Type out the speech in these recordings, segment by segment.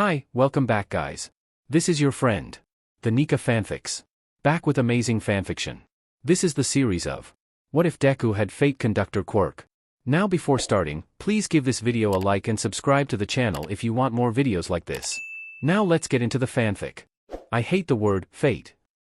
Hi, welcome back guys. This is your friend, the Nika Fanfics. Back with amazing fanfiction. This is the series of What If Deku Had Fate Conductor Quirk. Now before starting, please give this video a like and subscribe to the channel if you want more videos like this. Now let's get into the fanfic. I hate the word fate.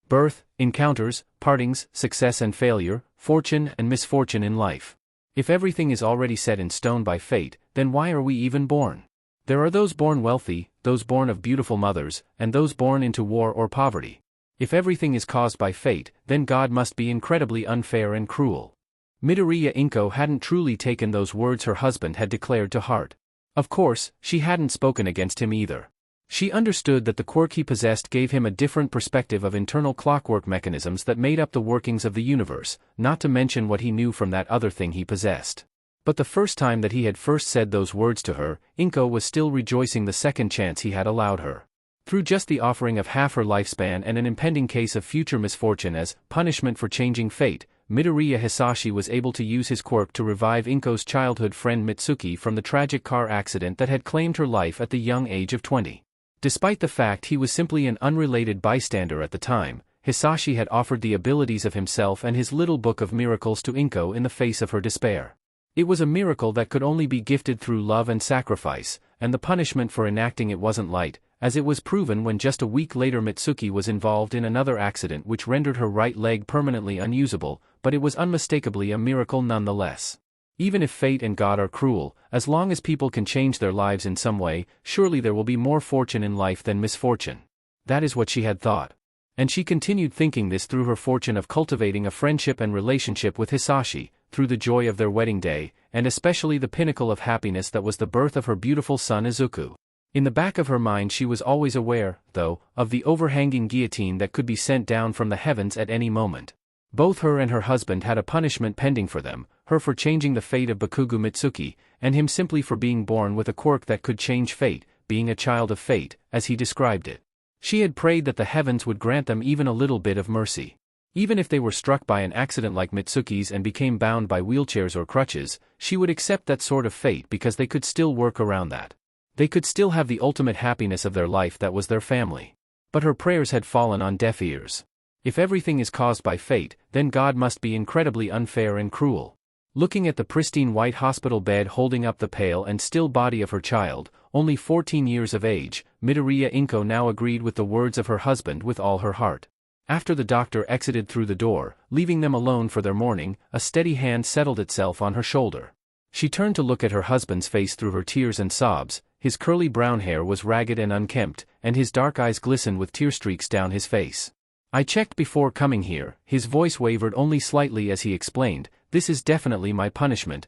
Birth, encounters, partings, success and failure, fortune and misfortune in life. If everything is already set in stone by fate, then why are we even born? There are those born wealthy, those born of beautiful mothers, and those born into war or poverty. If everything is caused by fate, then God must be incredibly unfair and cruel. Midoriya Inko hadn't truly taken those words her husband had declared to heart. Of course, she hadn't spoken against him either. She understood that the quirk he possessed gave him a different perspective of internal clockwork mechanisms that made up the workings of the universe, not to mention what he knew from that other thing he possessed. But the first time that he had first said those words to her, Inko was still rejoicing the second chance he had allowed her. Through just the offering of half her lifespan and an impending case of future misfortune as punishment for changing fate, Midoriya Hisashi was able to use his quirk to revive Inko's childhood friend Mitsuki from the tragic car accident that had claimed her life at the young age of 20. Despite the fact he was simply an unrelated bystander at the time, Hisashi had offered the abilities of himself and his little book of miracles to Inko in the face of her despair. It was a miracle that could only be gifted through love and sacrifice, and the punishment for enacting it wasn't light, as it was proven when just a week later Mitsuki was involved in another accident which rendered her right leg permanently unusable, but it was unmistakably a miracle nonetheless. Even if fate and God are cruel, as long as people can change their lives in some way, surely there will be more fortune in life than misfortune. That is what she had thought. And she continued thinking this through her fortune of cultivating a friendship and relationship with Hisashi, through the joy of their wedding day, and especially the pinnacle of happiness that was the birth of her beautiful son Izuku. In the back of her mind she was always aware, though, of the overhanging guillotine that could be sent down from the heavens at any moment. Both her and her husband had a punishment pending for them, her for changing the fate of Bakugo Mitsuki, and him simply for being born with a quirk that could change fate, being a child of fate, as he described it. She had prayed that the heavens would grant them even a little bit of mercy. Even if they were struck by an accident like Mitsuki's and became bound by wheelchairs or crutches, she would accept that sort of fate because they could still work around that. They could still have the ultimate happiness of their life that was their family. But her prayers had fallen on deaf ears. If everything is caused by fate, then God must be incredibly unfair and cruel. Looking at the pristine white hospital bed holding up the pale and still body of her child, only 14 years of age, Midoriya Inko now agreed with the words of her husband with all her heart. After the doctor exited through the door, leaving them alone for their morning, a steady hand settled itself on her shoulder. She turned to look at her husband's face through her tears and sobs. His curly brown hair was ragged and unkempt, and his dark eyes glistened with tear streaks down his face. I checked before coming here. His voice wavered only slightly as he explained, "This is definitely my punishment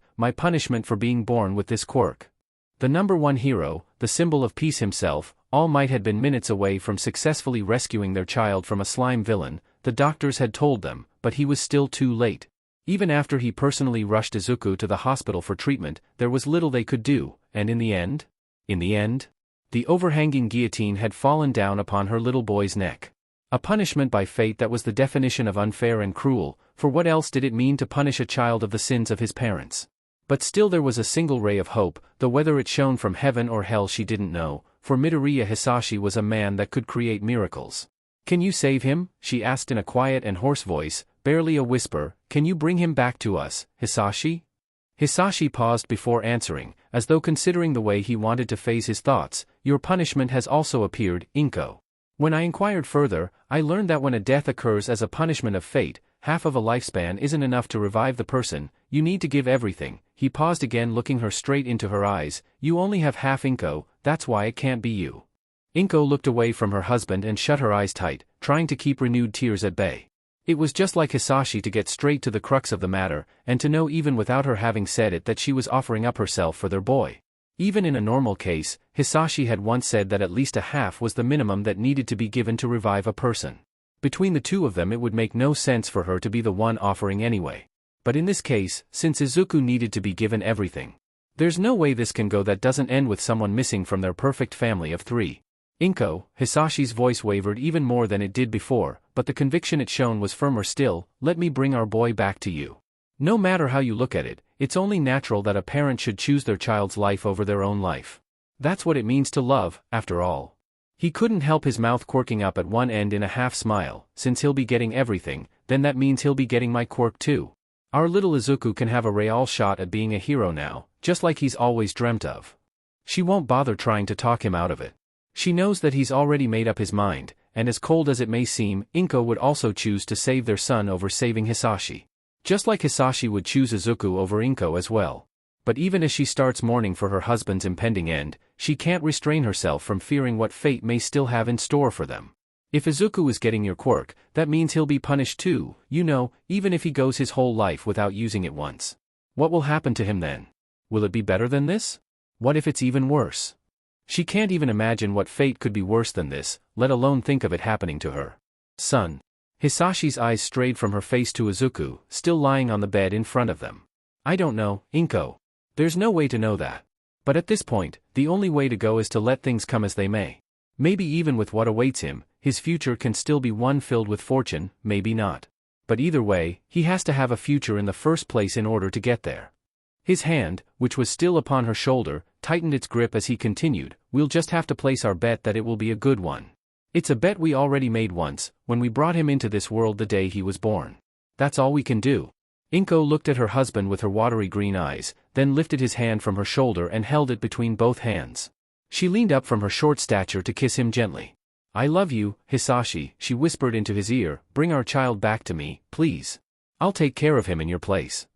for being born with this quirk." The number one hero, the symbol of peace himself, All Might had been minutes away from successfully rescuing their child from a slime villain, the doctors had told them, but he was still too late. Even after he personally rushed Izuku to the hospital for treatment, there was little they could do, and in the end, the overhanging guillotine had fallen down upon her little boy's neck. A punishment by fate that was the definition of unfair and cruel, for what else did it mean to punish a child of the sins of his parents? But still there was a single ray of hope, though whether it shone from heaven or hell she didn't know, for Midoriya Hisashi was a man that could create miracles. "Can you save him?" she asked in a quiet and hoarse voice, barely a whisper. "Can you bring him back to us, Hisashi?" Hisashi paused before answering, as though considering the way he wanted to phase his thoughts. "Your punishment has also appeared, Inko. When I inquired further, I learned that when a death occurs as a punishment of fate, half of a lifespan isn't enough to revive the person, you need to give everything." He paused again, looking her straight into her eyes. "You only have half, Inko, that's why it can't be you." Inko looked away from her husband and shut her eyes tight, trying to keep renewed tears at bay. It was just like Hisashi to get straight to the crux of the matter, and to know even without her having said it that she was offering up herself for their boy. Even in a normal case, Hisashi had once said that at least a half was the minimum that needed to be given to revive a person. Between the two of them it would make no sense for her to be the one offering anyway. But in this case, since Izuku needed to be given everything, there's no way this can go that doesn't end with someone missing from their perfect family of three. "Inko," Hisashi's voice wavered even more than it did before, but the conviction it shone was firmer still. "Let me bring our boy back to you. No matter how you look at it, it's only natural that a parent should choose their child's life over their own life. That's what it means to love, after all. He couldn't help his mouth quirking up at one end in a half smile. Since he'll be getting everything, then that means he'll be getting my quirk too. Our little Izuku can have a real shot at being a hero now, just like he's always dreamt of. She won't bother trying to talk him out of it. She knows that he's already made up his mind, and as cold as it may seem, Inko would also choose to save their son over saving Hisashi. Just like Hisashi would choose Izuku over Inko as well. But even as she starts mourning for her husband's impending end, she can't restrain herself from fearing what fate may still have in store for them. If Izuku is getting your quirk, that means he'll be punished too, you know, even if he goes his whole life without using it once. What will happen to him then? Will it be better than this? What if it's even worse? She can't even imagine what fate could be worse than this, let alone think of it happening to her. Son. Hisashi's eyes strayed from her face to Izuku, still lying on the bed in front of them. I don't know, Inko. There's no way to know that. But at this point, the only way to go is to let things come as they may. Maybe even with what awaits him, his future can still be one filled with fortune, maybe not. But either way, he has to have a future in the first place in order to get there. His hand, which was still upon her shoulder, tightened its grip as he continued, we'll just have to place our bet that it will be a good one. It's a bet we already made once, when we brought him into this world the day he was born. That's all we can do. Inko looked at her husband with her watery green eyes, then lifted his hand from her shoulder and held it between both hands. She leaned up from her short stature to kiss him gently. I love you, Hisashi, she whispered into his ear, bring our child back to me, please. I'll take care of him in your place.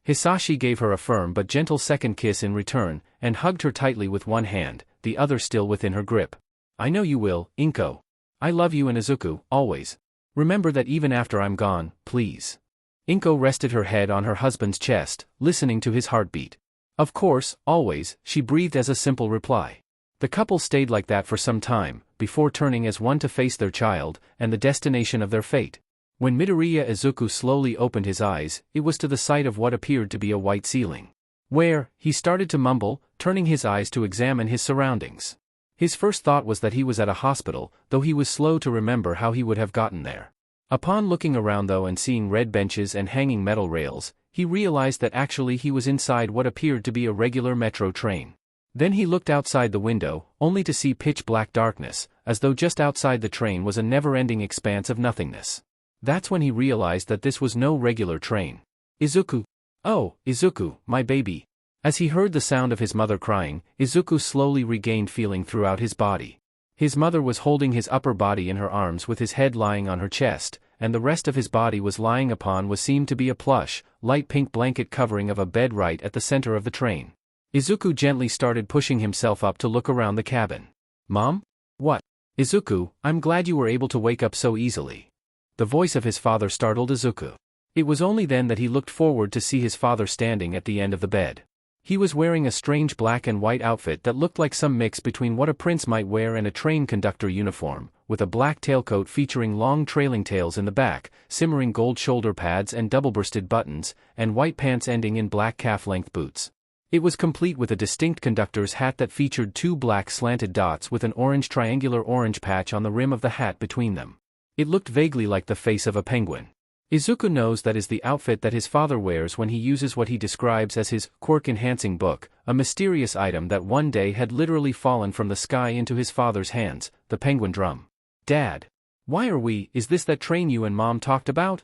Hisashi gave her a firm but gentle second kiss in return, and hugged her tightly with one hand, the other still within her grip. I know you will, Inko. I love you and Izuku, always. Remember that even after I'm gone, please. Inko rested her head on her husband's chest, listening to his heartbeat. Of course, always, she breathed as a simple reply. The couple stayed like that for some time, before turning as one to face their child, and the destination of their fate. When Midoriya Izuku slowly opened his eyes, it was to the sight of what appeared to be a white ceiling. Where, he started to mumble, turning his eyes to examine his surroundings. His first thought was that he was at a hospital, though he was slow to remember how he would have gotten there. Upon looking around though and seeing red benches and hanging metal rails, he realized that actually he was inside what appeared to be a regular metro train. Then he looked outside the window, only to see pitch-black darkness, as though just outside the train was a never-ending expanse of nothingness. That's when he realized that this was no regular train. Izuku. Oh, Izuku, my baby. As he heard the sound of his mother crying, Izuku slowly regained feeling throughout his body. His mother was holding his upper body in her arms with his head lying on her chest, and the rest of his body was lying upon what seemed to be a plush, light pink blanket covering of a bed right at the center of the train. Izuku gently started pushing himself up to look around the cabin. Mom? What? Izuku, I'm glad you were able to wake up so easily. The voice of his father startled Izuku. It was only then that he looked forward to see his father standing at the end of the bed. He was wearing a strange black and white outfit that looked like some mix between what a prince might wear and a train conductor uniform, with a black tailcoat featuring long trailing tails in the back, simmering gold shoulder pads and double-breasted buttons, and white pants ending in black calf-length boots. It was complete with a distinct conductor's hat that featured two black slanted dots with an orange triangular orange patch on the rim of the hat between them. It looked vaguely like the face of a penguin. Izuku knows that is the outfit that his father wears when he uses what he describes as his quirk-enhancing book, a mysterious item that one day had literally fallen from the sky into his father's hands, the penguin drum. Dad. Is this that train you and Mom talked about?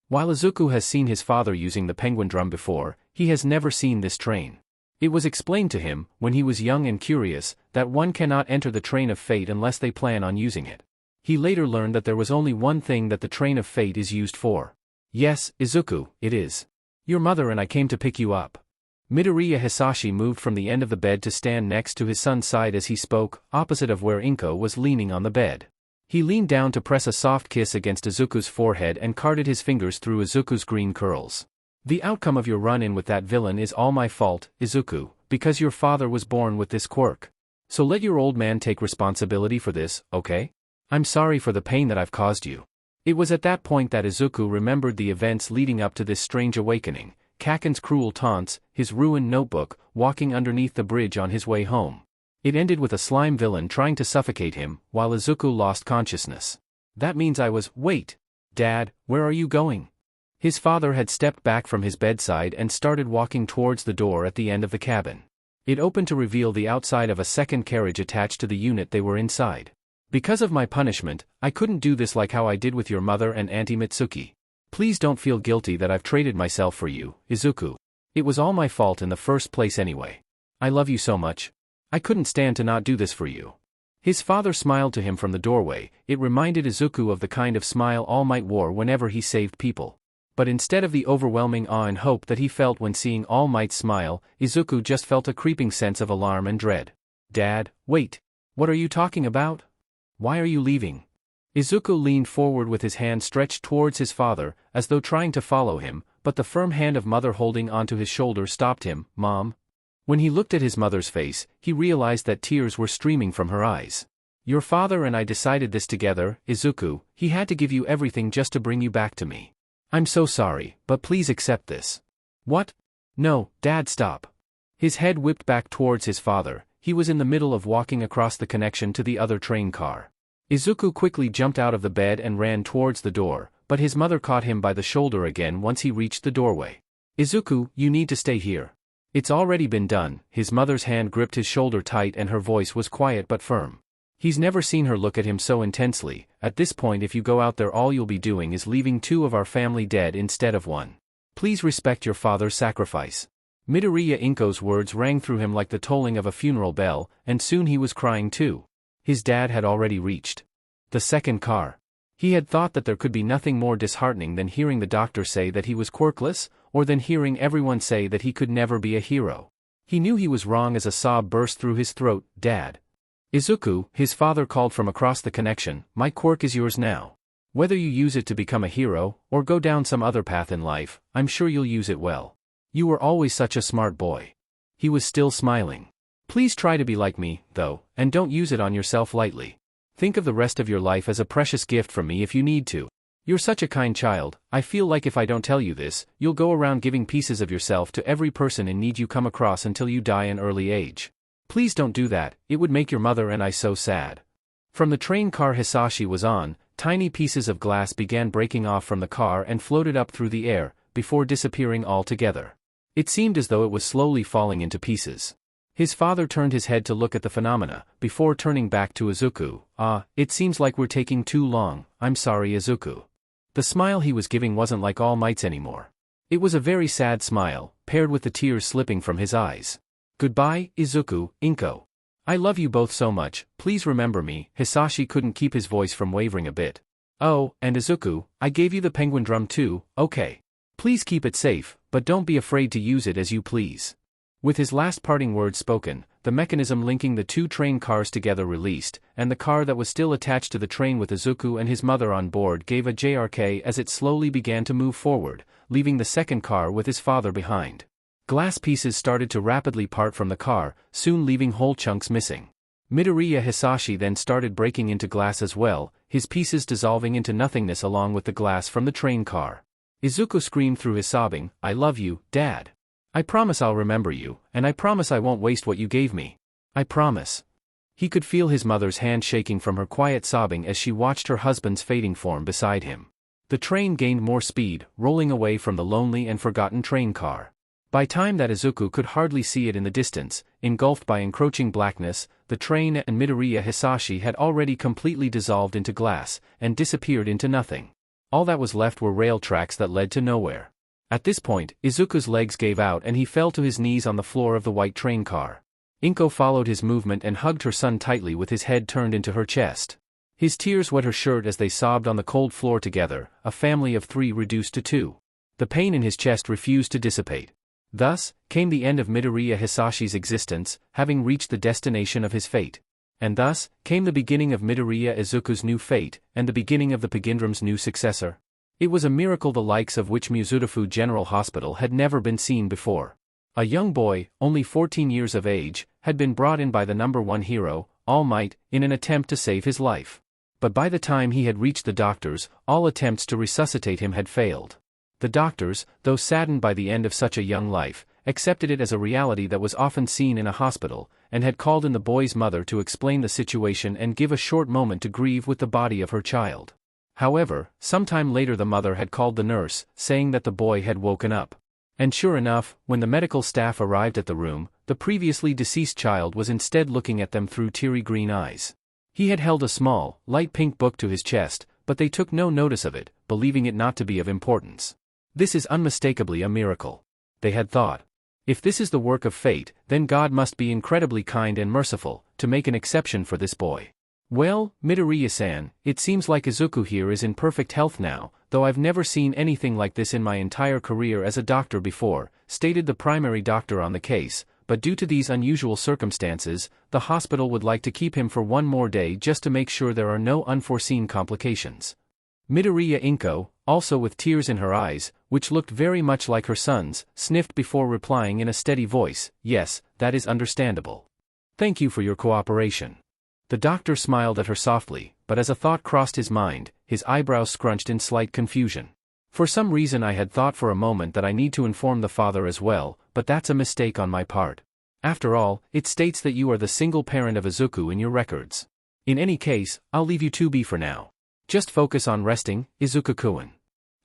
While Izuku has seen his father using the penguin drum before, he has never seen this train. It was explained to him, when he was young and curious, that one cannot enter the train of fate unless they plan on using it. He later learned that there was only one thing that the train of fate is used for. Yes, Izuku, it is. Your mother and I came to pick you up. Midoriya Hisashi moved from the end of the bed to stand next to his son's side as he spoke, opposite of where Inko was leaning on the bed. He leaned down to press a soft kiss against Izuku's forehead and carted his fingers through Izuku's green curls. The outcome of your run-in with that villain is all my fault, Izuku, because your father was born with this quirk. So let your old man take responsibility for this, okay? I'm sorry for the pain that I've caused you. It was at that point that Izuku remembered the events leading up to this strange awakening, Kaken's cruel taunts, his ruined notebook, walking underneath the bridge on his way home. It ended with a slime villain trying to suffocate him, while Izuku lost consciousness. That means wait. Dad, where are you going? His father had stepped back from his bedside and started walking towards the door at the end of the cabin. It opened to reveal the outside of a second carriage attached to the unit they were inside. Because of my punishment, I couldn't do this like how I did with your mother and Auntie Mitsuki. Please don't feel guilty that I've traded myself for you, Izuku. It was all my fault in the first place anyway. I love you so much. I couldn't stand to not do this for you. His father smiled to him from the doorway. It reminded Izuku of the kind of smile All Might wore whenever he saved people. But instead of the overwhelming awe and hope that he felt when seeing All Might's smile, Izuku just felt a creeping sense of alarm and dread. Dad, wait. What are you talking about? Why are you leaving? Izuku leaned forward with his hand stretched towards his father, as though trying to follow him, but the firm hand of mother holding onto his shoulder stopped him. Mom? When he looked at his mother's face, he realized that tears were streaming from her eyes. Your father and I decided this together, Izuku. He had to give you everything just to bring you back to me. I'm so sorry, but please accept this. What? No, Dad, stop. His head whipped back towards his father. He was in the middle of walking across the connection to the other train car. Izuku quickly jumped out of the bed and ran towards the door, but his mother caught him by the shoulder again once he reached the doorway. Izuku, you need to stay here. It's already been done. His mother's hand gripped his shoulder tight and her voice was quiet but firm. He's never seen her look at him so intensely. At this point, if you go out there, all you'll be doing is leaving two of our family dead instead of one. Please respect your father's sacrifice. Midoriya Inko's words rang through him like the tolling of a funeral bell, and soon he was crying too. His dad had already reached the second car. He had thought that there could be nothing more disheartening than hearing the doctor say that he was quirkless, or than hearing everyone say that he could never be a hero. He knew he was wrong as a sob burst through his throat. Dad. Izuku, his father called from across the connection, my quirk is yours now. Whether you use it to become a hero, or go down some other path in life, I'm sure you'll use it well. You were always such a smart boy. He was still smiling. Please try to be like me, though, and don't use it on yourself lightly. Think of the rest of your life as a precious gift from me if you need to. You're such a kind child. I feel like if I don't tell you this, you'll go around giving pieces of yourself to every person in need you come across until you die an early age. Please don't do that, it would make your mother and I so sad. From the train car Hisashi was on, tiny pieces of glass began breaking off from the car and floated up through the air, before disappearing altogether. It seemed as though it was slowly falling into pieces. His father turned his head to look at the phenomena, before turning back to Izuku. It seems like we're taking too long. I'm sorry, Izuku. The smile he was giving wasn't like All Might's anymore. It was a very sad smile, paired with the tears slipping from his eyes. Goodbye, Izuku, Inko. I love you both so much, please remember me. Hisashi couldn't keep his voice from wavering a bit. Oh, and Izuku, I gave you the penguin drum too, okay. Please keep it safe, but don't be afraid to use it as you please. With his last parting words spoken, the mechanism linking the two train cars together released, and the car that was still attached to the train with Izuku and his mother on board gave a JRK as it slowly began to move forward, leaving the second car with his father behind. Glass pieces started to rapidly part from the car, soon leaving whole chunks missing. Midoriya Hisashi then started breaking into glass as well, his pieces dissolving into nothingness along with the glass from the train car. Izuku screamed through his sobbing, I love you, Dad. I promise I'll remember you, and I promise I won't waste what you gave me. I promise. He could feel his mother's hand shaking from her quiet sobbing as she watched her husband's fading form beside him. The train gained more speed, rolling away from the lonely and forgotten train car. By time that Izuku could hardly see it in the distance, engulfed by encroaching blackness, the train and Midoriya Hisashi had already completely dissolved into glass, and disappeared into nothing. All that was left were rail tracks that led to nowhere. At this point, Izuku's legs gave out and he fell to his knees on the floor of the white train car. Inko followed his movement and hugged her son tightly with his head turned into her chest. His tears wet her shirt as they sobbed on the cold floor together, a family of 3 reduced to 2. The pain in his chest refused to dissipate. Thus, came the end of Midoriya Hisashi's existence, having reached the destination of his fate. And thus, came the beginning of Midoriya Izuku's new fate, and the beginning of the Pagindram's new successor. It was a miracle the likes of which Muzurafu General Hospital had never been seen before. A young boy, only 14 years of age, had been brought in by the #1 hero, All Might, in an attempt to save his life. But by the time he had reached the doctors, all attempts to resuscitate him had failed. The doctors, though saddened by the end of such a young life, accepted it as a reality that was often seen in a hospital, and had called in the boy's mother to explain the situation and give a short moment to grieve with the body of her child. However, sometime later the mother had called the nurse, saying that the boy had woken up. And sure enough, when the medical staff arrived at the room, the previously deceased child was instead looking at them through teary green eyes. He had held a small, light pink book to his chest, but they took no notice of it, believing it not to be of importance. This is unmistakably a miracle. They had thought. If this is the work of fate, then God must be incredibly kind and merciful, to make an exception for this boy. Well, Midoriya-san, it seems like Izuku here is in perfect health now, though I've never seen anything like this in my entire career as a doctor before, stated the primary doctor on the case, but due to these unusual circumstances, the hospital would like to keep him for one more day just to make sure there are no unforeseen complications. Midoriya Inko, also with tears in her eyes, which looked very much like her son's, sniffed before replying in a steady voice, "Yes, that is understandable. Thank you for your cooperation." The doctor smiled at her softly, but as a thought crossed his mind, his eyebrows scrunched in slight confusion. For some reason I had thought for a moment that I need to inform the father as well, but that's a mistake on my part. After all, it states that you are the single parent of Izuku in your records. In any case, I'll leave you to be for now. Just focus on resting, Izuku-kun.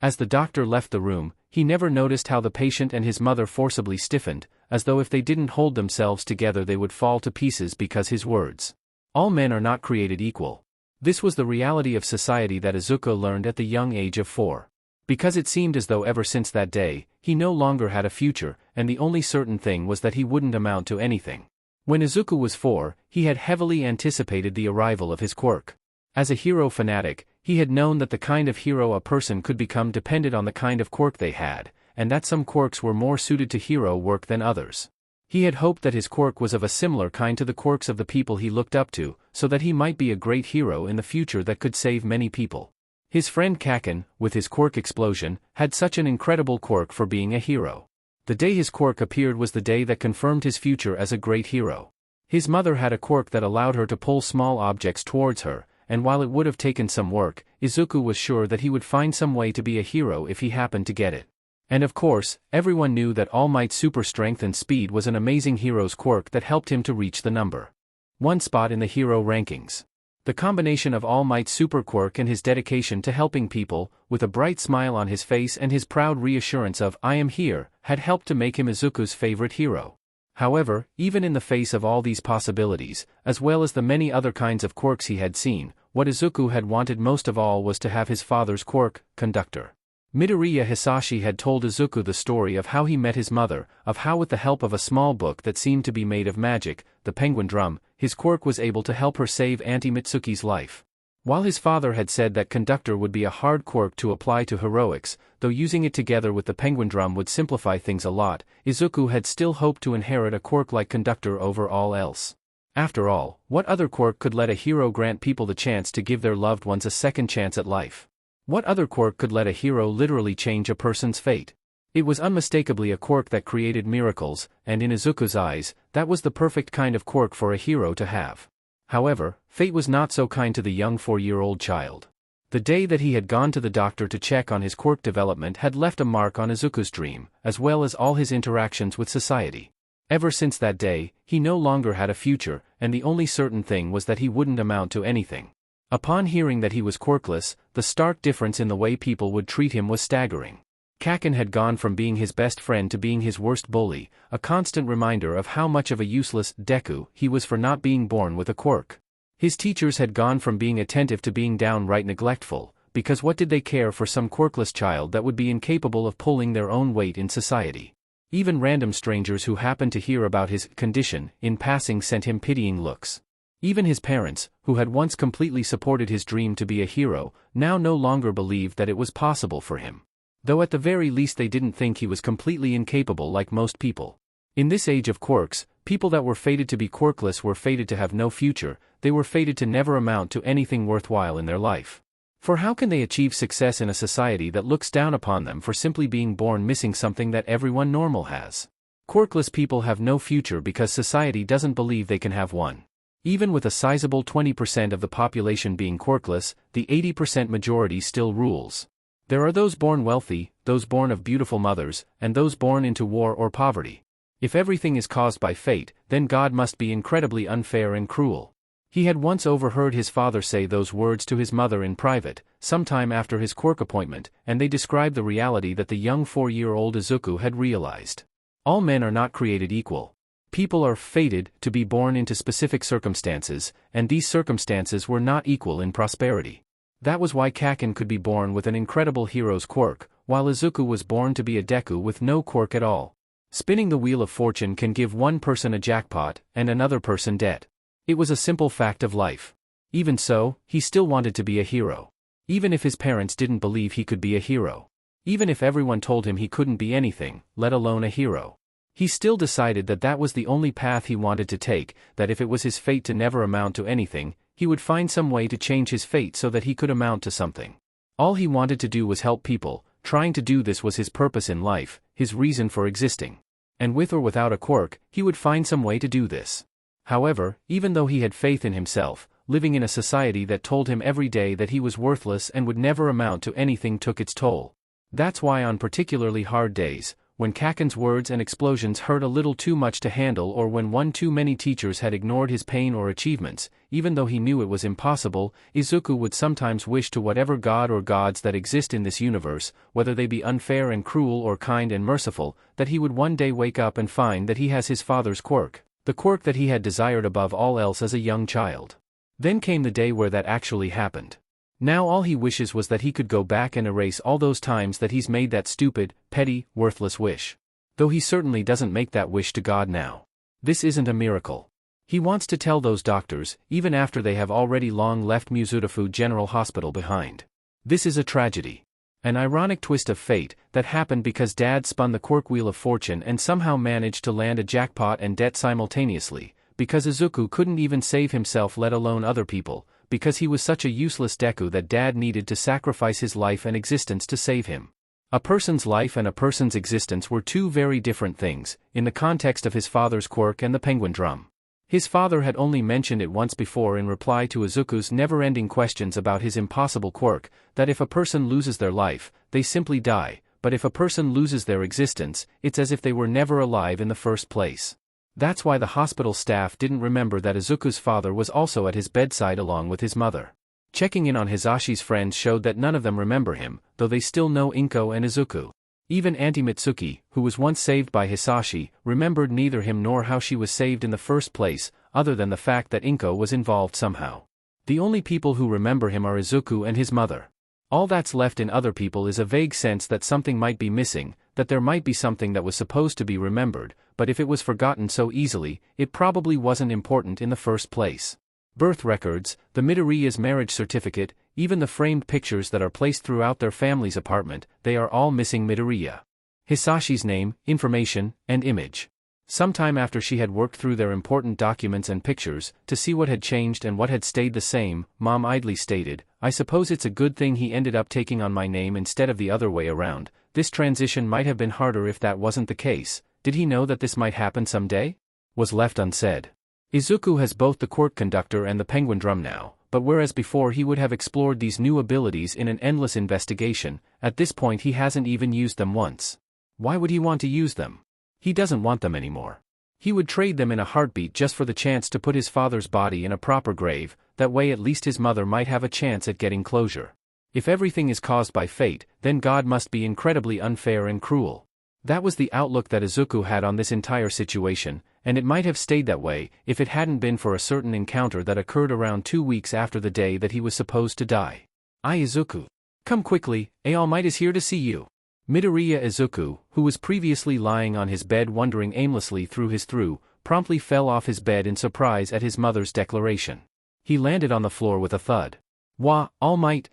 As the doctor left the room, he never noticed how the patient and his mother forcibly stiffened, as though if they didn't hold themselves together they would fall to pieces because his words. All men are not created equal. This was the reality of society that Izuku learned at the young age of 4. Because it seemed as though ever since that day, he no longer had a future, and the only certain thing was that he wouldn't amount to anything. When Izuku was 4, he had heavily anticipated the arrival of his quirk. As a hero fanatic, he had known that the kind of hero a person could become depended on the kind of quirk they had, and that some quirks were more suited to hero work than others. He had hoped that his quirk was of a similar kind to the quirks of the people he looked up to, so that he might be a great hero in the future that could save many people. His friend Kaken, with his quirk explosion, had such an incredible quirk for being a hero. The day his quirk appeared was the day that confirmed his future as a great hero. His mother had a quirk that allowed her to pull small objects towards her, and while it would have taken some work, Izuku was sure that he would find some way to be a hero if he happened to get it. And of course, everyone knew that All Might's super strength and speed was an amazing hero's quirk that helped him to reach the number 1 spot in the hero rankings. The combination of All Might's super quirk and his dedication to helping people, with a bright smile on his face and his proud reassurance of "I am here," had helped to make him Izuku's favorite hero. However, even in the face of all these possibilities, as well as the many other kinds of quirks he had seen, what Izuku had wanted most of all was to have his father's quirk, Conductor. Midoriya Hisashi had told Izuku the story of how he met his mother, of how with the help of a small book that seemed to be made of magic, the penguin drum, his quirk was able to help her save Auntie Mitsuki's life. While his father had said that Conductor would be a hard quirk to apply to heroics, though using it together with the penguin drum would simplify things a lot, Izuku had still hoped to inherit a quirk like Conductor over all else. After all, what other quirk could let a hero grant people the chance to give their loved ones a second chance at life? What other quirk could let a hero literally change a person's fate? It was unmistakably a quirk that created miracles, and in Izuku's eyes, that was the perfect kind of quirk for a hero to have. However, fate was not so kind to the young 4-year-old child. The day that he had gone to the doctor to check on his quirk development had left a mark on Izuku's dream, as well as all his interactions with society. Ever since that day, he no longer had a future, and the only certain thing was that he wouldn't amount to anything. Upon hearing that he was quirkless, the stark difference in the way people would treat him was staggering. Kaken had gone from being his best friend to being his worst bully, a constant reminder of how much of a useless Deku he was for not being born with a quirk. His teachers had gone from being attentive to being downright neglectful, because what did they care for some quirkless child that would be incapable of pulling their own weight in society? Even random strangers who happened to hear about his condition in passing sent him pitying looks. Even his parents, who had once completely supported his dream to be a hero, now no longer believed that it was possible for him. Though at the very least they didn't think he was completely incapable like most people. In this age of quirks, people that were fated to be quirkless were fated to have no future, they were fated to never amount to anything worthwhile in their life. For how can they achieve success in a society that looks down upon them for simply being born missing something that everyone normal has? Quirkless people have no future because society doesn't believe they can have one. Even with a sizable 20% of the population being quirkless, the 80% majority still rules. There are those born wealthy, those born of beautiful mothers, and those born into war or poverty. If everything is caused by fate, then God must be incredibly unfair and cruel. He had once overheard his father say those words to his mother in private, sometime after his quirk appointment, and they described the reality that the young 4-year-old Izuku had realized. All men are not created equal. People are fated to be born into specific circumstances, and these circumstances were not equal in prosperity. That was why Kaken could be born with an incredible hero's quirk, while Izuku was born to be a Deku with no quirk at all. Spinning the wheel of fortune can give one person a jackpot, and another person debt. It was a simple fact of life. Even so, he still wanted to be a hero. Even if his parents didn't believe he could be a hero. Even if everyone told him he couldn't be anything, let alone a hero. He still decided that that was the only path he wanted to take, that if it was his fate to never amount to anything, he would find some way to change his fate so that he could amount to something. All he wanted to do was help people, trying to do this was his purpose in life, his reason for existing. And with or without a quirk, he would find some way to do this. However, even though he had faith in himself, living in a society that told him every day that he was worthless and would never amount to anything took its toll. That's why on particularly hard days, when Kaken's words and explosions hurt a little too much to handle or when one too many teachers had ignored his pain or achievements, even though he knew it was impossible, Izuku would sometimes wish to whatever god or gods that exist in this universe, whether they be unfair and cruel or kind and merciful, that he would one day wake up and find that he has his father's quirk, the quirk that he had desired above all else as a young child. Then came the day where that actually happened. Now all he wishes was that he could go back and erase all those times that he's made that stupid, petty, worthless wish. Though he certainly doesn't make that wish to God now. This isn't a miracle. He wants to tell those doctors, even after they have already long left Muzurafu General Hospital behind. This is a tragedy. An ironic twist of fate that happened because Dad spun the quirk wheel of fortune and somehow managed to land a jackpot and debt simultaneously, because Izuku couldn't even save himself let alone other people, because he was such a useless Deku that Dad needed to sacrifice his life and existence to save him. A person's life and a person's existence were two very different things, in the context of his father's quirk and the penguin drum. His father had only mentioned it once before in reply to Izuku's never-ending questions about his impossible quirk, that if a person loses their life, they simply die, but if a person loses their existence, it's as if they were never alive in the first place. That's why the hospital staff didn't remember that Izuku's father was also at his bedside along with his mother. Checking in on Hisashi's friends showed that none of them remember him, though they still know Inko and Izuku. Even Auntie Mitsuki, who was once saved by Hisashi, remembered neither him nor how she was saved in the first place, other than the fact that Inko was involved somehow. The only people who remember him are Izuku and his mother. All that's left in other people is a vague sense that something might be missing, that there might be something that was supposed to be remembered, but if it was forgotten so easily, it probably wasn't important in the first place. Birth records, the Midoriya's marriage certificate, even the framed pictures that are placed throughout their family's apartment, they are all missing Midoriya. Hisashi's name, information, and image. Sometime after she had worked through their important documents and pictures, to see what had changed and what had stayed the same, Mom idly stated, "I suppose it's a good thing he ended up taking on my name instead of the other way around. This transition might have been harder if that wasn't the case. Did he know that this might happen someday?" Was left unsaid. Izuku has both the quirk conductor and the penguin drum now, but whereas before he would have explored these new abilities in an endless investigation, at this point he hasn't even used them once. Why would he want to use them? He doesn't want them anymore. He would trade them in a heartbeat just for the chance to put his father's body in a proper grave, that way at least his mother might have a chance at getting closure. If everything is caused by fate, then God must be incredibly unfair and cruel. That was the outlook that Izuku had on this entire situation, and it might have stayed that way if it hadn't been for a certain encounter that occurred around 2 weeks after the day that he was supposed to die. Izuku. Come quickly, All Might is here to see you. Midoriya Izuku, who was previously lying on his bed wandering aimlessly through his through, promptly fell off his bed in surprise at his mother's declaration. He landed on the floor with a thud. Wah, All Might?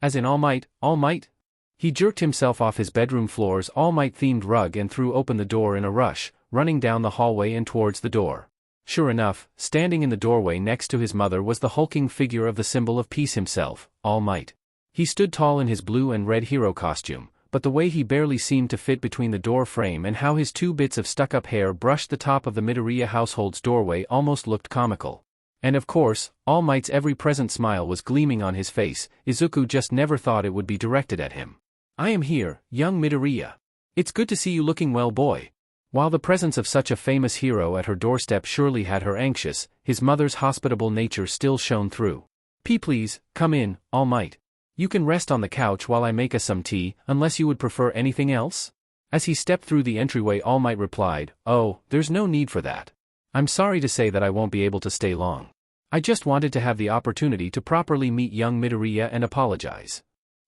As in All Might, All Might? He jerked himself off his bedroom floor's All Might-themed rug and threw open the door in a rush, running down the hallway and towards the door. Sure enough, standing in the doorway next to his mother was the hulking figure of the symbol of peace himself, All Might. He stood tall in his blue and red hero costume, but the way he barely seemed to fit between the door frame and how his 2 bits of stuck-up hair brushed the top of the Midoriya household's doorway almost looked comical. And of course, All Might's every-present smile was gleaming on his face. Izuku just never thought it would be directed at him. I am here, young Midoriya. It's good to see you looking well, boy. While the presence of such a famous hero at her doorstep surely had her anxious, his mother's hospitable nature still shone through. Please, come in, All Might. You can rest on the couch while I make us some tea, unless you would prefer anything else? As he stepped through the entryway, All Might replied, Oh, there's no need for that. I'm sorry to say that I won't be able to stay long. I just wanted to have the opportunity to properly meet young Midoriya and apologize.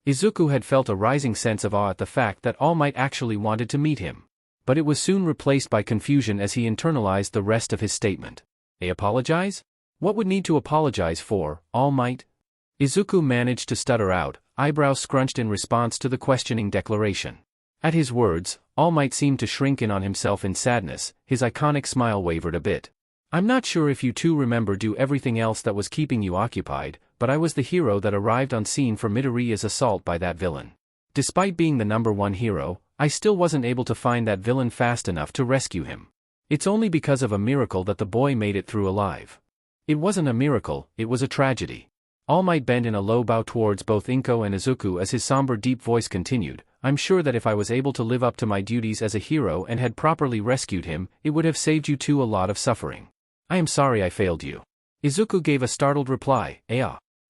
Izuku had felt a rising sense of awe at the fact that All Might actually wanted to meet him. But it was soon replaced by confusion as he internalized the rest of his statement. Apologize? What would need to apologize for, All Might? Izuku managed to stutter out, eyebrows scrunched in response to the questioning declaration. At his words, All Might seemed to shrink in on himself in sadness, his iconic smile wavered a bit. I'm not sure if you two remember everything else that was keeping you occupied, but I was the hero that arrived on scene for Midoriya's assault by that villain. Despite being the #1 hero, I still wasn't able to find that villain fast enough to rescue him. It's only because of a miracle that the boy made it through alive. It wasn't a miracle, it was a tragedy. All Might bent in a low bow towards both Inko and Izuku as his somber deep voice continued, I'm sure that if I was able to live up to my duties as a hero and had properly rescued him, it would have saved you two a lot of suffering. I am sorry I failed you. Izuku gave a startled reply,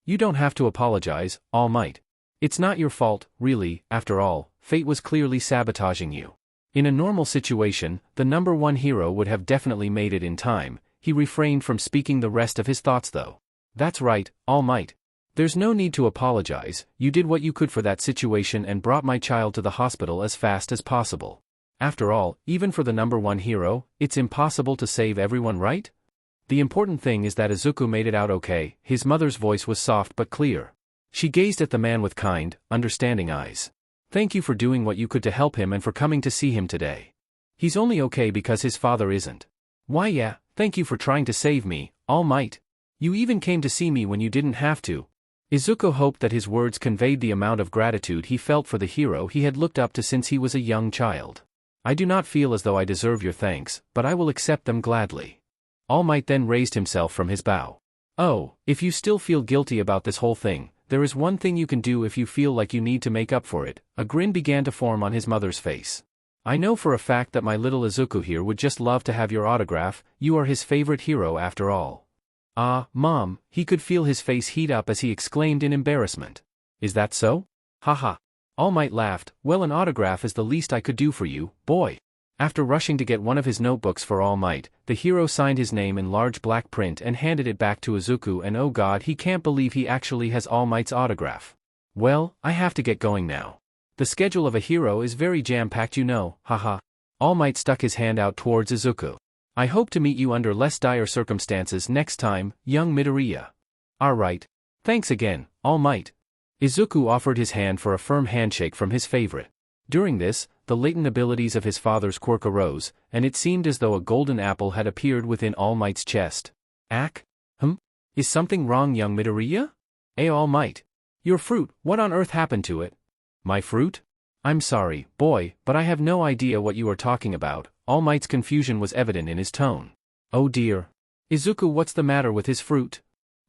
You don't have to apologize, All Might. It's not your fault, really, after all, fate was clearly sabotaging you. In a normal situation, the #1 hero would have definitely made it in time. He refrained from speaking the rest of his thoughts though. That's right, All Might. There's no need to apologize, you did what you could for that situation and brought my child to the hospital as fast as possible. After all, even for the #1 hero, it's impossible to save everyone, right? The important thing is that Izuku made it out okay. His mother's voice was soft but clear. She gazed at the man with kind, understanding eyes. Thank you for doing what you could to help him and for coming to see him today. He's only okay because his father isn't. Why yeah, thank you for trying to save me, All Might. You even came to see me when you didn't have to. Izuku hoped that his words conveyed the amount of gratitude he felt for the hero he had looked up to since he was a young child. I do not feel as though I deserve your thanks, but I will accept them gladly. All Might then raised himself from his bow. Oh, if you still feel guilty about this whole thing, there is one thing you can do if you feel like you need to make up for it. A grin began to form on his mother's face. I know for a fact that my little Izuku here would just love to have your autograph, you are his favorite hero after all. Ah, Mom, he could feel his face heat up as he exclaimed in embarrassment. Is that so? Haha. All Might laughed, well an autograph is the least I could do for you, boy. After rushing to get one of his notebooks for All Might, the hero signed his name in large black print and handed it back to Izuku and oh god he can't believe he actually has All Might's autograph. Well, I have to get going now. The schedule of a hero is very jam-packed you know, haha. All Might stuck his hand out towards Izuku. I hope to meet you under less dire circumstances next time, young Midoriya. Alright. Thanks again, All Might. Izuku offered his hand for a firm handshake from his favorite. During this, the latent abilities of his father's quirk arose, and it seemed as though a golden apple had appeared within All Might's chest. Is something wrong young Midoriya? All Might. Your fruit, what on earth happened to it? My fruit? I'm sorry, boy, but I have no idea what you are talking about. All Might's confusion was evident in his tone. Oh dear. Izuku, what's the matter with his fruit?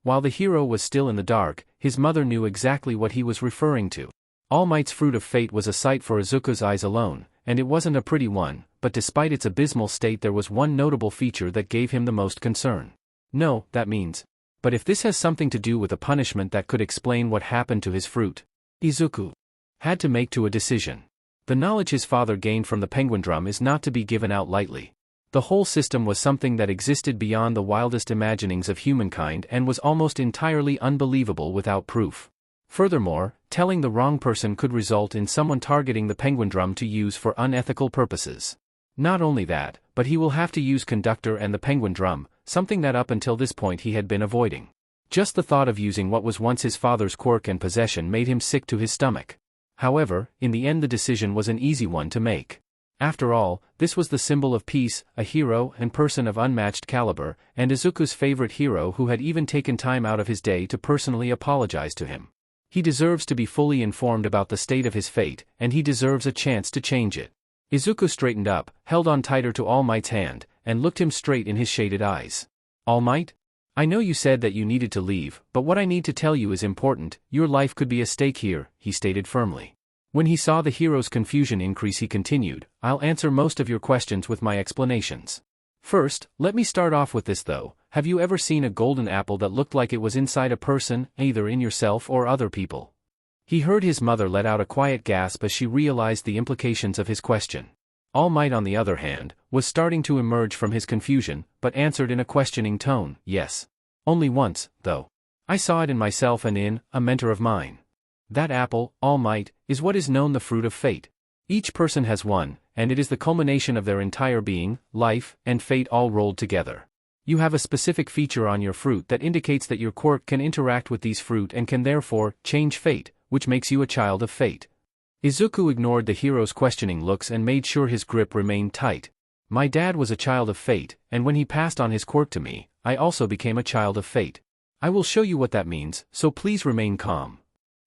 While the hero was still in the dark, his mother knew exactly what he was referring to. All Might's fruit of fate was a sight for Izuku's eyes alone, and it wasn't a pretty one, but despite its abysmal state there was one notable feature that gave him the most concern. No, that means. But if this has something to do with a punishment that could explain what happened to his fruit. Izuku had to make a decision. The knowledge his father gained from the penguin drum is not to be given out lightly. The whole system was something that existed beyond the wildest imaginings of humankind and was almost entirely unbelievable without proof. Furthermore, telling the wrong person could result in someone targeting the penguin drum to use for unethical purposes. Not only that, but he will have to use Conductor and the penguin drum, something that up until this point he had been avoiding. Just the thought of using what was once his father's quirk and possession made him sick to his stomach. However, in the end the decision was an easy one to make. After all, this was the symbol of peace, a hero and person of unmatched caliber, and Izuku's favorite hero who had even taken time out of his day to personally apologize to him. He deserves to be fully informed about the state of his fate, and he deserves a chance to change it. Izuku straightened up, held on tighter to All Might's hand, and looked him straight in his shaded eyes. All Might? I know you said that you needed to leave, but what I need to tell you is important. Your life could be at stake here, he stated firmly. When he saw the hero's confusion increase, he continued, I'll answer most of your questions with my explanations. First, let me start off with this though. Have you ever seen a golden apple that looked like it was inside a person, either in yourself or other people? He heard his mother let out a quiet gasp as she realized the implications of his question. All Might, on the other hand, was starting to emerge from his confusion, but answered in a questioning tone, yes. Only once, though. I saw it in myself and in a mentor of mine. That apple, All Might, is what is known the fruit of fate. Each person has one, and it is the culmination of their entire being, life, and fate all rolled together. You have a specific feature on your fruit that indicates that your quirk can interact with these fruit and can therefore change fate, which makes you a child of fate. Izuku ignored the hero's questioning looks and made sure his grip remained tight. My dad was a child of fate, and when he passed on his quirk to me, I also became a child of fate. I will show you what that means, so please remain calm.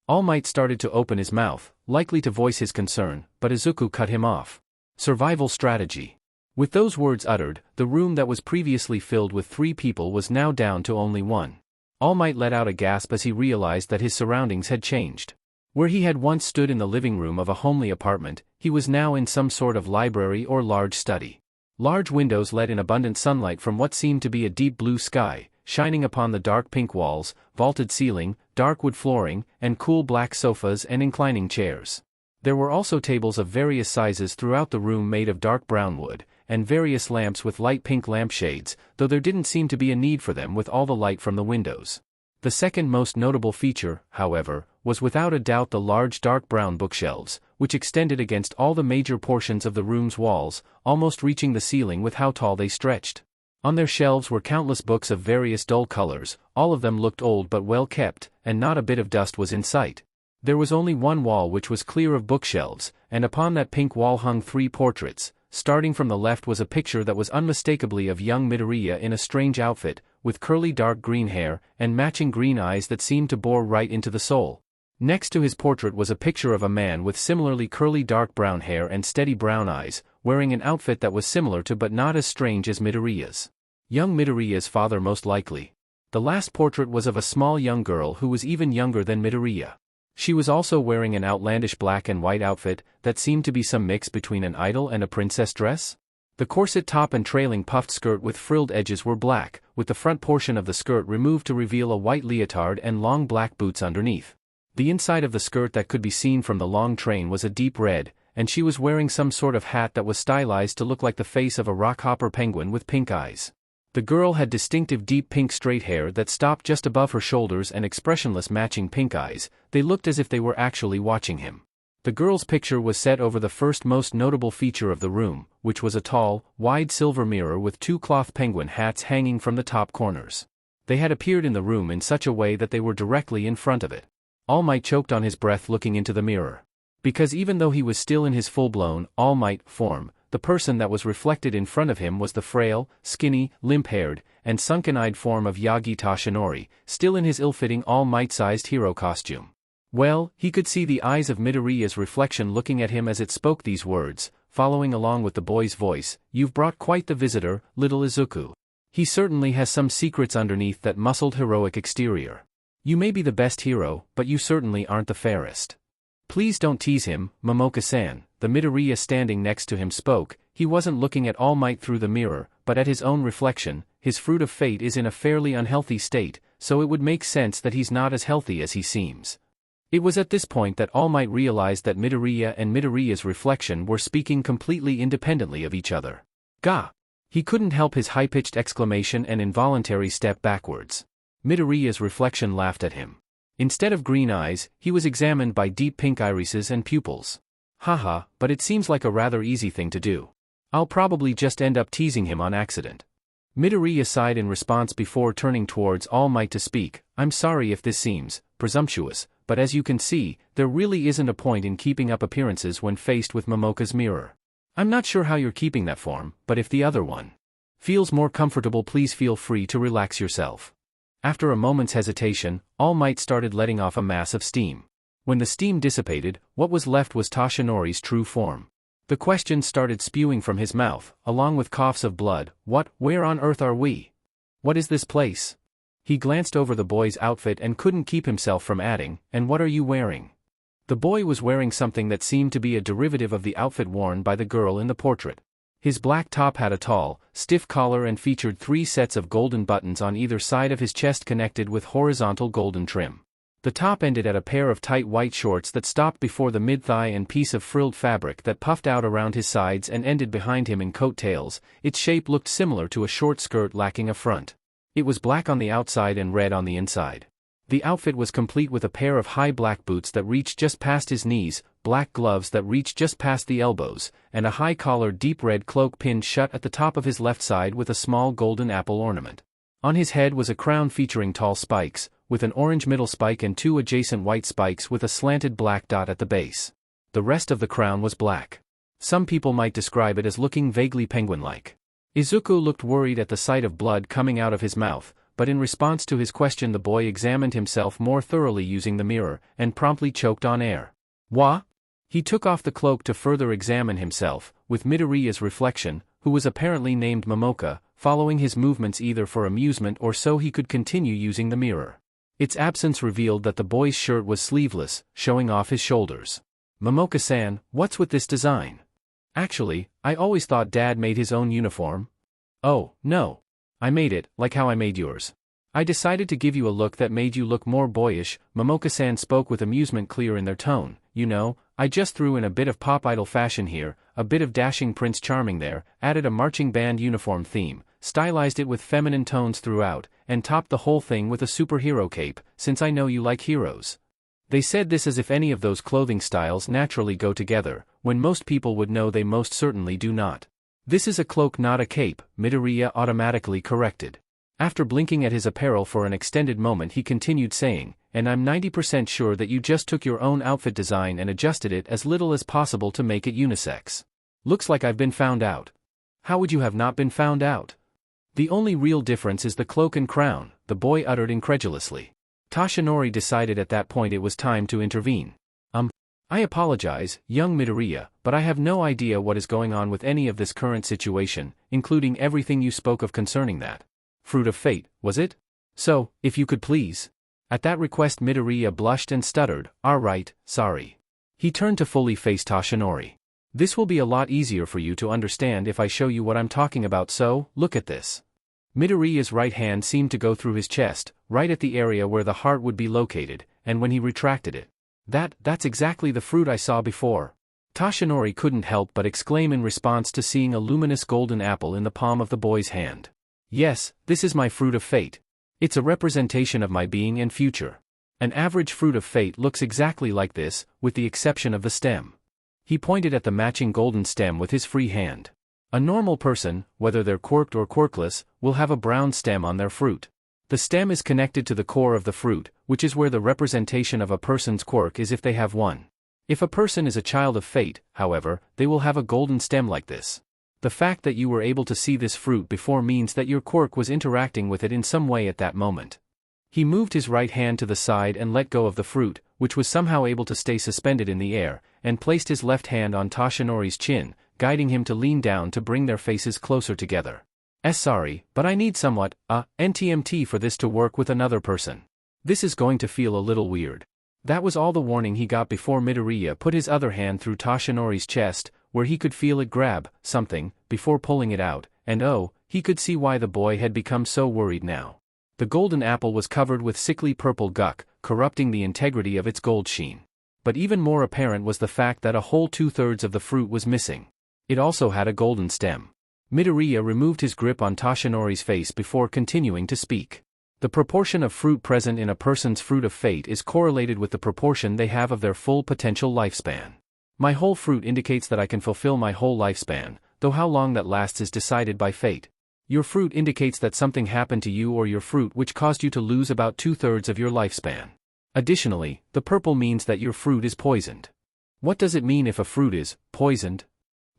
All Might started to open his mouth, likely to voice his concern, but Izuku cut him off. Survival strategy. With those words uttered, the room that was previously filled with 3 people was now down to only 1. All Might let out a gasp as he realized that his surroundings had changed. Where he had once stood in the living room of a homely apartment, he was now in some sort of library or large study. Large windows let in abundant sunlight from what seemed to be a deep blue sky, shining upon the dark pink walls, vaulted ceiling, dark wood flooring, and cool black sofas and inclining chairs. There were also tables of various sizes throughout the room made of dark brown wood, and various lamps with light pink lampshades, though there didn't seem to be a need for them with all the light from the windows. The second most notable feature, however, was without a doubt the large dark brown bookshelves, which extended against all the major portions of the room's walls, almost reaching the ceiling with how tall they stretched. On their shelves were countless books of various dull colors, all of them looked old but well kept, and not a bit of dust was in sight. There was only one wall which was clear of bookshelves, and upon that pink wall hung 3 portraits. Starting from the left was a picture that was unmistakably of young Midoriya in a strange outfit, with curly dark green hair, and matching green eyes that seemed to bore right into the soul. Next to his portrait was a picture of a man with similarly curly dark brown hair and steady brown eyes, wearing an outfit that was similar to but not as strange as Midoriya's. Young Midoriya's father most likely. The last portrait was of a small young girl who was even younger than Midoriya. She was also wearing an outlandish black and white outfit that seemed to be some mix between an idol and a princess dress. The corset top and trailing puffed skirt with frilled edges were black, with the front portion of the skirt removed to reveal a white leotard and long black boots underneath. The inside of the skirt that could be seen from the long train was a deep red, and she was wearing some sort of hat that was stylized to look like the face of a rockhopper penguin with pink eyes. The girl had distinctive deep pink straight hair that stopped just above her shoulders and expressionless matching pink eyes. They looked as if they were actually watching him. The girl's picture was set over the first most notable feature of the room, which was a tall, wide silver mirror with 2 cloth penguin hats hanging from the top corners. They had appeared in the room in such a way that they were directly in front of it. All Might choked on his breath looking into the mirror. Because even though he was still in his full-blown, All Might form, the person that was reflected in front of him was the frail, skinny, limp-haired, and sunken-eyed form of Yagi Tashinori, still in his ill-fitting All Might-sized hero costume. Well, he could see the eyes of Midoriya's reflection looking at him as it spoke these words, following along with the boy's voice, "You've brought quite the visitor, little Izuku. He certainly has some secrets underneath that muscled heroic exterior. You may be the best hero, but you certainly aren't the fairest. Please don't tease him, Momoka-san." The Midoriya standing next to him spoke. He wasn't looking at All Might through the mirror, but at his own reflection. His fruit of fate is in a fairly unhealthy state, so it would make sense that he's not as healthy as he seems. It was at this point that All Might realized that Midoriya and Midoriya's reflection were speaking completely independently of each other. Gah! He couldn't help his high-pitched exclamation and involuntary step backwards. Midoriya's reflection laughed at him. Instead of green eyes, he was examined by deep pink irises and pupils. Haha, but it seems like a rather easy thing to do. I'll probably just end up teasing him on accident. Midoriya sighed in response before turning towards All Might to speak. I'm sorry if this seems presumptuous, but as you can see, there really isn't a point in keeping up appearances when faced with Momoka's mirror. I'm not sure how you're keeping that form, but if the other one feels more comfortable, please feel free to relax yourself. After a moment's hesitation, All Might started letting off a mass of steam. When the steam dissipated, what was left was Tashinori's true form. The questions started spewing from his mouth, along with coughs of blood. Where on earth are we? What is this place? He glanced over the boy's outfit and couldn't keep himself from adding, and what are you wearing? The boy was wearing something that seemed to be a derivative of the outfit worn by the girl in the portrait. His black top had a tall, stiff collar and featured 3 sets of golden buttons on either side of his chest connected with horizontal golden trim. The top ended at a pair of tight white shorts that stopped before the mid-thigh and piece of frilled fabric that puffed out around his sides and ended behind him in coat tails. Its shape looked similar to a short skirt lacking a front. It was black on the outside and red on the inside. The outfit was complete with a pair of high black boots that reached just past his knees, black gloves that reached just past the elbows, and a high-collared deep red cloak pinned shut at the top of his left side with a small golden apple ornament. On his head was a crown featuring tall spikes, with an orange middle spike and 2 adjacent white spikes with a slanted black dot at the base. The rest of the crown was black. Some people might describe it as looking vaguely penguin-like. Izuku looked worried at the sight of blood coming out of his mouth, but in response to his question the boy examined himself more thoroughly using the mirror, and promptly choked on air. Wah? He took off the cloak to further examine himself, with Midoriya's reflection, who was apparently named Momoka, following his movements either for amusement or so he could continue using the mirror. Its absence revealed that the boy's shirt was sleeveless, showing off his shoulders. Momoka-san, what's with this design? Actually, I always thought Dad made his own uniform. Oh, no. I made it, like how I made yours. I decided to give you a look that made you look more boyish. Momoka-san spoke with amusement clear in their tone. You know, I just threw in a bit of pop idol fashion here, a bit of dashing Prince Charming there, added a marching band uniform theme, stylized it with feminine tones throughout, and topped the whole thing with a superhero cape, since I know you like heroes. They said this as if any of those clothing styles naturally go together, when most people would know they most certainly do not. This is a cloak, not a cape, Midoriya automatically corrected. After blinking at his apparel for an extended moment he continued saying, and I'm 90% sure that you just took your own outfit design and adjusted it as little as possible to make it unisex. Looks like I've been found out. How would you have not been found out? The only real difference is the cloak and crown, the boy uttered incredulously. Tashinori decided at that point it was time to intervene. I apologize, young Midoriya, but I have no idea what is going on with any of this current situation, including everything you spoke of concerning that fruit of fate, was it? So, if you could please. At that request Midoriya blushed and stuttered, right, sorry. He turned to fully face Tashinori. This will be a lot easier for you to understand if I show you what I'm talking about, so, look at this. Midoriya's right hand seemed to go through his chest, right at the area where the heart would be located, and when he retracted it. That's exactly the fruit I saw before. Tashinori couldn't help but exclaim in response to seeing a luminous golden apple in the palm of the boy's hand. Yes, this is my fruit of fate. It's a representation of my being and future. An average fruit of fate looks exactly like this, with the exception of the stem. He pointed at the matching golden stem with his free hand. A normal person, whether they're quirked or quirkless, will have a brown stem on their fruit. The stem is connected to the core of the fruit, which is where the representation of a person's quirk is if they have one. If a person is a child of fate, however, they will have a golden stem like this. The fact that you were able to see this fruit before means that your quirk was interacting with it in some way at that moment. He moved his right hand to the side and let go of the fruit, which was somehow able to stay suspended in the air, and placed his left hand on Tashinori's chin, guiding him to lean down to bring their faces closer together. Sorry, but I need somewhat, NTMT for this to work with another person. This is going to feel a little weird. That was all the warning he got before Midoriya put his other hand through Tashinori's chest, where he could feel it grab something, before pulling it out, and he could see why the boy had become so worried now. The golden apple was covered with sickly purple gunk, corrupting the integrity of its gold sheen. But even more apparent was the fact that a whole 2/3 of the fruit was missing. It also had a golden stem. Midoriya removed his grip on Tashinori's face before continuing to speak. The proportion of fruit present in a person's fruit of fate is correlated with the proportion they have of their full potential lifespan. My whole fruit indicates that I can fulfill my whole lifespan, though how long that lasts is decided by fate. Your fruit indicates that something happened to you or your fruit which caused you to lose about 2/3 of your lifespan. Additionally, the purple means that your fruit is poisoned. What does it mean if a fruit is poisoned?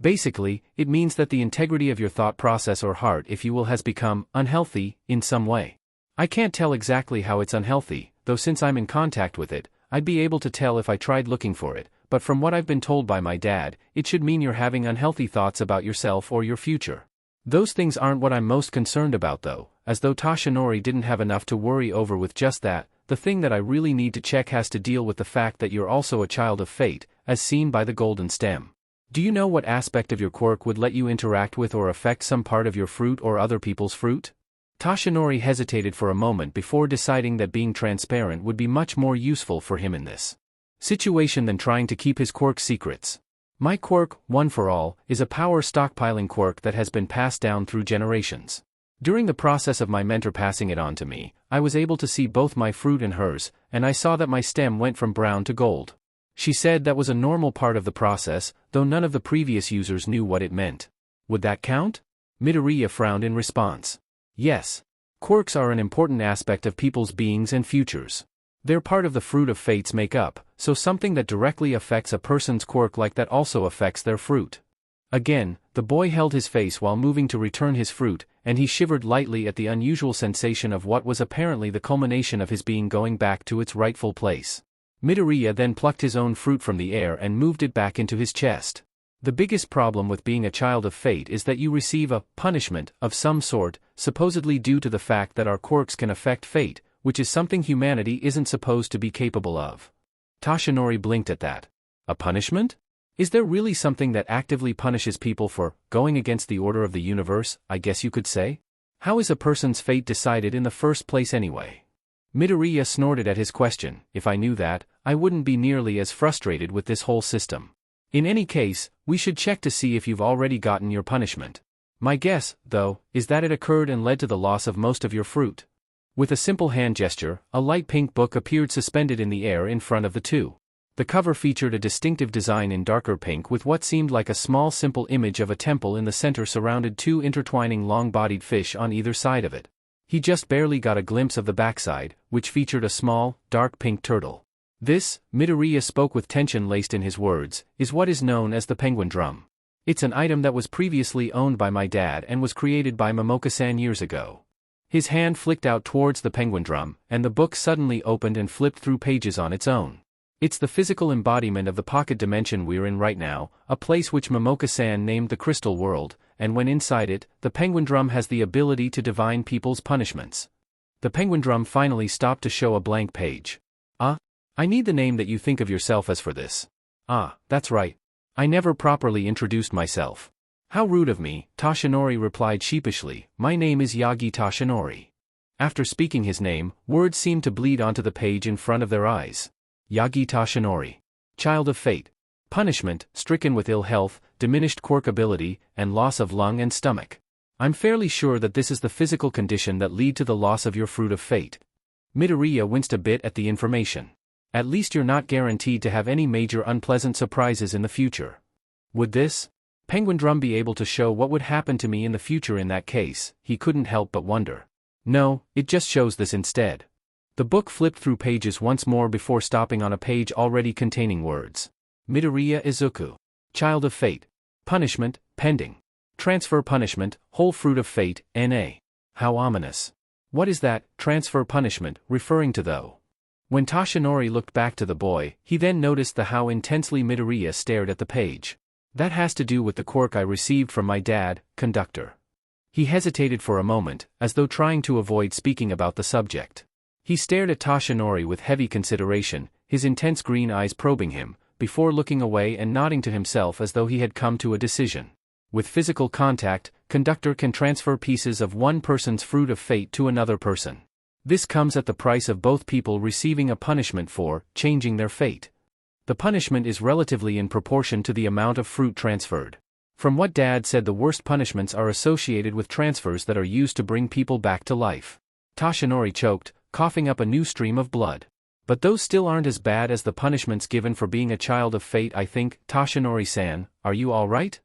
Basically, it means that the integrity of your thought process or heart, if you will, has become unhealthy in some way. I can't tell exactly how it's unhealthy, though since I'm in contact with it, I'd be able to tell if I tried looking for it, but from what I've been told by my dad, it should mean you're having unhealthy thoughts about yourself or your future. Those things aren't what I'm most concerned about though, as though Tashinori didn't have enough to worry over with just that, the thing that I really need to check has to deal with the fact that you're also a child of fate, as seen by the golden stem. Do you know what aspect of your quirk would let you interact with or affect some part of your fruit or other people's fruit? Toshinori hesitated for a moment before deciding that being transparent would be much more useful for him in this situation than trying to keep his quirk secrets. My quirk, One for All, is a power stockpiling quirk that has been passed down through generations. During the process of my mentor passing it on to me, I was able to see both my fruit and hers, and I saw that my stem went from brown to gold. She said that was a normal part of the process, though none of the previous users knew what it meant. Would that count? Midoriya frowned in response. Yes. Quirks are an important aspect of people's beings and futures. They're part of the fruit of fate's makeup, so something that directly affects a person's quirk like that also affects their fruit. Again, the boy held his face while moving to return his fruit, and he shivered lightly at the unusual sensation of what was apparently the culmination of his being going back to its rightful place. Midoriya then plucked his own fruit from the air and moved it back into his chest. The biggest problem with being a child of fate is that you receive a punishment of some sort, supposedly due to the fact that our quirks can affect fate, which is something humanity isn't supposed to be capable of. Toshinori blinked at that. A punishment? Is there really something that actively punishes people for going against the order of the universe, I guess you could say? How is a person's fate decided in the first place anyway? Midoriya snorted at his question. If I knew that, I wouldn't be nearly as frustrated with this whole system. In any case, we should check to see if you've already gotten your punishment. My guess, though, is that it occurred and led to the loss of most of your fruit. With a simple hand gesture, a light pink book appeared suspended in the air in front of the two. The cover featured a distinctive design in darker pink with what seemed like a small simple image of a temple in the center surrounded two intertwining long-bodied fish on either side of it. He just barely got a glimpse of the backside, which featured a small, dark pink turtle. This, Midoriya spoke with tension laced in his words, is what is known as the penguin drum. It's an item that was previously owned by my dad and was created by Momoka-san years ago. His hand flicked out towards the penguin drum, and the book suddenly opened and flipped through pages on its own. It's the physical embodiment of the pocket dimension we're in right now, a place which Momoka-san named the Crystal World, and when inside it, the penguin drum has the ability to divine people's punishments. The penguin drum finally stopped to show a blank page. I need the name that you think of yourself as for this. That's right. I never properly introduced myself. How rude of me, Toshinori replied sheepishly. My name is Yagi Toshinori. After speaking his name, words seemed to bleed onto the page in front of their eyes. Yagi Toshinori. Child of fate. Punishment, stricken with ill health, diminished quirk ability, and loss of lung and stomach. I'm fairly sure that this is the physical condition that lead to the loss of your fruit of fate. Midoriya winced a bit at the information. At least you're not guaranteed to have any major unpleasant surprises in the future. Would this penguin drum be able to show what would happen to me in the future in that case? He couldn't help but wonder. No, it just shows this instead. The book flipped through pages once more before stopping on a page already containing words. Midoriya Izuku. Child of fate. Punishment, pending. Transfer punishment, whole fruit of fate, N.A. How ominous. What is that, transfer punishment, referring to though? When Toshinori looked back to the boy, he then noticed how intensely Midoriya stared at the page. That has to do with the quirk I received from my dad, Conductor. He hesitated for a moment, as though trying to avoid speaking about the subject. He stared at Toshinori with heavy consideration, his intense green eyes probing him, before looking away and nodding to himself as though he had come to a decision. With physical contact, Conductor can transfer pieces of one person's fruit of fate to another person. This comes at the price of both people receiving a punishment for changing their fate. The punishment is relatively in proportion to the amount of fruit transferred. From what Dad said, the worst punishments are associated with transfers that are used to bring people back to life. Toshinori choked, coughing up a new stream of blood. But those still aren't as bad as the punishments given for being a child of fate, I think. Toshinori-san, are you alright?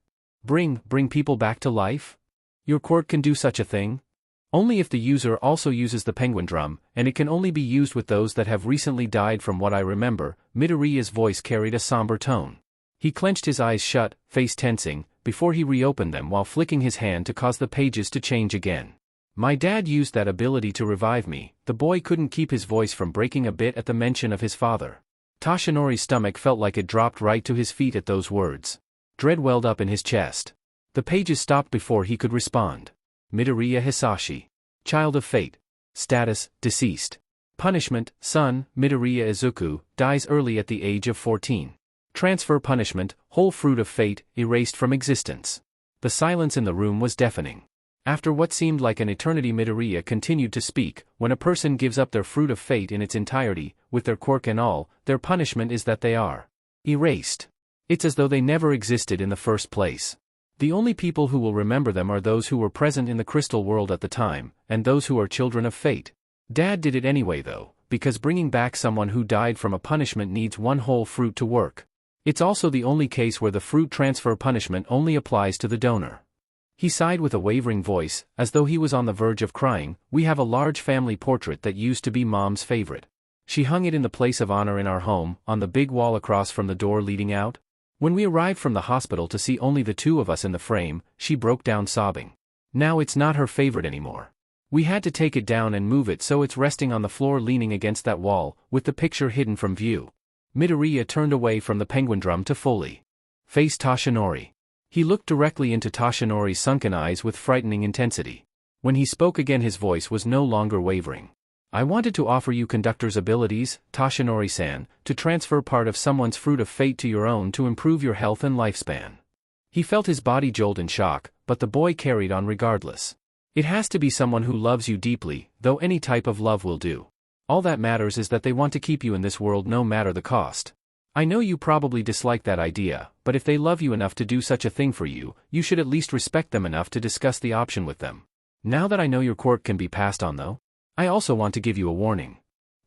Bring people back to life? Your quirk can do such a thing? Only if the user also uses the penguin drum, and it can only be used with those that have recently died from what I remember. Midoriya's voice carried a somber tone. He clenched his eyes shut, face tensing, before he reopened them while flicking his hand to cause the pages to change again. My dad used that ability to revive me. The boy couldn't keep his voice from breaking a bit at the mention of his father. Toshinori's stomach felt like it dropped right to his feet at those words. Dread welled up in his chest. The pages stopped before he could respond. Midoriya Hisashi. Child of fate. Status, deceased. Punishment: Son, Midoriya Izuku, dies early at the age of 14. Transfer punishment: whole fruit of fate, erased from existence. The silence in the room was deafening. After what seemed like an eternity, Midoriya continued to speak. When a person gives up their fruit of fate in its entirety, with their quirk and all, their punishment is that they are erased. It's as though they never existed in the first place. The only people who will remember them are those who were present in the crystal world at the time, and those who are children of fate. Dad did it anyway though, because bringing back someone who died from a punishment needs one whole fruit to work. It's also the only case where the fruit transfer punishment only applies to the donor. He sighed with a wavering voice, as though he was on the verge of crying. We have a large family portrait that used to be Mom's favorite. She hung it in the place of honor in our home, on the big wall across from the door leading out. When we arrived from the hospital to see only the two of us in the frame, she broke down sobbing. Now it's not her favorite anymore. We had to take it down and move it so it's resting on the floor leaning against that wall, with the picture hidden from view. Midoriya turned away from the penguin drum to fully face Toshinori. He looked directly into Toshinori's sunken eyes with frightening intensity. When he spoke again, his voice was no longer wavering. I wanted to offer you conductor's abilities, Toshinori-san, to transfer part of someone's fruit of fate to your own to improve your health and lifespan. He felt his body jolt in shock, but the boy carried on regardless. It has to be someone who loves you deeply, though any type of love will do. All that matters is that they want to keep you in this world no matter the cost. I know you probably dislike that idea, but if they love you enough to do such a thing for you, you should at least respect them enough to discuss the option with them. Now that I know your quirk can be passed on though, I also want to give you a warning.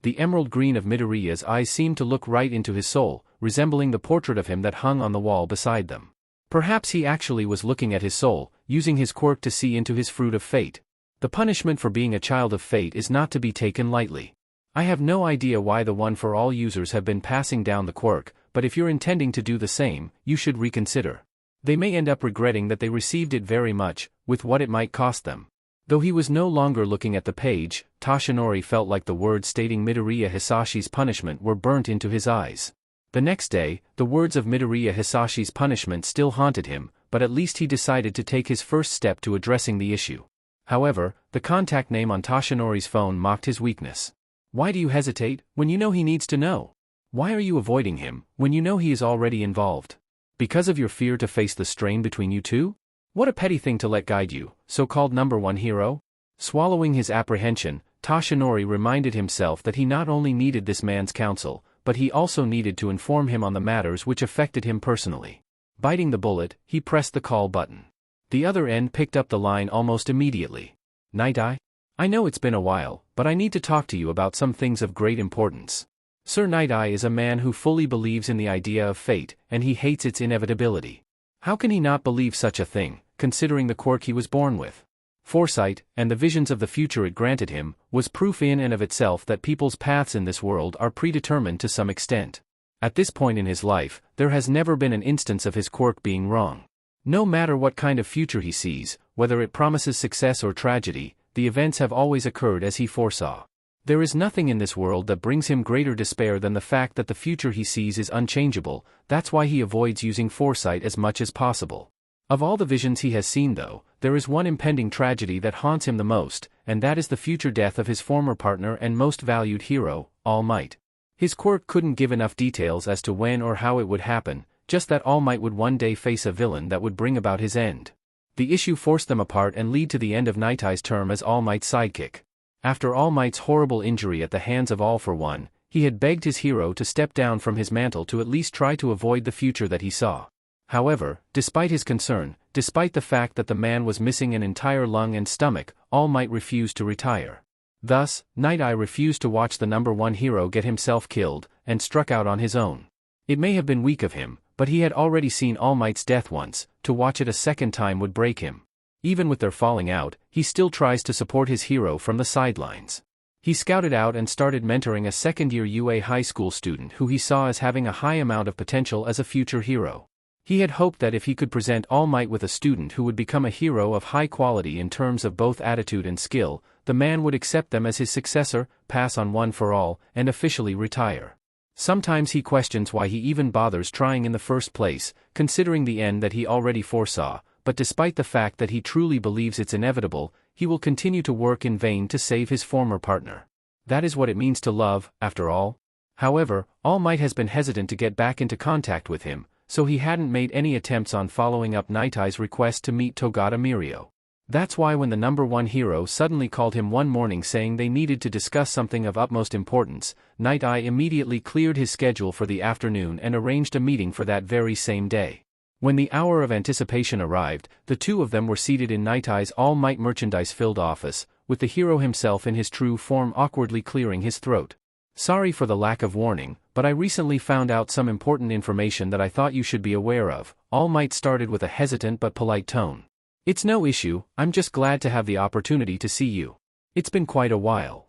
The emerald green of Midoriya's eyes seemed to look right into his soul, resembling the portrait of him that hung on the wall beside them. Perhaps he actually was looking at his soul, using his quirk to see into his fruit of fate. The punishment for being a child of fate is not to be taken lightly. I have no idea why the One for All users have been passing down the quirk, but if you're intending to do the same, you should reconsider. They may end up regretting that they received it very much, with what it might cost them. Though he was no longer looking at the page, Toshinori felt like the words stating Midoriya Hisashi's punishment were burnt into his eyes. The next day, the words of Midoriya Hisashi's punishment still haunted him, but at least he decided to take his first step to addressing the issue. However, the contact name on Toshinori's phone mocked his weakness. Why do you hesitate, when you know he needs to know? Why are you avoiding him, when you know he is already involved? Because of your fear to face the strain between you two? What a petty thing to let guide you, so-called number one hero? Swallowing his apprehension, Toshinori reminded himself that he not only needed this man's counsel, but he also needed to inform him on the matters which affected him personally. Biting the bullet, he pressed the call button. The other end picked up the line almost immediately. Night Eye? I know it's been a while, but I need to talk to you about some things of great importance. Sir Night Eye is a man who fully believes in the idea of fate, and he hates its inevitability. How can he not believe such a thing, considering the quirk he was born with? Foresight, and the visions of the future it granted him, was proof in and of itself that people's paths in this world are predetermined to some extent. At this point in his life, there has never been an instance of his quirk being wrong. No matter what kind of future he sees, whether it promises success or tragedy, the events have always occurred as he foresaw. There is nothing in this world that brings him greater despair than the fact that the future he sees is unchangeable. That's why he avoids using foresight as much as possible. Of all the visions he has seen though, there is one impending tragedy that haunts him the most, and that is the future death of his former partner and most valued hero, All Might. His quirk couldn't give enough details as to when or how it would happen, just that All Might would one day face a villain that would bring about his end. The issue forced them apart and lead to the end of Night Eye's term as All Might's sidekick. After All Might's horrible injury at the hands of All for One, he had begged his hero to step down from his mantle to at least try to avoid the future that he saw. However, despite his concern, despite the fact that the man was missing an entire lung and stomach, All Might refused to retire. Thus, Night Eye refused to watch the number one hero get himself killed, and struck out on his own. It may have been weak of him, but he had already seen All Might's death once. To watch it a second time would break him. Even with their falling out, he still tries to support his hero from the sidelines. He scouted out and started mentoring a second-year UA high school student who he saw as having a high amount of potential as a future hero. He had hoped that if he could present All Might with a student who would become a hero of high quality in terms of both attitude and skill, the man would accept them as his successor, pass on One for All, and officially retire. Sometimes he questions why he even bothers trying in the first place, considering the end that he already foresaw, but despite the fact that he truly believes it's inevitable, he will continue to work in vain to save his former partner. That is what it means to love, after all. However, All Might has been hesitant to get back into contact with him, so he hadn't made any attempts on following up Night Eye's request to meet Togata Mirio. That's why when the number one hero suddenly called him one morning saying they needed to discuss something of utmost importance, Night Eye immediately cleared his schedule for the afternoon and arranged a meeting for that very same day. When the hour of anticipation arrived, the two of them were seated in Night Eye's All Might merchandise-filled office, with the hero himself in his true form awkwardly clearing his throat. Sorry for the lack of warning, but I recently found out some important information that I thought you should be aware of. All Might started with a hesitant but polite tone. It's no issue, I'm just glad to have the opportunity to see you. It's been quite a while.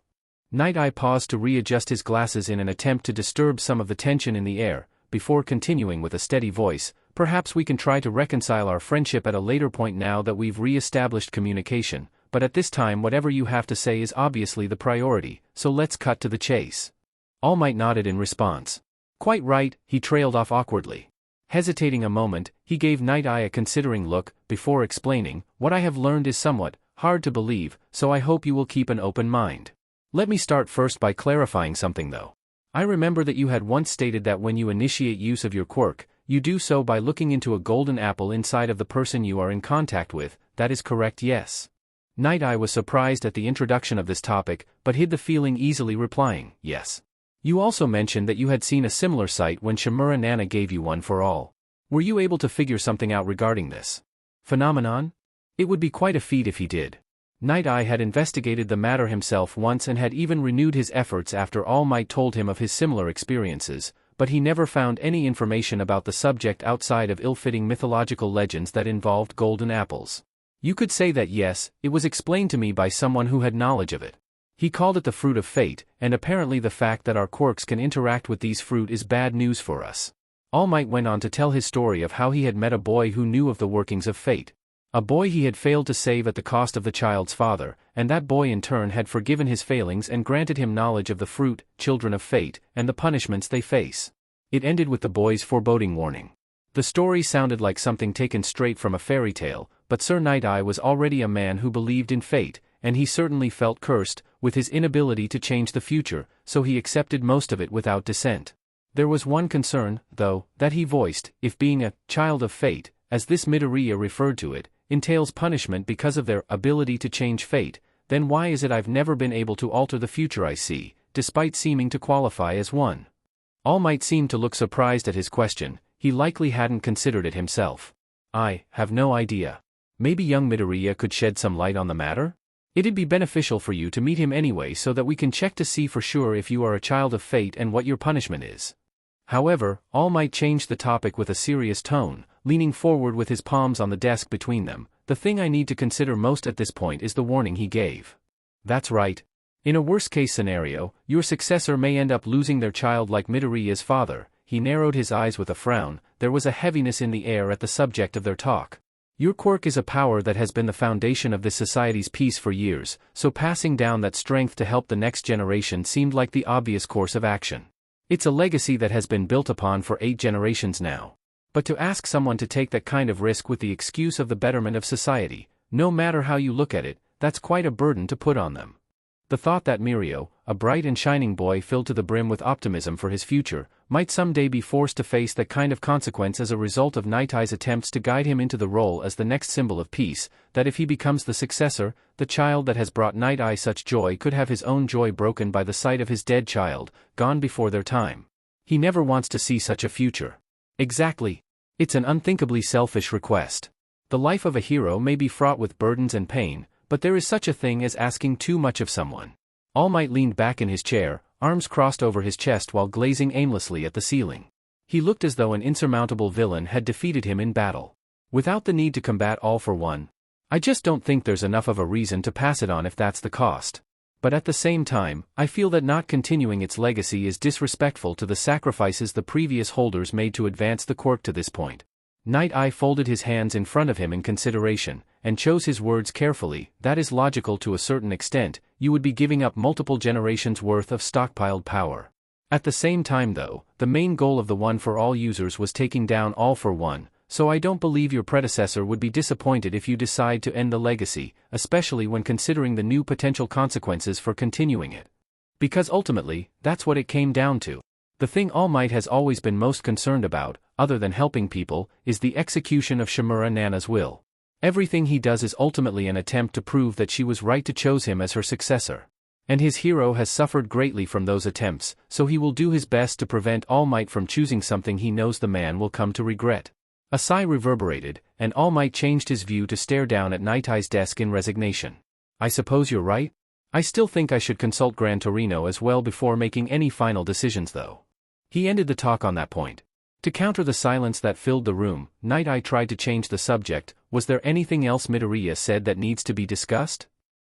Night Eye paused to readjust his glasses in an attempt to disturb some of the tension in the air, before continuing with a steady voice, perhaps we can try to reconcile our friendship at a later point now that we've re-established communication, but at this time whatever you have to say is obviously the priority, so let's cut to the chase. All Might nodded in response. Quite right, he trailed off awkwardly. Hesitating a moment, he gave Night Eye a considering look, before explaining, what I have learned is somewhat hard to believe, so I hope you will keep an open mind. Let me start first by clarifying something though. I remember that you had once stated that when you initiate use of your quirk, you do so by looking into a golden apple inside of the person you are in contact with. That is correct, yes? Night Eye was surprised at the introduction of this topic, but hid the feeling easily replying, yes. You also mentioned that you had seen a similar sight when Shimura Nana gave you one for all. Were you able to figure something out regarding this phenomenon? It would be quite a feat if he did. Night Eye had investigated the matter himself once and had even renewed his efforts after All Might told him of his similar experiences, but he never found any information about the subject outside of ill-fitting mythological legends that involved golden apples. You could say that yes, it was explained to me by someone who had knowledge of it. He called it the fruit of fate, and apparently the fact that our quirks can interact with these fruit is bad news for us. All Might went on to tell his story of how he had met a boy who knew of the workings of fate. A boy he had failed to save at the cost of the child's father, and that boy in turn had forgiven his failings and granted him knowledge of the fruit, children of fate, and the punishments they face. It ended with the boy's foreboding warning. The story sounded like something taken straight from a fairy tale, but Sir Night Eye was already a man who believed in fate, and he certainly felt cursed with his inability to change the future, so he accepted most of it without dissent. There was one concern, though, that he voiced: if being a child of fate, as this Midoriya referred to it, entails punishment because of their ability to change fate, then why is it I've never been able to alter the future I see, despite seeming to qualify as one? All Might seemed to look surprised at his question. He likely hadn't considered it himself. I have no idea. Maybe young Midoriya could shed some light on the matter? It'd be beneficial for you to meet him anyway so that we can check to see for sure if you are a child of fate and what your punishment is. However, All Might changed the topic with a serious tone, leaning forward with his palms on the desk between them. The thing I need to consider most at this point is the warning he gave. That's right. In a worst-case scenario, your successor may end up losing their child like Midoriya's father. He narrowed his eyes with a frown. There was a heaviness in the air at the subject of their talk. Your quirk is a power that has been the foundation of this society's peace for years, so passing down that strength to help the next generation seemed like the obvious course of action. It's a legacy that has been built upon for 8 generations now. But to ask someone to take that kind of risk with the excuse of the betterment of society, no matter how you look at it, that's quite a burden to put on them. The thought that Mirio, a bright and shining boy filled to the brim with optimism for his future, might someday be forced to face that kind of consequence as a result of Night Eye's attempts to guide him into the role as the next symbol of peace, that if he becomes the successor, the child that has brought Night Eye such joy could have his own joy broken by the sight of his dead child, gone before their time. He never wants to see such a future. Exactly. It's an unthinkably selfish request. The life of a hero may be fraught with burdens and pain, but there is such a thing as asking too much of someone. All Might leaned back in his chair, arms crossed over his chest while gazing aimlessly at the ceiling. He looked as though an insurmountable villain had defeated him in battle. Without the need to combat All for One. I just don't think there's enough of a reason to pass it on if that's the cost. But at the same time, I feel that not continuing its legacy is disrespectful to the sacrifices the previous holders made to advance the quirk to this point. Night Eye folded his hands in front of him in consideration, and chose his words carefully. That is logical to a certain extent. You would be giving up multiple generations' worth of stockpiled power. At the same time though, the main goal of the One for All users was taking down All for One, so I don't believe your predecessor would be disappointed if you decide to end the legacy, especially when considering the new potential consequences for continuing it. Because ultimately, that's what it came down to. The thing All Might has always been most concerned about, other than helping people, is the execution of Shimura Nana's will. Everything he does is ultimately an attempt to prove that she was right to choose him as her successor. And his hero has suffered greatly from those attempts, so he will do his best to prevent All Might from choosing something he knows the man will come to regret. A sigh reverberated, and All Might changed his view to stare down at Night Eye's desk in resignation. I suppose you're right? I still think I should consult Gran Torino as well before making any final decisions though. He ended the talk on that point. To counter the silence that filled the room, Night Eye tried to change the subject. Was there anything else Midoriya said that needs to be discussed?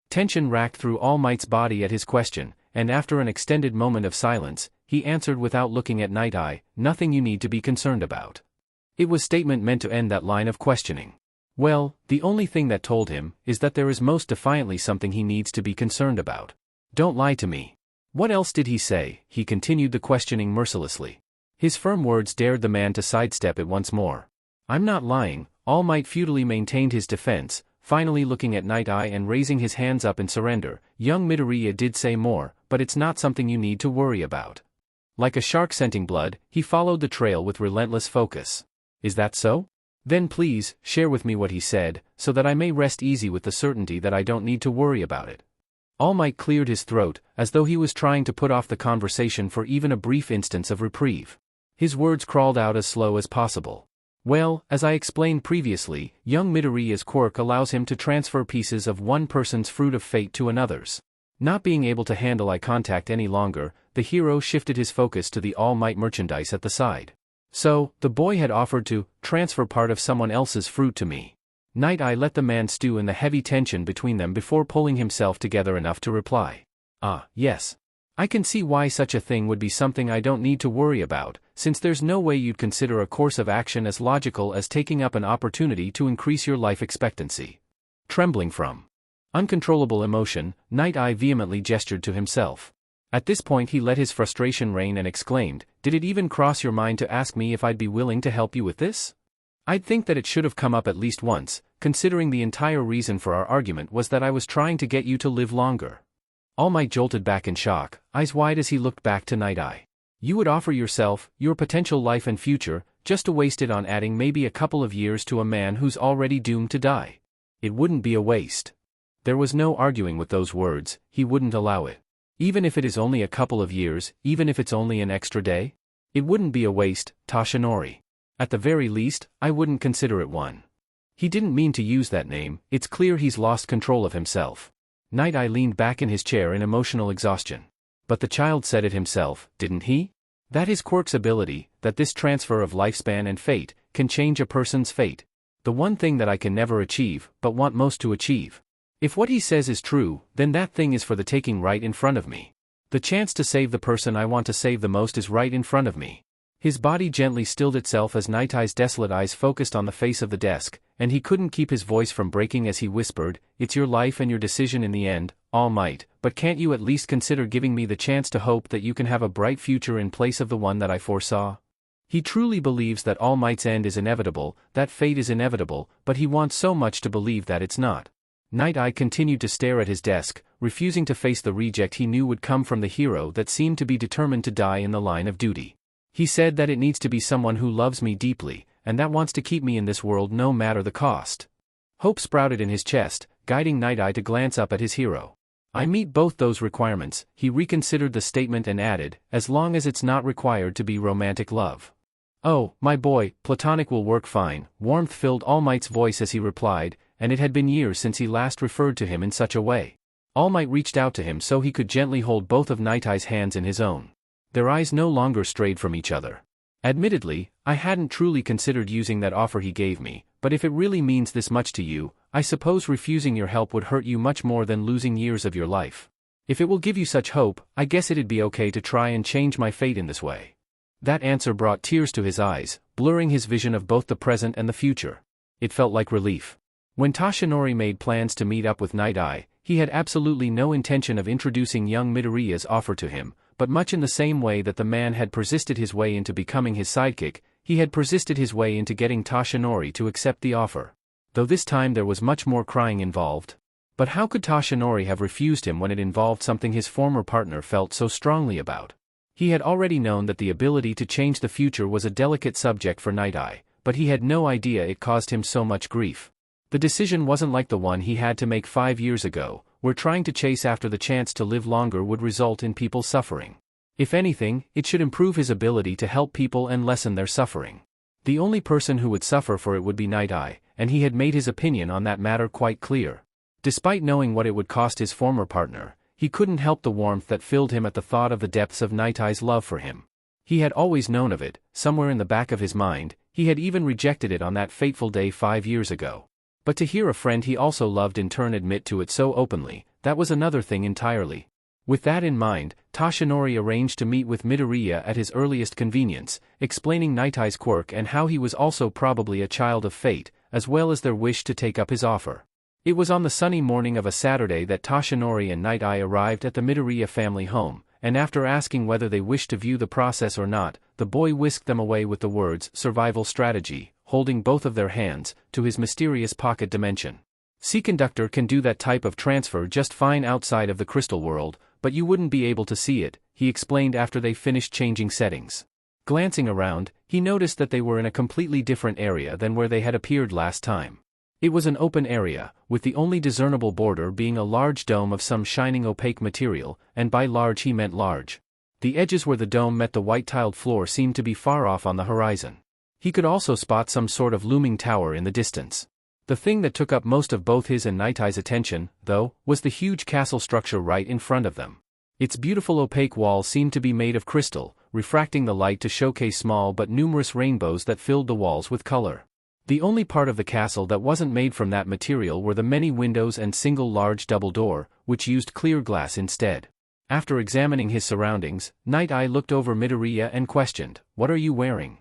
Tension racked through All Might's body at his question, and after an extended moment of silence, he answered without looking at Night Eye, nothing you need to be concerned about. It was statement meant to end that line of questioning. Well, the only thing that told him is that there is most defiantly something he needs to be concerned about. Don't lie to me. What else did he say? He continued the questioning mercilessly. His firm words dared the man to sidestep it once more. I'm not lying. All Might futilely maintained his defense, finally looking at Night Eye and raising his hands up in surrender. Young Midoriya did say more, but it's not something you need to worry about. Like a shark scenting blood, he followed the trail with relentless focus. Is that so? Then please, share with me what he said, so that I may rest easy with the certainty that I don't need to worry about it. All Might cleared his throat, as though he was trying to put off the conversation for even a brief instance of reprieve. His words crawled out as slow as possible. Well, as I explained previously, young Midoriya's quirk allows him to transfer pieces of one person's fruit of fate to another's. Not being able to handle eye contact any longer, the hero shifted his focus to the All Might merchandise at the side. So, the boy had offered to transfer part of someone else's fruit to me. Night Eye let the man stew in the heavy tension between them before pulling himself together enough to reply. Ah, yes. I can see why such a thing would be something I don't need to worry about, since there's no way you'd consider a course of action as logical as taking up an opportunity to increase your life expectancy. Trembling from uncontrollable emotion, Night Eye vehemently gestured to himself. At this point he let his frustration reign and exclaimed, "Did it even cross your mind to ask me if I'd be willing to help you with this? I'd think that it should have come up at least once, considering the entire reason for our argument was that I was trying to get you to live longer." All Might jolted back in shock, eyes wide as he looked back to Night Eye. You would offer yourself, your potential life and future, just to waste it on adding maybe a couple of years to a man who's already doomed to die? It wouldn't be a waste. There was no arguing with those words, he wouldn't allow it. Even if it is only a couple of years, even if it's only an extra day? It wouldn't be a waste, Toshinori. At the very least, I wouldn't consider it one. He didn't mean to use that name, it's clear he's lost control of himself. Night Eye leaned back in his chair in emotional exhaustion. But the child said it himself, didn't he? That is Quirk's ability, that this transfer of lifespan and fate, can change a person's fate. The one thing that I can never achieve, but want most to achieve. If what he says is true, then that thing is for the taking right in front of me. The chance to save the person I want to save the most is right in front of me. His body gently stilled itself as Night Eye's desolate eyes focused on the face of the desk, and he couldn't keep his voice from breaking as he whispered, "It's your life and your decision in the end, All Might, but can't you at least consider giving me the chance to hope that you can have a bright future in place of the one that I foresaw?" He truly believes that All Might's end is inevitable, that fate is inevitable, but he wants so much to believe that it's not. Night Eye continued to stare at his desk, refusing to face the reject he knew would come from the hero that seemed to be determined to die in the line of duty. He said that it needs to be someone who loves me deeply, and that wants to keep me in this world no matter the cost. Hope sprouted in his chest, guiding Night Eye to glance up at his hero. I meet both those requirements. He reconsidered the statement and added, as long as it's not required to be romantic love. Oh, my boy, platonic will work fine. Warmth filled All Might's voice as he replied, and it had been years since he last referred to him in such a way. All Might reached out to him so he could gently hold both of Night Eye's hands in his own. Their eyes no longer strayed from each other. Admittedly, I hadn't truly considered using that offer he gave me, but if it really means this much to you, I suppose refusing your help would hurt you much more than losing years of your life. If it will give you such hope, I guess it'd be okay to try and change my fate in this way. That answer brought tears to his eyes, blurring his vision of both the present and the future. It felt like relief. When Toshinori made plans to meet up with Night Eye, he had absolutely no intention of introducing young Midoriya's offer to him, but much in the same way that the man had persisted his way into becoming his sidekick, he had persisted his way into getting Toshinori to accept the offer. Though this time there was much more crying involved. But how could Toshinori have refused him when it involved something his former partner felt so strongly about? He had already known that the ability to change the future was a delicate subject for Night Eye, but he had no idea it caused him so much grief. The decision wasn't like the one he had to make 5 years ago, where trying to chase after the chance to live longer would result in people suffering. If anything, it should improve his ability to help people and lessen their suffering. The only person who would suffer for it would be Night Eye, and he had made his opinion on that matter quite clear. Despite knowing what it would cost his former partner, he couldn't help the warmth that filled him at the thought of the depths of Night Eye's love for him. He had always known of it, somewhere in the back of his mind. He had even rejected it on that fateful day 5 years ago. But to hear a friend he also loved in turn admit to it so openly, that was another thing entirely. With that in mind, Toshinori arranged to meet with Midoriya at his earliest convenience, explaining Night Eye's quirk and how he was also probably a child of fate, as well as their wish to take up his offer. It was on the sunny morning of a Saturday that Toshinori and Night Eye arrived at the Midoriya family home, and after asking whether they wished to view the process or not, the boy whisked them away with the words "survival strategy," holding both of their hands, to his mysterious pocket dimension. "See, Conductor can do that type of transfer just fine outside of the crystal world, but you wouldn't be able to see it," he explained after they finished changing settings. Glancing around, he noticed that they were in a completely different area than where they had appeared last time. It was an open area, with the only discernible border being a large dome of some shining opaque material, and by large he meant large. The edges where the dome met the white-tiled floor seemed to be far off on the horizon. He could also spot some sort of looming tower in the distance. The thing that took up most of both his and Night Eye's attention, though, was the huge castle structure right in front of them. Its beautiful opaque walls seemed to be made of crystal, refracting the light to showcase small but numerous rainbows that filled the walls with color. The only part of the castle that wasn't made from that material were the many windows and single large double door, which used clear glass instead. After examining his surroundings, Night Eye looked over Midoriya and questioned, "What are you wearing?"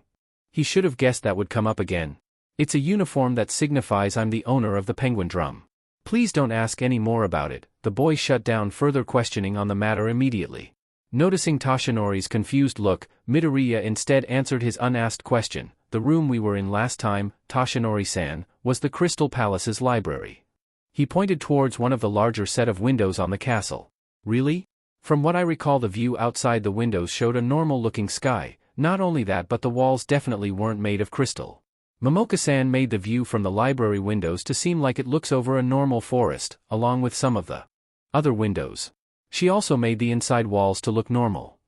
He should have guessed that would come up again. "It's a uniform that signifies I'm the owner of the penguin drum." "Please don't ask any more about it," the boy shut down further questioning on the matter immediately. Noticing Toshinori's confused look, Midoriya instead answered his unasked question. "The room we were in last time, Toshinori-san, was the Crystal Palace's library." He pointed towards one of the larger set of windows on the castle. "Really? From what I recall, the view outside the windows showed a normal-looking sky. Not only that, but the walls definitely weren't made of crystal. Momoka-san made the view from the library windows to seem like it looks over a normal forest, along with some of the other windows. She also made the inside walls to look normal."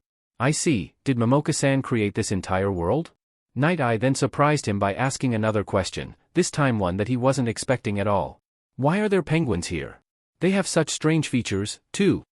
"I see. Did Momoka-san create this entire world?" Night Eye then surprised him by asking another question, this time one that he wasn't expecting at all. "Why are there penguins here? They have such strange features, too."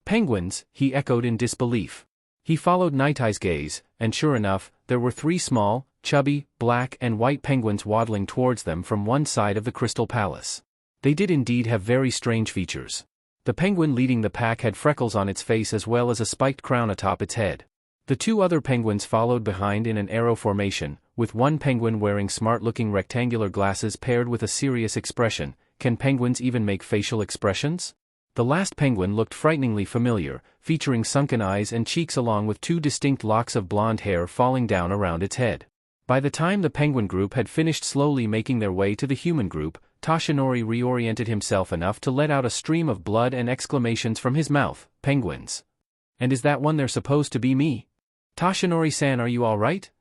"Penguins?" he echoed in disbelief. He followed Night Eye's gaze, and sure enough, there were 3 small, chubby, black and white penguins waddling towards them from one side of the Crystal Palace. They did indeed have very strange features. The penguin leading the pack had freckles on its face as well as a spiked crown atop its head. The 2 other penguins followed behind in an arrow formation, with one penguin wearing smart-looking rectangular glasses paired with a serious expression. Can penguins even make facial expressions? The last penguin looked frighteningly familiar, featuring sunken eyes and cheeks along with 2 distinct locks of blonde hair falling down around its head. By the time the penguin group had finished slowly making their way to the human group, Toshinori reoriented himself enough to let out a stream of blood and exclamations from his mouth. "Penguins? And is that one they're supposed to be me? Toshinori-san, are you all right?"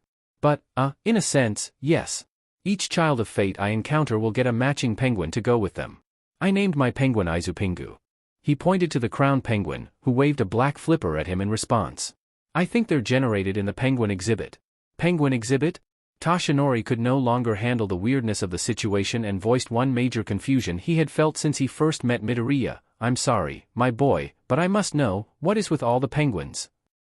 "But, in a sense, yes. Each child of fate I encounter will get a matching penguin to go with them. I named my penguin Izupingu." He pointed to the crown penguin, who waved a black flipper at him in response. "I think they're generated in the penguin exhibit." "Penguin exhibit?" Toshinori could no longer handle the weirdness of the situation and voiced one major confusion he had felt since he first met Midoriya. "I'm sorry, my boy, but I must know, what is with all the penguins?"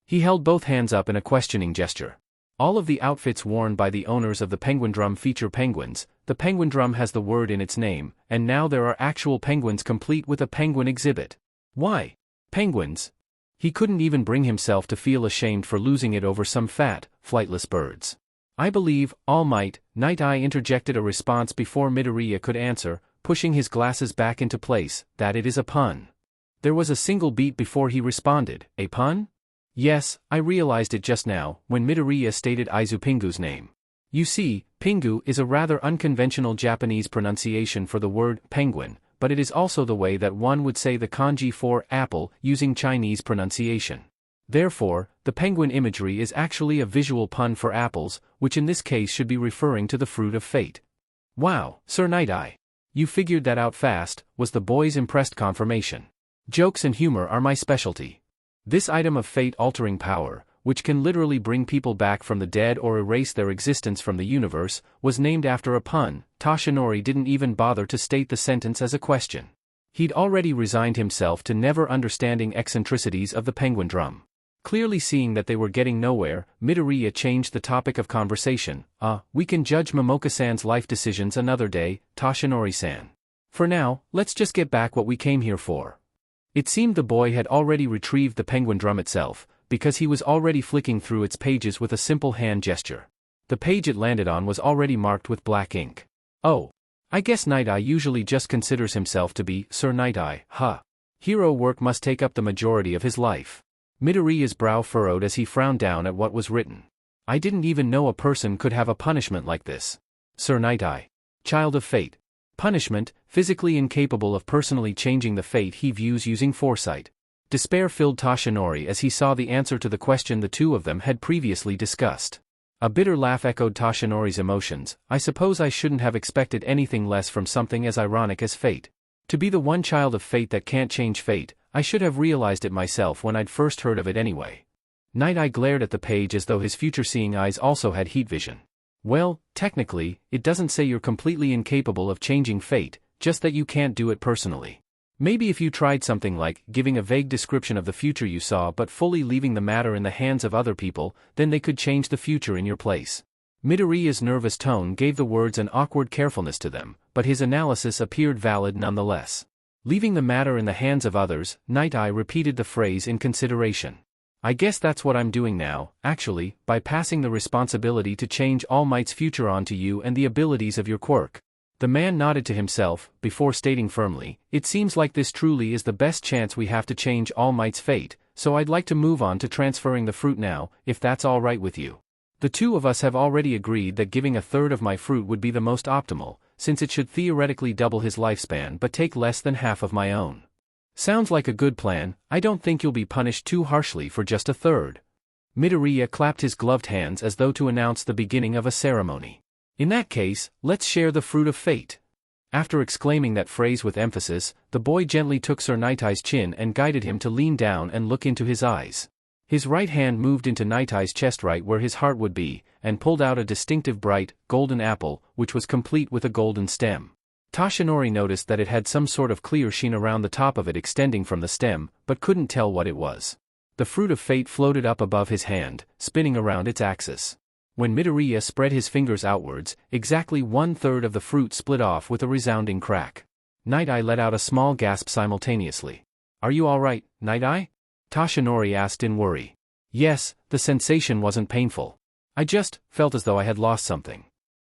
He held both hands up in a questioning gesture. "All of the outfits worn by the owners of the penguin drum feature penguins. The penguin drum has the word in its name, and now there are actual penguins complete with a penguin exhibit." "Why? Penguins?" He couldn't even bring himself to feel ashamed for losing it over some fat, flightless birds. "I believe, All Might," Night Eye interjected a response before Midoriya could answer, pushing his glasses back into place, "that it is a pun." There was a single beat before he responded. "A pun?" "Yes, I realized it just now, when Midoriya stated Izupingu's name. You see, Pingu is a rather unconventional Japanese pronunciation for the word penguin, but it is also the way that one would say the kanji for apple using Chinese pronunciation. Therefore, the penguin imagery is actually a visual pun for apples, which in this case should be referring to the fruit of fate. Wow, Sir Night-Eye. You figured that out fast, was the boy's impressed confirmation. Jokes and humor are my specialty. This item of fate-altering power, which can literally bring people back from the dead or erase their existence from the universe, was named after a pun. Toshinori didn't even bother to state the sentence as a question. He'd already resigned himself to never understanding eccentricities of the penguin drum. Clearly seeing that they were getting nowhere, Midoriya changed the topic of conversation. We can judge Momoka-san's life decisions another day, Toshinori-san. For now, let's just get back what we came here for. It seemed the boy had already retrieved the penguin drum itself, because he was already flicking through its pages with a simple hand gesture. The page it landed on was already marked with black ink. Oh. I guess Night-Eye usually just considers himself to be Sir Night-Eye, huh? Hero work must take up the majority of his life. Midoriya's brow furrowed as he frowned down at what was written. I didn't even know a person could have a punishment like this. Sir Night-Eye. Child of fate. Punishment, physically incapable of personally changing the fate he views using foresight. Despair filled Toshinori as he saw the answer to the question the two of them had previously discussed. A bitter laugh echoed Toshinori's emotions. I suppose I shouldn't have expected anything less from something as ironic as fate. To be the one child of fate that can't change fate, I should have realized it myself when I'd first heard of it anyway. Night-Eye glared at the page as though his future-seeing eyes also had heat vision. Well, technically, it doesn't say you're completely incapable of changing fate, just that you can't do it personally. Maybe if you tried something like giving a vague description of the future you saw but fully leaving the matter in the hands of other people, then they could change the future in your place. Midoriya's nervous tone gave the words an awkward carefulness to them, but his analysis appeared valid nonetheless. Leaving the matter in the hands of others, Night-Eye repeated the phrase in consideration. I guess that's what I'm doing now, actually, by passing the responsibility to change All Might's future on to you and the abilities of your quirk. The man nodded to himself, before stating firmly, it seems like this truly is the best chance we have to change All Might's fate, so I'd like to move on to transferring the fruit now, if that's all right with you. The two of us have already agreed that giving a third of my fruit would be the most optimal, since it should theoretically double his lifespan but take less than half of my own. Sounds like a good plan. I don't think you'll be punished too harshly for just a third. Midoriya clapped his gloved hands as though to announce the beginning of a ceremony. In that case, let's share the fruit of fate. After exclaiming that phrase with emphasis, the boy gently took Sir Night-Eye's chin and guided him to lean down and look into his eyes. His right hand moved into Night-Eye's chest right where his heart would be, and pulled out a distinctive bright, golden apple, which was complete with a golden stem. Toshinori noticed that it had some sort of clear sheen around the top of it extending from the stem, but couldn't tell what it was. The fruit of fate floated up above his hand, spinning around its axis. When Midoriya spread his fingers outwards, exactly 1/3 of the fruit split off with a resounding crack. Night-Eye let out a small gasp simultaneously. Are you alright, Night-Eye? Toshinori asked in worry. Yes, the sensation wasn't painful. I just felt as though I had lost something.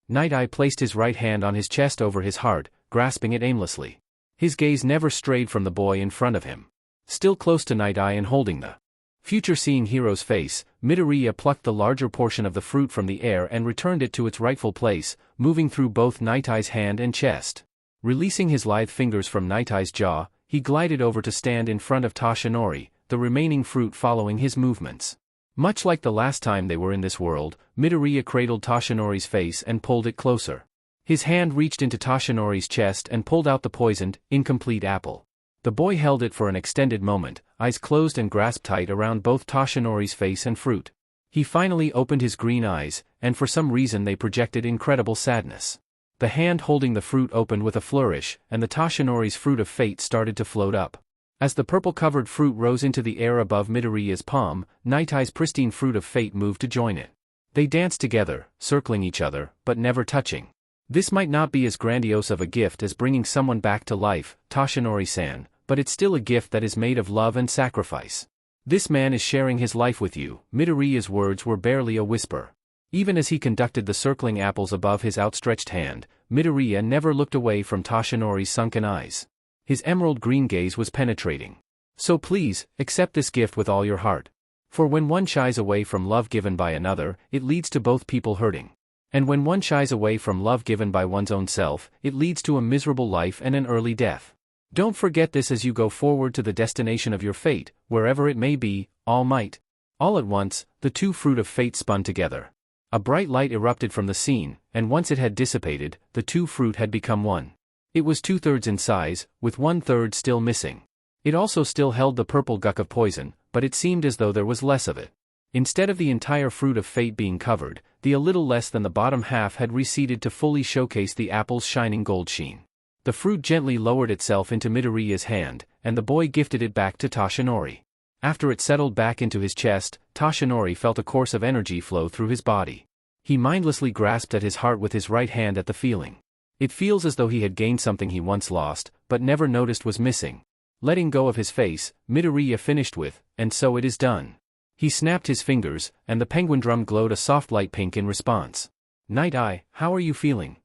Night-Eye placed his right hand on his chest over his heart, grasping it aimlessly. His gaze never strayed from the boy in front of him. Still close to Night-Eye and holding the future-seeing hero's face, Midoriya plucked the larger portion of the fruit from the air and returned it to its rightful place, moving through both Night-Eye's hand and chest. Releasing his lithe fingers from Night-Eye's jaw, he glided over to stand in front of Toshinori, the remaining fruit following his movements. Much like the last time they were in this world, Midoriya cradled Toshinori's face and pulled it closer. His hand reached into Toshinori's chest and pulled out the poisoned, incomplete apple. The boy held it for an extended moment, eyes closed and grasped tight around both Toshinori's face and fruit. He finally opened his green eyes, and for some reason they projected incredible sadness. The hand holding the fruit opened with a flourish, and the Toshinori's fruit of fate started to float up. As the purple-covered fruit rose into the air above Midoriya's palm, Night-Eye's pristine fruit of fate moved to join it. They danced together, circling each other, but never touching. This might not be as grandiose of a gift as bringing someone back to life, Toshinori-san, but it's still a gift that is made of love and sacrifice. This man is sharing his life with you. Midoriya's words were barely a whisper. Even as he conducted the circling apples above his outstretched hand, Midoriya never looked away from Toshinori's sunken eyes. His emerald green gaze was penetrating. So please, accept this gift with all your heart. For when one shies away from love given by another, it leads to both people hurting. And when one shies away from love given by one's own self, it leads to a miserable life and an early death. Don't forget this as you go forward to the destination of your fate, wherever it may be, All Might. All at once, the two fruit of fate spun together. A bright light erupted from the scene, and once it had dissipated, the two fruit had become one. It was 2/3 in size, with 1/3 still missing. It also still held the purple guck of poison, but it seemed as though there was less of it. Instead of the entire fruit of fate being covered, a little less than the bottom half had receded to fully showcase the apple's shining gold sheen. The fruit gently lowered itself into Midoriya's hand, and the boy gifted it back to Toshinori. After it settled back into his chest, Toshinori felt a course of energy flow through his body. He mindlessly grasped at his heart with his right hand at the feeling. It feels as though he had gained something he once lost, but never noticed was missing. Letting go of his face, Midoriya finished with, and so it is done. He snapped his fingers, and the penguin drum glowed a soft light pink in response. Night Eye, how are you feeling?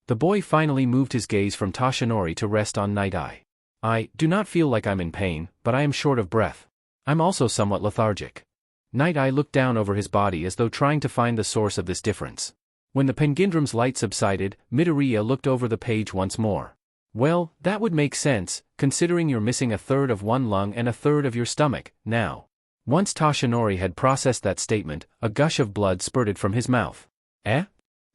The boy finally moved his gaze from Toshinori to rest on Night Eye. I do not feel like I'm in pain, but I am short of breath. I'm also somewhat lethargic. Night Eye looked down over his body as though trying to find the source of this difference. When the Pengindrum's light subsided, Midoriya looked over the page once more. Well, that would make sense, considering you're missing 1/3 of one lung and 1/3 of your stomach, now. Once Toshinori had processed that statement, a gush of blood spurted from his mouth. Eh?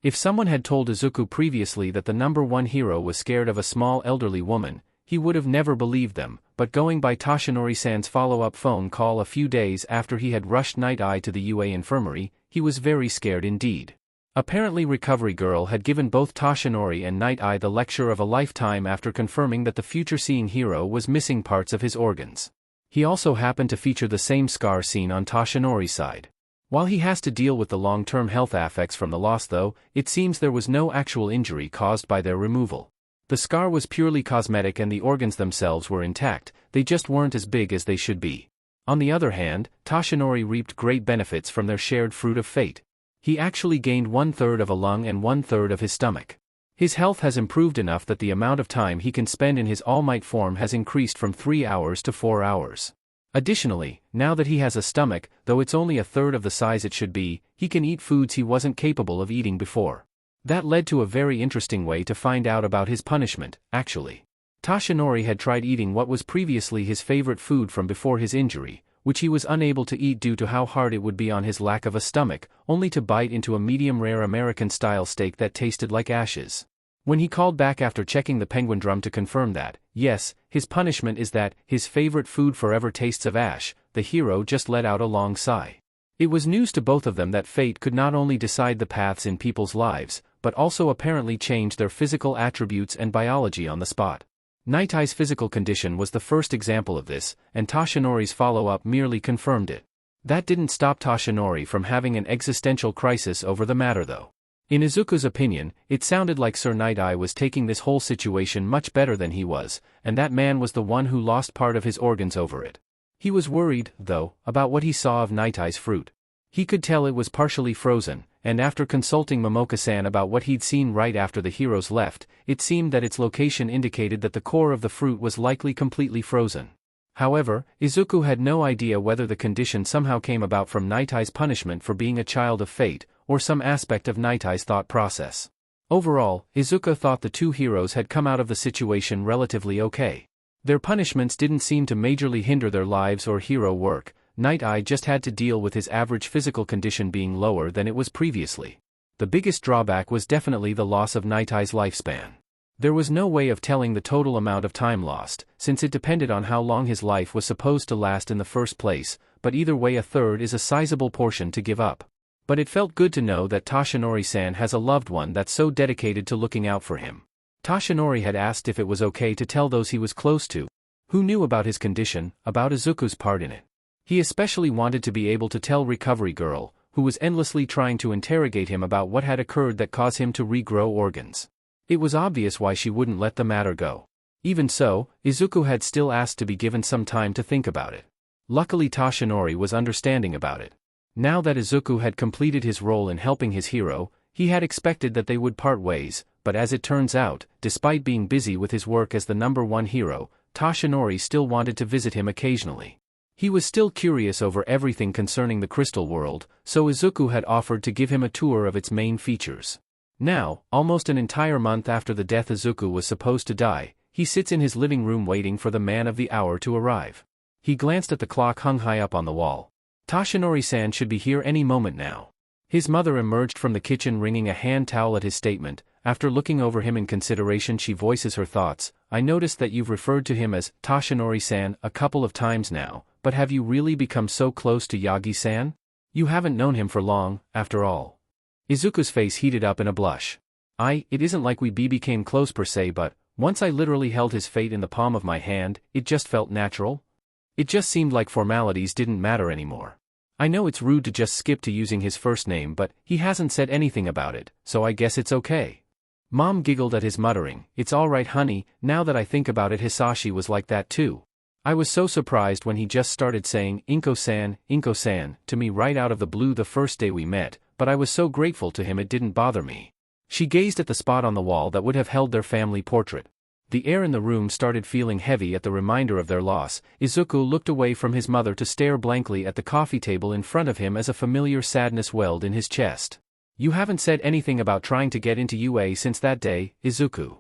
If someone had told Izuku previously that the number one hero was scared of a small elderly woman, he would have never believed them, but going by Toshinori-san's follow-up phone call a few days after he had rushed Night Eye to the UA infirmary, he was very scared indeed. Apparently Recovery Girl had given both Toshinori and Night Eye the lecture of a lifetime after confirming that the future-seeing hero was missing parts of his organs. He also happened to feature the same scar seen on Toshinori's side. While he has to deal with the long-term health effects from the loss though, it seems there was no actual injury caused by their removal. The scar was purely cosmetic and the organs themselves were intact, they just weren't as big as they should be. On the other hand, Toshinori reaped great benefits from their shared fruit of fate. He actually gained 1/3 of a lung and 1/3 of his stomach. His health has improved enough that the amount of time he can spend in his All Might form has increased from 3 hours to 4 hours. Additionally, now that he has a stomach, though it's only 1/3 of the size it should be, he can eat foods he wasn't capable of eating before. That led to a very interesting way to find out about his punishment, actually. Toshinori had tried eating what was previously his favorite food from before his injury, which he was unable to eat due to how hard it would be on his lack of a stomach, only to bite into a medium-rare American-style steak that tasted like ashes. When he called back after checking the penguin drum to confirm that, yes, his punishment is that his favorite food forever tastes of ash, the hero just let out a long sigh. It was news to both of them that fate could not only decide the paths in people's lives, but also apparently change their physical attributes and biology on the spot. Night Eye's physical condition was the first example of this, and Toshinori's follow-up merely confirmed it. That didn't stop Toshinori from having an existential crisis over the matter though. In Izuku's opinion, it sounded like Sir Night Eye was taking this whole situation much better than he was, and that man was the one who lost part of his organs over it. He was worried, though, about what he saw of Night Eye's fruit. He could tell it was partially frozen, and after consulting Momoka-san about what he'd seen right after the heroes left, it seemed that its location indicated that the core of the fruit was likely completely frozen. However, Izuku had no idea whether the condition somehow came about from Night Eye's punishment for being a child of fate, or some aspect of Night Eye's thought process. Overall, Izuku thought the two heroes had come out of the situation relatively okay. Their punishments didn't seem to majorly hinder their lives or hero work. Night Eye just had to deal with his average physical condition being lower than it was previously. The biggest drawback was definitely the loss of Night Eye's lifespan. There was no way of telling the total amount of time lost, since it depended on how long his life was supposed to last in the first place, but either way 1/3 is a sizable portion to give up. But it felt good to know that Toshinori-san has a loved one that's so dedicated to looking out for him. Toshinori had asked if it was okay to tell those he was close to, who knew about his condition, about Izuku's part in it. He especially wanted to be able to tell Recovery Girl, who was endlessly trying to interrogate him about what had occurred that caused him to regrow organs. It was obvious why she wouldn't let the matter go. Even so, Izuku had still asked to be given some time to think about it. Luckily Toshinori was understanding about it. Now that Izuku had completed his role in helping his hero, he had expected that they would part ways, but as it turns out, despite being busy with his work as the number one hero, Toshinori still wanted to visit him occasionally. He was still curious over everything concerning the Crystal World, so Izuku had offered to give him a tour of its main features. Now, almost an entire month after the death Izuku was supposed to die, He sits in his living room waiting for the man of the hour to arrive. He glanced at the clock hung high up on the wall. Toshinori-san should be here any moment now. His mother emerged from the kitchen wringing a hand towel at his statement. After looking over him in consideration, she voices her thoughts. I noticed that you've referred to him as Toshinori-san a couple of times now, but have you really become so close to Yagi-san? You haven't known him for long, after all. Izuku's face heated up in a blush. It isn't like we became close per se, but once I literally held his fate in the palm of my hand, it just felt natural. It just seemed like formalities didn't matter anymore. I know it's rude to just skip to using his first name, but he hasn't said anything about it, so I guess it's okay. Mom giggled at his muttering. It's alright honey, now that I think about it, Hisashi was like that too. I was so surprised when he just started saying Inko-san to me right out of the blue the first day we met, but I was so grateful to him it didn't bother me. She gazed at the spot on the wall that would have held their family portrait. The air in the room started feeling heavy at the reminder of their loss. Izuku looked away from his mother to stare blankly at the coffee table in front of him as a familiar sadness welled in his chest. You haven't said anything about trying to get into UA since that day, Izuku.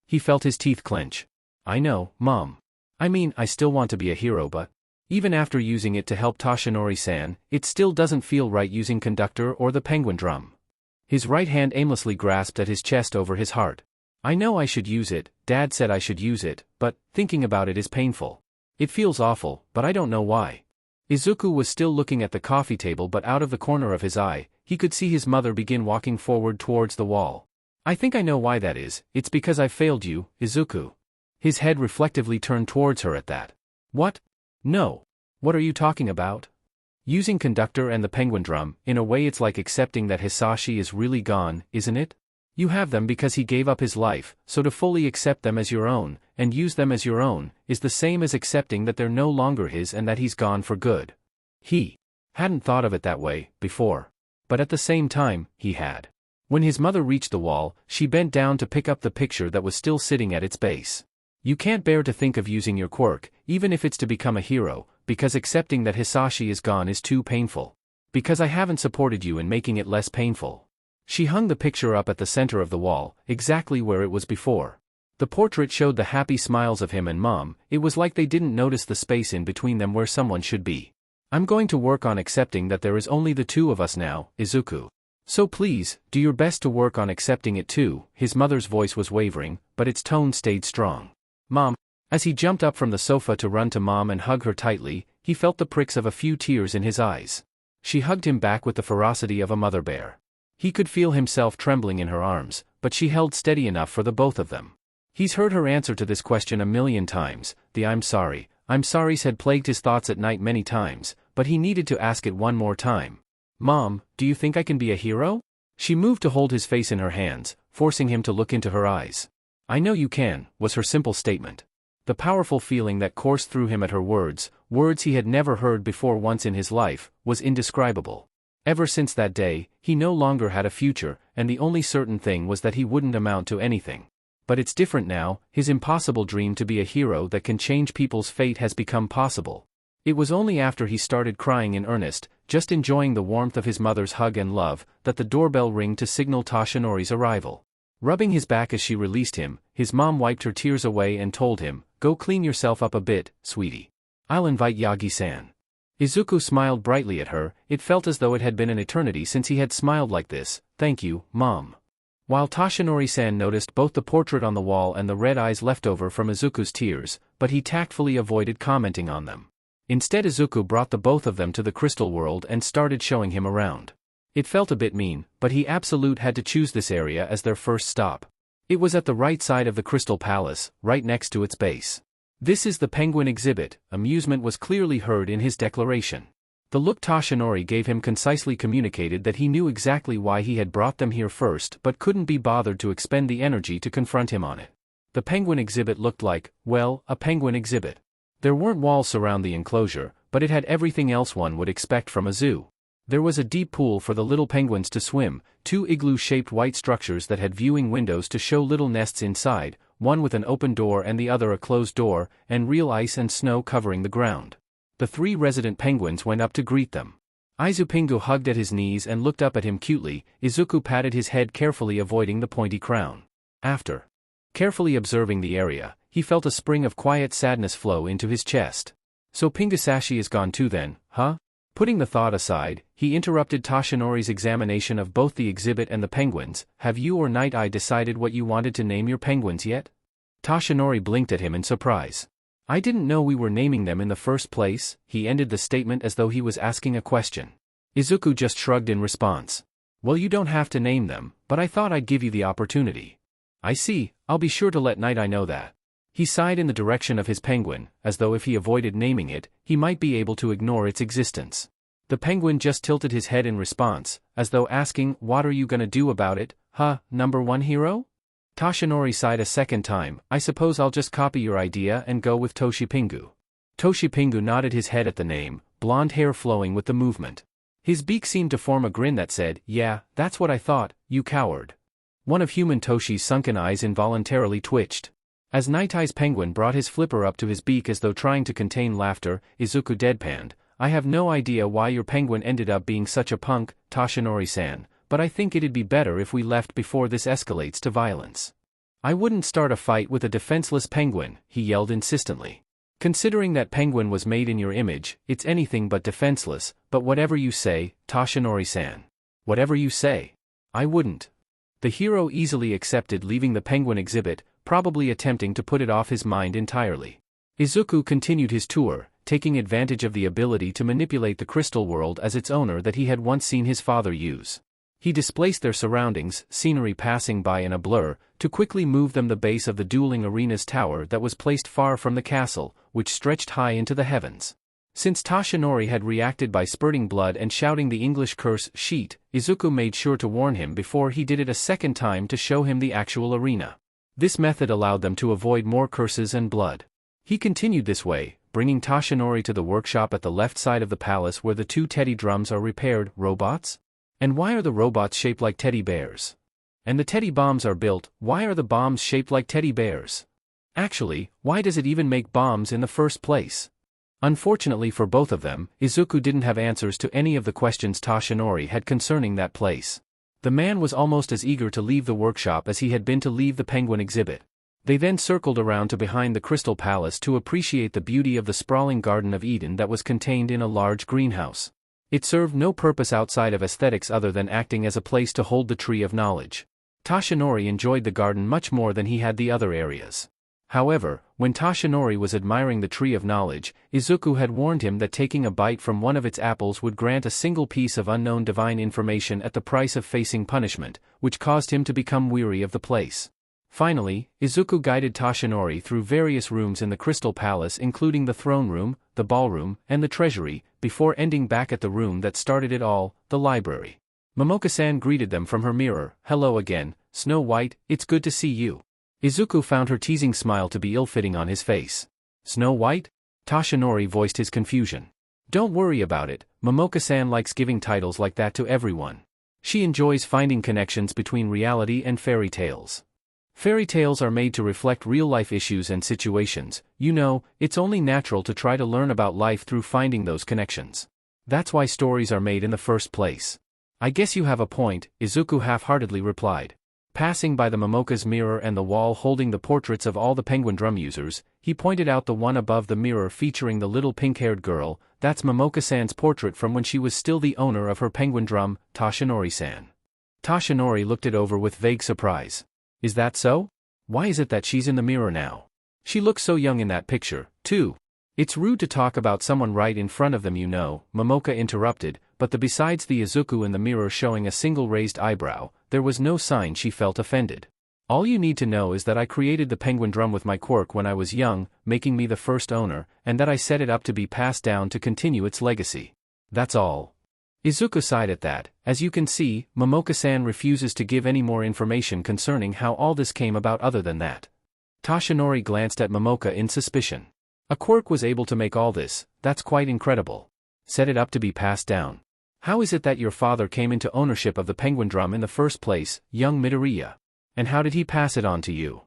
He felt his teeth clench. I know, Mom. I mean, I still want to be a hero, but even after using it to help Toshinori-san, it still doesn't feel right using Conductor or the penguin drum. His right hand aimlessly grasped at his chest over his heart. I know I should use it, Dad said I should use it, but thinking about it is painful. It feels awful, but I don't know why. Izuku was still looking at the coffee table, but out of the corner of his eye, he could see his mother begin walking forward towards the wall. I think I know why that is. It's because I failed you, Izuku. His head reflectively turned towards her at that. What? No. What are you talking about? Using Conductor and the penguin drum, in a way it's like accepting that Hisashi is really gone, isn't it? You have them because he gave up his life, so to fully accept them as your own, and use them as your own, is the same as accepting that they're no longer his and that he's gone for good. He hadn't thought of it that way before. But at the same time, he had. When his mother reached the wall, she bent down to pick up the picture that was still sitting at its base. You can't bear to think of using your quirk, even if it's to become a hero, because accepting that Hisashi is gone is too painful. Because I haven't supported you in making it less painful. She hung the picture up at the center of the wall, exactly where it was before. The portrait showed the happy smiles of him and Mom. It was like they didn't notice the space in between them where someone should be. I'm going to work on accepting that there is only the two of us now, Izuku. So please, do your best to work on accepting it too. His mother's voice was wavering, but its tone stayed strong. Mom. As he jumped up from the sofa to run to Mom and hug her tightly, he felt the pricks of a few tears in his eyes. She hugged him back with the ferocity of a mother bear. He could feel himself trembling in her arms, but she held steady enough for the both of them. He's heard her answer to this question a million times. The I'm sorry's had plagued his thoughts at night many times, but he needed to ask it one more time. Mom, do you think I can be a hero? She moved to hold his face in her hands, forcing him to look into her eyes. I know you can, was her simple statement. The powerful feeling that coursed through him at her words he had never heard before once in his life, was indescribable. Ever since that day, he no longer had a future, and the only certain thing was that he wouldn't amount to anything. But it's different now. His impossible dream to be a hero that can change people's fate has become possible. It was only after he started crying in earnest, just enjoying the warmth of his mother's hug and love, that the doorbell rang to signal Toshinori's arrival. Rubbing his back as she released him, his mom wiped her tears away and told him, "Go clean yourself up a bit, sweetie. I'll invite Yagi-san." Izuku smiled brightly at her. It felt as though it had been an eternity since he had smiled like this. "Thank you, Mom." While Toshinori-san noticed both the portrait on the wall and the red eyes left over from Izuku's tears, but he tactfully avoided commenting on them. Instead, Izuku brought the both of them to the crystal world and started showing him around. It felt a bit mean, but he absolute had to choose this area as their first stop. It was at the right side of the Crystal Palace, right next to its base. "This is the penguin exhibit," amusement was clearly heard in his declaration. The look Toshinori gave him concisely communicated that he knew exactly why he had brought them here first but couldn't be bothered to expend the energy to confront him on it. The penguin exhibit looked like, well, a penguin exhibit. There weren't walls surround the enclosure, but it had everything else one would expect from a zoo. There was a deep pool for the little penguins to swim, two igloo-shaped white structures that had viewing windows to show little nests inside, one with an open door and the other a closed door, and real ice and snow covering the ground. The three resident penguins went up to greet them. Izupingu hugged at his knees and looked up at him cutely. Izuku patted his head carefully, avoiding the pointy crown. After carefully observing the area, he felt a spring of quiet sadness flow into his chest. So Pingusashi is gone too then, huh? Putting the thought aside, he interrupted Toshinori's examination of both the exhibit and the penguins. Have you or Night Eye decided what you wanted to name your penguins yet? Toshinori blinked at him in surprise. I didn't know we were naming them in the first place, he ended the statement as though he was asking a question. Izuku just shrugged in response. Well, you don't have to name them, but I thought I'd give you the opportunity. I see, I'll be sure to let Night Eye know that. He sighed in the direction of his penguin, as though if he avoided naming it, he might be able to ignore its existence. The penguin just tilted his head in response, as though asking, what are you gonna do about it, huh, number one hero? Toshinori sighed a second time. I suppose I'll just copy your idea and go with Toshipingu. Toshipingu nodded his head at the name, blonde hair flowing with the movement. His beak seemed to form a grin that said, yeah, that's what I thought, you coward. One of human Toshi's sunken eyes involuntarily twitched. As Night Eye's penguin brought his flipper up to his beak as though trying to contain laughter, Izuku deadpanned, I have no idea why your penguin ended up being such a punk, Toshinori-san, but I think it'd be better if we left before this escalates to violence. I wouldn't start a fight with a defenseless penguin, he yelled insistently. Considering that penguin was made in your image, it's anything but defenseless, but whatever you say, Toshinori-san. Whatever you say. I wouldn't. The hero easily accepted leaving the penguin exhibit, probably attempting to put it off his mind entirely. Izuku continued his tour, taking advantage of the ability to manipulate the crystal world as its owner that he had once seen his father use. He displaced their surroundings, scenery passing by in a blur, to quickly move them the base of the dueling arena's tower that was placed far from the castle, which stretched high into the heavens. Since Toshinori had reacted by spurting blood and shouting the English curse, sheet, Izuku made sure to warn him before he did it a second time to show him the actual arena. This method allowed them to avoid more curses and blood. He continued this way, bringing Toshinori to the workshop at the left side of the palace where the two teddy drums are repaired. Robots? And why are the robots shaped like teddy bears? And the teddy bombs are built, why are the bombs shaped like teddy bears? Actually, why does it even make bombs in the first place? Unfortunately for both of them, Izuku didn't have answers to any of the questions Toshinori had concerning that place. The man was almost as eager to leave the workshop as he had been to leave the penguin exhibit. They then circled around to behind the Crystal Palace to appreciate the beauty of the sprawling Garden of Eden that was contained in a large greenhouse. It served no purpose outside of aesthetics other than acting as a place to hold the Tree of Knowledge. Toshinori enjoyed the garden much more than he had the other areas. However, when Toshinori was admiring the Tree of Knowledge, Izuku had warned him that taking a bite from one of its apples would grant a single piece of unknown divine information at the price of facing punishment, which caused him to become weary of the place. Finally, Izuku guided Toshinori through various rooms in the Crystal Palace including the throne room, the ballroom, and the treasury, before ending back at the room that started it all, the library. Momoka-san greeted them from her mirror. Hello again, Snow White, it's good to see you. Izuku found her teasing smile to be ill-fitting on his face. Snow White? Toshinori voiced his confusion. Don't worry about it, Momoka-san likes giving titles like that to everyone. She enjoys finding connections between reality and fairy tales. Fairy tales are made to reflect real-life issues and situations, you know, it's only natural to try to learn about life through finding those connections. That's why stories are made in the first place. I guess you have a point, Izuku half-heartedly replied. Passing by the Momoka's mirror and the wall holding the portraits of all the penguin drum users, he pointed out the one above the mirror featuring the little pink-haired girl. That's Momoka-san's portrait from when she was still the owner of her penguin drum, Toshinori-san. Toshinori looked it over with vague surprise. Is that so? Why is it that she's in the mirror now? She looks so young in that picture, too. It's rude to talk about someone right in front of them, you know, Momoka interrupted, but besides the Izuku in the mirror showing a single raised eyebrow, there was no sign she felt offended. All you need to know is that I created the penguin drum with my quirk when I was young, making me the first owner, and that I set it up to be passed down to continue its legacy. That's all. Izuku sighed at that. As you can see, Momoka-san refuses to give any more information concerning how all this came about other than that. Toshinori glanced at Momoka in suspicion. A quirk was able to make all this, that's quite incredible. Set it up to be passed down. How is it that your father came into ownership of the penguin drum in the first place, young Midoriya? And how did he pass it on to you?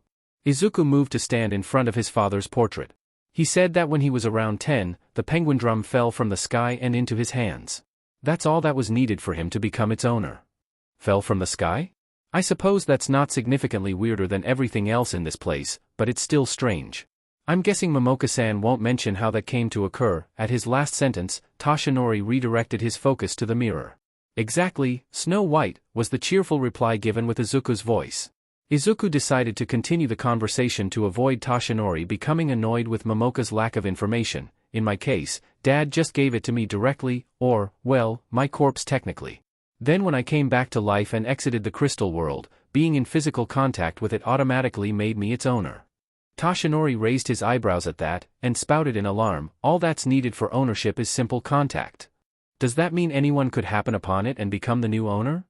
Izuku moved to stand in front of his father's portrait. He said that when he was around 10, the penguin drum fell from the sky and into his hands. That's all that was needed for him to become its owner. Fell from the sky? I suppose that's not significantly weirder than everything else in this place, but it's still strange. I'm guessing Momoka-san won't mention how that came to occur. At his last sentence, Toshinori redirected his focus to the mirror. Exactly, Snow White, was the cheerful reply given with Izuku's voice. Izuku decided to continue the conversation to avoid Toshinori becoming annoyed with Momoka's lack of information. In my case, Dad just gave it to me directly, or, well, my corpse technically. Then when I came back to life and exited the crystal world, being in physical contact with it automatically made me its owner. Toshinori raised his eyebrows at that, and spouted in alarm, all that's needed for ownership is simple contact. Does that mean anyone could happen upon it and become the new owner?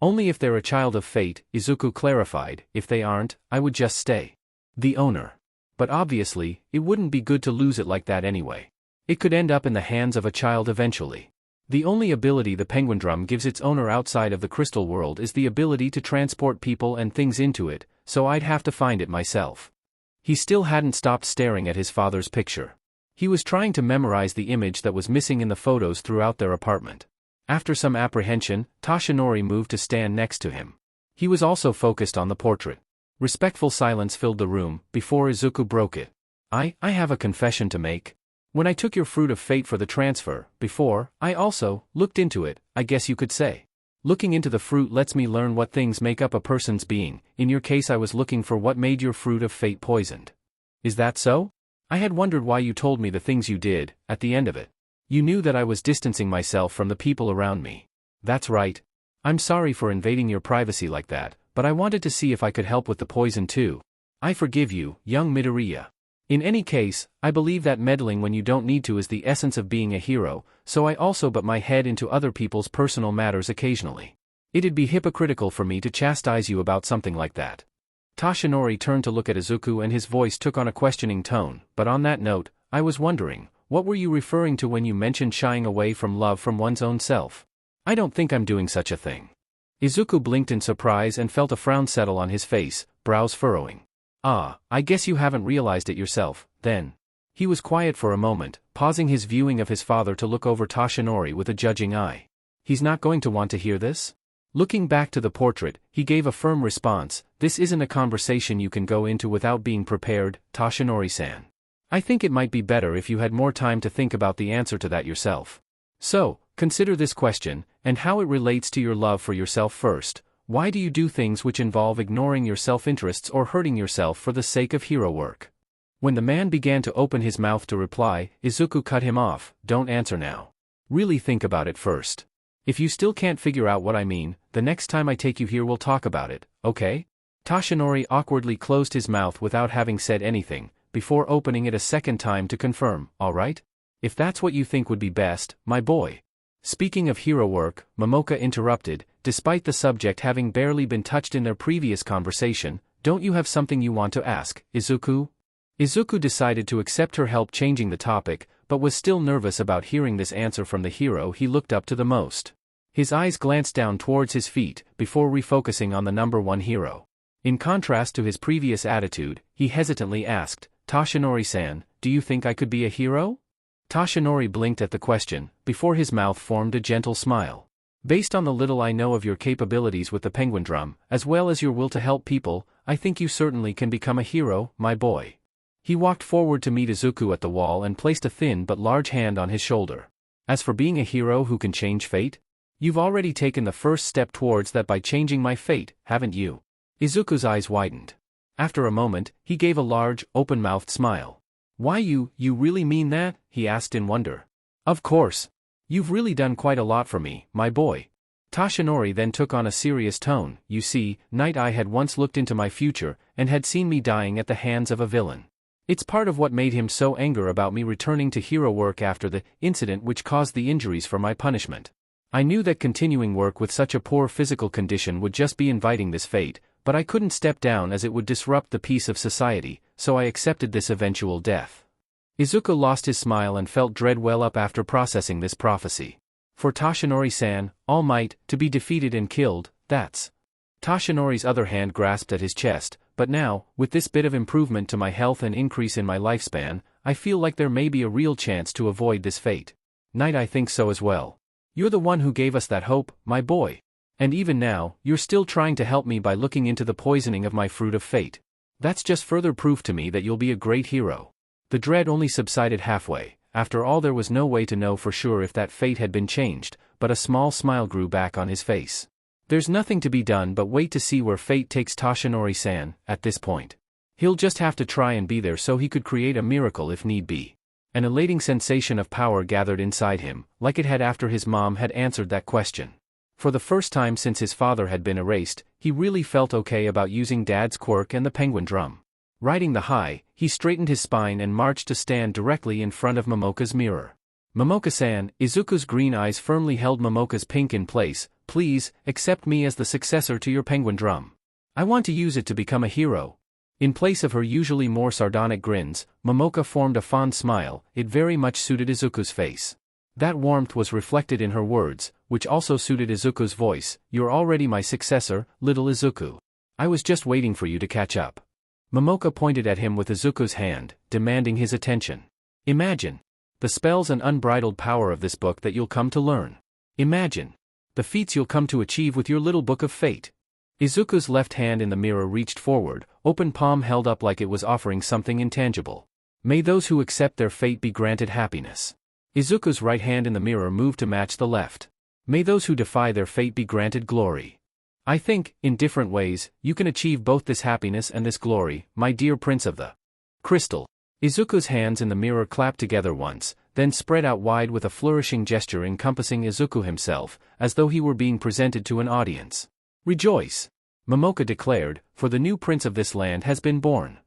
Only if they're a child of fate, Izuku clarified. If they aren't, I would just stay the owner. But obviously, it wouldn't be good to lose it like that anyway. It could end up in the hands of a child eventually. The only ability the penguin drum gives its owner outside of the crystal world is the ability to transport people and things into it, so I'd have to find it myself. He still hadn't stopped staring at his father's picture. He was trying to memorize the image that was missing in the photos throughout their apartment. After some apprehension, Toshinori moved to stand next to him. He was also focused on the portrait. Respectful silence filled the room, before Izuku broke it. I have a confession to make. When I took your fruit of fate for the transfer, before, I also looked into it, I guess you could say. Looking into the fruit lets me learn what things make up a person's being. In your case I was looking for what made your fruit of fate poisoned. Is that so? I had wondered why you told me the things you did. At the end of it, you knew that I was distancing myself from the people around me. That's right. I'm sorry for invading your privacy like that, but I wanted to see if I could help with the poison too. I forgive you, young Midoriya. In any case, I believe that meddling when you don't need to is the essence of being a hero, so I also butt my head into other people's personal matters occasionally. It'd be hypocritical for me to chastise you about something like that. Toshinori turned to look at Izuku and his voice took on a questioning tone, but on that note, I was wondering, what were you referring to when you mentioned shying away from love from one's own self? I don't think I'm doing such a thing. Izuku blinked in surprise and felt a frown settle on his face, brows furrowing. Ah, I guess you haven't realized it yourself, then. He was quiet for a moment, pausing his viewing of his father to look over Toshinori with a judging eye. He's not going to want to hear this? Looking back to the portrait, he gave a firm response. This isn't a conversation you can go into without being prepared, Toshinori-san. I think it might be better if you had more time to think about the answer to that yourself. So, consider this question, and how it relates to your love for yourself first. Why do you do things which involve ignoring your self-interests or hurting yourself for the sake of hero work? When the man began to open his mouth to reply, Izuku cut him off. Don't answer now. Really think about it first. If you still can't figure out what I mean, the next time I take you here we'll talk about it, okay? Toshinori awkwardly closed his mouth without having said anything, before opening it a second time to confirm, all right? If that's what you think would be best, my boy. Speaking of hero work, Momoka interrupted, despite the subject having barely been touched in their previous conversation. Don't you have something you want to ask, Izuku? Izuku decided to accept her help changing the topic, but was still nervous about hearing this answer from the hero he looked up to the most. His eyes glanced down towards his feet, before refocusing on the number one hero. In contrast to his previous attitude, he hesitantly asked, Toshinori-san, do you think I could be a hero? Toshinori blinked at the question, before his mouth formed a gentle smile. Based on the little I know of your capabilities with the penguin drum, as well as your will to help people, I think you certainly can become a hero, my boy. He walked forward to meet Izuku at the wall and placed a thin but large hand on his shoulder. As for being a hero who can change fate? You've already taken the first step towards that by changing my fate, haven't you? Izuku's eyes widened. After a moment, he gave a large, open-mouthed smile. Why you really mean that? He asked in wonder. Of course. You've really done quite a lot for me, my boy. Toshinori then took on a serious tone. You see, Night Eye had once looked into my future, and had seen me dying at the hands of a villain. It's part of what made him so angry about me returning to hero work after the incident which caused the injuries for my punishment. I knew that continuing work with such a poor physical condition would just be inviting this fate, but I couldn't step down as it would disrupt the peace of society, so I accepted this eventual death. Izuku lost his smile and felt dread well up after processing this prophecy. For Toshinori-san, All Might, to be defeated and killed, that's... Toshinori's other hand grasped at his chest, but now, with this bit of improvement to my health and increase in my lifespan, I feel like there may be a real chance to avoid this fate. Night I think so as well. You're the one who gave us that hope, my boy. And even now, you're still trying to help me by looking into the poisoning of my fruit of fate. That's just further proof to me that you'll be a great hero. The dread only subsided halfway. After all, there was no way to know for sure if that fate had been changed, but a small smile grew back on his face. There's nothing to be done but wait to see where fate takes Toshinori-san, at this point. He'll just have to try and be there so he could create a miracle if need be. An elating sensation of power gathered inside him, like it had after his mom had answered that question. For the first time since his father had been erased, he really felt okay about using Dad's quirk and the penguin drum. Riding the high, he straightened his spine and marched to stand directly in front of Momoka's mirror. "Momoka-san," Izuku's green eyes firmly held Momoka's pink in place, "please, accept me as the successor to your penguin drum. I want to use it to become a hero." In place of her usually more sardonic grins, Momoka formed a fond smile. It very much suited Izuku's face. That warmth was reflected in her words, which also suited Izuku's voice. "You're already my successor, little Izuku. I was just waiting for you to catch up." Momoka pointed at him with Izuku's hand, demanding his attention. "Imagine the spells and unbridled power of this book that you'll come to learn. Imagine the feats you'll come to achieve with your little book of fate." Izuku's left hand in the mirror reached forward, open palm held up like it was offering something intangible. "May those who accept their fate be granted happiness." Izuku's right hand in the mirror moved to match the left. "May those who defy their fate be granted glory." I think, in different ways, you can achieve both this happiness and this glory, my dear Prince of the Crystal. Izuku's hands in the mirror clapped together once, then spread out wide with a flourishing gesture encompassing Izuku himself, as though he were being presented to an audience. "Rejoice," Momoka declared, "for the new prince of this land has been born."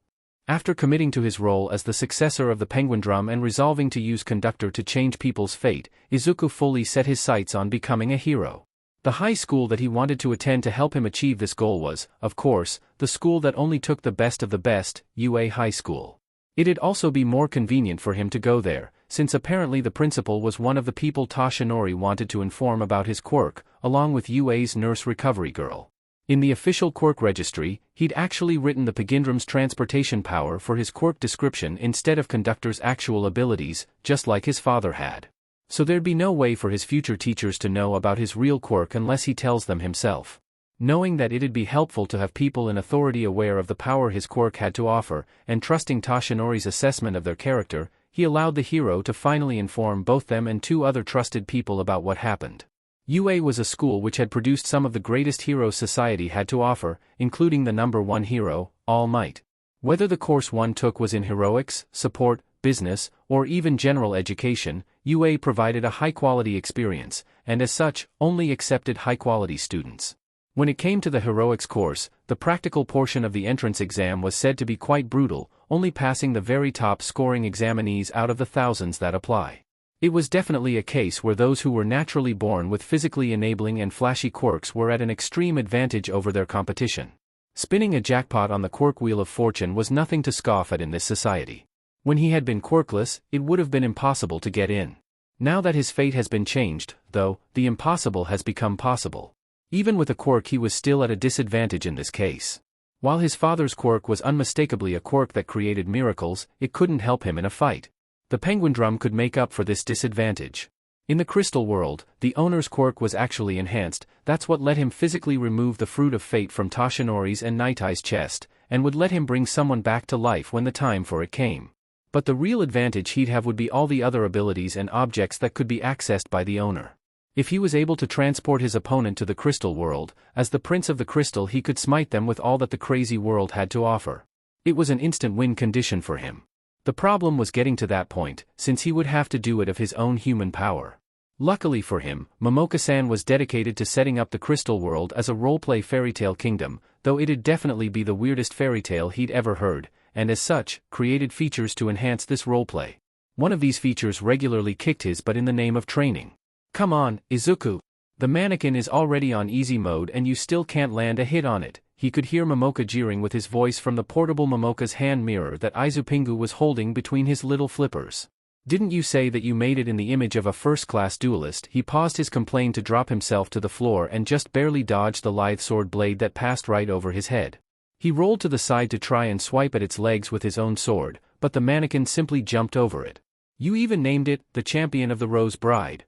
After committing to his role as the successor of the penguin drum and resolving to use Conductor to change people's fate, Izuku fully set his sights on becoming a hero. The high school that he wanted to attend to help him achieve this goal was, of course, the school that only took the best of the best, UA High School. It'd also be more convenient for him to go there, since apparently the principal was one of the people Toshinori wanted to inform about his quirk, along with UA's nurse recovery girl. In the official quirk registry, he'd actually written the Pegindrum's transportation power for his quirk description instead of Conductor's actual abilities, just like his father had. So there'd be no way for his future teachers to know about his real quirk unless he tells them himself. Knowing that it'd be helpful to have people in authority aware of the power his quirk had to offer, and trusting Toshinori's assessment of their character, he allowed the hero to finally inform both them and two other trusted people about what happened. UA was a school which had produced some of the greatest heroes society had to offer, including the #1 hero, All Might. Whether the course one took was in heroics, support, business, or even general education, UA provided a high-quality experience, and as such, only accepted high-quality students. When it came to the heroics course, the practical portion of the entrance exam was said to be quite brutal, only passing the very top-scoring examinees out of the thousands that apply. It was definitely a case where those who were naturally born with physically enabling and flashy quirks were at an extreme advantage over their competition. Spinning a jackpot on the quirk wheel of fortune was nothing to scoff at in this society. When he had been quirkless, it would have been impossible to get in. Now that his fate has been changed, though, the impossible has become possible. Even with a quirk he was still at a disadvantage in this case. While his father's quirk was unmistakably a quirk that created miracles, it couldn't help him in a fight. The penguin drum could make up for this disadvantage. In the crystal world, the owner's quirk was actually enhanced. That's what let him physically remove the fruit of fate from Toshinori's and Nightai's chest, and would let him bring someone back to life when the time for it came. But the real advantage he'd have would be all the other abilities and objects that could be accessed by the owner. If he was able to transport his opponent to the crystal world, as the prince of the crystal he could smite them with all that the crazy world had to offer. It was an instant win condition for him. The problem was getting to that point, since he would have to do it of his own human power. Luckily for him, Momoka-san was dedicated to setting up the crystal world as a roleplay fairytale kingdom, though it'd definitely be the weirdest fairytale he'd ever heard, and as such, created features to enhance this roleplay. One of these features regularly kicked his butt in the name of training. "Come on, Izuku. The mannequin is already on easy mode and you still can't land a hit on it." He could hear Momoka jeering with his voice from the portable Momoka's hand mirror that Izupingu was holding between his little flippers. "Didn't you say that you made it in the image of a first-class duelist?" He paused his complaint to drop himself to the floor and just barely dodged the lithe sword blade that passed right over his head. He rolled to the side to try and swipe at its legs with his own sword, but the mannequin simply jumped over it. "You even named it, the champion of the Rose Bride.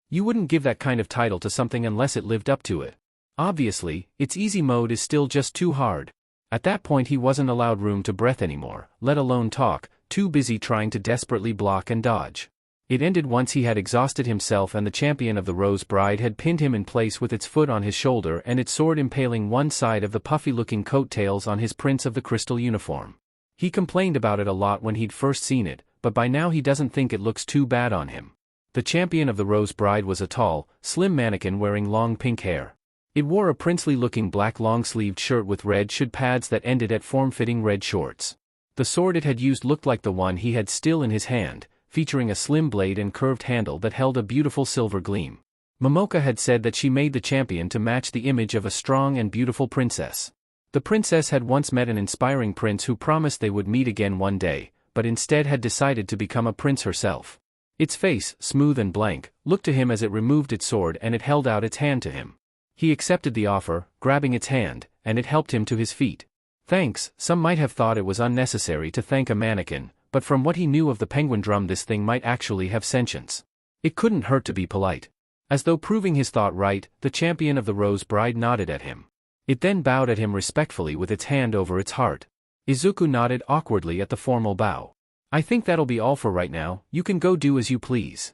You wouldn't give that kind of title to something unless it lived up to it." Obviously, its easy mode is still just too hard. At that point he wasn't allowed room to breath anymore, let alone talk, too busy trying to desperately block and dodge. It ended once he had exhausted himself and the champion of the Rose Bride had pinned him in place with its foot on his shoulder and its sword impaling one side of the puffy-looking coattails on his Prince of the Crystal uniform. He complained about it a lot when he'd first seen it, but by now he doesn't think it looks too bad on him. The champion of the Rose Bride was a tall, slim mannequin wearing long pink hair. It wore a princely-looking black long-sleeved shirt with red shed pads that ended at form-fitting red shorts. The sword it had used looked like the one he had still in his hand, featuring a slim blade and curved handle that held a beautiful silver gleam. Momoka had said that she made the champion to match the image of a strong and beautiful princess. The princess had once met an inspiring prince who promised they would meet again one day, but instead had decided to become a prince herself. Its face, smooth and blank, looked to him as it removed its sword and it held out its hand to him. He accepted the offer, grabbing its hand, and it helped him to his feet. Thanks. Some might have thought it was unnecessary to thank a mannequin, but from what he knew of the penguin drum this thing might actually have sentience. It couldn't hurt to be polite. As though proving his thought right, the champion of the Rose Bride nodded at him. It then bowed at him respectfully with its hand over its heart. Izuku nodded awkwardly at the formal bow. I think that'll be all for right now, you can go do as you please.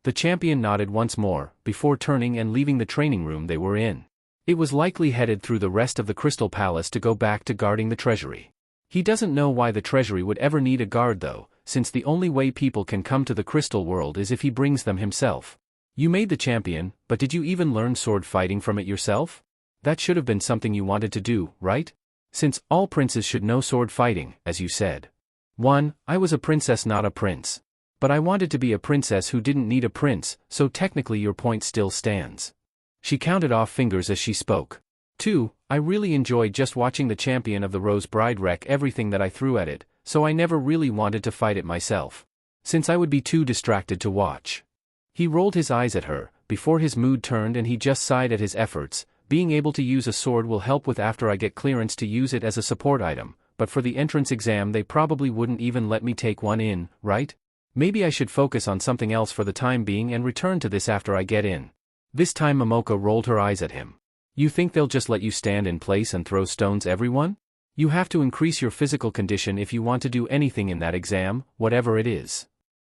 The champion nodded once more, before turning and leaving the training room they were in. It was likely headed through the rest of the Crystal Palace to go back to guarding the treasury. He doesn't know why the treasury would ever need a guard though, since the only way people can come to the crystal world is if he brings them himself. You made the champion, but did you even learn sword fighting from it yourself? That should have been something you wanted to do, right? Since all princes should know sword fighting, as you said. 1. I was a princess not a prince. But I wanted to be a princess who didn't need a prince, so technically your point still stands. She counted off fingers as she spoke. 2. I really enjoyed just watching the champion of the Rose Bride wreck everything that I threw at it, so I never really wanted to fight it myself. Since I would be too distracted to watch. He rolled his eyes at her, before his mood turned and he just sighed at his efforts. Being able to use a sword will help with after I get clearance to use it as a support item, but for the entrance exam they probably wouldn't even let me take one in, right? Maybe I should focus on something else for the time being and return to this after I get in. This time Momoka rolled her eyes at him. You think they'll just let you stand in place and throw stones everyone? You have to increase your physical condition if you want to do anything in that exam, whatever it is.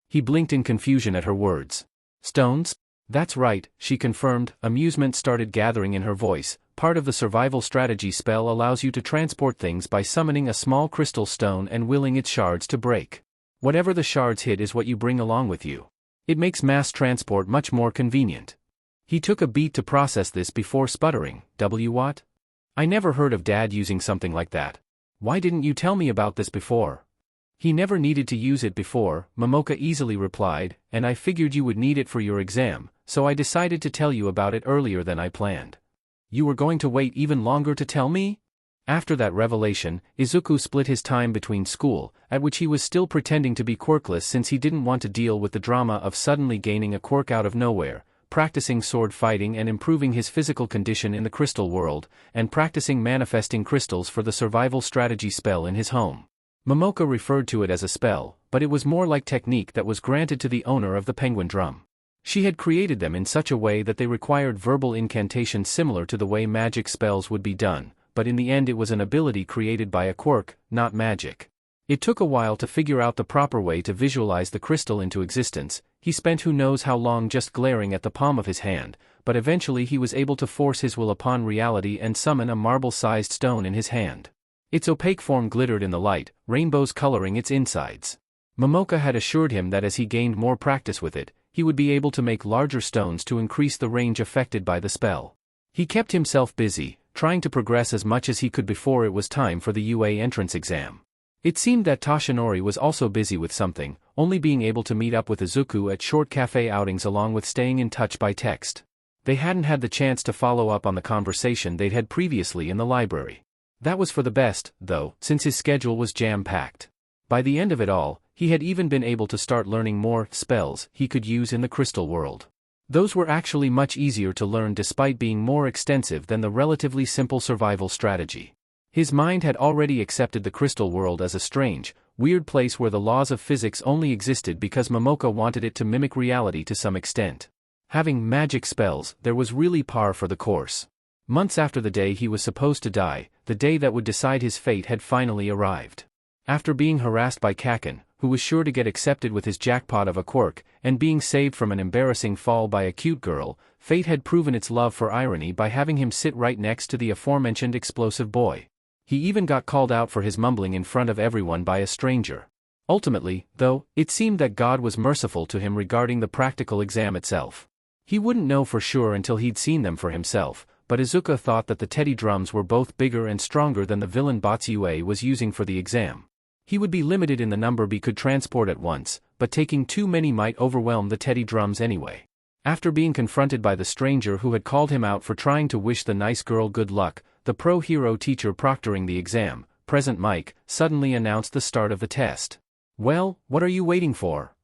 He blinked in confusion at her words. Stones? That's right, she confirmed. Amusement started gathering in her voice. Part of the survival strategy spell allows you to transport things by summoning a small crystal stone and willing its shards to break. Whatever the shards hit is what you bring along with you. It makes mass transport much more convenient. He took a beat to process this before sputtering. What? I never heard of Dad using something like that. Why didn't you tell me about this before? He never needed to use it before, Momoka easily replied, and I figured you would need it for your exam, so I decided to tell you about it earlier than I planned. You were going to wait even longer to tell me? After that revelation, Izuku split his time between school, at which he was still pretending to be quirkless since he didn't want to deal with the drama of suddenly gaining a quirk out of nowhere, practicing sword fighting and improving his physical condition in the crystal world, and practicing manifesting crystals for the survival strategy spell in his home. Momoka referred to it as a spell, but it was more like technique that was granted to the owner of the penguin drum. She had created them in such a way that they required verbal incantations similar to the way magic spells would be done, but in the end it was an ability created by a quirk, not magic. It took a while to figure out the proper way to visualize the crystal into existence. He spent who knows how long just glaring at the palm of his hand, but eventually he was able to force his will upon reality and summon a marble-sized stone in his hand. Its opaque form glittered in the light, rainbows coloring its insides. Momoka had assured him that as he gained more practice with it, he would be able to make larger stones to increase the range affected by the spell. He kept himself busy, trying to progress as much as he could before it was time for the UA entrance exam. It seemed that Toshinori was also busy with something, only being able to meet up with Izuku at short cafe outings along with staying in touch by text. They hadn't had the chance to follow up on the conversation they'd had previously in the library. That was for the best, though, since his schedule was jam-packed. By the end of it all, he had even been able to start learning more spells he could use in the crystal world. Those were actually much easier to learn despite being more extensive than the relatively simple survival strategy. His mind had already accepted the crystal world as a strange, weird place where the laws of physics only existed because Momoka wanted it to mimic reality to some extent. Having magic spells, there was really par for the course. Months after the day he was supposed to die, the day that would decide his fate had finally arrived. After being harassed by Kaken, who was sure to get accepted with his jackpot of a quirk, and being saved from an embarrassing fall by a cute girl, fate had proven its love for irony by having him sit right next to the aforementioned explosive boy. He even got called out for his mumbling in front of everyone by a stranger. Ultimately, though, it seemed that God was merciful to him regarding the practical exam itself. He wouldn't know for sure until he'd seen them for himself, but Izuku thought that the teddy drums were both bigger and stronger than the villain bots UA was using for the exam. He would be limited in the number he could transport at once, but taking too many might overwhelm the teddy drums anyway. After being confronted by the stranger who had called him out for trying to wish the nice girl good luck, the pro-hero teacher proctoring the exam, Present Mike, suddenly announced the start of the test. "Well, what are you waiting for?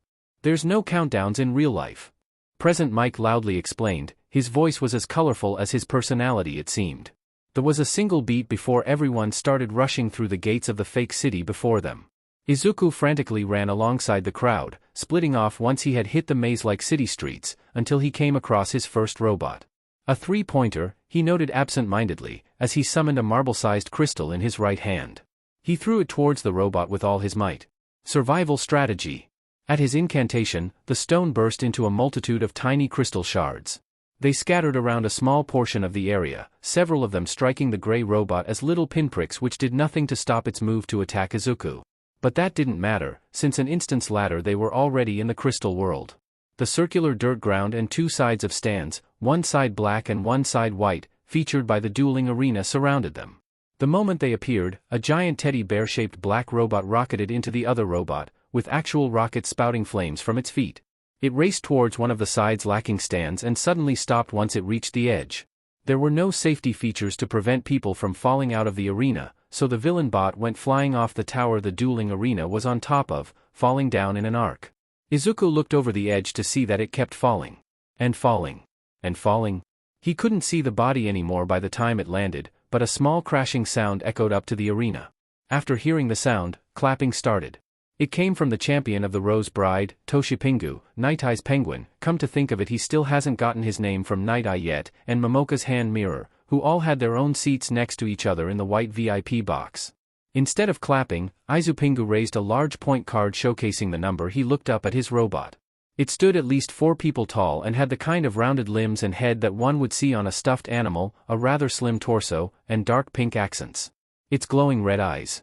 There's no countdowns in real life." Present Mike loudly explained. His voice was as colorful as his personality, it seemed. There was a single beat before everyone started rushing through the gates of the fake city before them. Izuku frantically ran alongside the crowd, splitting off once he had hit the maze-like city streets, until he came across his first robot. A three-pointer, he noted absent-mindedly, as he summoned a marble-sized crystal in his right hand. He threw it towards the robot with all his might. Survival strategy. At his incantation, the stone burst into a multitude of tiny crystal shards. They scattered around a small portion of the area, several of them striking the gray robot as little pinpricks which did nothing to stop its move to attack Izuku. But that didn't matter, since an instant's later they were already in the crystal world. The circular dirt ground and two sides of stands, one side black and one side white, featured by the dueling arena surrounded them. The moment they appeared, a giant teddy bear-shaped black robot rocketed into the other robot, with actual rockets spouting flames from its feet. It raced towards one of the sides lacking stands and suddenly stopped once it reached the edge. There were no safety features to prevent people from falling out of the arena, so the villain bot went flying off the tower the dueling arena was on top of, falling down in an arc. Izuku looked over the edge to see that it kept falling. And falling. And falling. He couldn't see the body anymore by the time it landed, but a small crashing sound echoed up to the arena. After hearing the sound, clapping started. It came from the champion of the Rose Bride, Toshipingu, Night Eye's penguin. Come to think of it, he still hasn't gotten his name from Night Eye yet, and Momoka's hand mirror, who all had their own seats next to each other in the white VIP box. Instead of clapping, Izupingu raised a large point card showcasing the number. He looked up at his robot. It stood at least 4 people tall and had the kind of rounded limbs and head that one would see on a stuffed animal, a rather slim torso, and dark pink accents. Its glowing red eyes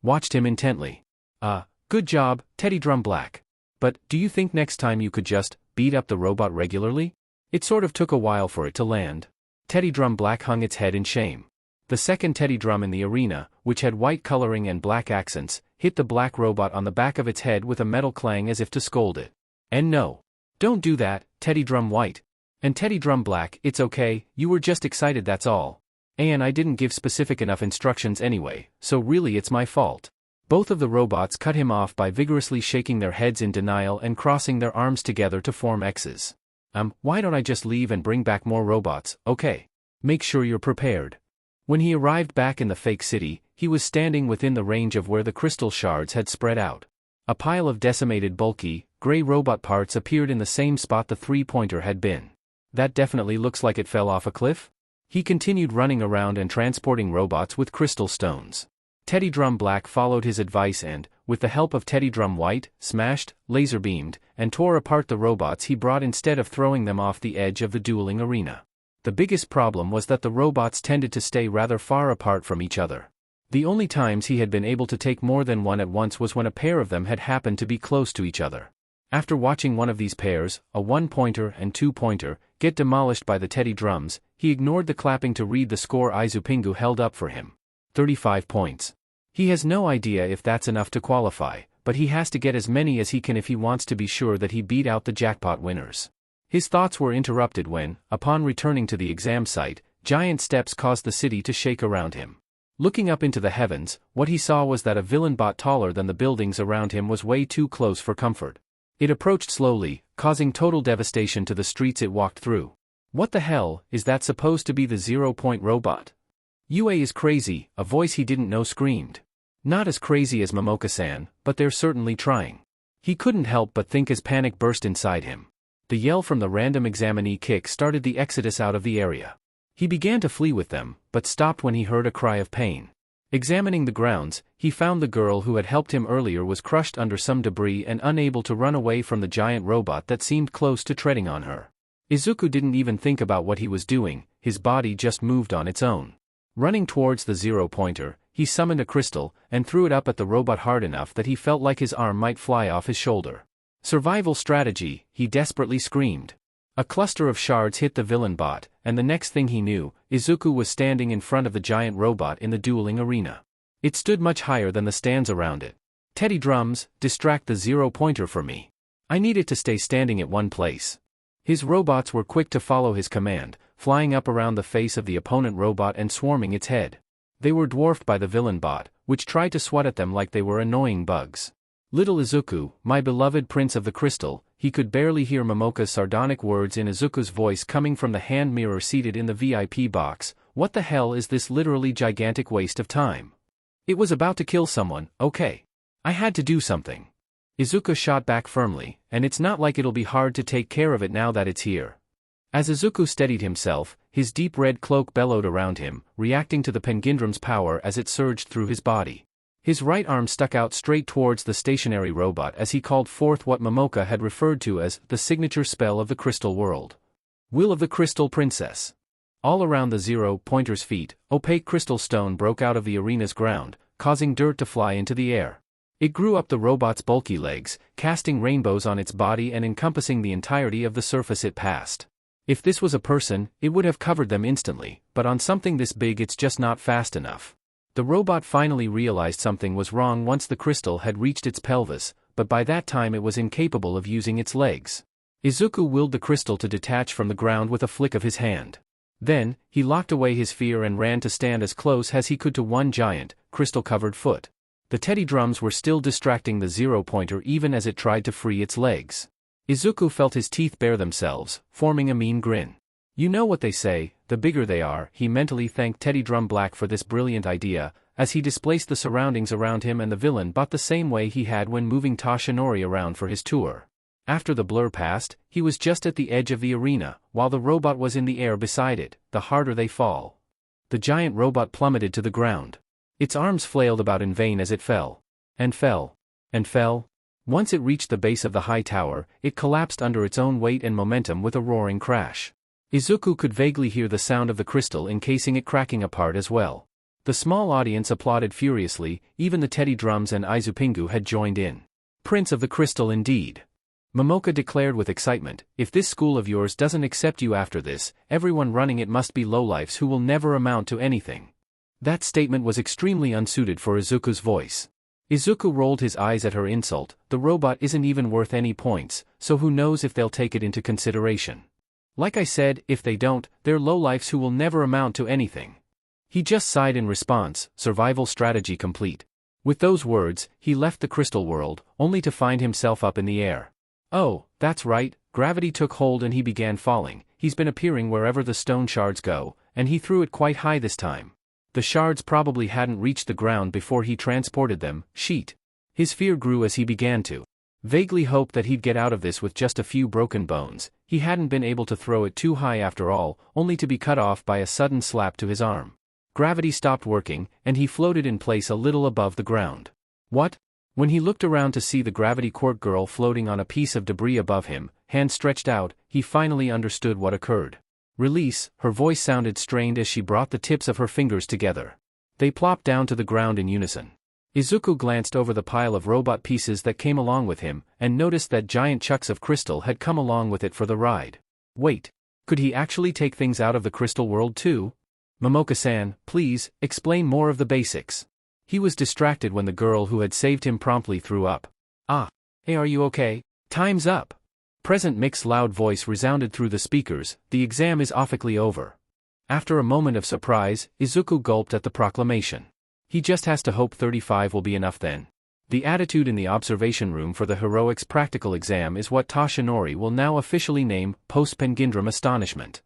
watched him intently. Good job, Teddy Drum Black. But, do you think next time you could just beat up the robot regularly? It sort of took a while for it to land. Teddy Drum Black hung its head in shame. The second Teddy Drum in the arena, which had white coloring and black accents, hit the black robot on the back of its head with a metal clang as if to scold it. And no. Don't do that, Teddy Drum White. And Teddy Drum Black, it's okay, you were just excited, that's all. And I didn't give specific enough instructions anyway, so really it's my fault. Both of the robots cut him off by vigorously shaking their heads in denial and crossing their arms together to form X's. Why don't I just leave and bring back more robots, okay? Make sure you're prepared. When he arrived back in the fake city, he was standing within the range of where the crystal shards had spread out. A pile of decimated bulky, gray robot parts appeared in the same spot the three-pointer had been. That definitely looks like it fell off a cliff. He continued running around and transporting robots with crystal stones. Teddy Drum Black followed his advice and, with the help of Teddy Drum White, smashed, laser-beamed, and tore apart the robots he brought instead of throwing them off the edge of the dueling arena. The biggest problem was that the robots tended to stay rather far apart from each other. The only times he had been able to take more than one at once was when a pair of them had happened to be close to each other. After watching one of these pairs, a one-pointer and two-pointer, get demolished by the Teddy Drums, he ignored the clapping to read the score Izupingu held up for him. 35 points. He has no idea if that's enough to qualify, but he has to get as many as he can if he wants to be sure that he beat out the jackpot winners. His thoughts were interrupted when, upon returning to the exam site, giant steps caused the city to shake around him. Looking up into the heavens, what he saw was that a villain bot taller than the buildings around him was way too close for comfort. It approached slowly, causing total devastation to the streets it walked through. What the hell, is that supposed to be the 0-point robot? UA is crazy, a voice he didn't know screamed. Not as crazy as Momoka-san, but they're certainly trying. He couldn't help but think as panic burst inside him. The yell from the random examinee kick started the exodus out of the area. He began to flee with them, but stopped when he heard a cry of pain. Examining the grounds, he found the girl who had helped him earlier was crushed under some debris and unable to run away from the giant robot that seemed close to treading on her. Izuku didn't even think about what he was doing, his body just moved on its own. Running towards the zero-pointer, he summoned a crystal, and threw it up at the robot hard enough that he felt like his arm might fly off his shoulder. Survival strategy, he desperately screamed. A cluster of shards hit the villain bot, and the next thing he knew, Izuku was standing in front of the giant robot in the dueling arena. It stood much higher than the stands around it. Teddy drums, distract the zero-pointer for me. I need it to stay standing at one place. His robots were quick to follow his command, flying up around the face of the opponent robot and swarming its head. They were dwarfed by the villain bot, which tried to swat at them like they were annoying bugs. Little Izuku, my beloved prince of the crystal, he could barely hear Momoka's sardonic words in Izuku's voice coming from the hand mirror seated in the VIP box. What the hell is this literally gigantic waste of time? It was about to kill someone, okay. I had to do something. Izuku shot back firmly, and it's not like it'll be hard to take care of it now that it's here. As Izuku steadied himself, his deep red cloak bellowed around him, reacting to the Pengindram's power as it surged through his body. His right arm stuck out straight towards the stationary robot as he called forth what Momoka had referred to as the signature spell of the crystal world. Will of the Crystal Princess. All around the zero-pointer's feet, opaque crystal stone broke out of the arena's ground, causing dirt to fly into the air. It grew up the robot's bulky legs, casting rainbows on its body and encompassing the entirety of the surface it passed. If this was a person, it would have covered them instantly, but on something this big it's just not fast enough. The robot finally realized something was wrong once the crystal had reached its pelvis, but by that time it was incapable of using its legs. Izuku willed the crystal to detach from the ground with a flick of his hand. Then, he locked away his fear and ran to stand as close as he could to one giant, crystal-covered foot. The teddy drums were still distracting the zero-pointer even as it tried to free its legs. Izuku felt his teeth bare themselves, forming a mean grin. You know what they say, the bigger they are. He mentally thanked Teddy Drum Black for this brilliant idea, as he displaced the surroundings around him and the villain bot the same way he had when moving Toshinori around for his tour. After the blur passed, he was just at the edge of the arena, while the robot was in the air beside it. The harder they fall. The giant robot plummeted to the ground. Its arms flailed about in vain as it fell. And fell. And fell. Once it reached the base of the high tower, it collapsed under its own weight and momentum with a roaring crash. Izuku could vaguely hear the sound of the crystal encasing it cracking apart as well. The small audience applauded furiously, even the teddy drums and Izupingu had joined in. Prince of the Crystal indeed. Momoka declared with excitement, if this school of yours doesn't accept you after this, everyone running it must be lowlifes who will never amount to anything. That statement was extremely unsuited for Izuku's voice. Izuku rolled his eyes at her insult. The robot isn't even worth any points, so who knows if they'll take it into consideration. Like I said, if they don't, they're lowlifes who will never amount to anything. He just sighed in response, survival strategy complete. With those words, he left the crystal world, only to find himself up in the air. Oh, that's right, gravity took hold and he began falling. He's been appearing wherever the stone shards go, and he threw it quite high this time. The shards probably hadn't reached the ground before he transported them. Sheet. His fear grew as he began to vaguely hope that he'd get out of this with just a few broken bones. He hadn't been able to throw it too high after all, only to be cut off by a sudden slap to his arm. Gravity stopped working, and he floated in place a little above the ground. What? When he looked around to see the gravity quirk girl floating on a piece of debris above him, hand stretched out, he finally understood what occurred. Release, her voice sounded strained as she brought the tips of her fingers together. They plopped down to the ground in unison. Izuku glanced over the pile of robot pieces that came along with him, and noticed that giant chunks of crystal had come along with it for the ride. Wait, could he actually take things out of the crystal world too? Momoka-san, please, explain more of the basics. He was distracted when the girl who had saved him promptly threw up. Ah. Hey, are you okay? Time's up. Present Mick's loud voice resounded through the speakers, the exam is officially over. After a moment of surprise, Izuku gulped at the proclamation. He just has to hope 35 will be enough then. The attitude in the observation room for the heroics practical exam is what Toshinori will now officially name post-Pengindram astonishment.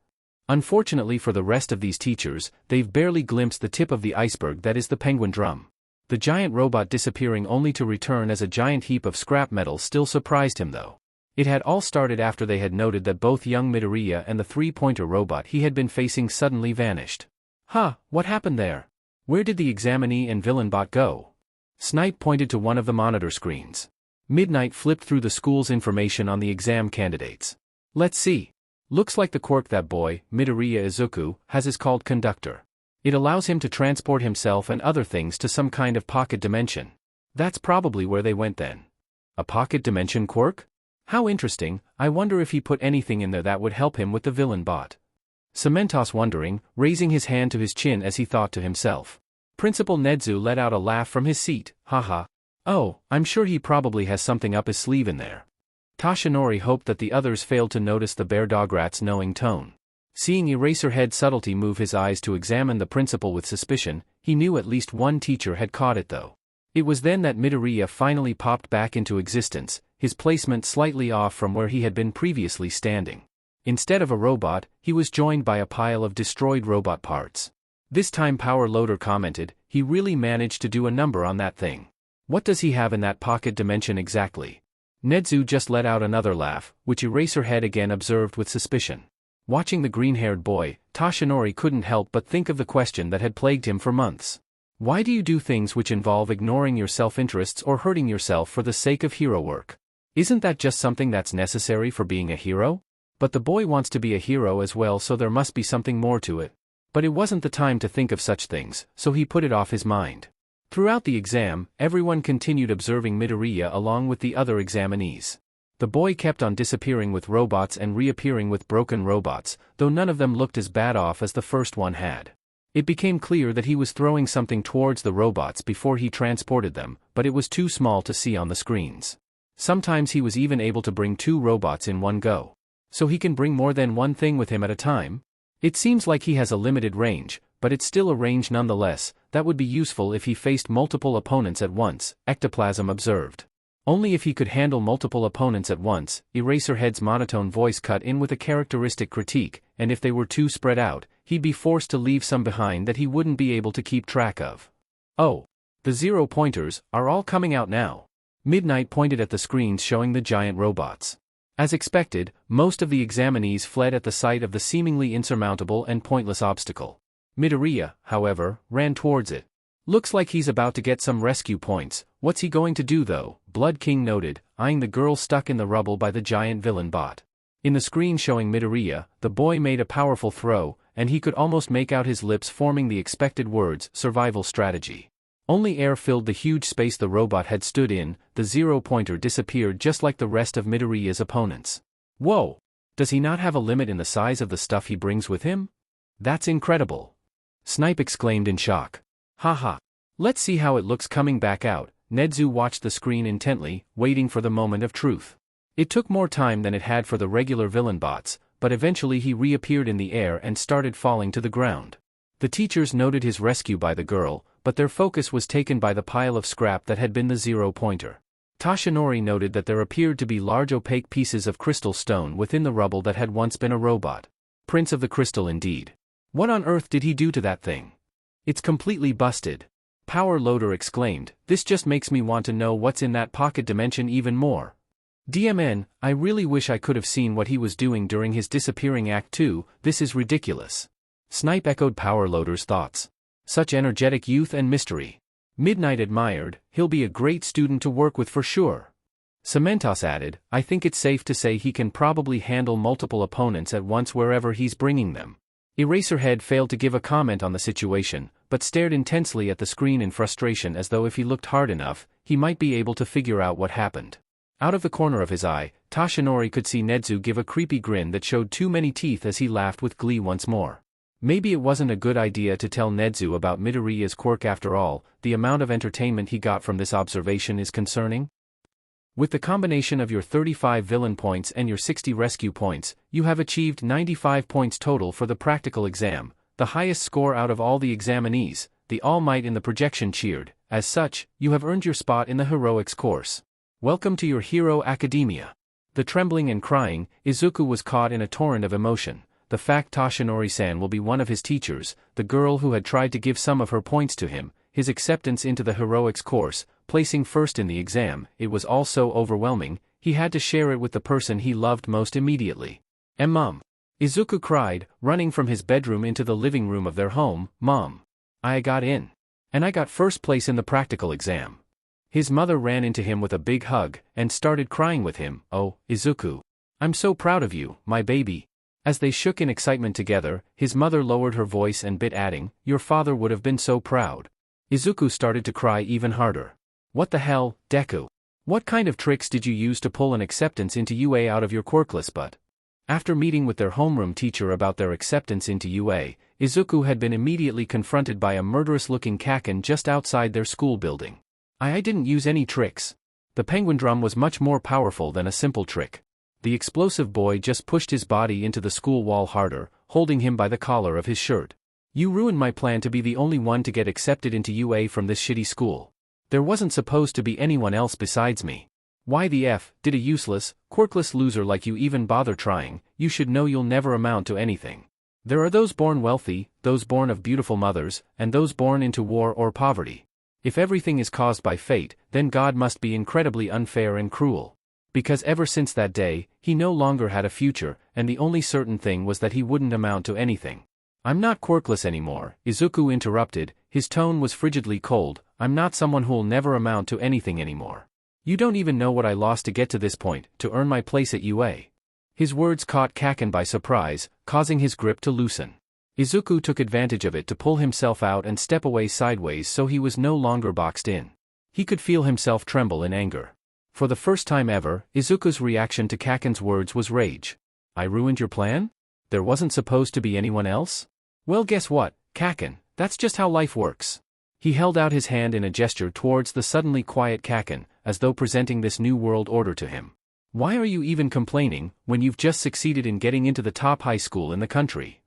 Unfortunately for the rest of these teachers, they've barely glimpsed the tip of the iceberg that is the penguin drum. The giant robot disappearing only to return as a giant heap of scrap metal still surprised him though. It had all started after they had noted that both young Midoriya and the three-pointer robot he had been facing suddenly vanished. Huh, what happened there? Where did the examinee and villain bot go? Snipe pointed to one of the monitor screens. Midnight flipped through the school's information on the exam candidates. Let's see. Looks like the quirk that boy, Midoriya Izuku, has is called Conductor. It allows him to transport himself and other things to some kind of pocket dimension. That's probably where they went then. A pocket dimension quirk? How interesting. I wonder if he put anything in there that would help him with the villain bot. Cementos wondering, raising his hand to his chin as he thought to himself. Principal Nedzu let out a laugh from his seat, haha. Oh, I'm sure he probably has something up his sleeve in there. Toshinori hoped that the others failed to notice the bear dog rat's knowing tone. Seeing Eraserhead subtlety move his eyes to examine the principal with suspicion, he knew at least one teacher had caught it though. It was then that Midoriya finally popped back into existence, his placement slightly off from where he had been previously standing. Instead of a robot, he was joined by a pile of destroyed robot parts. This time Power Loader commented, he really managed to do a number on that thing. What does he have in that pocket dimension exactly? Nedzu just let out another laugh, which Eraserhead again observed with suspicion. Watching the green-haired boy, Toshinori couldn't help but think of the question that had plagued him for months. Why do you do things which involve ignoring your self-interests or hurting yourself for the sake of hero work? Isn't that just something that's necessary for being a hero? But the boy wants to be a hero as well, so there must be something more to it. But it wasn't the time to think of such things, so he put it off his mind. Throughout the exam, everyone continued observing Midoriya along with the other examinees. The boy kept on disappearing with robots and reappearing with broken robots, though none of them looked as bad off as the first one had. It became clear that he was throwing something towards the robots before he transported them, but it was too small to see on the screens. Sometimes he was even able to bring 2 robots in one go. So he can bring more than one thing with him at a time? It seems like he has a limited range, but it's still a range nonetheless. That would be useful if he faced multiple opponents at once, Ectoplasm observed. Only if he could handle multiple opponents at once, Eraserhead's monotone voice cut in with a characteristic critique, and if they were too spread out, he'd be forced to leave some behind that he wouldn't be able to keep track of. Oh. The 0 pointers are all coming out now. Midnight pointed at the screens showing the giant robots. As expected, most of the examinees fled at the sight of the seemingly insurmountable and pointless obstacle. Midoriya, however, ran towards it. Looks like he's about to get some rescue points. What's he going to do though? Blood King noted, eyeing the girl stuck in the rubble by the giant villain bot. In the screen showing Midoriya, the boy made a powerful throw, and he could almost make out his lips forming the expected words, survival strategy. Only air filled the huge space the robot had stood in. The 0 pointer disappeared just like the rest of Midoriya's opponents. Whoa! Does he not have a limit in the size of the stuff he brings with him? That's incredible! Snipe exclaimed in shock. Haha. Let's see how it looks coming back out. Nedzu watched the screen intently, waiting for the moment of truth. It took more time than it had for the regular villain bots, but eventually he reappeared in the air and started falling to the ground. The teachers noted his rescue by the girl, but their focus was taken by the pile of scrap that had been the 0 pointer. Toshinori noted that there appeared to be large opaque pieces of crystal stone within the rubble that had once been a robot. Prince of the Crystal indeed. What on earth did he do to that thing? It's completely busted. Power Loader exclaimed, this just makes me want to know what's in that pocket dimension even more. DMN, I really wish I could have seen what he was doing during his disappearing act 2, this is ridiculous. Snipe echoed Power Loader's thoughts. Such energetic youth and mystery. Midnight admired, he'll be a great student to work with for sure. Cementos added, I think it's safe to say he can probably handle multiple opponents at once wherever he's bringing them. Eraserhead failed to give a comment on the situation, but stared intensely at the screen in frustration as though if he looked hard enough, he might be able to figure out what happened. Out of the corner of his eye, Toshinori could see Nedzu give a creepy grin that showed too many teeth as he laughed with glee once more. Maybe it wasn't a good idea to tell Nedzu about Midoriya's quirk after all. The amount of entertainment he got from this observation is concerning. With the combination of your 35 villain points and your 60 rescue points, you have achieved 95 points total for the practical exam, the highest score out of all the examinees. The All Might in the projection cheered. As such, you have earned your spot in the heroics course. Welcome to your hero academia. The trembling and crying, Izuku was caught in a torrent of emotion. The fact Toshinori-san will be one of his teachers, the girl who had tried to give some of her points to him, his acceptance into the heroics course, placing first in the exam, it was all so overwhelming. He had to share it with the person he loved most immediately. Mom. Izuku cried, running from his bedroom into the living room of their home. Mom. I got in. And I got first place in the practical exam. His mother ran into him with a big hug, and started crying with him. Oh, Izuku. I'm so proud of you, my baby. As they shook in excitement together, his mother lowered her voice and bit adding, your father would have been so proud. Izuku started to cry even harder. What the hell, Deku? What kind of tricks did you use to pull an acceptance into UA out of your quirkless butt? After meeting with their homeroom teacher about their acceptance into UA, Izuku had been immediately confronted by a murderous-looking Kaken just outside their school building. I didn't use any tricks. The penguin drum was much more powerful than a simple trick. The explosive boy just pushed his body into the school wall harder, holding him by the collar of his shirt. You ruined my plan to be the only one to get accepted into UA from this shitty school. There wasn't supposed to be anyone else besides me. Why the F did a useless, quirkless loser like you even bother trying? You should know you'll never amount to anything. There are those born wealthy, those born of beautiful mothers, and those born into war or poverty. If everything is caused by fate, then God must be incredibly unfair and cruel. Because ever since that day, he no longer had a future, and the only certain thing was that he wouldn't amount to anything. I'm not quirkless anymore, Izuku interrupted, his tone was frigidly cold. I'm not someone who'll never amount to anything anymore. You don't even know what I lost to get to this point, to earn my place at UA. His words caught Kaken by surprise, causing his grip to loosen. Izuku took advantage of it to pull himself out and step away sideways so he was no longer boxed in. He could feel himself tremble in anger. For the first time ever, Izuku's reaction to Kaken's words was rage. I ruined your plan? There wasn't supposed to be anyone else? Well, guess what, Kaken, that's just how life works. He held out his hand in a gesture towards the suddenly quiet Kaken, as though presenting this new world order to him. Why are you even complaining, when you've just succeeded in getting into the top high school in the country?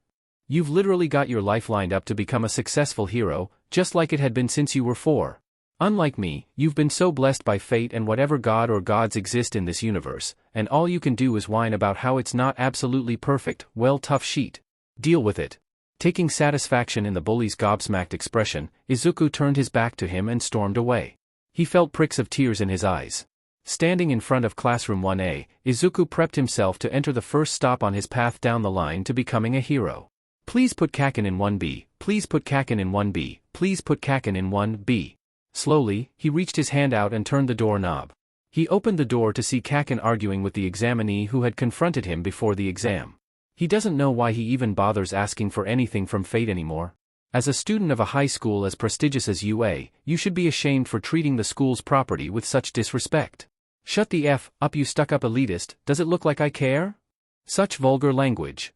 You've literally got your life lined up to become a successful hero, just like it had been since you were 4. Unlike me, you've been so blessed by fate and whatever god or gods exist in this universe, and all you can do is whine about how it's not absolutely perfect. Well, tough sheet. Deal with it. Taking satisfaction in the bully's gobsmacked expression, Izuku turned his back to him and stormed away. He felt pricks of tears in his eyes. Standing in front of classroom 1A, Izuku prepped himself to enter the first stop on his path down the line to becoming a hero. Please put Kaken in 1B, please put Kaken in 1B, please put Kaken in 1B. Slowly, he reached his hand out and turned the door knob. He opened the door to see Kaken arguing with the examinee who had confronted him before the exam. He doesn't know why he even bothers asking for anything from fate anymore. As a student of a high school as prestigious as UA, you should be ashamed for treating the school's property with such disrespect. Shut the F up, you stuck-up elitist, does it look like I care? Such vulgar language.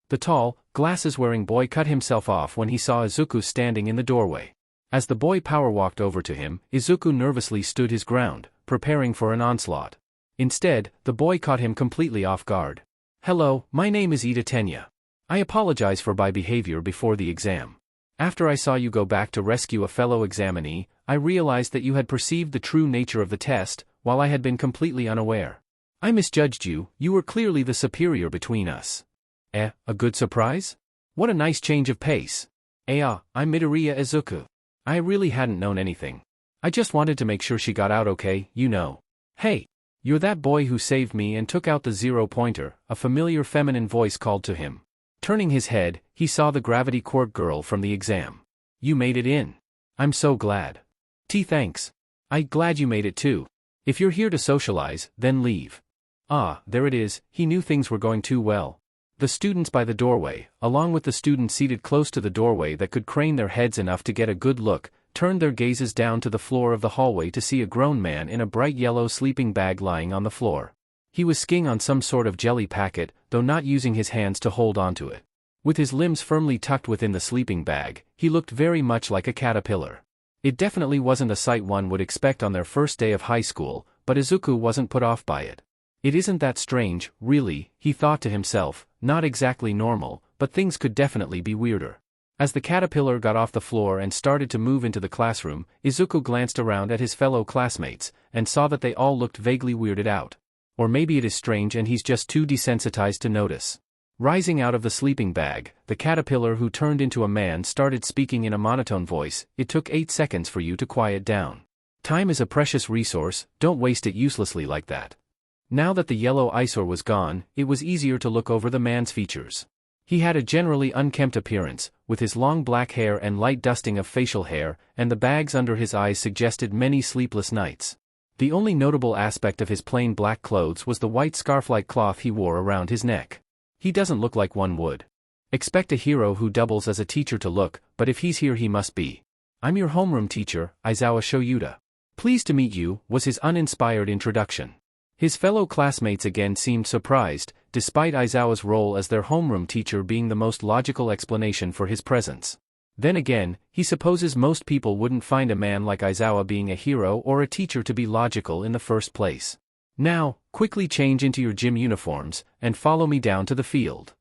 The tall, glasses-wearing boy cut himself off when he saw Izuku standing in the doorway. As the boy power-walked over to him, Izuku nervously stood his ground, preparing for an onslaught. Instead, the boy caught him completely off guard. Hello, my name is Ida Tenya. I apologize for my behavior before the exam. After I saw you go back to rescue a fellow examinee, I realized that you had perceived the true nature of the test, while I had been completely unaware. I misjudged you, you were clearly the superior between us. A good surprise? What a nice change of pace. I'm Midoriya Izuku. I really hadn't known anything. I just wanted to make sure she got out okay, you know. Hey, you're that boy who saved me and took out the 0-pointer, a familiar feminine voice called to him. Turning his head, he saw the Gravity Quirk girl from the exam. You made it in. I'm so glad. Thanks. I'm glad you made it too. If you're here to socialize, then leave. There it is, he knew things were going too well. The students by the doorway, along with the students seated close to the doorway that could crane their heads enough to get a good look, turned their gazes down to the floor of the hallway to see a grown man in a bright yellow sleeping bag lying on the floor. He was skiing on some sort of jelly packet, though not using his hands to hold onto it. With his limbs firmly tucked within the sleeping bag, he looked very much like a caterpillar. It definitely wasn't a sight one would expect on their first day of high school, but Izuku wasn't put off by it. It isn't that strange, really, he thought to himself, not exactly normal, but things could definitely be weirder. As the caterpillar got off the floor and started to move into the classroom, Izuku glanced around at his fellow classmates, and saw that they all looked vaguely weirded out. Or maybe it is strange and he's just too desensitized to notice. Rising out of the sleeping bag, the caterpillar who turned into a man started speaking in a monotone voice. It took 8 seconds for you to quiet down. Time is a precious resource, don't waste it uselessly like that. Now that the yellow eyesore was gone, it was easier to look over the man's features. He had a generally unkempt appearance, with his long black hair and light dusting of facial hair, and the bags under his eyes suggested many sleepless nights. The only notable aspect of his plain black clothes was the white scarf-like cloth he wore around his neck. He doesn't look like one would expect a hero who doubles as a teacher to look, but if he's here he must be. "I'm your homeroom teacher, Aizawa Shoyuta. Pleased to meet you," was his uninspired introduction. His fellow classmates again seemed surprised, despite Aizawa's role as their homeroom teacher being the most logical explanation for his presence. Then again, he supposes most people wouldn't find a man like Aizawa being a hero or a teacher to be logical in the first place. "Now, quickly change into your gym uniforms, and follow me down to the field."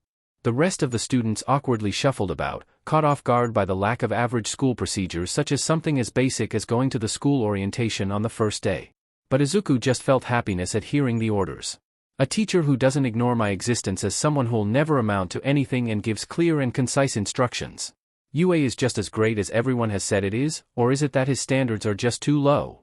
The rest of the students awkwardly shuffled about, caught off guard by the lack of average school procedures such as something as basic as going to the school orientation on the first day. But Izuku just felt happiness at hearing the orders. A teacher who doesn't ignore my existence as someone who'll never amount to anything and gives clear and concise instructions. UA is just as great as everyone has said it is, or is it that his standards are just too low?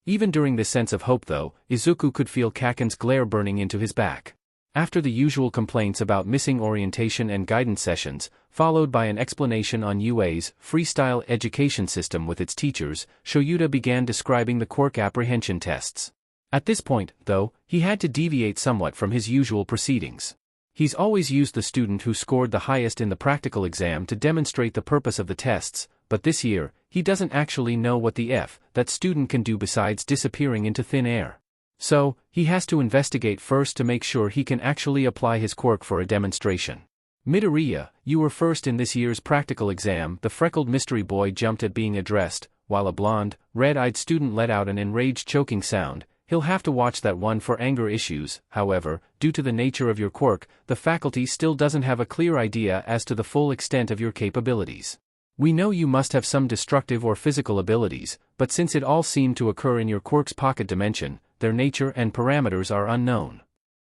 Even during this sense of hope though, Izuku could feel Kaken's glare burning into his back. After the usual complaints about missing orientation and guidance sessions, followed by an explanation on UA's freestyle education system with its teachers, Shoyuta began describing the quirk apprehension tests. At this point, though, he had to deviate somewhat from his usual proceedings. He's always used the student who scored the highest in the practical exam to demonstrate the purpose of the tests, but this year, he doesn't actually know what the F that student can do besides disappearing into thin air. So, he has to investigate first to make sure he can actually apply his quirk for a demonstration. "Midoriya, you were first in this year's practical exam," the freckled mystery boy jumped at being addressed, while a blonde, red-eyed student let out an enraged choking sound. "He'll have to watch that one for anger issues." However, due to the nature of your quirk, the faculty still doesn't have a clear idea as to the full extent of your capabilities. "We know you must have some destructive or physical abilities, but since it all seemed to occur in your quirk's pocket dimension, their nature and parameters are unknown."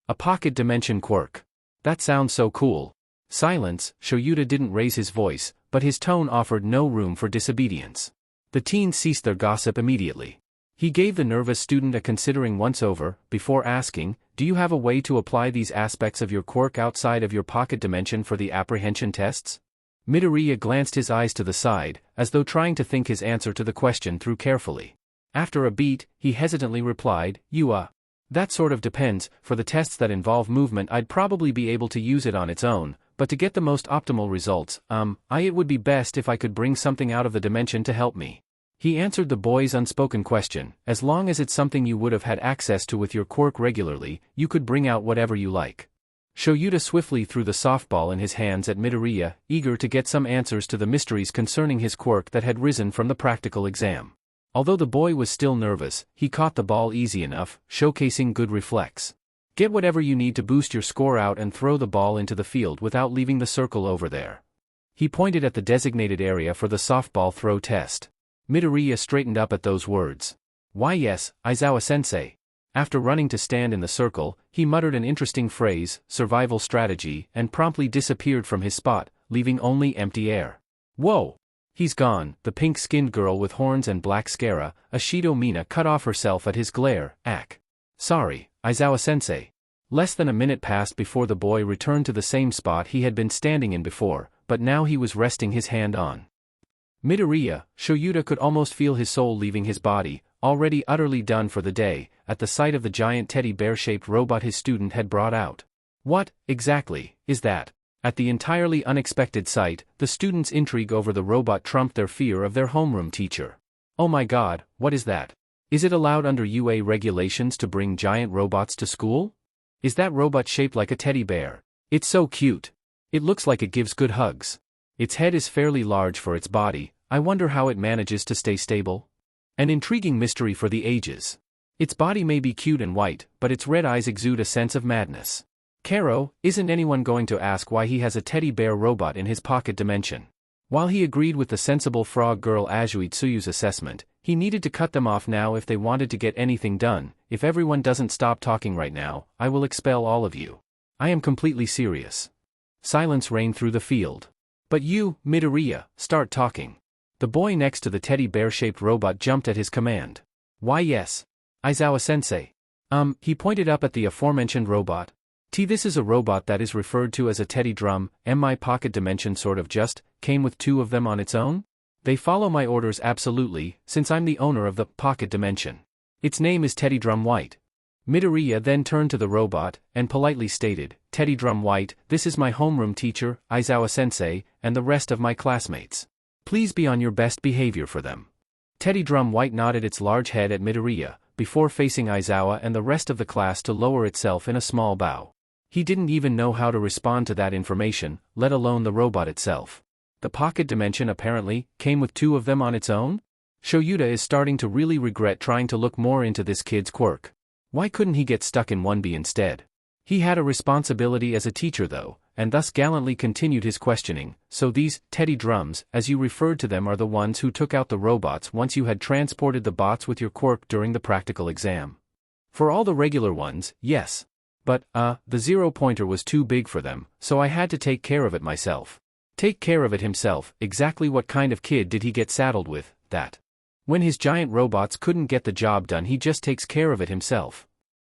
A pocket dimension quirk. That sounds so cool. Silence. Shoyuta didn't raise his voice, but his tone offered no room for disobedience. The teens ceased their gossip immediately. He gave the nervous student a considering once-over, before asking, "Do you have a way to apply these aspects of your quirk outside of your pocket dimension for the apprehension tests?" Midoriya glanced his eyes to the side, as though trying to think his answer to the question through carefully. After a beat, he hesitantly replied, That sort of depends. For the tests that involve movement I'd probably be able to use it on its own, but to get the most optimal results, it would be best if I could bring something out of the dimension to help me." He answered the boy's unspoken question. "As long as it's something you would have had access to with your quirk regularly, you could bring out whatever you like." Shoyuta swiftly threw the softball in his hands at Midoriya, eager to get some answers to the mysteries concerning his quirk that had risen from the practical exam. Although the boy was still nervous, he caught the ball easy enough, showcasing good reflex. "Get whatever you need to boost your score out and throw the ball into the field without leaving the circle over there." He pointed at the designated area for the softball throw test. Midoriya straightened up at those words. "Why yes, Aizawa-sensei." After running to stand in the circle, he muttered an interesting phrase, "survival strategy," and promptly disappeared from his spot, leaving only empty air. "Whoa! He's gone." The pink-skinned girl with horns and black scara, Ashido Mina, cut off herself at his glare. "Sorry, Aizawa-sensei." Less than a minute passed before the boy returned to the same spot he had been standing in before, but now he was resting his hand on Midoriya. Shoyuta could almost feel his soul leaving his body, already utterly done for the day, at the sight of the giant teddy bear-shaped robot his student had brought out. "What, exactly, is that?" At the entirely unexpected sight, the students' intrigue over the robot trumped their fear of their homeroom teacher. "Oh my god, what is that? Is it allowed under UA regulations to bring giant robots to school? Is that robot shaped like a teddy bear? It's so cute. It looks like it gives good hugs. Its head is fairly large for its body. I wonder how it manages to stay stable. An intriguing mystery for the ages. Its body may be cute and white, but its red eyes exude a sense of madness. Karo, isn't anyone going to ask why he has a teddy bear robot in his pocket dimension?" While he agreed with the sensible frog girl Azui Tsuyu's assessment, he needed to cut them off now if they wanted to get anything done. "If everyone doesn't stop talking right now, I will expel all of you. I am completely serious." Silence reigned through the field. "But you, Midoriya, start talking." The boy next to the teddy bear-shaped robot jumped at his command. "Why yes. Aizawa-sensei. He pointed up at the aforementioned robot. This is a robot that is referred to as a teddy drum, and my pocket dimension sort of just came with 2 of them on its own? They follow my orders absolutely, since I'm the owner of the pocket dimension. Its name is Teddy Drum White. Midoriya then turned to the robot, and politely stated, Teddy Drum White, this is my homeroom teacher, Aizawa-sensei, and the rest of my classmates. Please be on your best behavior for them. Teddy Drum White nodded its large head at Midoriya, before facing Aizawa and the rest of the class to lower itself in a small bow. He didn't even know how to respond to that information, let alone the robot itself. The pocket dimension apparently came with 2 of them on its own? Shoyuta is starting to really regret trying to look more into this kid's quirk. Why couldn't he get stuck in 1B instead? He had a responsibility as a teacher though, and thus gallantly continued his questioning. So these teddy drums, as you referred to them, are the ones who took out the robots once you had transported the bots with your quirk during the practical exam. For all the regular ones, yes. But, the 0-pointer was too big for them, so I had to take care of it myself. Take care of it himself? Exactly what kind of kid did he get saddled with, that? When his giant robots couldn't get the job done, he just takes care of it himself.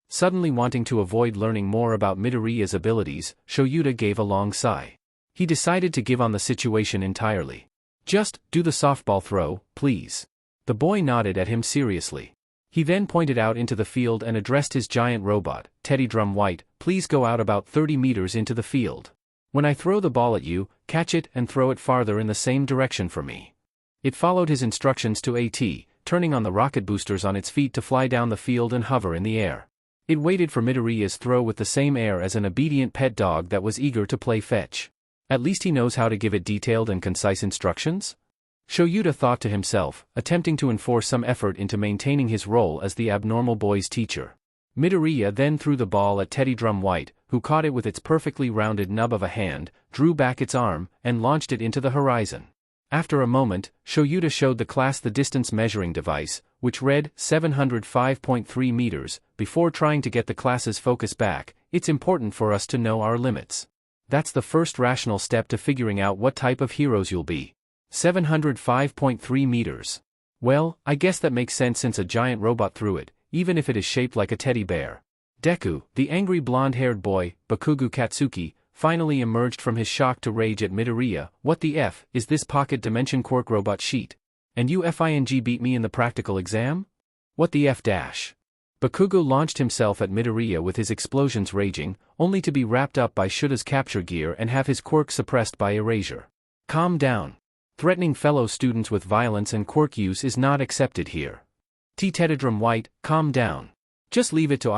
Suddenly wanting to avoid learning more about Midoriya's abilities, Shoyuta gave a long sigh. He decided to give on the situation entirely. Just do the softball throw, please. The boy nodded at him seriously. He then pointed out into the field and addressed his giant robot, Teddy Drum White, please go out about 30 meters into the field. When I throw the ball at you, catch it and throw it farther in the same direction for me. It followed his instructions to a T, turning on the rocket boosters on its feet to fly down the field and hover in the air. It waited for Midoriya's throw with the same air as an obedient pet dog that was eager to play fetch. At least he knows how to give it detailed and concise instructions? Shoyuta thought to himself, attempting to enforce some effort into maintaining his role as the abnormal boy's teacher. Midoriya then threw the ball at Teddy Drum White, who caught it with its perfectly rounded nub of a hand, drew back its arm, and launched it into the horizon. After a moment, Shoyuta showed the class the distance measuring device, which read 705.3 meters, before trying to get the class's focus back. It's important for us to know our limits. That's the first rational step to figuring out what type of heroes you'll be. 705.3 meters. Well, I guess that makes sense since a giant robot threw it, even if it is shaped like a teddy bear. Deku, the angry blonde-haired boy, Bakugo Katsuki, finally emerged from his shock to rage at Midoriya. What the F is this pocket dimension quirk robot sheet? And you FING beat me in the practical exam? What the F dash? Bakugo launched himself at Midoriya with his explosions raging, only to be wrapped up by Shuta's capture gear and have his quirk suppressed by erasure. Calm down. Threatening fellow students with violence and quirk use is not accepted here. Teddy Drum White, calm down. Just leave it to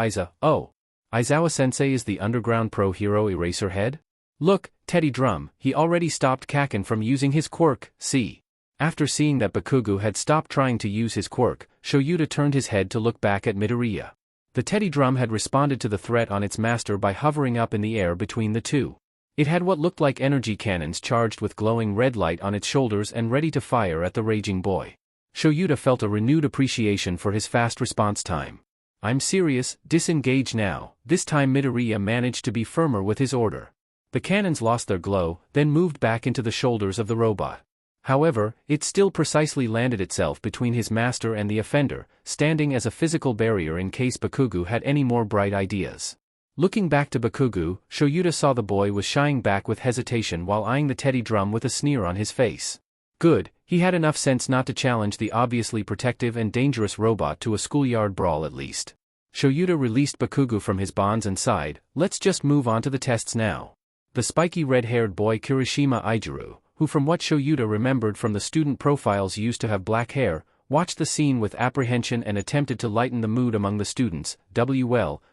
Aizawa-sensei is the underground pro hero Eraserhead? Look, Teddy Drum, he already stopped Kakin from using his quirk, see? After seeing that Bakugo had stopped trying to use his quirk, Shoyuta turned his head to look back at Midoriya. The Teddy Drum had responded to the threat on its master by hovering up in the air between the two. It had what looked like energy cannons charged with glowing red light on its shoulders and ready to fire at the raging boy. Shoyuta felt a renewed appreciation for his fast response time. I'm serious, disengage now. This time Midoriya managed to be firmer with his order. The cannons lost their glow, then moved back into the shoulders of the robot. However, it still precisely landed itself between his master and the offender, standing as a physical barrier in case Bakugo had any more bright ideas. Looking back to Bakugo, Shoyuta saw the boy was shying back with hesitation while eyeing the teddy drum with a sneer on his face. Good, he had enough sense not to challenge the obviously protective and dangerous robot to a schoolyard brawl at least. Shoyuta released Bakugo from his bonds and sighed, let's just move on to the tests now. The spiky red-haired boy Kirishima Aijuru, who from what Shoyuta remembered from the student profiles used to have black hair, watched the scene with apprehension and attempted to lighten the mood among the students.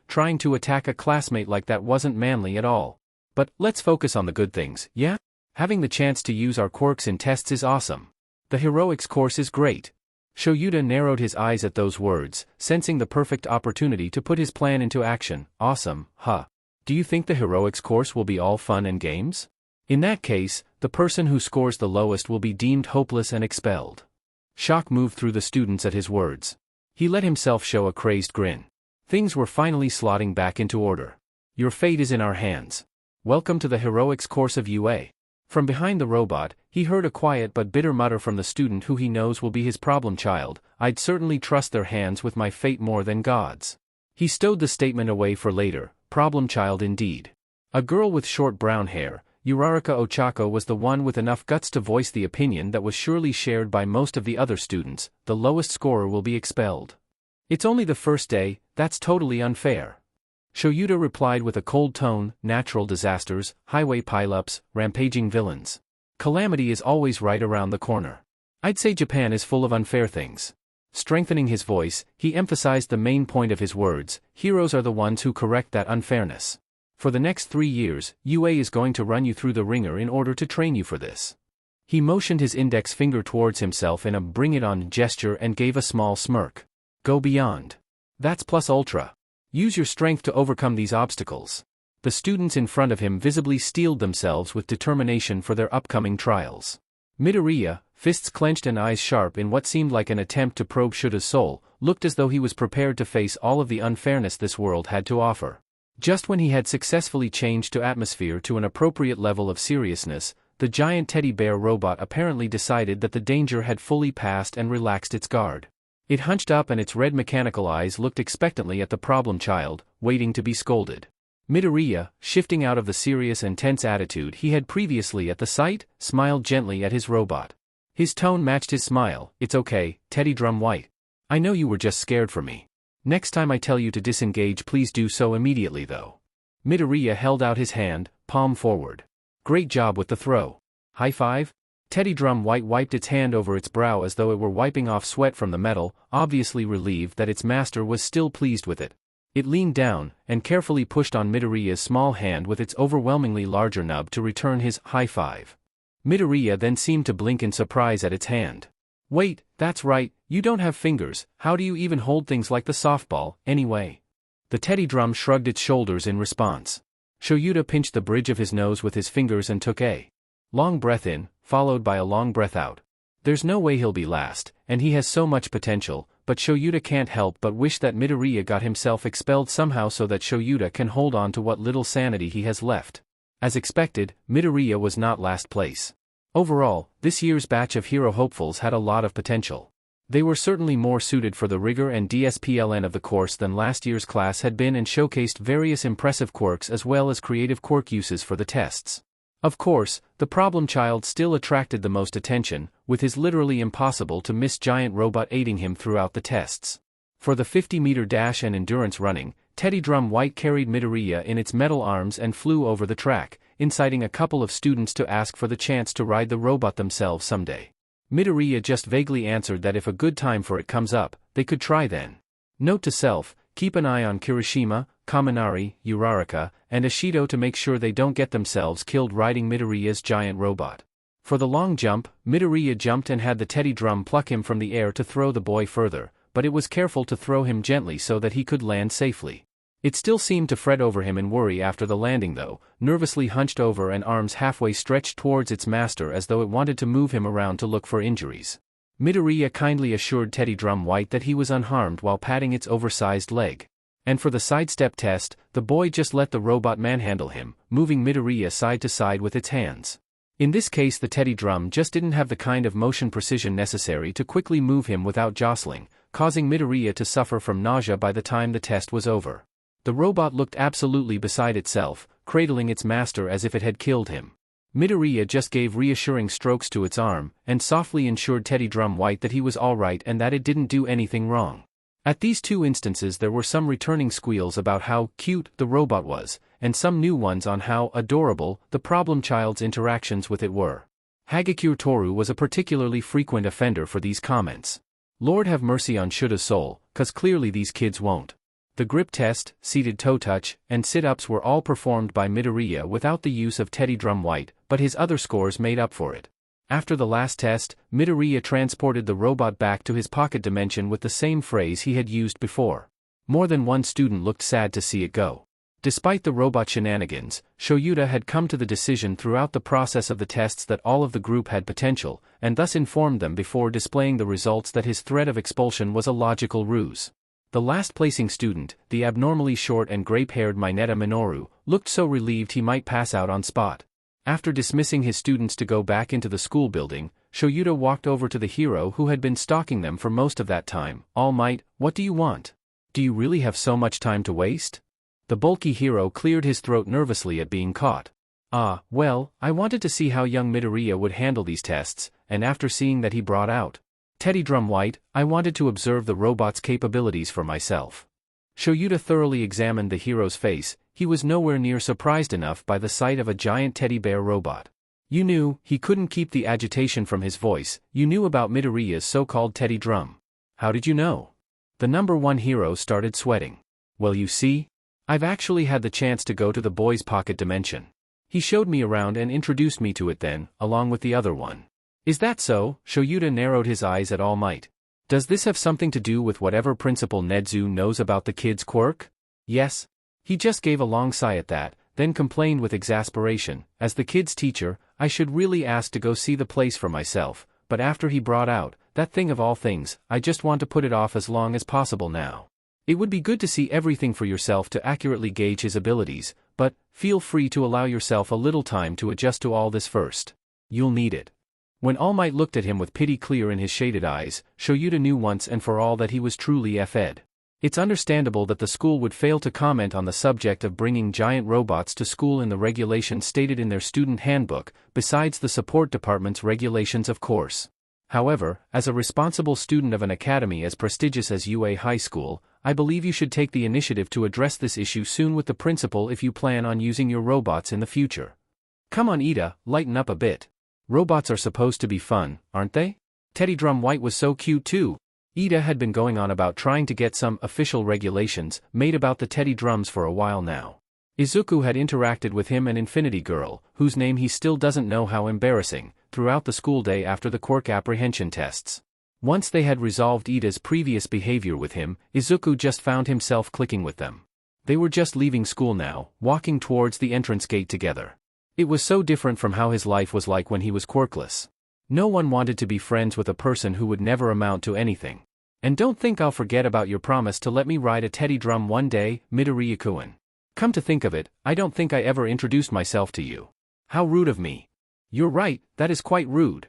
Trying to attack a classmate like that wasn't manly at all. But, let's focus on the good things, yeah? Having the chance to use our quirks in tests is awesome. The heroics course is great. Shoyuta narrowed his eyes at those words, sensing the perfect opportunity to put his plan into action. Awesome, huh? Do you think the heroics course will be all fun and games? In that case, the person who scores the lowest will be deemed hopeless and expelled. Shock moved through the students at his words. He let himself show a crazed grin. Things were finally slotting back into order. Your fate is in our hands. Welcome to the heroics course of UA. From behind the robot, he heard a quiet but bitter mutter from the student who he knows will be his problem child. I'd certainly trust their hands with my fate more than God's. He stowed the statement away for later, problem child indeed. A girl with short brown hair, Uraraka Ochako was the one with enough guts to voice the opinion that was surely shared by most of the other students: the lowest scorer will be expelled. It's only the first day, that's totally unfair. Shoyuta replied with a cold tone: natural disasters, highway pileups, rampaging villains. Calamity is always right around the corner. I'd say Japan is full of unfair things. Strengthening his voice, he emphasized the main point of his words: heroes are the ones who correct that unfairness. For the next 3 years, UA is going to run you through the ringer in order to train you for this. He motioned his index finger towards himself in a bring-it-on gesture and gave a small smirk. Go beyond. That's plus ultra. Use your strength to overcome these obstacles. The students in front of him visibly steeled themselves with determination for their upcoming trials. Midoriya, fists clenched and eyes sharp in what seemed like an attempt to probe Shuta's soul, looked as though he was prepared to face all of the unfairness this world had to offer. Just when he had successfully changed to atmosphere to an appropriate level of seriousness, the giant teddy bear robot apparently decided that the danger had fully passed and relaxed its guard. It hunched up and its red mechanical eyes looked expectantly at the problem child, waiting to be scolded. Midoriya, shifting out of the serious and tense attitude he had previously at the sight, smiled gently at his robot. His tone matched his smile. It's okay, Teddy Drum White. I know you were just scared for me. Next time I tell you to disengage, please do so immediately though. Midoriya held out his hand, palm forward. Great job with the throw. High five? Teddy Drum White wiped its hand over its brow as though it were wiping off sweat from the metal, obviously relieved that its master was still pleased with it. It leaned down, and carefully pushed on Midoriya's small hand with its overwhelmingly larger nub to return his high five. Midoriya then seemed to blink in surprise at its hand. Wait, that's right, you don't have fingers, how do you even hold things like the softball, anyway? The teddy drum shrugged its shoulders in response. Shoyuta pinched the bridge of his nose with his fingers and took a long breath in, followed by a long breath out. There's no way he'll be last, and he has so much potential, but Shoyuta can't help but wish that Midoriya got himself expelled somehow so that Shoyuta can hold on to what little sanity he has left. As expected, Midoriya was not last place. Overall, this year's batch of hero hopefuls had a lot of potential. They were certainly more suited for the rigor and DSPLN of the course than last year's class had been and showcased various impressive quirks as well as creative quirk uses for the tests. Of course, the problem child still attracted the most attention, with his literally impossible to miss giant robot aiding him throughout the tests. For the 50-meter dash and endurance running, Teddy Drum White carried Midoriya in its metal arms and flew over the track, inciting a couple of students to ask for the chance to ride the robot themselves someday. Midoriya just vaguely answered that if a good time for it comes up, they could try then. Note to self, keep an eye on Kirishima, Kaminari, Uraraka, and Ashido to make sure they don't get themselves killed riding Midoriya's giant robot. For the long jump, Midoriya jumped and had the teddy drum pluck him from the air to throw the boy further, but it was careful to throw him gently so that he could land safely. It still seemed to fret over him in worry after the landing though, nervously hunched over and arms halfway stretched towards its master as though it wanted to move him around to look for injuries. Midoriya kindly assured Teddy Drum White that he was unharmed while patting its oversized leg. And for the sidestep test, the boy just let the robot manhandle him, moving Midoriya side to side with its hands. In this case the teddy drum just didn't have the kind of motion precision necessary to quickly move him without jostling, causing Midoriya to suffer from nausea by the time the test was over. The robot looked absolutely beside itself, cradling its master as if it had killed him. Midoriya just gave reassuring strokes to its arm, and softly ensured Teddy Drum White that he was alright and that it didn't do anything wrong. At these two instances there were some returning squeals about how cute the robot was, and some new ones on how adorable the problem child's interactions with it were. Hagakure Toru was a particularly frequent offender for these comments. Lord have mercy on Shuta's soul, 'cause clearly these kids won't. The grip test, seated toe touch, and sit-ups were all performed by Midoriya without the use of Teddy Drum White, but his other scores made up for it. After the last test, Midoriya transported the robot back to his pocket dimension with the same phrase he had used before. More than one student looked sad to see it go. Despite the robot shenanigans, Shoyuta had come to the decision throughout the process of the tests that all of the group had potential, and thus informed them before displaying the results that his threat of expulsion was a logical ruse. The last-placing student, the abnormally short and grape-haired Mineta Minoru, looked so relieved he might pass out on spot. After dismissing his students to go back into the school building, Shoyuta walked over to the hero who had been stalking them for most of that time. All Might, what do you want? Do you really have so much time to waste? The bulky hero cleared his throat nervously at being caught. Well, I wanted to see how young Midoriya would handle these tests, and after seeing that he brought out Teddy Drum White, I wanted to observe the robot's capabilities for myself. Shoyuta thoroughly examined the hero's face. He was nowhere near surprised enough by the sight of a giant teddy bear robot. You knew, he couldn't keep the agitation from his voice, you knew about Midoriya's so-called teddy drum. How did you know? The number one hero started sweating. Well, you see, I've actually had the chance to go to the boy's pocket dimension. He showed me around and introduced me to it then, along with the other one. Is that so? Shoyuta narrowed his eyes at All Might. Does this have something to do with whatever Principal Nedzu knows about the kid's quirk? Yes. He just gave a long sigh at that, then complained with exasperation, as the kid's teacher, I should really ask to go see the place for myself, but after he brought out that thing of all things, I just want to put it off as long as possible now. It would be good to see everything for yourself to accurately gauge his abilities, but feel free to allow yourself a little time to adjust to all this first. You'll need it. When All Might looked at him with pity clear in his shaded eyes, Shoyuta knew once and for all that he was truly F-ed. It's understandable that the school would fail to comment on the subject of bringing giant robots to school in the regulations stated in their student handbook, besides the support department's regulations of course. However, as a responsible student of an academy as prestigious as UA High School, I believe you should take the initiative to address this issue soon with the principal if you plan on using your robots in the future. Come on Ida, lighten up a bit. Robots are supposed to be fun, aren't they? Teddy Drum White was so cute too. Ida had been going on about trying to get some official regulations made about the teddy drums for a while now. Izuku had interacted with him and Infinity Girl, whose name he still doesn't know, how embarrassing, throughout the school day after the quirk apprehension tests. Once they had resolved Ida's previous behavior with him, Izuku just found himself clicking with them. They were just leaving school now, walking towards the entrance gate together. It was so different from how his life was like when he was quirkless. No one wanted to be friends with a person who would never amount to anything. And don't think I'll forget about your promise to let me ride a teddy drum one day, Midoriya-kun. Come to think of it, I don't think I ever introduced myself to you. How rude of me. You're right, that is quite rude.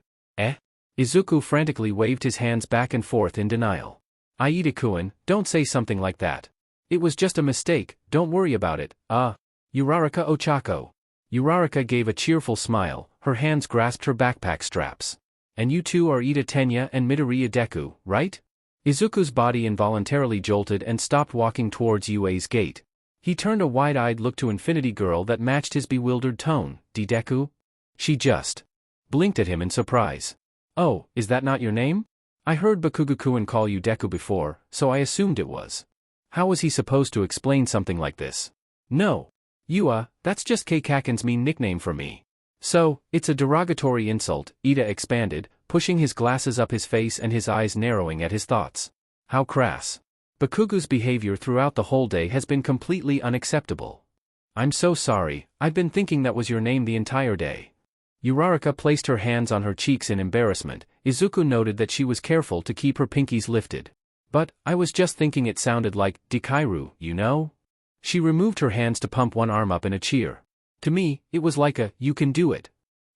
Izuku frantically waved his hands back and forth in denial. Aida-kun, don't say something like that. It was just a mistake, don't worry about it. Uraraka Ochako. Uraraka gave a cheerful smile, her hands grasped her backpack straps. And you two are Ida Tenya and Midoriya Deku, right? Izuku's body involuntarily jolted and stopped walking towards UA's gate. He turned a wide-eyed look to Infinity Girl that matched his bewildered tone. Deku? She just blinked at him in surprise. Oh, is that not your name? I heard Bakugo-kun call you Deku before, so I assumed it was. How was he supposed to explain something like this? No. That's just Keikaken's mean nickname for me. So, it's a derogatory insult, Ida expanded, pushing his glasses up his face and his eyes narrowing at his thoughts. How crass. Bakugo's behavior throughout the whole day has been completely unacceptable. I'm so sorry, I've been thinking that was your name the entire day. Uraraka placed her hands on her cheeks in embarrassment. Izuku noted that she was careful to keep her pinkies lifted. But, I was just thinking it sounded like, Dekairu, you know? She removed her hands to pump one arm up in a cheer. To me, it was like a, you can do it.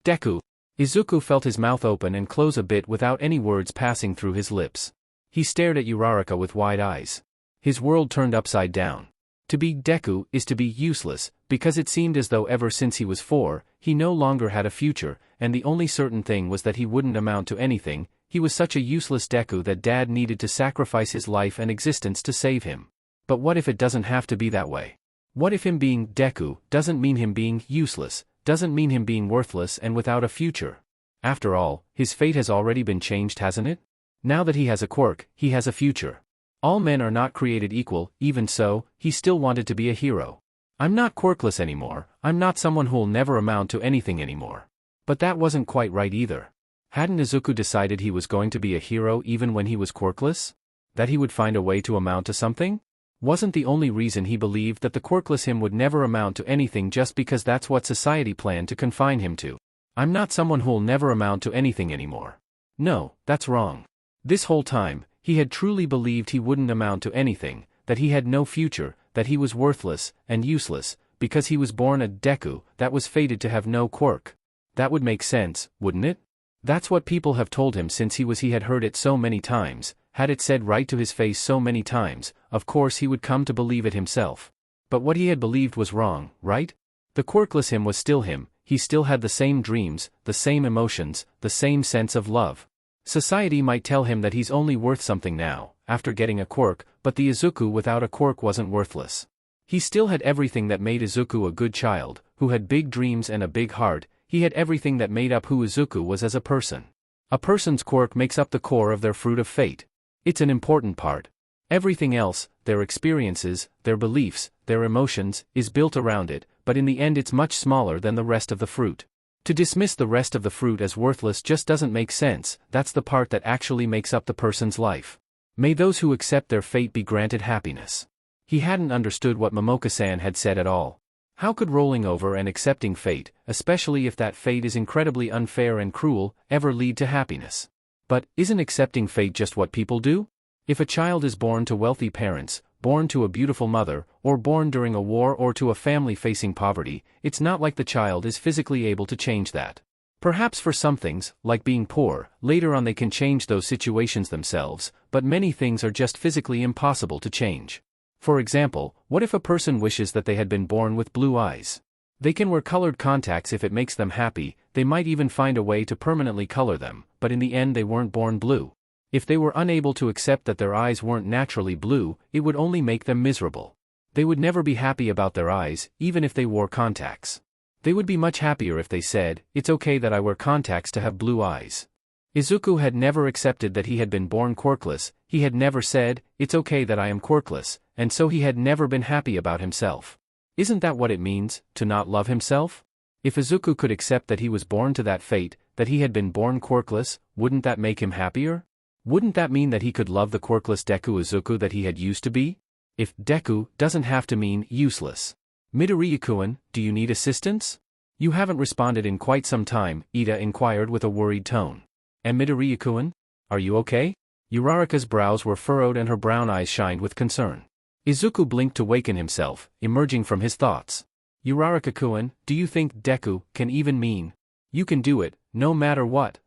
Deku. Izuku felt his mouth open and close a bit without any words passing through his lips. He stared at Uraraka with wide eyes. His world turned upside down. To be Deku is to be useless, because it seemed as though ever since he was 4, he no longer had a future, and the only certain thing was that he wouldn't amount to anything. He was such a useless Deku that Dad needed to sacrifice his life and existence to save him. But what if it doesn't have to be that way? What if him being Deku doesn't mean him being useless, doesn't mean him being worthless and without a future? After all, his fate has already been changed, hasn't it? Now that he has a quirk, he has a future. All men are not created equal, even so, he still wanted to be a hero. I'm not quirkless anymore, I'm not someone who'll never amount to anything anymore. But that wasn't quite right either. Hadn't Izuku decided he was going to be a hero even when he was quirkless? That he would find a way to amount to something? Wasn't the only reason he believed that the quirkless him would never amount to anything just because that's what society planned to confine him to? I'm not someone who'll never amount to anything anymore. No, that's wrong. This whole time, he had truly believed he wouldn't amount to anything, that he had no future, that he was worthless and useless, because he was born a Deku that was fated to have no quirk. That would make sense, wouldn't it? That's what people have told him since he had heard it so many times, had it said right to his face so many times. Of course he would come to believe it himself. But what he had believed was wrong, right? The quirkless him was still him, he still had the same dreams, the same emotions, the same sense of love. Society might tell him that he's only worth something now, after getting a quirk, but the Izuku without a quirk wasn't worthless. He still had everything that made Izuku a good child, who had big dreams and a big heart. He had everything that made up who Izuku was as a person. A person's quirk makes up the core of their fruit of fate. It's an important part. Everything else, their experiences, their beliefs, their emotions, is built around it, but in the end it's much smaller than the rest of the fruit. To dismiss the rest of the fruit as worthless just doesn't make sense. That's the part that actually makes up the person's life. May those who accept their fate be granted happiness. He hadn't understood what Momoka-san had said at all. How could rolling over and accepting fate, especially if that fate is incredibly unfair and cruel, ever lead to happiness? But, isn't accepting fate just what people do? If a child is born to wealthy parents, born to a beautiful mother, or born during a war or to a family facing poverty, it's not like the child is physically able to change that. Perhaps for some things, like being poor, later on they can change those situations themselves, but many things are just physically impossible to change. For example, what if a person wishes that they had been born with blue eyes? They can wear colored contacts if it makes them happy, they might even find a way to permanently color them, but in the end they weren't born blue. If they were unable to accept that their eyes weren't naturally blue, it would only make them miserable. They would never be happy about their eyes, even if they wore contacts. They would be much happier if they said, "It's okay that I wear contacts to have blue eyes." Izuku had never accepted that he had been born quirkless, he had never said, "It's okay that I am quirkless," and so he had never been happy about himself. Isn't that what it means, to not love himself? If Izuku could accept that he was born to that fate, that he had been born quirkless, wouldn't that make him happier? Wouldn't that mean that he could love the quirkless Deku Izuku that he had used to be? If Deku doesn't have to mean useless. Midoriya-kun, do you need assistance? You haven't responded in quite some time, Ida inquired with a worried tone. And Midoriya-kun? Are you okay? Uraraka's brows were furrowed and her brown eyes shined with concern. Izuku blinked to waken himself, emerging from his thoughts. Uraraka-kun, do you think Deku can even mean? You can do it, no matter what.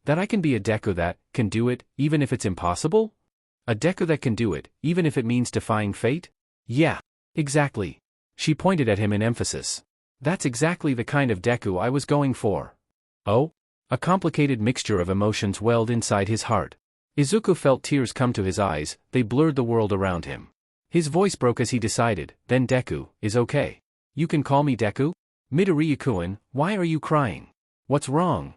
That I can be a Deku that can do it, even if it's impossible? A Deku that can do it, even if it means defying fate? Yeah. Exactly. She pointed at him in emphasis. That's exactly the kind of Deku I was going for. Oh? A complicated mixture of emotions welled inside his heart. Izuku felt tears come to his eyes, they blurred the world around him. His voice broke as he decided, then Deku is okay. You can call me Deku? Midoriya-kun, why are you crying? What's wrong?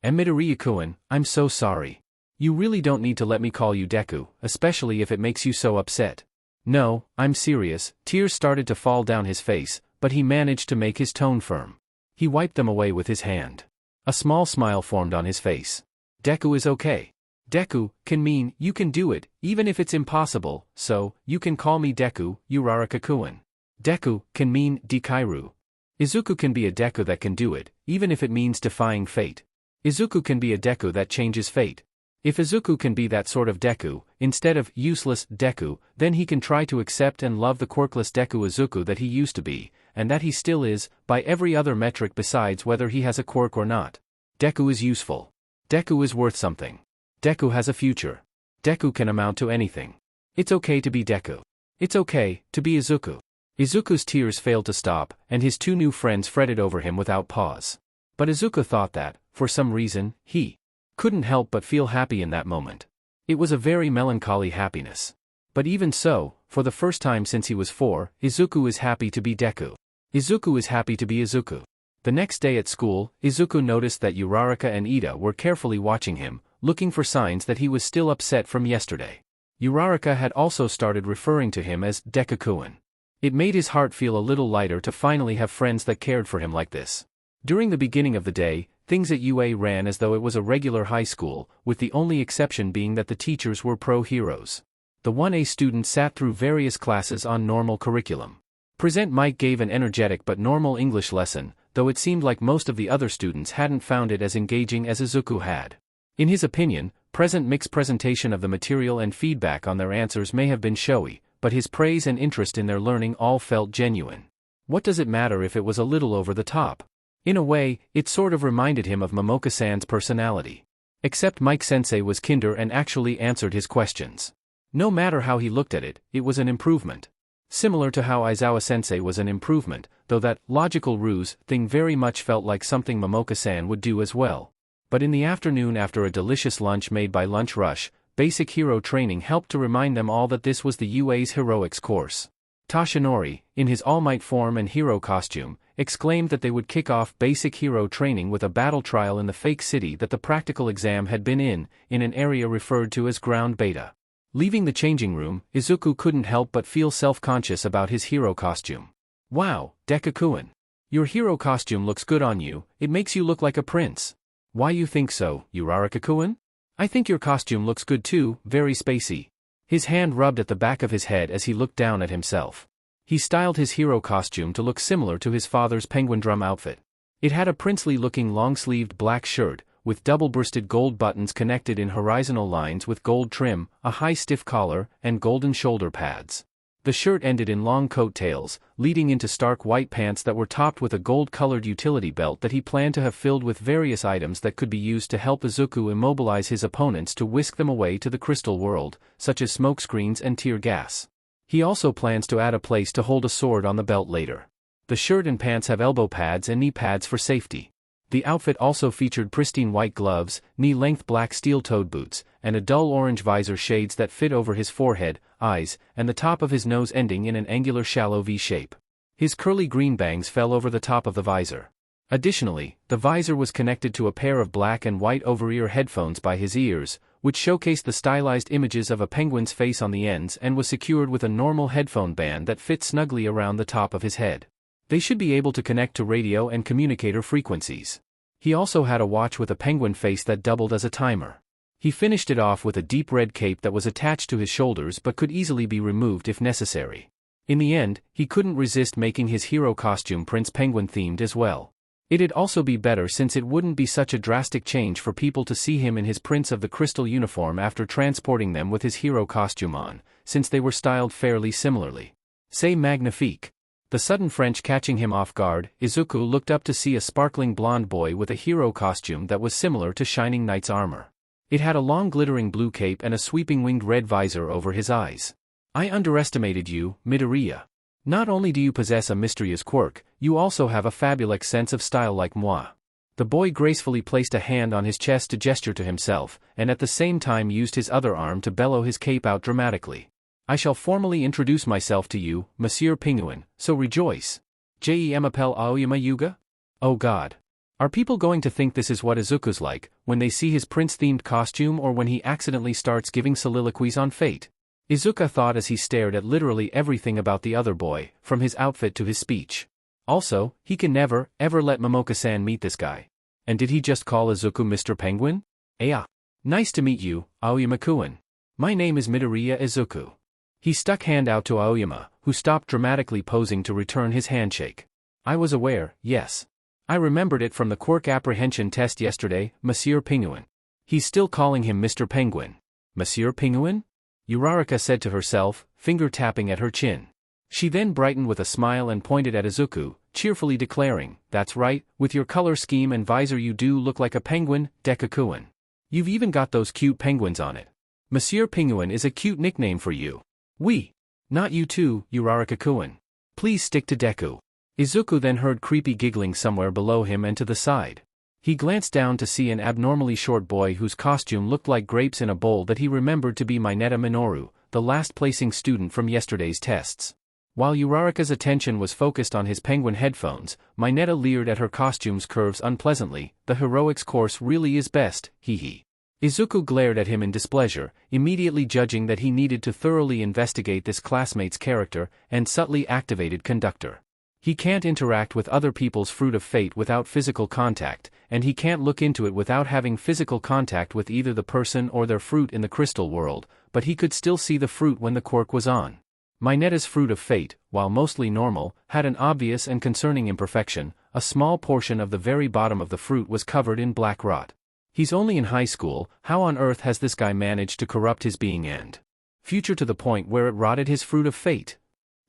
And Midoriya-kun, I'm so sorry. You really don't need to let me call you Deku, especially if it makes you so upset. No, I'm serious. Tears started to fall down his face, but he managed to make his tone firm. He wiped them away with his hand. A small smile formed on his face. Deku is okay. Deku can mean you can do it, even if it's impossible, so you can call me Deku, Uraraka-kun. Deku can mean Dikairu. Izuku can be a Deku that can do it, even if it means defying fate. Izuku can be a Deku that changes fate. If Izuku can be that sort of Deku, instead of useless Deku, then he can try to accept and love the quirkless Deku Izuku that he used to be, and that he still is, by every other metric besides whether he has a quirk or not. Deku is useful. Deku is worth something. Deku has a future. Deku can amount to anything. It's okay to be Deku. It's okay to be Izuku. Izuku's tears failed to stop, and his two new friends fretted over him without pause. But Izuku thought that, for some reason, he couldn't help but feel happy in that moment. It was a very melancholy happiness. But even so, for the first time since he was 4, Izuku is happy to be Deku. Izuku is happy to be Izuku. The next day at school, Izuku noticed that Uraraka and Ida were carefully watching him, looking for signs that he was still upset from yesterday. Uraraka had also started referring to him as Deku-kun. It made his heart feel a little lighter to finally have friends that cared for him like this. During the beginning of the day, things at UA ran as though it was a regular high school, with the only exception being that the teachers were pro-heroes. The 1A student sat through various classes on normal curriculum. Present Mike gave an energetic but normal English lesson, though it seemed like most of the other students hadn't found it as engaging as Izuku had. In his opinion, Present Mick's presentation of the material and feedback on their answers may have been showy, but his praise and interest in their learning all felt genuine. What does it matter if it was a little over the top? In a way, it sort of reminded him of Momoka-san's personality. Except Mike-sensei was kinder and actually answered his questions. No matter how he looked at it, it was an improvement. Similar to how Aizawa-sensei was an improvement, though that logical ruse thing very much felt like something Momoka-san would do as well. But in the afternoon after a delicious lunch made by Lunch Rush, basic hero training helped to remind them all that this was the UA's heroics course. Tashinori, in his All Might form and hero costume, exclaimed that they would kick off basic hero training with a battle trial in the fake city that the practical exam had been in an area referred to as Ground Beta. Leaving the changing room, Izuku couldn't help but feel self-conscious about his hero costume. Wow, Deku-kun. Your hero costume looks good on you, it makes you look like a prince. Why you think so, Uraraka-kun? I think your costume looks good too, very spacey. His hand rubbed at the back of his head as he looked down at himself. He styled his hero costume to look similar to his father's penguin drum outfit. It had a princely-looking long-sleeved black shirt, with double-breasted gold buttons connected in horizontal lines with gold trim, a high stiff collar, and golden shoulder pads. The shirt ended in long coat tails, leading into stark white pants that were topped with a gold-colored utility belt that he planned to have filled with various items that could be used to help Izuku immobilize his opponents to whisk them away to the crystal world, such as smokescreens and tear gas. He also plans to add a place to hold a sword on the belt later. The shirt and pants have elbow pads and knee pads for safety. The outfit also featured pristine white gloves, knee-length black steel-toed boots, and a dull orange visor shades that fit over his forehead, eyes, and the top of his nose ending in an angular shallow V shape. His curly green bangs fell over the top of the visor. Additionally, the visor was connected to a pair of black and white over-ear headphones by his ears, which showcased the stylized images of a penguin's face on the ends and was secured with a normal headphone band that fit snugly around the top of his head. They should be able to connect to radio and communicator frequencies. He also had a watch with a penguin face that doubled as a timer. He finished it off with a deep red cape that was attached to his shoulders but could easily be removed if necessary. In the end, he couldn't resist making his hero costume Prince Penguin themed as well. It'd also be better since it wouldn't be such a drastic change for people to see him in his Prince of the Crystal uniform after transporting them with his hero costume on, since they were styled fairly similarly. C'est magnifique. The sudden French catching him off guard, Izuku looked up to see a sparkling blonde boy with a hero costume that was similar to Shining Knight's armor. It had a long glittering blue cape and a sweeping winged red visor over his eyes. I underestimated you, Midoriya. Not only do you possess a mysterious quirk, you also have a fabulous sense of style like moi. The boy gracefully placed a hand on his chest to gesture to himself, and at the same time used his other arm to bellow his cape out dramatically. I shall formally introduce myself to you, Monsieur Penguin, so rejoice. Je m'appelle Aoyama Yuga? Oh god. Are people going to think this is what Izuku's like, when they see his prince-themed costume or when he accidentally starts giving soliloquies on fate? Izuku thought as he stared at literally everything about the other boy, from his outfit to his speech. Also, he can never, ever let Momoka-san meet this guy. And did he just call Izuku Mr. Penguin? Yeah. Nice to meet you, Aoyama-kun. My name is Midoriya Izuku. He stuck hand out to Aoyama, who stopped dramatically posing to return his handshake. I was aware, yes. I remembered it from the quirk apprehension test yesterday, Monsieur Penguin. He's still calling him Mr. Penguin. Monsieur Penguin? Uraraka said to herself, finger tapping at her chin. She then brightened with a smile and pointed at Izuku, cheerfully declaring, that's right, with your color scheme and visor you do look like a penguin, Deku-kun. You've even got those cute penguins on it. Monsieur Penguin is a cute nickname for you. We. Not you too, Uraraka-kun. Please stick to Deku. Izuku then heard creepy giggling somewhere below him and to the side. He glanced down to see an abnormally short boy whose costume looked like grapes in a bowl that he remembered to be Mineta Minoru, the last-placing student from yesterday's tests. While Uraraka's attention was focused on his penguin headphones, Mineta leered at her costume's curves unpleasantly. The heroics course really is best, hee. Izuku glared at him in displeasure, immediately judging that he needed to thoroughly investigate this classmate's character, and subtly activated Conductor. He can't interact with other people's fruit of fate without physical contact, and he can't look into it without having physical contact with either the person or their fruit in the crystal world, but he could still see the fruit when the quirk was on. Mineta's fruit of fate, while mostly normal, had an obvious and concerning imperfection. A small portion of the very bottom of the fruit was covered in black rot. He's only in high school, how on earth has this guy managed to corrupt his being and future to the point where it rotted his fruit of fate?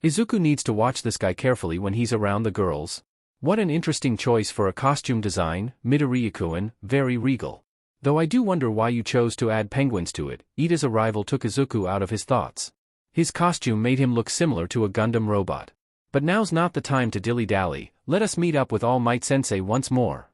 Izuku needs to watch this guy carefully when he's around the girls. What an interesting choice for a costume design, Midoriya-kun, very regal. Though I do wonder why you chose to add penguins to it. Ida's arrival took Izuku out of his thoughts. His costume made him look similar to a Gundam robot. But now's not the time to dilly-dally, let us meet up with All Might Sensei once more.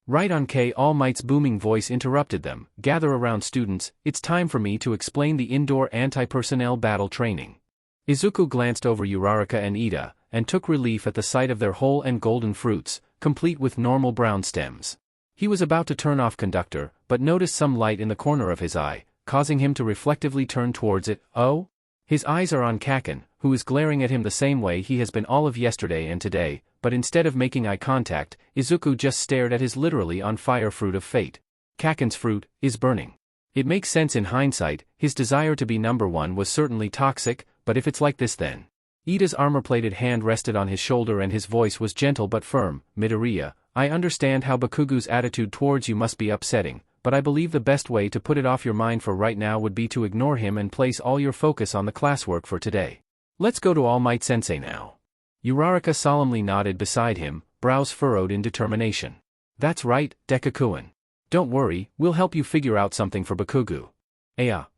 Right on. All Might's booming voice interrupted them. Gather around, students, it's time for me to explain the indoor anti-personnel battle training. Izuku glanced over Uraraka and Ida, and took relief at the sight of their whole and golden fruits, complete with normal brown stems. He was about to turn off Conductor, but noticed some light in the corner of his eye, causing him to reflectively turn towards it. Oh? His eyes are on Kaken, who is glaring at him the same way he has been all of yesterday and today, but instead of making eye contact, Izuku just stared at his literally on fire fruit of fate. Kaken's fruit is burning. It makes sense in hindsight, his desire to be number one was certainly toxic, but if it's like this then. Ida's armor-plated hand rested on his shoulder and his voice was gentle but firm. Midoriya, I understand how Bakugu's attitude towards you must be upsetting, but I believe the best way to put it off your mind for right now would be to ignore him and place all your focus on the classwork for today. Let's go to All Might Sensei now. Uraraka solemnly nodded beside him, brows furrowed in determination. That's right, Deku-kun. Don't worry, we'll help you figure out something for Bakugu.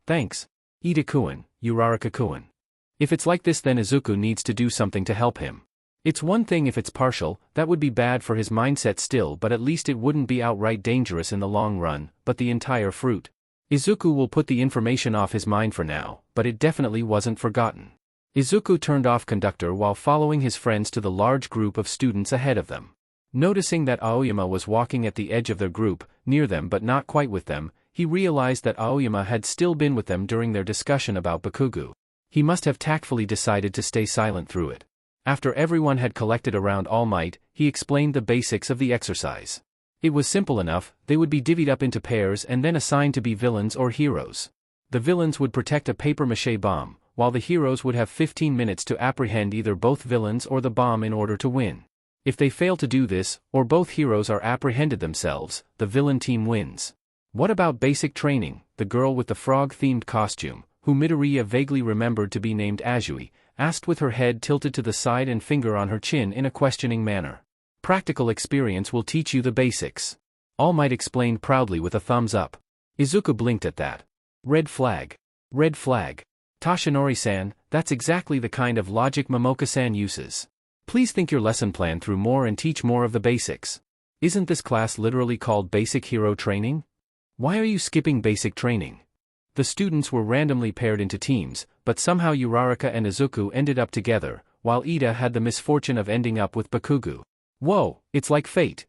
Thanks. Ida-kun, Uraraka-kun. If it's like this then Izuku needs to do something to help him. It's one thing if it's partial, that would be bad for his mindset still, but at least it wouldn't be outright dangerous in the long run, but the entire fruit. Izuku will put the information off his mind for now, but it definitely wasn't forgotten. Izuku turned off Conductor while following his friends to the large group of students ahead of them. Noticing that Aoyama was walking at the edge of their group, near them but not quite with them, he realized that Aoyama had still been with them during their discussion about Bakugu. He must have tactfully decided to stay silent through it. After everyone had collected around All Might, he explained the basics of the exercise. It was simple enough, they would be divvied up into pairs and then assigned to be villains or heroes. The villains would protect a papier-mâché bomb, while the heroes would have 15 minutes to apprehend either both villains or the bomb in order to win. If they fail to do this, or both heroes are apprehended themselves, the villain team wins. What about basic training? The girl with the frog-themed costume, who Midoriya vaguely remembered to be named Azui, asked with her head tilted to the side and finger on her chin in a questioning manner. Practical experience will teach you the basics. All Might explained proudly with a thumbs up. Izuku blinked at that. Red flag. Red flag. Toshinori-san, that's exactly the kind of logic Momoka-san uses. Please think your lesson plan through more and teach more of the basics. Isn't this class literally called Basic Hero Training? Why are you skipping basic training? The students were randomly paired into teams, but somehow Uraraka and Izuku ended up together, while Ida had the misfortune of ending up with Bakugu. Whoa, it's like fate.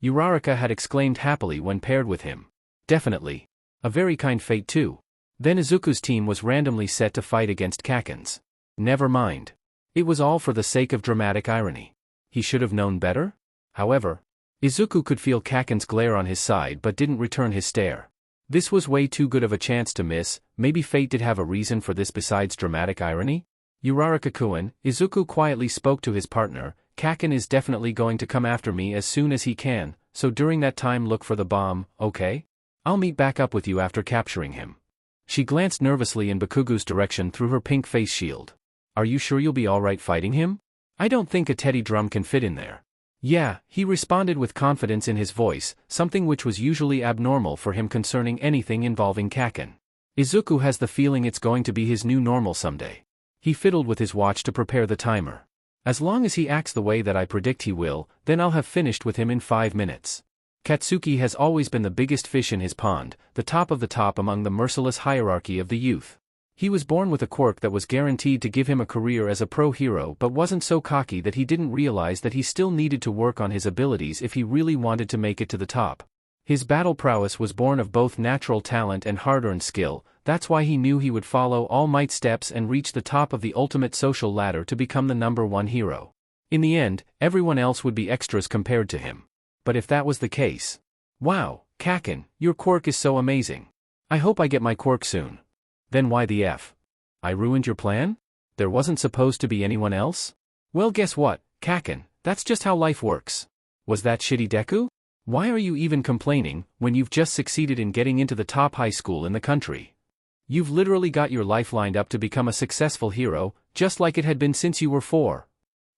Uraraka had exclaimed happily when paired with him. Definitely. A very kind fate too. Then Izuku's team was randomly set to fight against Kaken's. Never mind. It was all for the sake of dramatic irony. He should have known better? However, Izuku could feel Kaken's glare on his side but didn't return his stare. This was way too good of a chance to miss. Maybe fate did have a reason for this besides dramatic irony? Uraraka-kun, Izuku quietly spoke to his partner, Kaken is definitely going to come after me as soon as he can, so during that time look for the bomb, okay? I'll meet back up with you after capturing him. She glanced nervously in Bakugu's direction through her pink face shield. Are you sure you'll be alright fighting him? I don't think a teddy drum can fit in there. Yeah, he responded with confidence in his voice, something which was usually abnormal for him concerning anything involving Kaken. Izuku has the feeling it's going to be his new normal someday. He fiddled with his watch to prepare the timer. As long as he acts the way that I predict he will, then I'll have finished with him in 5 minutes. Katsuki has always been the biggest fish in his pond, the top of the top among the merciless hierarchy of the youth. He was born with a quirk that was guaranteed to give him a career as a pro hero but wasn't so cocky that he didn't realize that he still needed to work on his abilities if he really wanted to make it to the top. His battle prowess was born of both natural talent and hard-earned skill, that's why he knew he would follow All Might's steps and reach the top of the ultimate social ladder to become the #1 hero. In the end, everyone else would be extras compared to him. But if that was the case... Wow, Kaken, your quirk is so amazing. I hope I get my quirk soon. Then why the F? I ruined your plan? There wasn't supposed to be anyone else? Well, guess what, Kaken, that's just how life works. Was that shitty Deku? Why are you even complaining, when you've just succeeded in getting into the top high school in the country? You've literally got your life lined up to become a successful hero, just like it had been since you were 4.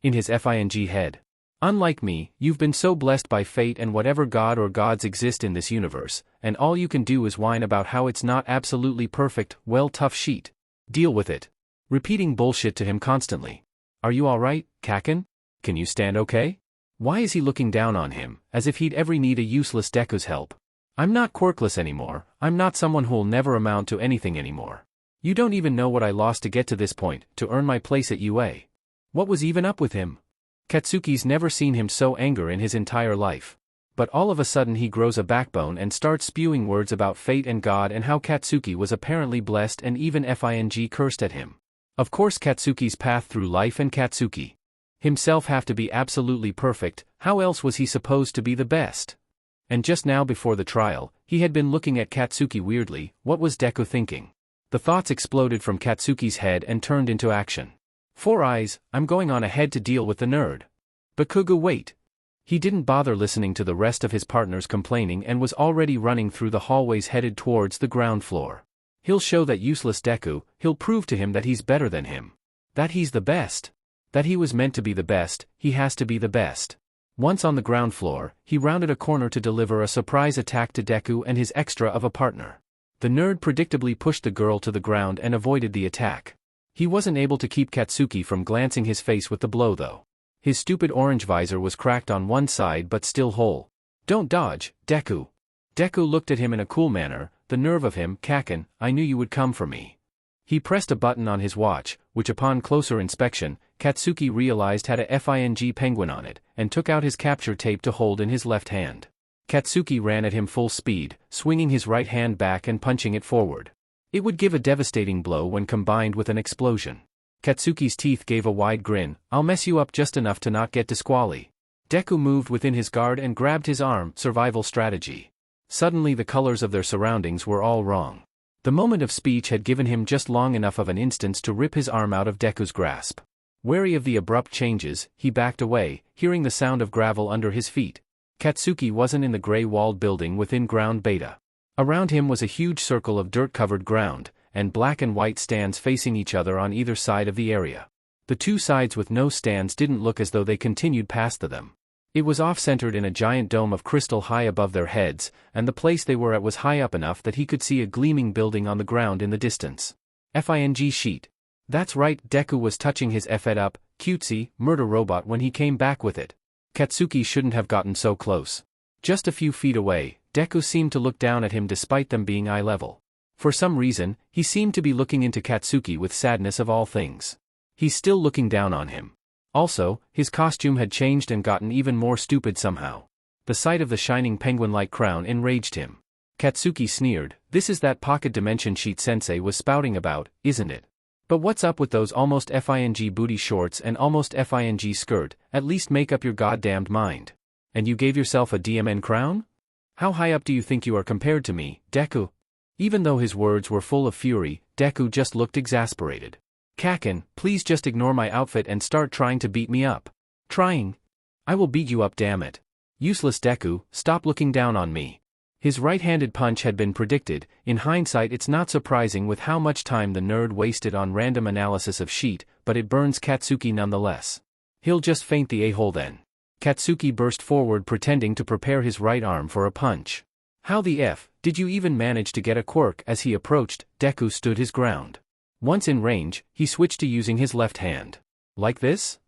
In his FING head. Unlike me, you've been so blessed by fate and whatever god or gods exist in this universe, and all you can do is whine about how it's not absolutely perfect. Well, tough sheet. Deal with it. Repeating bullshit to him constantly. Are you alright, Kaken? Can you stand okay? Why is he looking down on him, as if he'd ever need a useless Deku's help? I'm not quirkless anymore, I'm not someone who'll never amount to anything anymore. You don't even know what I lost to get to this point, to earn my place at UA. What was even up with him? Katsuki's never seen him so angry in his entire life. But all of a sudden he grows a backbone and starts spewing words about fate and God and how Katsuki was apparently blessed and even FING cursed at him. Of course Katsuki's path through life and Katsuki himself have to be absolutely perfect, how else was he supposed to be the best? And just now before the trial, he had been looking at Katsuki weirdly. What was Deku thinking? The thoughts exploded from Katsuki's head and turned into action. 4 eyes, I'm going on ahead to deal with the nerd. Bakugo, wait. He didn't bother listening to the rest of his partners complaining and was already running through the hallways headed towards the ground floor. He'll show that useless Deku, he'll prove to him that he's better than him. That he's the best. That he was meant to be the best, he has to be the best. Once on the ground floor, he rounded a corner to deliver a surprise attack to Deku and his extra of a partner. The nerd predictably pushed the girl to the ground and avoided the attack. He wasn't able to keep Katsuki from glancing his face with the blow though. His stupid orange visor was cracked on one side but still whole. Don't dodge, Deku. Deku looked at him in a cool manner. The nerve of him, Kaken, I knew you would come for me. He pressed a button on his watch, which upon closer inspection, Katsuki realized had a FING penguin on it, and took out his capture tape to hold in his left hand. Katsuki ran at him full speed, swinging his right hand back and punching it forward. It would give a devastating blow when combined with an explosion. Katsuki's teeth gave a wide grin. I'll mess you up just enough to not get disquali. Deku moved within his guard and grabbed his arm. Survival strategy. Suddenly the colors of their surroundings were all wrong. The moment of speech had given him just long enough of an instance to rip his arm out of Deku's grasp. Wary of the abrupt changes, he backed away, hearing the sound of gravel under his feet. Katsuki wasn't in the gray-walled building within ground beta. Around him was a huge circle of dirt-covered ground, and black and white stands facing each other on either side of the area. The two sides with no stands didn't look as though they continued past them. It was off-centered in a giant dome of crystal high above their heads, and the place they were at was high up enough that he could see a gleaming building on the ground in the distance. FING sheet. That's right, Deku was touching his F-ed up, cutesy, murder robot when he came back with it. Katsuki shouldn't have gotten so close. Just a few feet away, Deku seemed to look down at him despite them being eye level. For some reason, he seemed to be looking into Katsuki with sadness of all things. He's still looking down on him. Also, his costume had changed and gotten even more stupid somehow. The sight of the shining penguin-like crown enraged him. Katsuki sneered, this is that pocket dimension sheet sensei was spouting about, isn't it? But what's up with those almost FING booty shorts and almost FING skirt? At least make up your goddamned mind. And you gave yourself a DMN crown? How high up do you think you are compared to me, Deku? Even though his words were full of fury, Deku just looked exasperated. Kaken, please just ignore my outfit and start trying to beat me up. Trying? I will beat you up, damn it. Useless Deku, stop looking down on me. His right-handed punch had been predicted. In hindsight it's not surprising with how much time the nerd wasted on random analysis of sheet, but it burns Katsuki nonetheless. He'll just faint the a-hole then. Katsuki burst forward pretending to prepare his right arm for a punch. How the F did you even manage to get a quirk? As he approached, Deku stood his ground. Once in range, he switched to using his left hand. Like this?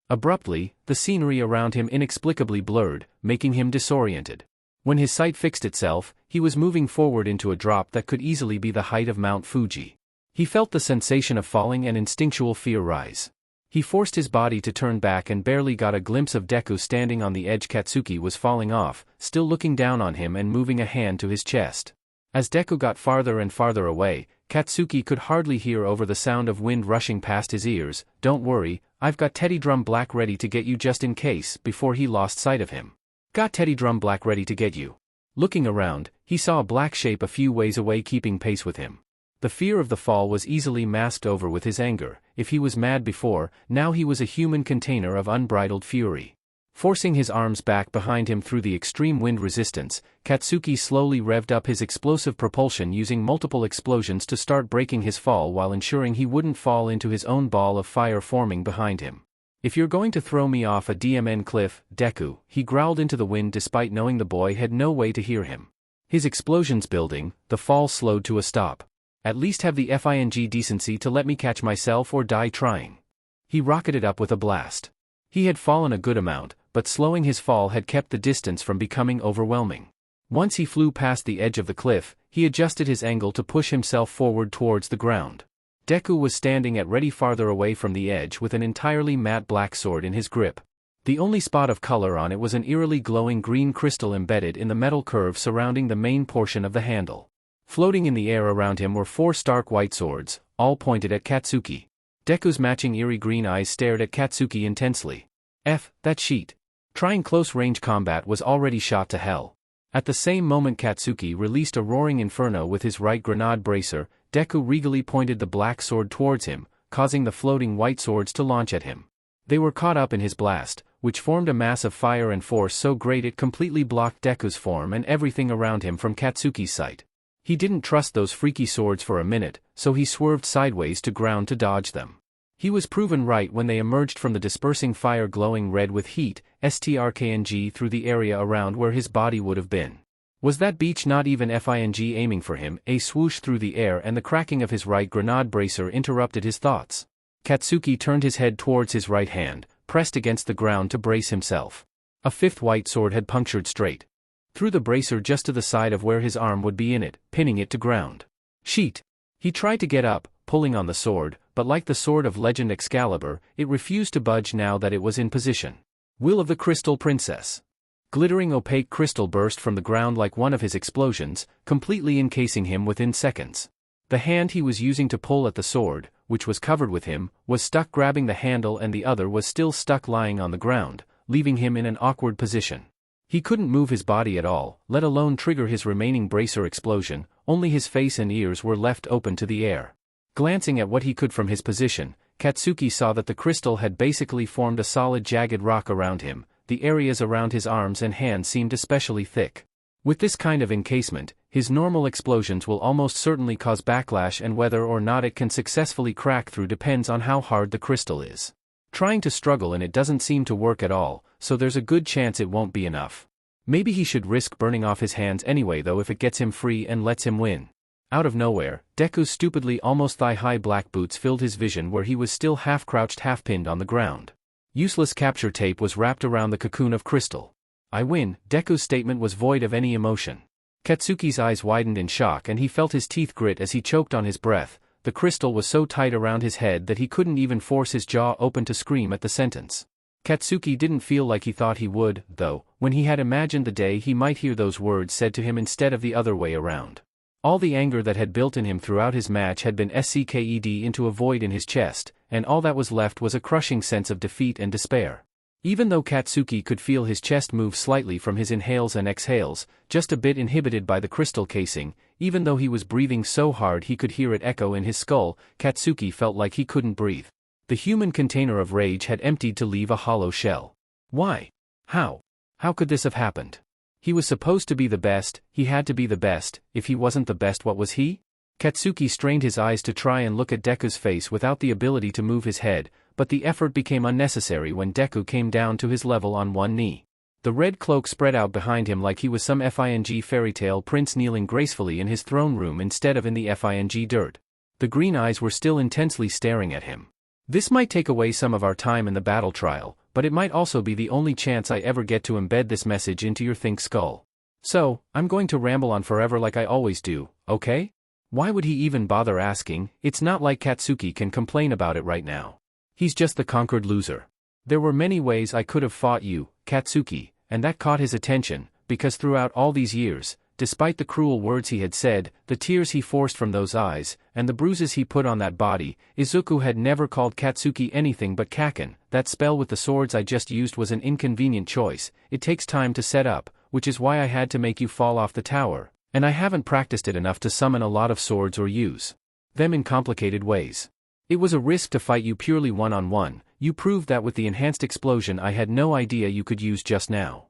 Abruptly, the scenery around him inexplicably blurred, making him disoriented. When his sight fixed itself, he was moving forward into a drop that could easily be the height of Mount Fuji. He felt the sensation of falling and instinctual fear rise. He forced his body to turn back and barely got a glimpse of Deku standing on the edge. Katsuki was falling off, still looking down on him and moving a hand to his chest. As Deku got farther and farther away, Katsuki could hardly hear over the sound of wind rushing past his ears. Don't worry, I've got Teddy Drum Black ready to get you just in case. Before he lost sight of him. Got Teddy Drum Black ready to get you. Looking around, he saw a black shape a few ways away keeping pace with him. The fear of the fall was easily masked over with his anger. If he was mad before, now he was a human container of unbridled fury. Forcing his arms back behind him through the extreme wind resistance, Katsuki slowly revved up his explosive propulsion using multiple explosions to start breaking his fall while ensuring he wouldn't fall into his own ball of fire forming behind him. If you're going to throw me off a DMN cliff, Deku, he growled into the wind despite knowing the boy had no way to hear him. His explosions building, the fall slowed to a stop. At least have the FING decency to let me catch myself or die trying. He rocketed up with a blast. He had fallen a good amount, but slowing his fall had kept the distance from becoming overwhelming. Once he flew past the edge of the cliff, he adjusted his angle to push himself forward towards the ground. Deku was standing at ready farther away from the edge with an entirely matte black sword in his grip. The only spot of color on it was an eerily glowing green crystal embedded in the metal curve surrounding the main portion of the handle. Floating in the air around him were 4 stark white swords, all pointed at Katsuki. Deku's matching eerie green eyes stared at Katsuki intensely. That sheet. Trying close-range combat was already shot to hell. At the same moment Katsuki released a roaring inferno with his right grenade bracer. Deku regally pointed the black sword towards him, causing the floating white swords to launch at him. They were caught up in his blast, which formed a mass of fire and force so great it completely blocked Deku's form and everything around him from Katsuki's sight. He didn't trust those freaky swords for a minute, so he swerved sideways to ground to dodge them. He was proven right when they emerged from the dispersing fire glowing red with heat, strkng through the area around where his body would have been. Was that beach not even FING aiming for him? A swoosh through the air and the cracking of his right grenade bracer interrupted his thoughts. Katsuki turned his head towards his right hand, pressed against the ground to brace himself. A 5th white sword had punctured straight through the bracer just to the side of where his arm would be in it, pinning it to ground. Sheet! He tried to get up, pulling on the sword, but like the sword of legend Excalibur, it refused to budge now that it was in position. Will of the Crystal Princess. Glittering opaque crystal burst from the ground like one of his explosions, completely encasing him within seconds. The hand he was using to pull at the sword, which was covered with him, was stuck grabbing the handle and the other was still stuck lying on the ground, leaving him in an awkward position. He couldn't move his body at all, let alone trigger his remaining bracer explosion, only his face and ears were left open to the air. Glancing at what he could from his position, Katsuki saw that the crystal had basically formed a solid jagged rock around him. The areas around his arms and hands seemed especially thick. With this kind of encasement, his normal explosions will almost certainly cause backlash, and whether or not it can successfully crack through depends on how hard the crystal is. Trying to struggle and it doesn't seem to work at all, so there's a good chance it won't be enough. Maybe he should risk burning off his hands anyway though if it gets him free and lets him win. Out of nowhere, Deku's stupidly almost thigh-high black boots filled his vision where he was still half-crouched half-pinned on the ground. Useless capture tape was wrapped around the cocoon of crystal. I win. Deku's statement was void of any emotion. Katsuki's eyes widened in shock and he felt his teeth grit as he choked on his breath. The crystal was so tight around his head that he couldn't even force his jaw open to scream at the sentence. Katsuki didn't feel like he thought he would, though, when he had imagined the day he might hear those words said to him instead of the other way around. All the anger that had built in him throughout his match had been sucked into a void in his chest, and all that was left was a crushing sense of defeat and despair. Even though Katsuki could feel his chest move slightly from his inhales and exhales, just a bit inhibited by the crystal casing, even though he was breathing so hard he could hear it echo in his skull, Katsuki felt like he couldn't breathe. The human container of rage had emptied to leave a hollow shell. Why? How? How could this have happened? He was supposed to be the best, he had to be the best. If he wasn't the best, what was he? Katsuki strained his eyes to try and look at Deku's face without the ability to move his head, but the effort became unnecessary when Deku came down to his level on one knee. The red cloak spread out behind him like he was some FING fairytale prince kneeling gracefully in his throne room instead of in the FING dirt. The green eyes were still intensely staring at him. This might take away some of our time in the battle trial, but it might also be the only chance I ever get to embed this message into your think skull. So, I'm going to ramble on forever like I always do, okay? Why would he even bother asking? It's not like Katsuki can complain about it right now. He's just the conquered loser. There were many ways I could have fought you, Katsuki, and that caught his attention, because throughout all these years, despite the cruel words he had said, the tears he forced from those eyes, and the bruises he put on that body, Izuku had never called Katsuki anything but Kaken. That spell with the swords I just used was an inconvenient choice. It takes time to set up, which is why I had to make you fall off the tower, and I haven't practiced it enough to summon a lot of swords or use them in complicated ways. It was a risk to fight you purely one-on-one. You proved that with the enhanced explosion I had no idea you could use just now.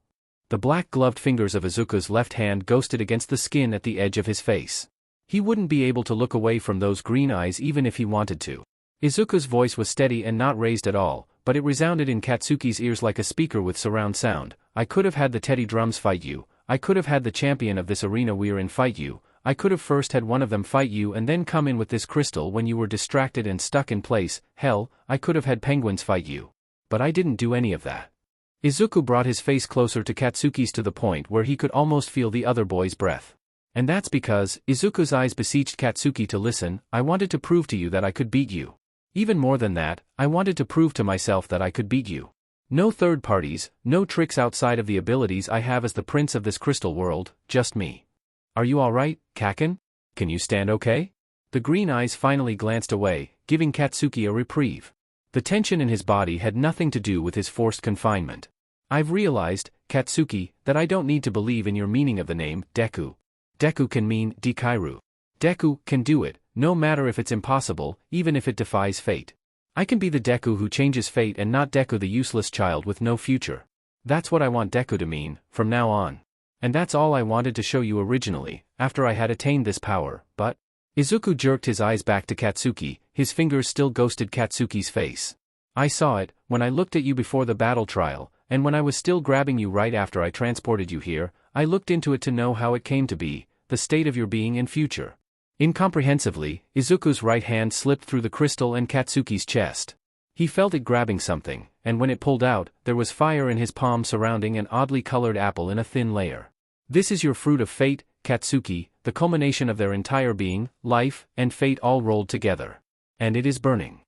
The black-gloved fingers of Izuku's left hand ghosted against the skin at the edge of his face. He wouldn't be able to look away from those green eyes even if he wanted to. Izuku's voice was steady and not raised at all, but it resounded in Katsuki's ears like a speaker with surround sound. I could have had the Teddy Drums fight you, I could have had the champion of this arena we're in fight you, I could have first had one of them fight you and then come in with this crystal when you were distracted and stuck in place, hell, I could have had penguins fight you. But I didn't do any of that. Izuku brought his face closer to Katsuki's to the point where he could almost feel the other boy's breath. And that's because, Izuku's eyes beseeched Katsuki to listen, I wanted to prove to you that I could beat you. Even more than that, I wanted to prove to myself that I could beat you. No third parties, no tricks outside of the abilities I have as the prince of this crystal world, just me. Are you alright, Kaken? Can you stand okay? The green eyes finally glanced away, giving Katsuki a reprieve. The tension in his body had nothing to do with his forced confinement. I've realized, Katsuki, that I don't need to believe in your meaning of the name, Deku. Deku can mean Dekairu. Deku can do it, no matter if it's impossible, even if it defies fate. I can be the Deku who changes fate and not Deku the useless child with no future. That's what I want Deku to mean, from now on. And that's all I wanted to show you originally, after I had attained this power, but… Izuku jerked his eyes back to Katsuki, his fingers still ghosted Katsuki's face. I saw it, when I looked at you before the battle trial, and when I was still grabbing you right after I transported you here, I looked into it to know how it came to be, the state of your being and future. Incomprehensively, Izuku's right hand slipped through the crystal and Katsuki's chest. He felt it grabbing something, and when it pulled out, there was fire in his palm surrounding an oddly colored apple in a thin layer. This is your fruit of fate, Katsuki, the culmination of their entire being, life, and fate all rolled together. And it is burning.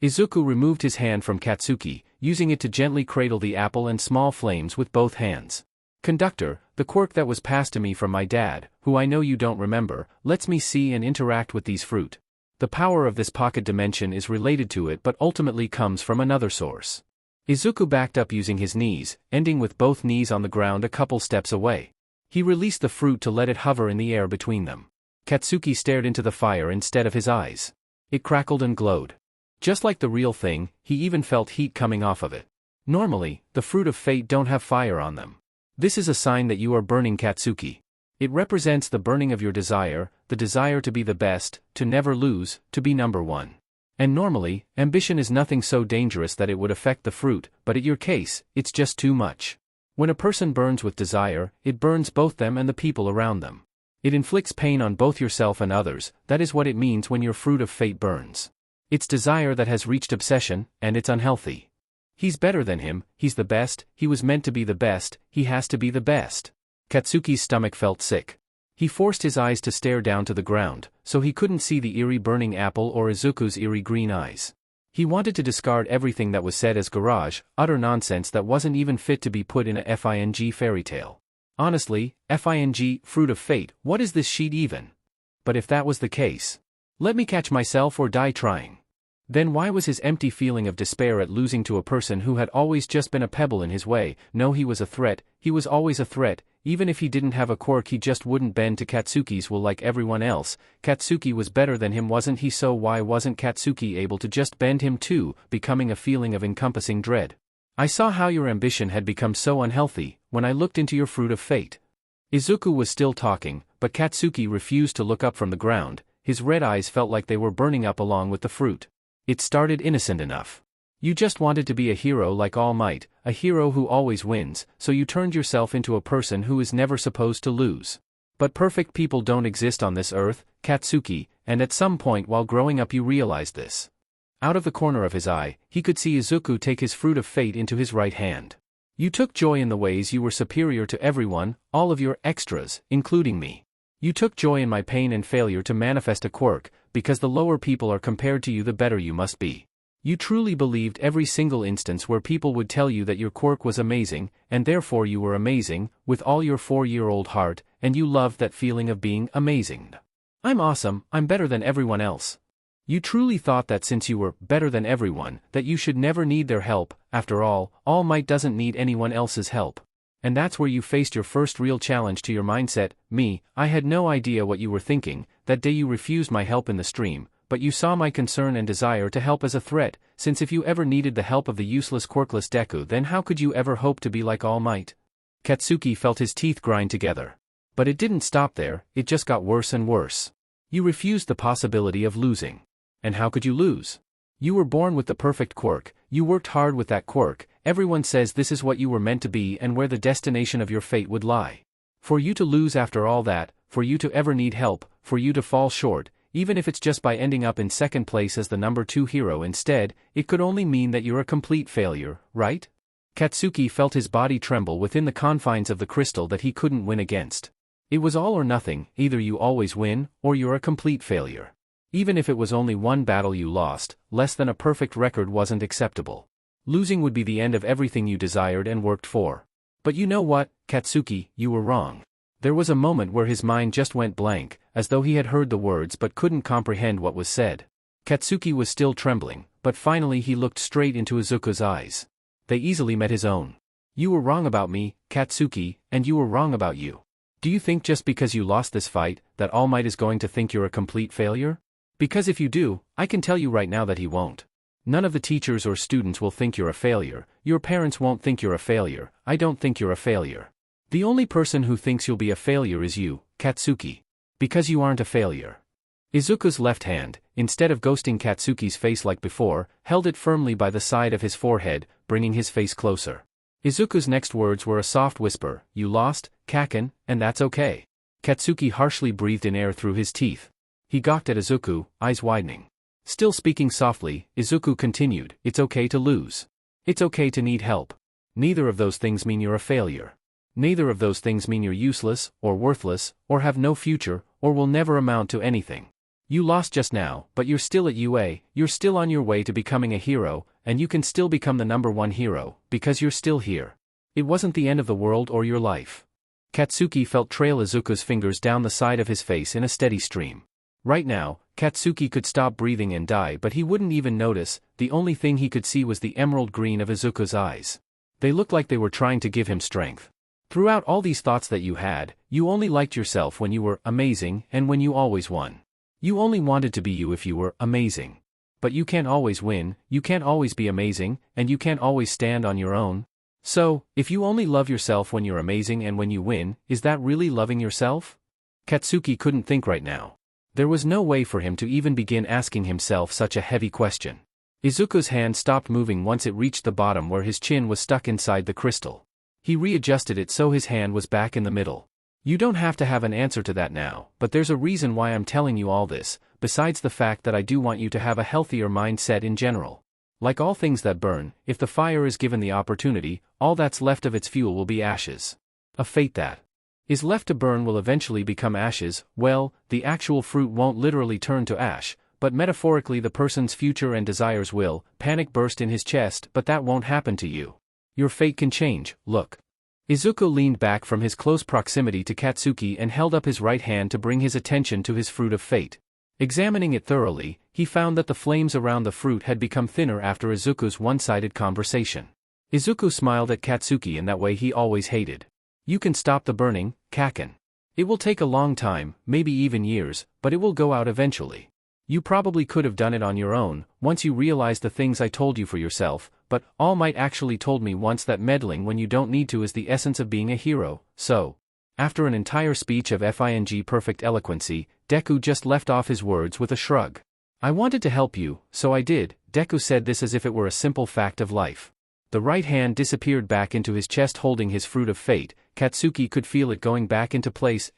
Izuku removed his hand from Katsuki, using it to gently cradle the apple and small flames with both hands. Conductor, the quirk that was passed to me from my dad, who I know you don't remember, lets me see and interact with these fruit. The power of this pocket dimension is related to it but ultimately comes from another source. Izuku backed up using his knees, ending with both knees on the ground a couple steps away. He released the fruit to let it hover in the air between them. Katsuki stared into the fire instead of his eyes. It crackled and glowed. Just like the real thing, he even felt heat coming off of it. Normally, the fruit of fate don't have fire on them. This is a sign that you are burning, Katsuki. It represents the burning of your desire, the desire to be the best, to never lose, to be number one. And normally, ambition is nothing so dangerous that it would affect the fruit, but in your case, it's just too much. When a person burns with desire, it burns both them and the people around them. It inflicts pain on both yourself and others, that is what it means when your fruit of fate burns. It's desire that has reached obsession, and it's unhealthy. He's better than him, he's the best, he was meant to be the best, he has to be the best. Katsuki's stomach felt sick. He forced his eyes to stare down to the ground, so he couldn't see the eerie burning apple or Izuku's eerie green eyes. He wanted to discard everything that was said as garage, utter nonsense that wasn't even fit to be put in a FING fairy tale. Honestly, FING, fruit of fate, what is this sheet even? But if that was the case, let me catch myself or die trying. Then why was his empty feeling of despair at losing to a person who had always just been a pebble in his way? No, he was a threat, he was always a threat, even if he didn't have a quirk he just wouldn't bend to Katsuki's will like everyone else. Katsuki was better than him, wasn't he? So why wasn't Katsuki able to just bend him too, becoming a feeling of encompassing dread? I saw how your ambition had become so unhealthy, when I looked into your fruit of fate. Izuku was still talking, but Katsuki refused to look up from the ground. His red eyes felt like they were burning up along with the fruit. It started innocent enough. You just wanted to be a hero like All Might, a hero who always wins, so you turned yourself into a person who is never supposed to lose. But perfect people don't exist on this earth, Katsuki, and at some point while growing up you realized this. Out of the corner of his eye, he could see Izuku take his fruit of fate into his right hand. You took joy in the ways you were superior to everyone, all of your extras, including me. You took joy in my pain and failure to manifest a quirk, because the lower people are compared to you the better you must be. You truly believed every single instance where people would tell you that your quirk was amazing, and therefore you were amazing, with all your 4-year-old heart, and you loved that feeling of being amazing. I'm awesome, I'm better than everyone else. You truly thought that since you were better than everyone, that you should never need their help. After all Might doesn't need anyone else's help. And that's where you faced your first real challenge to your mindset. Me, I had no idea what you were thinking. That day you refused my help in the stream, but you saw my concern and desire to help as a threat, since if you ever needed the help of the useless quirkless Deku, then how could you ever hope to be like All Might? Katsuki felt his teeth grind together. But it didn't stop there, it just got worse and worse. You refused the possibility of losing. And how could you lose? You were born with the perfect quirk, You worked hard with that quirk, everyone says this is what you were meant to be and where the destination of your fate would lie. For you to lose after all that, for you to ever need help, for you to fall short, even if it's just by ending up in second place as the number 2 hero instead, it could only mean that you're a complete failure, right? Katsuki felt his body tremble within the confines of the crystal that he couldn't win against. It was all or nothing, either you always win, or you're a complete failure. Even if it was only one battle you lost, less than a perfect record wasn't acceptable. Losing would be the end of everything you desired and worked for. But you know what, Katsuki, you were wrong. There was a moment where his mind just went blank, as though he had heard the words but couldn't comprehend what was said. Katsuki was still trembling, but finally he looked straight into Izuku's eyes. They easily met his own. You were wrong about me, Katsuki, and you were wrong about you. Do you think just because you lost this fight, that All Might is going to think you're a complete failure? Because if you do, I can tell you right now that he won't. None of the teachers or students will think you're a failure, your parents won't think you're a failure, I don't think you're a failure. The only person who thinks you'll be a failure is you, Katsuki. Because you aren't a failure. Izuku's left hand, instead of ghosting Katsuki's face like before, held it firmly by the side of his forehead, bringing his face closer. Izuku's next words were a soft whisper, you lost, Kaken, and that's okay. Katsuki harshly breathed in air through his teeth. He gawked at Izuku, eyes widening. Still speaking softly, Izuku continued, it's okay to lose. It's okay to need help. Neither of those things mean you're a failure. Neither of those things mean you're useless, or worthless, or have no future, or will never amount to anything. You lost just now, but you're still at UA, you're still on your way to becoming a hero, and you can still become the number 1 hero, because you're still here. It wasn't the end of the world or your life. Katsuki felt trail Izuku's fingers down the side of his face in a steady stream. Right now, Katsuki could stop breathing and die, but he wouldn't even notice, the only thing he could see was the emerald green of Izuku's eyes. They looked like they were trying to give him strength. Throughout all these thoughts that you had, you only liked yourself when you were amazing and when you always won. You only wanted to be you if you were amazing. But you can't always win, you can't always be amazing, and you can't always stand on your own. So, if you only love yourself when you're amazing and when you win, is that really loving yourself? Katsuki couldn't think right now. There was no way for him to even begin asking himself such a heavy question. Izuku's hand stopped moving once it reached the bottom where his chin was stuck inside the crystal. He readjusted it so his hand was back in the middle. You don't have to have an answer to that now, but there's a reason why I'm telling you all this, besides the fact that I do want you to have a healthier mindset in general. Like all things that burn, if the fire is given the opportunity, all that's left of its fuel will be ashes. A fate that is left to burn will eventually become ashes. Well, the actual fruit won't literally turn to ash, but metaphorically the person's future and desires will. Panic burst in his chest, but that won't happen to you. Your fate can change, look. Izuku leaned back from his close proximity to Katsuki and held up his right hand to bring his attention to his fruit of fate. Examining it thoroughly, he found that the flames around the fruit had become thinner after Izuku's one-sided conversation. Izuku smiled at Katsuki in that way he always hated. You can stop the burning, Kaken. It will take a long time, maybe even years, but it will go out eventually. You probably could have done it on your own, once you realized the things I told you for yourself, but All Might actually told me once that meddling when you don't need to is the essence of being a hero, so. After an entire speech of perfect eloquency, Deku just left off his words with a shrug. I wanted to help you, so I did. Deku said this as if it were a simple fact of life. The right hand disappeared back into his chest holding his fruit of fate. Katsuki could feel it going back into place,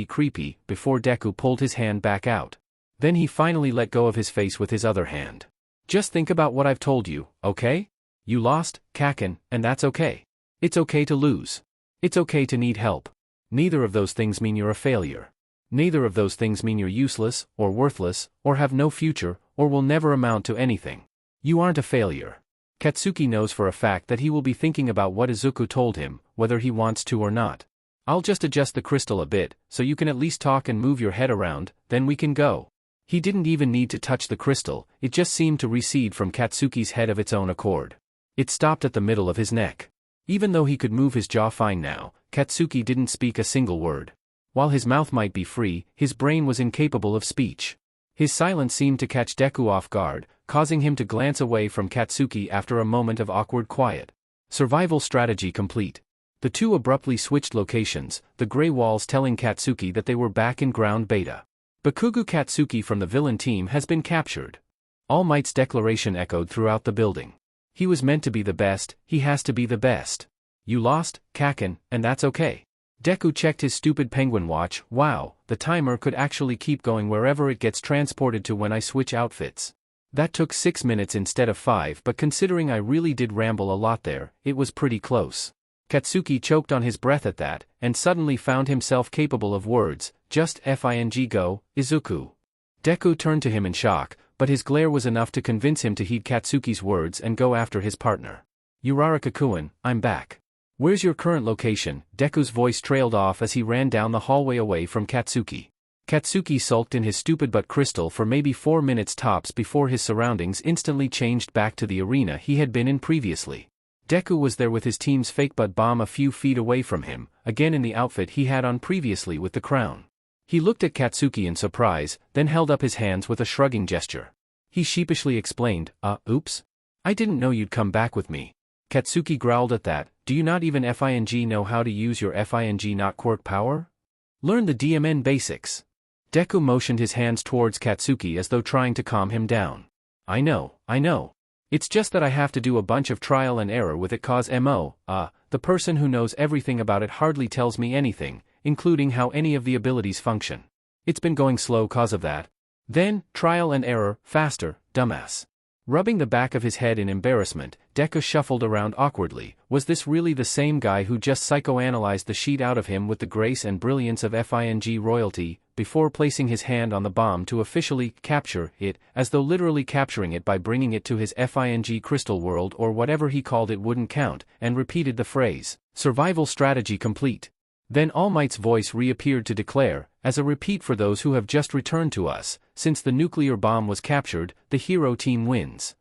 creepy, before Deku pulled his hand back out. Then he finally let go of his face with his other hand. Just think about what I've told you, okay? You lost, Kaken, and that's okay. It's okay to lose. It's okay to need help. Neither of those things mean you're a failure. Neither of those things mean you're useless, or worthless, or have no future, or will never amount to anything. You aren't a failure. Katsuki knows for a fact that he will be thinking about what Izuku told him, whether he wants to or not. I'll just adjust the crystal a bit, so you can at least talk and move your head around, then we can go. He didn't even need to touch the crystal, it just seemed to recede from Katsuki's head of its own accord. It stopped at the middle of his neck. Even though he could move his jaw fine now, Katsuki didn't speak a single word. While his mouth might be free, his brain was incapable of speech. His silence seemed to catch Deku off guard, causing him to glance away from Katsuki after a moment of awkward quiet. Survival strategy complete. The two abruptly switched locations, the gray walls telling Katsuki that they were back in ground beta. Bakugo Katsuki from the villain team has been captured. All Might's declaration echoed throughout the building. He was meant to be the best, he has to be the best. You lost, Kaken, and that's okay. Deku checked his stupid penguin watch. Wow, the timer could actually keep going wherever it gets transported to when I switch outfits. That took 6 minutes instead of 5, but considering I really did ramble a lot there, it was pretty close. Katsuki choked on his breath at that, and suddenly found himself capable of words. Just fing go, Izuku. Deku turned to him in shock, but his glare was enough to convince him to heed Katsuki's words and go after his partner. Uraraka-kun, I'm back. Where's your current location? Deku's voice trailed off as he ran down the hallway away from Katsuki. Katsuki sulked in his stupid butt crystal for maybe 4 minutes tops before his surroundings instantly changed back to the arena he had been in previously. Deku was there with his team's fake butt bomb a few feet away from him, again in the outfit he had on previously with the crown. He looked at Katsuki in surprise, then held up his hands with a shrugging gesture. He sheepishly explained, oops? I didn't know you'd come back with me. Katsuki growled at that. Do you not even fing know how to use your fing not quirk power? Learn the DMN basics. Deku motioned his hands towards Katsuki as though trying to calm him down. I know. It's just that I have to do a bunch of trial and error with it cause the person who knows everything about it hardly tells me anything, including how any of the abilities function. It's been going slow cause of that. Then, trial and error, faster, dumbass. Rubbing the back of his head in embarrassment, Deku shuffled around awkwardly. Was this really the same guy who just psychoanalyzed the sheet out of him with the grace and brilliance of fing royalty, before placing his hand on the bomb to officially capture it, as though literally capturing it by bringing it to his fing crystal world or whatever he called it wouldn't count, and repeated the phrase, survival strategy complete. Then All Might's voice reappeared to declare, as a repeat for those who have just returned to us, since the nuclear bomb was captured, the hero team wins.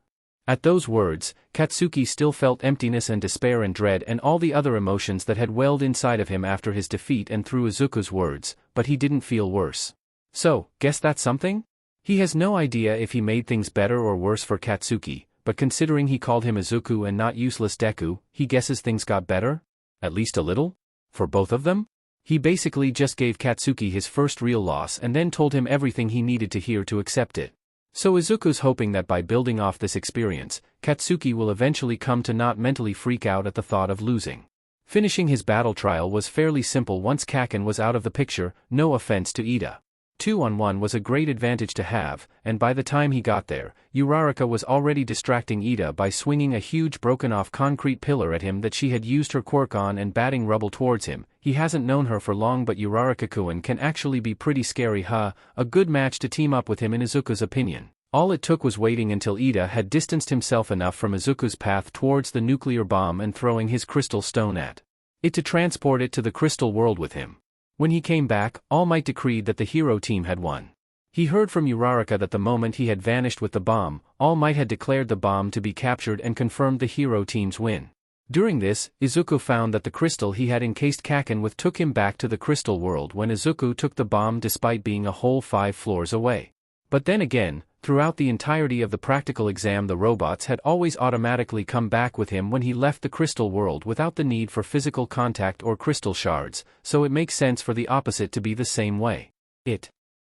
At those words, Katsuki still felt emptiness and despair and dread and all the other emotions that had welled inside of him after his defeat and through Izuku's words, but he didn't feel worse. So, guess that's something? He has no idea if he made things better or worse for Katsuki, but considering he called him Izuku and not useless Deku, he guesses things got better? At least a little? For both of them? He basically just gave Katsuki his first real loss and then told him everything he needed to hear to accept it. So Izuku's hoping that by building off this experience, Katsuki will eventually come to not mentally freak out at the thought of losing. Finishing his battle trial was fairly simple once Kaken was out of the picture, no offense to Ida. 2-on-1 was a great advantage to have, and by the time he got there, Uraraka was already distracting Ida by swinging a huge broken-off concrete pillar at him that she had used her quirk on and batting rubble towards him. He hasn't known her for long, but Uraraka-kun can actually be pretty scary, a good match to team up with him in Izuku's opinion. All it took was waiting until Ida had distanced himself enough from Izuku's path towards the nuclear bomb and throwing his crystal stone at it to transport it to the crystal world with him. When he came back, All Might decreed that the hero team had won. He heard from Uraraka that the moment he had vanished with the bomb, All Might had declared the bomb to be captured and confirmed the hero team's win. During this, Izuku found that the crystal he had encased Kaken with took him back to the crystal world when Izuku took the bomb despite being a whole 5 floors away. But then again, throughout the entirety of the practical exam the robots had always automatically come back with him when he left the crystal world without the need for physical contact or crystal shards, so it makes sense for the opposite to be the same way. It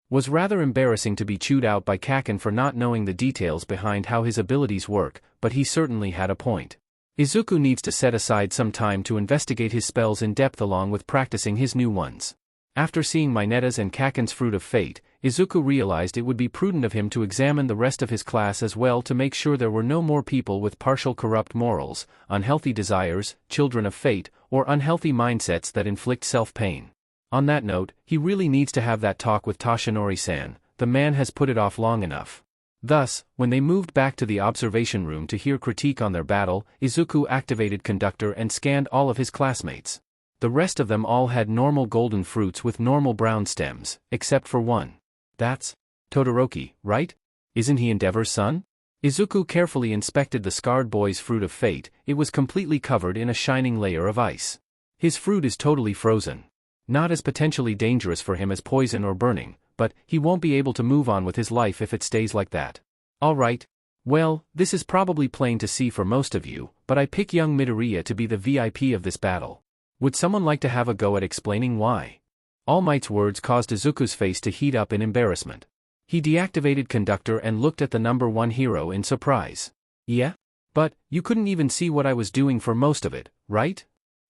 was rather embarrassing to be chewed out by Kaken for not knowing the details behind how his abilities work, but he certainly had a point. Izuku needs to set aside some time to investigate his spells in depth along with practicing his new ones. After seeing Mineta's and Kaken's Fruit of Fate, Izuku realized it would be prudent of him to examine the rest of his class as well to make sure there were no more people with partial corrupt morals, unhealthy desires, children of fate, or unhealthy mindsets that inflict self-pain. On that note, he really needs to have that talk with Toshinori-san. The man has put it off long enough. Thus, when they moved back to the observation room to hear critique on their battle, Izuku activated Conductor and scanned all of his classmates. The rest of them all had normal golden fruits with normal brown stems, except for one. That's Todoroki, right? Isn't he Endeavor's son? Izuku carefully inspected the scarred boy's Fruit of Fate. It was completely covered in a shining layer of ice. His fruit is totally frozen. Not as potentially dangerous for him as poison or burning, but he won't be able to move on with his life if it stays like that. Alright. Well, this is probably plain to see for most of you, but I pick young Midoriya to be the VIP of this battle. Would someone like to have a go at explaining why? All Might's words caused Izuku's face to heat up in embarrassment. He deactivated Conductor and looked at the number 1 hero in surprise. Yeah? But, you couldn't even see what I was doing for most of it, right?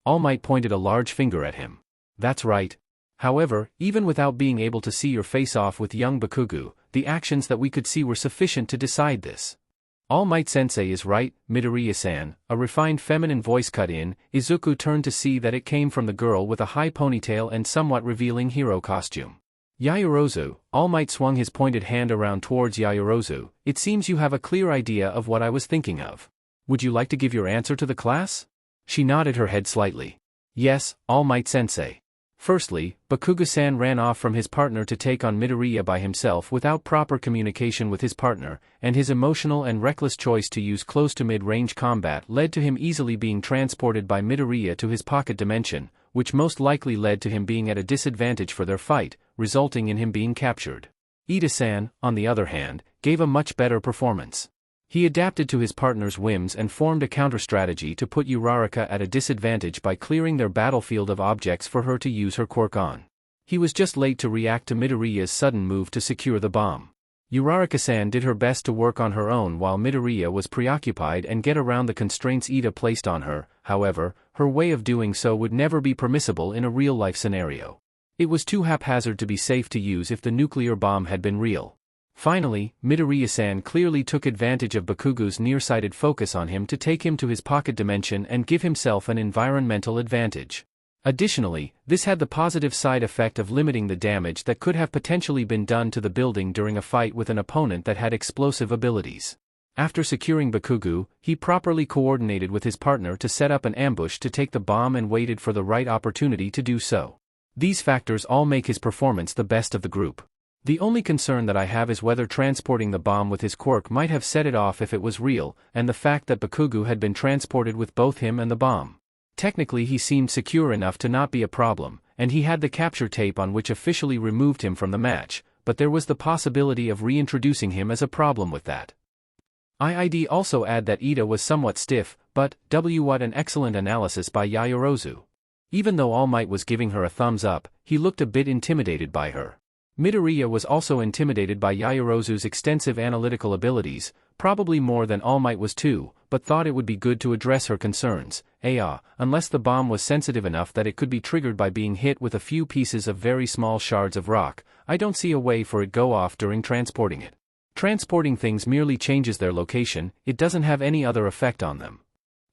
All Might pointed a large finger at him. That's right. However, even without being able to see your face off with young Bakugo, the actions that we could see were sufficient to decide this. All Might Sensei is right, Midoriya-san, a refined feminine voice cut in. Izuku turned to see that it came from the girl with a high ponytail and somewhat revealing hero costume. Yaoyorozu, All Might swung his pointed hand around towards Yaoyorozu. It seems you have a clear idea of what I was thinking of. Would you like to give your answer to the class? She nodded her head slightly. Yes, All Might Sensei. Firstly, Bakugo-san ran off from his partner to take on Midoriya by himself without proper communication with his partner, and his emotional and reckless choice to use close to mid-range combat led to him easily being transported by Midoriya to his pocket dimension, which most likely led to him being at a disadvantage for their fight, resulting in him being captured. Ida-san, on the other hand, gave a much better performance. He adapted to his partner's whims and formed a counter-strategy to put Uraraka at a disadvantage by clearing their battlefield of objects for her to use her quirk on. He was just late to react to Midoriya's sudden move to secure the bomb. Uraraka-san did her best to work on her own while Midoriya was preoccupied and get around the constraints Ida placed on her. However, her way of doing so would never be permissible in a real-life scenario. It was too haphazard to be safe to use if the nuclear bomb had been real. Finally, Midoriya-san clearly took advantage of Bakugo's nearsighted focus on him to take him to his pocket dimension and give himself an environmental advantage. Additionally, this had the positive side effect of limiting the damage that could have potentially been done to the building during a fight with an opponent that had explosive abilities. After securing Bakugo, he properly coordinated with his partner to set up an ambush to take the bomb and waited for the right opportunity to do so. These factors all make his performance the best of the group. The only concern that I have is whether transporting the bomb with his quirk might have set it off if it was real, and the fact that Bakugo had been transported with both him and the bomb. Technically he seemed secure enough to not be a problem, and he had the capture tape on which officially removed him from the match, but there was the possibility of reintroducing him as a problem with that. I'd also add that Ida was somewhat stiff, but, what an excellent analysis by Yaoyorozu. Even though All Might was giving her a thumbs up, he looked a bit intimidated by her. Midoriya was also intimidated by Yaoyorozu's extensive analytical abilities, probably more than All Might was too, but thought it would be good to address her concerns, unless the bomb was sensitive enough that it could be triggered by being hit with a few pieces of very small shards of rock. I don't see a way for it go off during transporting it. Transporting things merely changes their location, it doesn't have any other effect on them.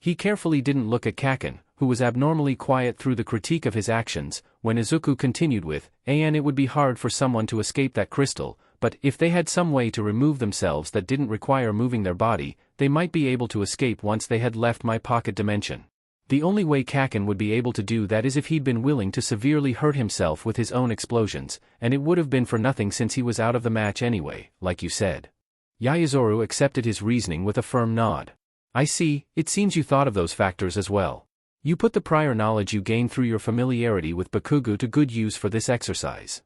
He carefully didn't look at Kaken, who was abnormally quiet through the critique of his actions, when Izuku continued with, and it would be hard for someone to escape that crystal, but if they had some way to remove themselves that didn't require moving their body, they might be able to escape once they had left my pocket dimension. The only way Kaken would be able to do that is if he'd been willing to severely hurt himself with his own explosions, and it would have been for nothing since he was out of the match anyway, like you said. Yaoyorozu accepted his reasoning with a firm nod. I see, it seems you thought of those factors as well. You put the prior knowledge you gained through your familiarity with Bakugo to good use for this exercise.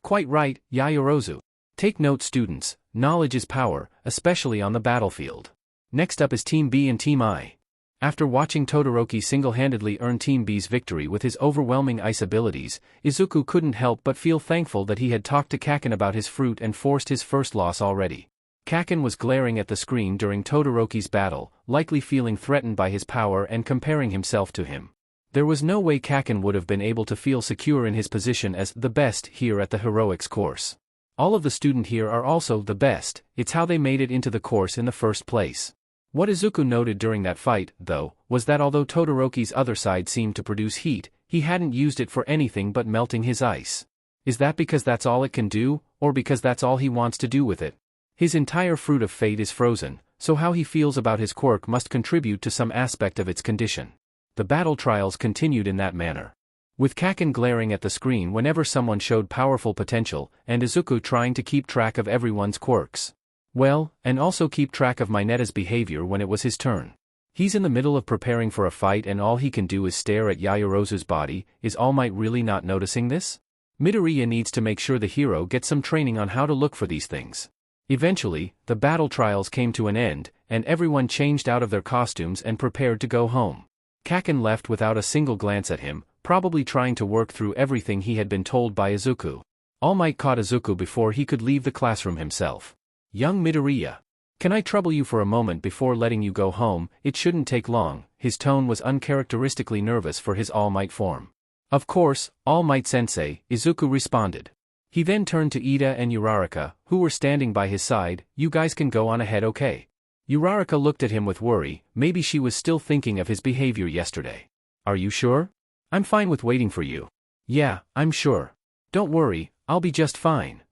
Quite right, Yaoyorozu. Take note students, knowledge is power, especially on the battlefield. Next up is Team B and Team I. After watching Todoroki single-handedly earn Team B's victory with his overwhelming ice abilities, Izuku couldn't help but feel thankful that he had talked to Kaken about his fruit and forced his first loss already. Kaken was glaring at the screen during Todoroki's battle, likely feeling threatened by his power and comparing himself to him. There was no way Kaken would have been able to feel secure in his position as the best here at the heroics course. All of the students here are also the best, it's how they made it into the course in the first place. What Izuku noted during that fight, though, was that although Todoroki's other side seemed to produce heat, he hadn't used it for anything but melting his ice. Is that because that's all it can do, or because that's all he wants to do with it? His entire fruit of fate is frozen, so how he feels about his quirk must contribute to some aspect of its condition. The battle trials continued in that manner. With Kaken glaring at the screen whenever someone showed powerful potential, and Izuku trying to keep track of everyone's quirks. Well, and also keep track of Mineta's behavior when it was his turn. He's in the middle of preparing for a fight and all he can do is stare at Yaoyorozu's body. Is All Might really not noticing this? Midoriya needs to make sure the hero gets some training on how to look for these things. Eventually, the battle trials came to an end, and everyone changed out of their costumes and prepared to go home. Kaken left without a single glance at him, probably trying to work through everything he had been told by Izuku. All Might caught Izuku before he could leave the classroom himself. Young Midoriya. Can I trouble you for a moment before letting you go home? It shouldn't take long. His tone was uncharacteristically nervous for his All Might form. Of course, All Might Sensei, Izuku responded. He then turned to Ida and Uraraka, who were standing by his side. You guys can go on ahead, okay? Uraraka looked at him with worry. Maybe she was still thinking of his behavior yesterday. Are you sure? I'm fine with waiting for you. Yeah, I'm sure. Don't worry, I'll be just fine.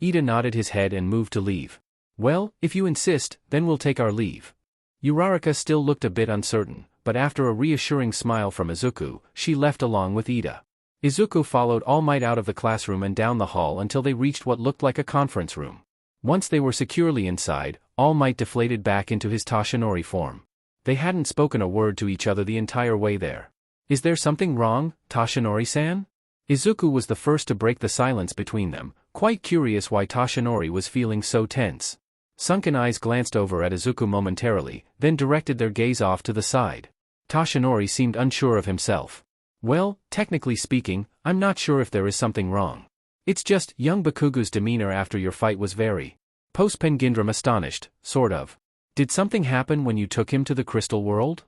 Ida nodded his head and moved to leave. Well, if you insist, then we'll take our leave. Uraraka still looked a bit uncertain, but after a reassuring smile from Izuku, she left along with Ida. Izuku followed All Might out of the classroom and down the hall until they reached what looked like a conference room. Once they were securely inside, All Might deflated back into his Toshinori form. They hadn't spoken a word to each other the entire way there. Is there something wrong, Toshinori-san? Izuku was the first to break the silence between them, quite curious why Toshinori was feeling so tense. Sunken eyes glanced over at Izuku momentarily, then directed their gaze off to the side. Toshinori seemed unsure of himself. Well, technically speaking, I'm not sure if there is something wrong. It's just, young Bakugo's demeanor after your fight was very post-Pengindram astonished, sort of. Did something happen when you took him to the crystal world?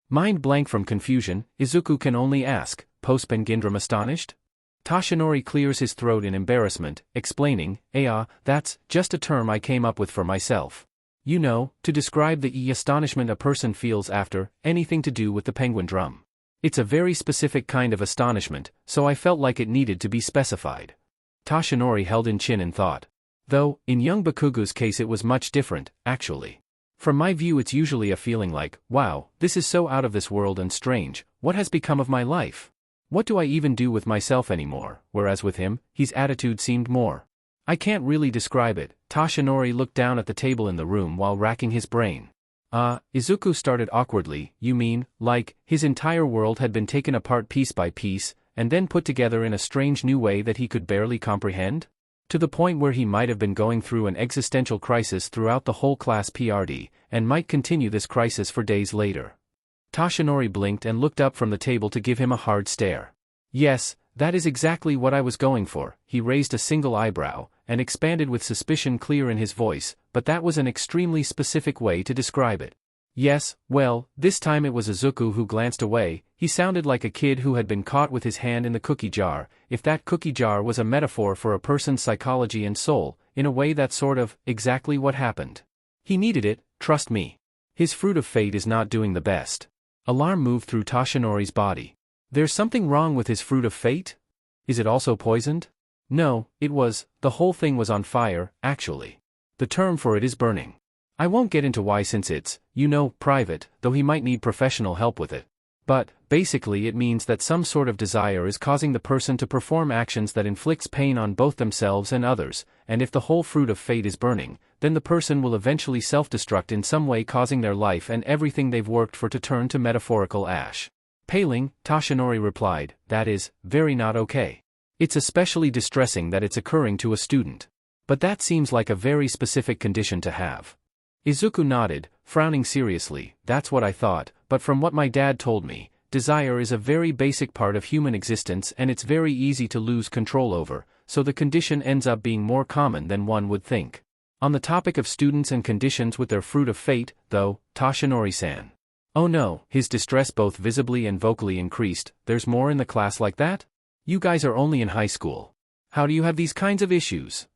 Mind blank from confusion, Izuku can only ask, post-Pengindram astonished? Toshinori clears his throat in embarrassment, explaining, that's just a term I came up with for myself. You know, to describe the astonishment a person feels after anything to do with the penguin drum. It's a very specific kind of astonishment, so I felt like it needed to be specified. Toshinori held in chin in thought. Though, in young Bakugo's case it was much different, actually. From my view it's usually a feeling like, wow, this is so out of this world and strange, what has become of my life? What do I even do with myself anymore? Whereas with him, his attitude seemed more. I can't really describe it. Toshinori looked down at the table in the room while racking his brain. Izuku started awkwardly. You mean, like, his entire world had been taken apart piece by piece, and then put together in a strange new way that he could barely comprehend? To the point where he might have been going through an existential crisis throughout the whole class PRD, and might continue this crisis for days later. Toshinori blinked and looked up from the table to give him a hard stare. Yes, that is exactly what I was going for. He raised a single eyebrow, and expanded with suspicion clear in his voice, but that was an extremely specific way to describe it. Yes, well, this time it was Izuku who glanced away. He sounded like a kid who had been caught with his hand in the cookie jar, if that cookie jar was a metaphor for a person's psychology and soul. In a way that's sort of exactly what happened. He needed it, trust me. His fruit of fate is not doing the best. Alarm moved through Toshinori's body. There's something wrong with his fruit of fate? Is it also poisoned? No, the whole thing was on fire, actually. The term for it is burning. I won't get into why since it's, private, though he might need professional help with it. But, basically it means that some sort of desire is causing the person to perform actions that inflicts pain on both themselves and others, and if the whole fruit of fate is burning, then the person will eventually self-destruct in some way, causing their life and everything they've worked for to turn to metaphorical ash. Paling, Toshinori replied, that is, very not okay. It's especially distressing that it's occurring to a student. But that seems like a very specific condition to have. Izuku nodded, frowning seriously. That's what I thought, but from what my dad told me, desire is a very basic part of human existence and it's very easy to lose control over, so the condition ends up being more common than one would think. On the topic of students and conditions with their fruit of fate, though, Toshinori-san. Oh no, his distress both visibly and vocally increased. There's more in the class like that? You guys are only in high school. How do you have these kinds of issues?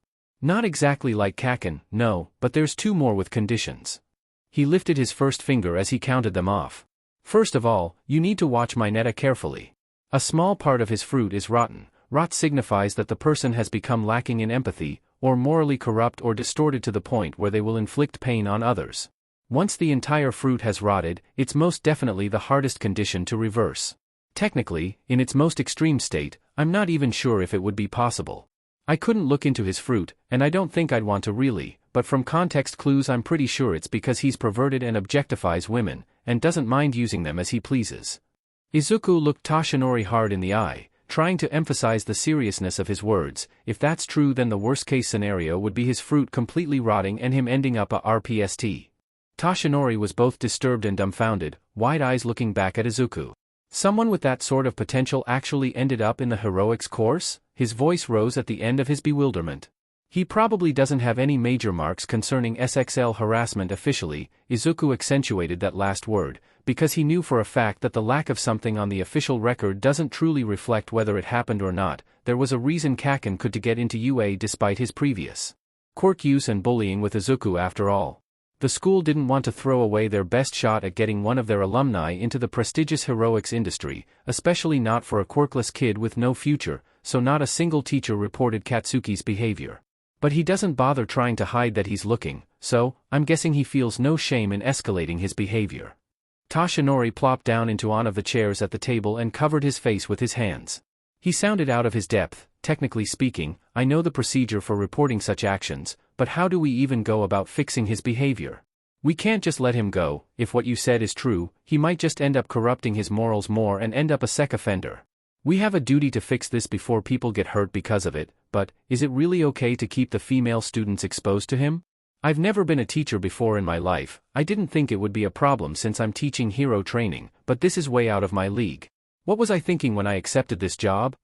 Not exactly like Kaken, no, but there's 2 more with conditions. He lifted his first finger as he counted them off. First of all, you need to watch my netta carefully. A small part of his fruit is rotten. Rot signifies that the person has become lacking in empathy, or morally corrupt or distorted to the point where they will inflict pain on others. Once the entire fruit has rotted, it's most definitely the hardest condition to reverse. Technically, in its most extreme state, I'm not even sure if it would be possible. I couldn't look into his fruit, and I don't think I'd want to really, but from context clues I'm pretty sure it's because he's perverted and objectifies women, and doesn't mind using them as he pleases. Izuku looked Toshinori hard in the eye, trying to emphasize the seriousness of his words. If that's true, then the worst-case scenario would be his fruit completely rotting and him ending up a RPST. Toshinori was both disturbed and dumbfounded, wide eyes looking back at Izuku. Someone with that sort of potential actually ended up in the heroics course? His voice rose at the end of his bewilderment. He probably doesn't have any major marks concerning SXL harassment officially. Izuku accentuated that last word, because he knew for a fact that the lack of something on the official record doesn't truly reflect whether it happened or not. There was a reason Kaken could to get into UA despite his previous quirk use and bullying with Izuku after all. The school didn't want to throw away their best shot at getting one of their alumni into the prestigious heroics industry, especially not for a quirkless kid with no future, so not a single teacher reported Katsuki's behavior. But he doesn't bother trying to hide that he's looking, so I'm guessing he feels no shame in escalating his behavior. Toshinori plopped down into one of the chairs at the table and covered his face with his hands. He sounded out of his depth. Technically speaking, I know the procedure for reporting such actions, but how do we even go about fixing his behavior? We can't just let him go. If what you said is true, he might just end up corrupting his morals more and end up a sec offender. We have a duty to fix this before people get hurt because of it, but is it really okay to keep the female students exposed to him? I've never been a teacher before in my life. I didn't think it would be a problem since I'm teaching hero training, but this is way out of my league. What was I thinking when I accepted this job?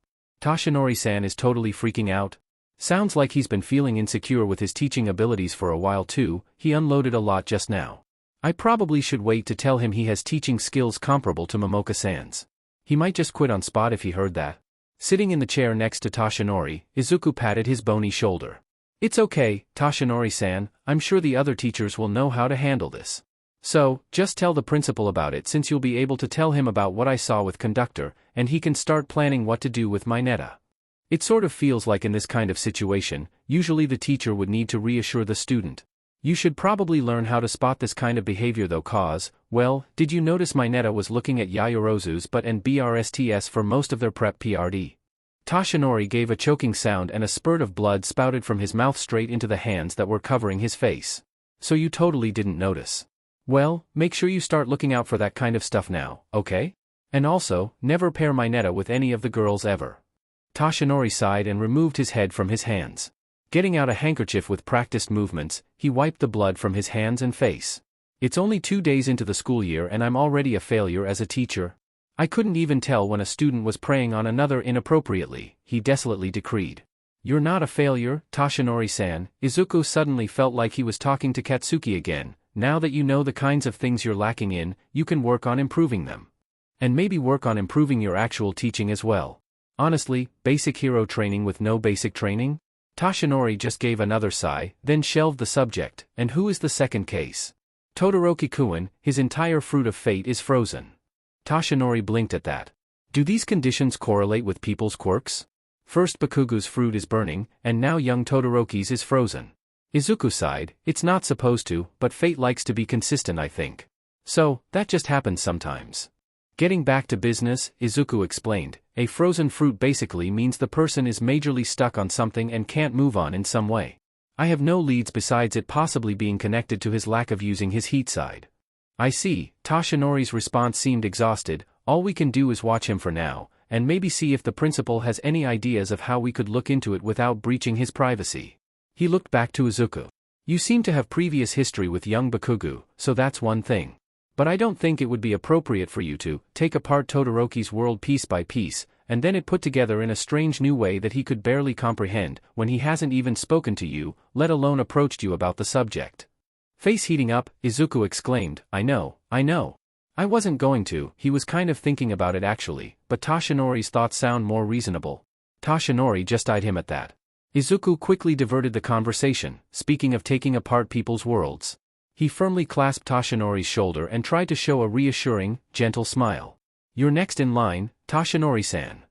Toshinori-san is totally freaking out. Sounds like he's been feeling insecure with his teaching abilities for a while too. He unloaded a lot just now. I probably should wait to tell him he has teaching skills comparable to Momoka-san's. He might just quit on spot if he heard that. Sitting in the chair next to Toshinori, Izuku patted his bony shoulder. It's okay, Toshinori-san, I'm sure the other teachers will know how to handle this. So, just tell the principal about it since you'll be able to tell him about what I saw with Conductor, and he can start planning what to do with Mineta. It sort of feels like in this kind of situation, usually the teacher would need to reassure the student. You should probably learn how to spot this kind of behavior though cause, well, did you notice Mineta was looking at Yayorozu's butt and BRSTS for most of their prep PRD? Toshinori gave a choking sound and a spurt of blood spouted from his mouth straight into the hands that were covering his face. So you totally didn't notice. Well, make sure you start looking out for that kind of stuff now, okay? And also, never pair Mineta with any of the girls ever. Toshinori sighed and removed his head from his hands. Getting out a handkerchief with practiced movements, he wiped the blood from his hands and face. It's only 2 days into the school year and I'm already a failure as a teacher. I couldn't even tell when a student was preying on another inappropriately, he desolately decreed. You're not a failure, Toshinori-san. Izuku suddenly felt like he was talking to Katsuki again. Now that you know the kinds of things you're lacking in, you can work on improving them. And maybe work on improving your actual teaching as well. Honestly, basic hero training with no basic training? Toshinori just gave another sigh, then shelved the subject. And who is the second case? Todoroki-kun, his entire fruit of fate is frozen. Toshinori blinked at that. Do these conditions correlate with people's quirks? First Bakugu's fruit is burning, and now young Todoroki's is frozen. Izuku sighed. It's not supposed to, but fate likes to be consistent I think. So, that just happens sometimes. Getting back to business, Izuku explained, a frozen fruit basically means the person is majorly stuck on something and can't move on in some way. I have no leads besides it possibly being connected to his lack of using his heat side. I see. Toshinori's response seemed exhausted. All we can do is watch him for now, and maybe see if the principal has any ideas of how we could look into it without breaching his privacy. He looked back to Izuku. You seem to have previous history with young Bakugu, so that's one thing. But I don't think it would be appropriate for you to take apart Todoroki's world piece by piece, and then it put together in a strange new way that he could barely comprehend, when he hasn't even spoken to you, let alone approached you about the subject. Face heating up, Izuku exclaimed, I know. I wasn't going to. He was kind of thinking about it actually, but Toshinori's thoughts sound more reasonable. Toshinori just eyed him at that. Izuku quickly diverted the conversation, speaking of taking apart people's worlds. He firmly clasped Toshinori's shoulder and tried to show a reassuring, gentle smile. You're next in line, Toshinori-san.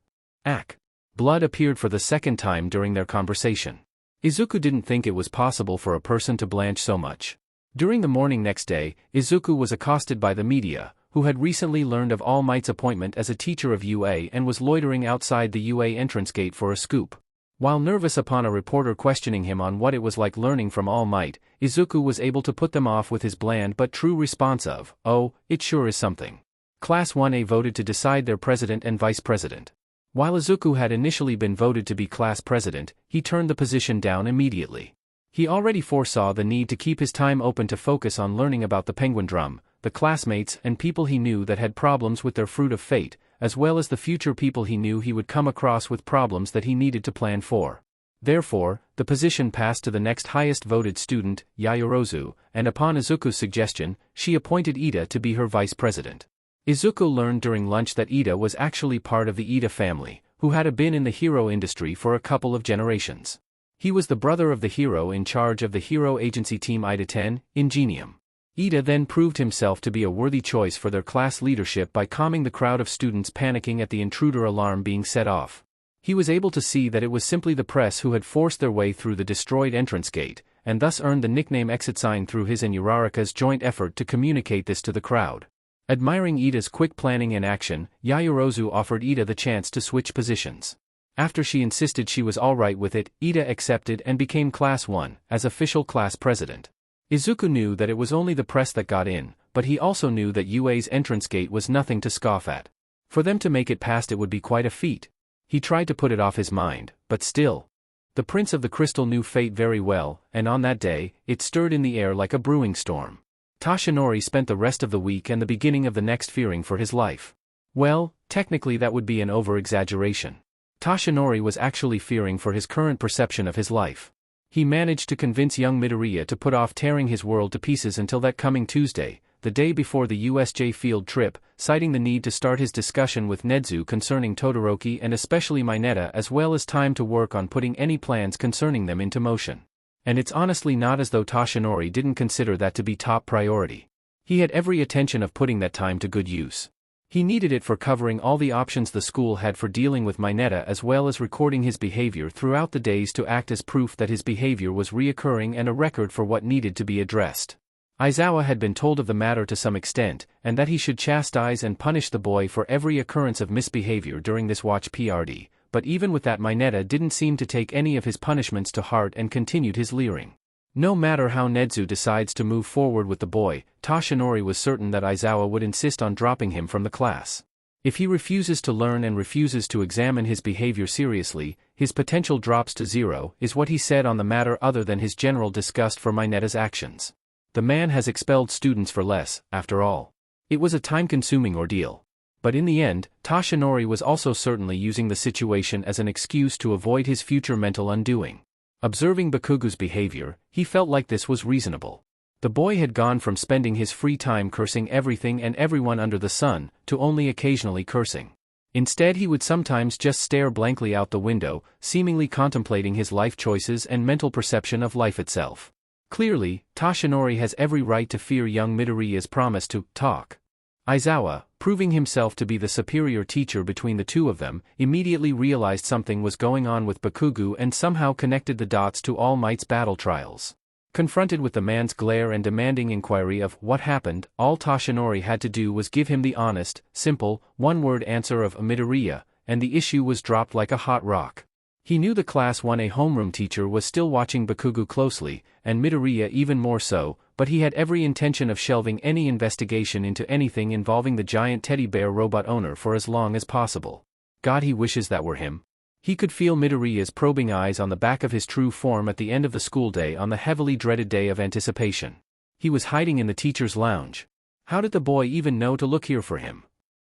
Ack. Blood appeared for the second time during their conversation. Izuku didn't think it was possible for a person to blanch so much. During the morning next day, Izuku was accosted by the media, who had recently learned of All Might's appointment as a teacher of UA and was loitering outside the UA entrance gate for a scoop. While nervous upon a reporter questioning him on what it was like learning from All Might, Izuku was able to put them off with his bland but true response of, oh, it sure is something. Class 1A voted to decide their president and vice president. While Izuku had initially been voted to be class president, he turned the position down immediately. He already foresaw the need to keep his time open to focus on learning about the penguin drum, the classmates and people he knew that had problems with their fruit of fate, as well as the future people he knew he would come across with problems that he needed to plan for. Therefore, the position passed to the next highest voted student, Yaoyorozu, and upon Izuku's suggestion, she appointed Ida to be her vice president. Izuku learned during lunch that Ida was actually part of the Ida family, who had been in the hero industry for a couple of generations. He was the brother of the hero in charge of the hero agency team Ida 10, Ingenium. Ida then proved himself to be a worthy choice for their class leadership by calming the crowd of students panicking at the intruder alarm being set off. He was able to see that it was simply the press who had forced their way through the destroyed entrance gate, and thus earned the nickname exit sign through his and Uraraka's joint effort to communicate this to the crowd. Admiring Ida's quick planning and action, Yaoyorozu offered Ida the chance to switch positions. After she insisted she was alright with it, Ida accepted and became Class 1, as official class president. Izuku knew that it was only the press that got in, but he also knew that UA's entrance gate was nothing to scoff at. For them to make it past it would be quite a feat. He tried to put it off his mind, but still. The Prince of the Crystal knew fate very well, and on that day, it stirred in the air like a brewing storm. Tashinori spent the rest of the week and the beginning of the next fearing for his life. Well, technically that would be an over-exaggeration. Tashinori was actually fearing for his current perception of his life. He managed to convince young Midoriya to put off tearing his world to pieces until that coming Tuesday, the day before the USJ field trip, citing the need to start his discussion with Nezu concerning Todoroki and especially Mineta, as well as time to work on putting any plans concerning them into motion. And it's honestly not as though Tashinori didn't consider that to be top priority. He had every intention of putting that time to good use. He needed it for covering all the options the school had for dealing with Mineta, as well as recording his behavior throughout the days to act as proof that his behavior was reoccurring and a record for what needed to be addressed. Aizawa had been told of the matter to some extent, and that he should chastise and punish the boy for every occurrence of misbehavior during this watch PRD, but even with that Mineta didn't seem to take any of his punishments to heart and continued his leering. No matter how Nezu decides to move forward with the boy, Tashinori was certain that Aizawa would insist on dropping him from the class. If he refuses to learn and refuses to examine his behavior seriously, his potential drops to zero, is what he said on the matter, other than his general disgust for Mineta's actions. The man has expelled students for less, after all. It was a time-consuming ordeal. But in the end, Tashinori was also certainly using the situation as an excuse to avoid his future mental undoing. Observing Bakugu's behavior, he felt like this was reasonable. The boy had gone from spending his free time cursing everything and everyone under the sun, to only occasionally cursing. Instead, he would sometimes just stare blankly out the window, seemingly contemplating his life choices and mental perception of life itself. Clearly, Tashinori has every right to fear young Midoriya's promise to talk. Aizawa, proving himself to be the superior teacher between the two of them, immediately realized something was going on with Bakugu and somehow connected the dots to All Might's battle trials. Confronted with the man's glare and demanding inquiry of what happened, all Tashinori had to do was give him the honest, simple, one-word answer of Midoriya, and the issue was dropped like a hot rock. He knew the Class 1A homeroom teacher was still watching Bakugu closely, and Midoriya even more so, but he had every intention of shelving any investigation into anything involving the giant teddy bear robot owner for as long as possible. God, he wishes that were him. He could feel Midoriya's probing eyes on the back of his true form at the end of the school day on the heavily dreaded day of anticipation. He was hiding in the teacher's lounge. How did the boy even know to look here for him?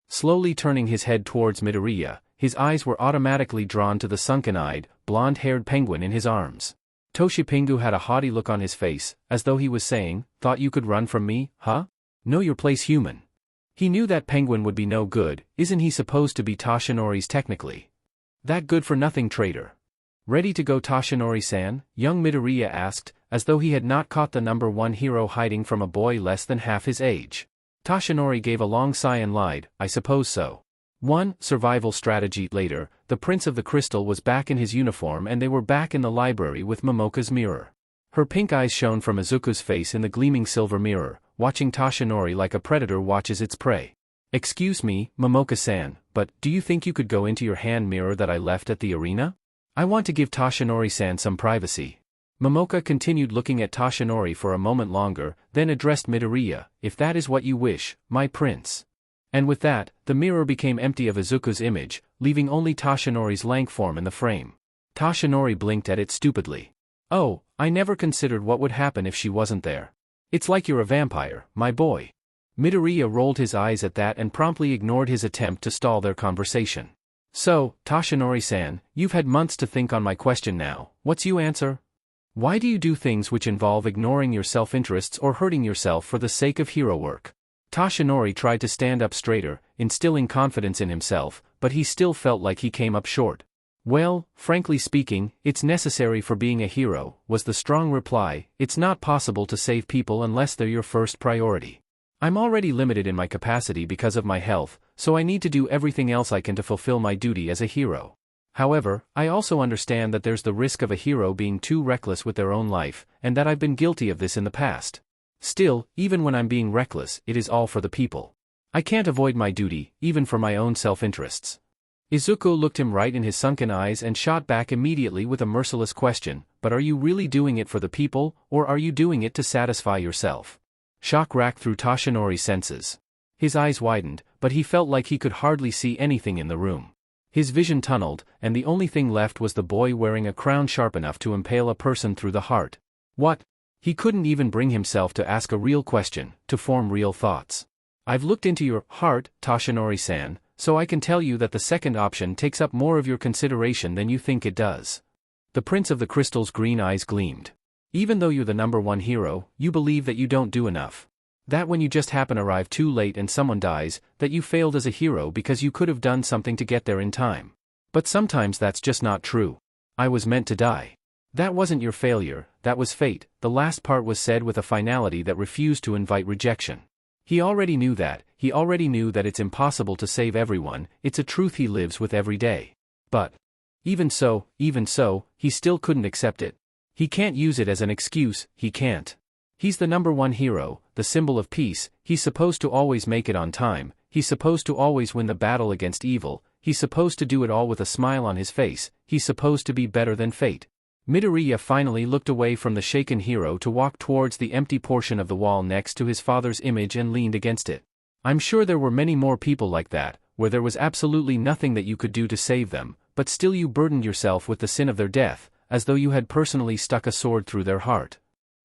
Slowly turning his head towards Midoriya, his eyes were automatically drawn to the sunken-eyed, blonde-haired penguin in his arms. Toshipingu had a haughty look on his face, as though he was saying, "Thought you could run from me, huh? Know your place, human." He knew that penguin would be no good. Isn't he supposed to be Tashinori's technically? That good-for-nothing traitor. Ready to go, Tashinori-san? Young Midoriya asked, as though he had not caught the number one hero hiding from a boy less than half his age. Tashinori gave a long sigh and lied, "I suppose so." One survival strategy later, the Prince of the Crystal was back in his uniform and they were back in the library with Momoka's mirror. Her pink eyes shone from Izuku's face in the gleaming silver mirror, watching Tashinori like a predator watches its prey. "Excuse me, Momoka-san, but do you think you could go into your hand mirror that I left at the arena? I want to give Tashinori-san some privacy." Momoka continued looking at Tashinori for a moment longer, then addressed Midoriya, "If that is what you wish, my prince." And with that, the mirror became empty of Izuku's image, leaving only Tashinori's lank form in the frame. Tashinori blinked at it stupidly. "Oh, I never considered what would happen if she wasn't there. It's like you're a vampire, my boy." Midoriya rolled his eyes at that and promptly ignored his attempt to stall their conversation. So, Toshinori-san, you've had months to think on my question now. What's your answer? Why do you do things which involve ignoring your self-interests or hurting yourself for the sake of hero work? Toshinori tried to stand up straighter, instilling confidence in himself, but he still felt like he came up short. Well, frankly speaking, it's necessary for being a hero, was the strong reply. It's not possible to save people unless they're your first priority. I'm already limited in my capacity because of my health, so I need to do everything else I can to fulfill my duty as a hero. However, I also understand that there's the risk of a hero being too reckless with their own life, and that I've been guilty of this in the past. Still, even when I'm being reckless, it is all for the people. I can't avoid my duty, even for my own self-interests. Izuku looked him right in his sunken eyes and shot back immediately with a merciless question, but are you really doing it for the people, or are you doing it to satisfy yourself? Shock racked through Toshinori's senses. His eyes widened, but he felt like he could hardly see anything in the room. His vision tunneled, and the only thing left was the boy wearing a crown sharp enough to impale a person through the heart. What? He couldn't even bring himself to ask a real question, to form real thoughts. I've looked into your heart, Toshinori-san, so I can tell you that the second option takes up more of your consideration than you think it does. The Prince of the Crystal's green eyes gleamed. Even though you're the #1 hero, you believe that you don't do enough. That when you just happen to arrive too late and someone dies, that you failed as a hero because you could have done something to get there in time. But sometimes that's just not true. I was meant to die. That wasn't your failure, that was fate. The last part was said with a finality that refused to invite rejection. He already knew that it's impossible to save everyone. It's a truth he lives with every day. But even so, he still couldn't accept it. He can't use it as an excuse, he can't. He's the #1 hero, the symbol of peace. He's supposed to always make it on time, he's supposed to always win the battle against evil, he's supposed to do it all with a smile on his face, he's supposed to be better than fate. Midoriya finally looked away from the shaken hero to walk towards the empty portion of the wall next to his father's image and leaned against it. I'm sure there were many more people like that, where there was absolutely nothing that you could do to save them, but still you burdened yourself with the sin of their death, as though you had personally stuck a sword through their heart.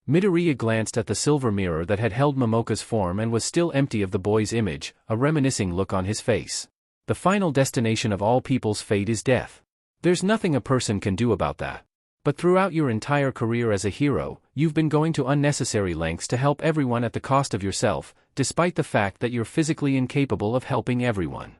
Midoriya glanced at the silver mirror that had held Momoka's form and was still empty of the boy's image, a reminiscing look on his face. The final destination of all people's fate is death. There's nothing a person can do about that. But throughout your entire career as a hero, you've been going to unnecessary lengths to help everyone at the cost of yourself, despite the fact that you're physically incapable of helping everyone.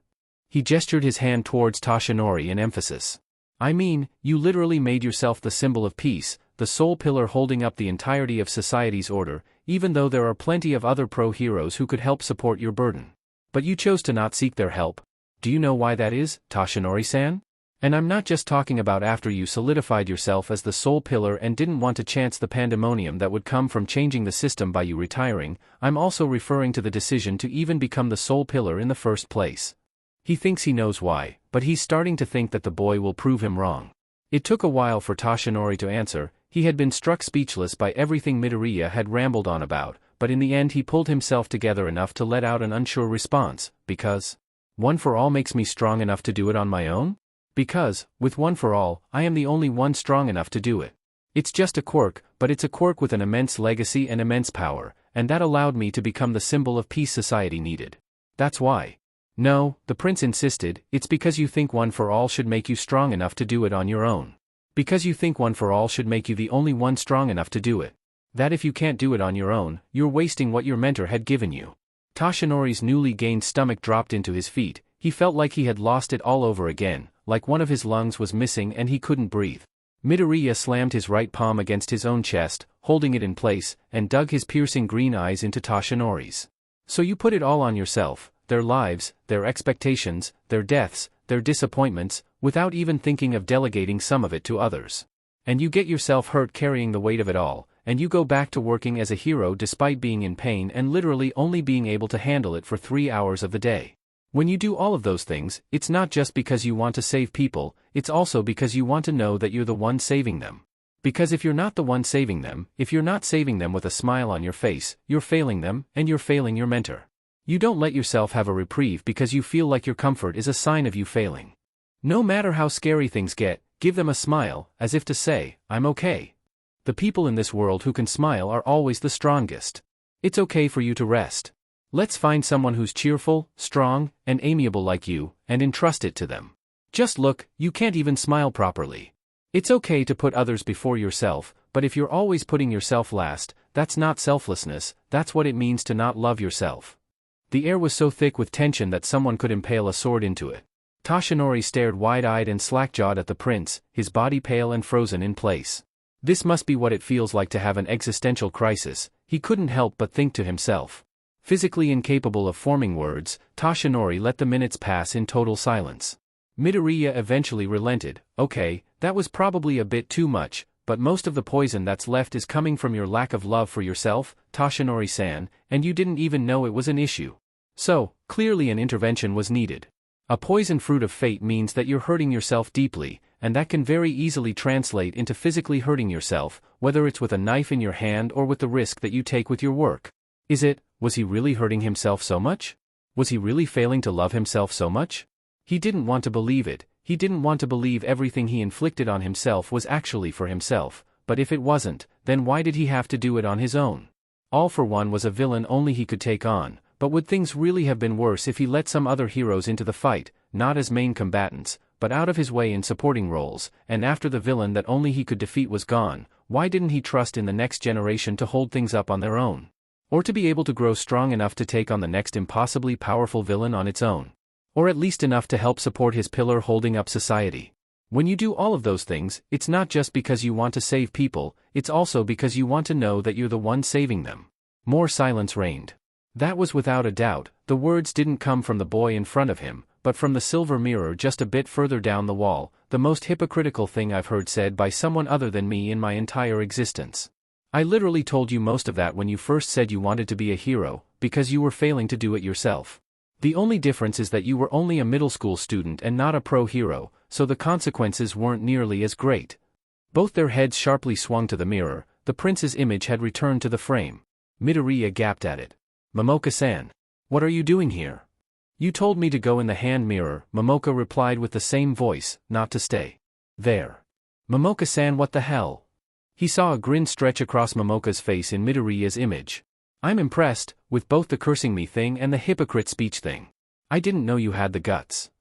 He gestured his hand towards Toshinori in emphasis. I mean, you literally made yourself the symbol of peace, the sole pillar holding up the entirety of society's order, even though there are plenty of other pro-heroes who could help support your burden. But you chose to not seek their help. Do you know why that is, Toshinori-san? And I'm not just talking about after you solidified yourself as the sole pillar and didn't want to chance the pandemonium that would come from changing the system by you retiring, I'm also referring to the decision to even become the sole pillar in the first place. He thinks he knows why, but he's starting to think that the boy will prove him wrong. It took a while for Toshinori to answer. He had been struck speechless by everything Midoriya had rambled on about, but in the end he pulled himself together enough to let out an unsure response, because One for All makes me strong enough to do it on my own? Because, with One for All, I am the only one strong enough to do it. It's just a quirk, but it's a quirk with an immense legacy and immense power, and that allowed me to become the symbol of peace society needed. That's why. No, the prince insisted, it's because you think One for All should make you strong enough to do it on your own. Because you think One for All should make you the only one strong enough to do it. That if you can't do it on your own, you're wasting what your mentor had given you. Toshinori's newly gained stomach dropped into his feet. He felt like he had lost it all over again, like one of his lungs was missing and he couldn't breathe. Midoriya slammed his right palm against his own chest, holding it in place, and dug his piercing green eyes into Toshinori's. So you put it all on yourself, their lives, their expectations, their deaths, their disappointments, without even thinking of delegating some of it to others. And you get yourself hurt carrying the weight of it all, and you go back to working as a hero despite being in pain and literally only being able to handle it for 3 hours of the day. When you do all of those things, it's not just because you want to save people, it's also because you want to know that you're the one saving them. Because if you're not the one saving them, if you're not saving them with a smile on your face, you're failing them, and you're failing your mentor. You don't let yourself have a reprieve because you feel like your comfort is a sign of you failing. No matter how scary things get, give them a smile, as if to say, I'm okay. The people in this world who can smile are always the strongest. It's okay for you to rest. Let's find someone who's cheerful, strong, and amiable like you, and entrust it to them. Just look, you can't even smile properly. It's okay to put others before yourself, but if you're always putting yourself last, that's not selflessness, that's what it means to not love yourself. The air was so thick with tension that someone could impale a sword into it. Toshinori stared wide-eyed and slack-jawed at the prince, his body pale and frozen in place. This must be what it feels like to have an existential crisis, he couldn't help but think to himself. Physically incapable of forming words, Toshinori let the minutes pass in total silence. Midoriya eventually relented. Okay, that was probably a bit too much, but most of the poison that's left is coming from your lack of love for yourself, Toshinori-san, and you didn't even know it was an issue. So, clearly an intervention was needed. A poison fruit of fate means that you're hurting yourself deeply, and that can very easily translate into physically hurting yourself, whether it's with a knife in your hand or with the risk that you take with your work. Was he really hurting himself so much? Was he really failing to love himself so much? He didn't want to believe it, he didn't want to believe everything he inflicted on himself was actually for himself, but if it wasn't, then why did he have to do it on his own? All for One was a villain only he could take on. But would things really have been worse if he let some other heroes into the fight, not as main combatants, but out of his way in supporting roles, and after the villain that only he could defeat was gone, why didn't he trust in the next generation to hold things up on their own? Or to be able to grow strong enough to take on the next impossibly powerful villain on its own? Or at least enough to help support his pillar holding up society? When you do all of those things, it's not just because you want to save people, it's also because you want to know that you're the one saving them. More silence reigned. That was without a doubt, the words didn't come from the boy in front of him, but from the silver mirror just a bit further down the wall, the most hypocritical thing I've heard said by someone other than me in my entire existence. I literally told you most of that when you first said you wanted to be a hero, because you were failing to do it yourself. The only difference is that you were only a middle school student and not a pro hero, so the consequences weren't nearly as great. Both their heads sharply swung to the mirror, the prince's image had returned to the frame. Midoriya gaped at it. Momoka-san. What are you doing here? You told me to go in the hand mirror, Momoka replied with the same voice, not to stay there. Momoka-san, what the hell? He saw a grin stretch across Momoka's face in Midoriya's image. I'm impressed, with both the cursing me thing and the hypocrite speech thing. I didn't know you had the guts.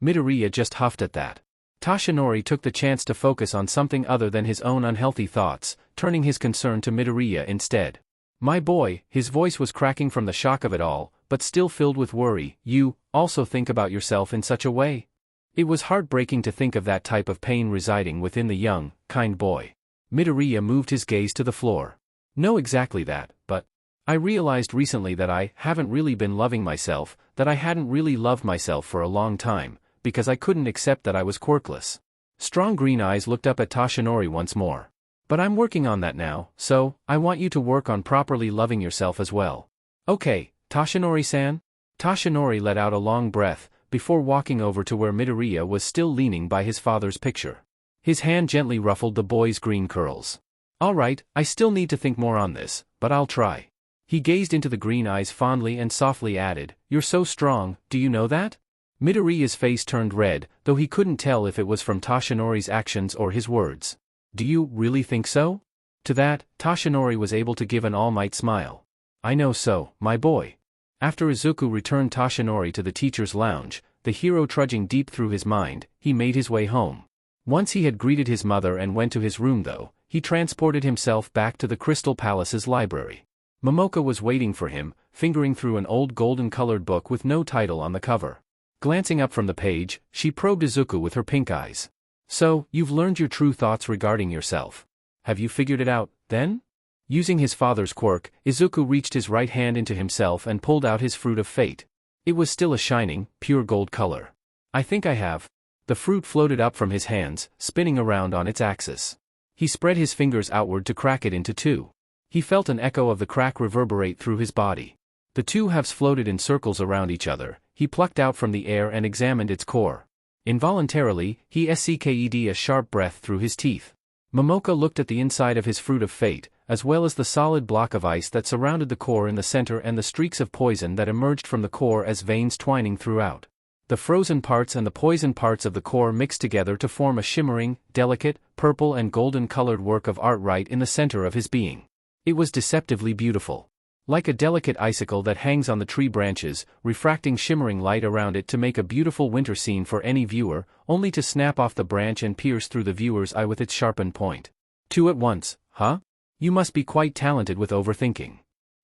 Midoriya just huffed at that. Toshinori took the chance to focus on something other than his own unhealthy thoughts, turning his concern to Midoriya instead. My boy, his voice was cracking from the shock of it all, but still filled with worry, you also think about yourself in such a way? It was heartbreaking to think of that type of pain residing within the young, kind boy. Midoriya moved his gaze to the floor. No, exactly that, but I realized recently that I haven't really been loving myself, that I hadn't really loved myself for a long time, because I couldn't accept that I was quirkless. Strong green eyes looked up at Toshinori once more. But I'm working on that now, so I want you to work on properly loving yourself as well. Okay, Toshinori-san? Toshinori let out a long breath, before walking over to where Midoriya was still leaning by his father's picture. His hand gently ruffled the boy's green curls. Alright, I still need to think more on this, but I'll try. He gazed into the green eyes fondly and softly added, You're so strong, do you know that? Midoriya's face turned red, though he couldn't tell if it was from Toshinori's actions or his words. Do you really think so? To that, Toshinori was able to give an all-might smile. I know so, my boy. After Izuku returned Toshinori to the teacher's lounge, the hero trudging deep through his mind, he made his way home. Once he had greeted his mother and went to his room though, he transported himself back to the Crystal Palace's library. Momoka was waiting for him, fingering through an old golden-colored book with no title on the cover. Glancing up from the page, she probed Izuku with her pink eyes. So, you've learned your true thoughts regarding yourself. Have you figured it out, then? Using his father's quirk, Izuku reached his right hand into himself and pulled out his fruit of fate. It was still a shining, pure gold color. I think I have. The fruit floated up from his hands, spinning around on its axis. He spread his fingers outward to crack it into two. He felt an echo of the crack reverberate through his body. The two halves floated in circles around each other. He plucked out from the air and examined its core. Involuntarily, he sucked a sharp breath through his teeth. Momoka looked at the inside of his fruit of fate, as well as the solid block of ice that surrounded the core in the center and the streaks of poison that emerged from the core as veins twining throughout. The frozen parts and the poison parts of the core mixed together to form a shimmering, delicate, purple and golden-colored work of art right in the center of his being. It was deceptively beautiful. Like a delicate icicle that hangs on the tree branches, refracting shimmering light around it to make a beautiful winter scene for any viewer, only to snap off the branch and pierce through the viewer's eye with its sharpened point. Two at once, huh? You must be quite talented with overthinking.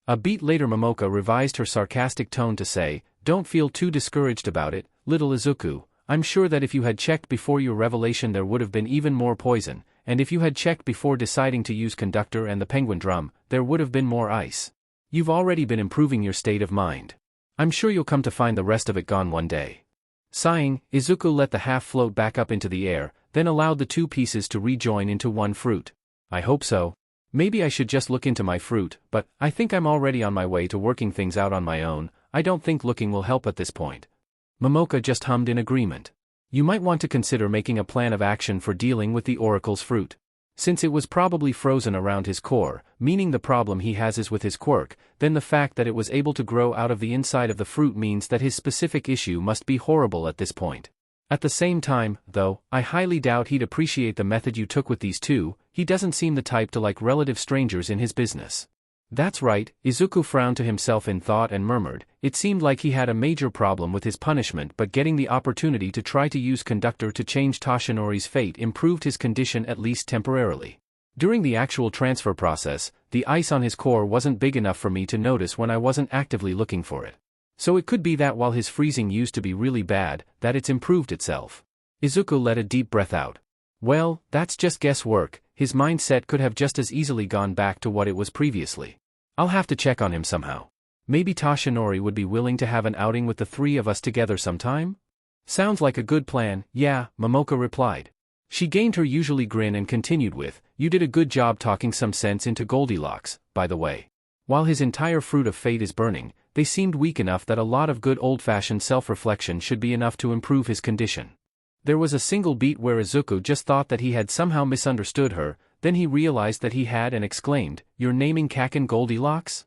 A beat later Momoka revised her sarcastic tone to say, don't feel too discouraged about it, little Izuku. I'm sure that if you had checked before your revelation there would have been even more poison, and if you had checked before deciding to use Conductor and the penguin drum, there would have been more ice. You've already been improving your state of mind. I'm sure you'll come to find the rest of it gone one day. Sighing, Izuku let the half float back up into the air, then allowed the two pieces to rejoin into one fruit. I hope so. Maybe I should just look into my fruit, but I think I'm already on my way to working things out on my own. I don't think looking will help at this point. Momoka just hummed in agreement. You might want to consider making a plan of action for dealing with the oracle's fruit. Since it was probably frozen around his core, meaning the problem he has is with his quirk, then the fact that it was able to grow out of the inside of the fruit means that his specific issue must be horrible at this point. At the same time, though, I highly doubt he'd appreciate the method you took with these two. He doesn't seem the type to like relative strangers in his business. That's right, Izuku frowned to himself in thought and murmured, it seemed like he had a major problem with his punishment, but getting the opportunity to try to use Conductor to change Toshinori's fate improved his condition at least temporarily. During the actual transfer process, the ice on his core wasn't big enough for me to notice when I wasn't actively looking for it. So it could be that while his freezing used to be really bad, that it's improved itself. Izuku let a deep breath out. Well, that's just guesswork. His mindset could have just as easily gone back to what it was previously. I'll have to check on him somehow. Maybe Toshinori would be willing to have an outing with the three of us together sometime? Sounds like a good plan, yeah, Momoka replied. She gained her usually grin and continued with, you did a good job talking some sense into Goldilocks, by the way. While his entire fruit of fate is burning, they seemed weak enough that a lot of good old-fashioned self-reflection should be enough to improve his condition. There was a single beat where Izuku just thought that he had somehow misunderstood her, then he realized that he had and exclaimed, you're naming Kaken Goldilocks?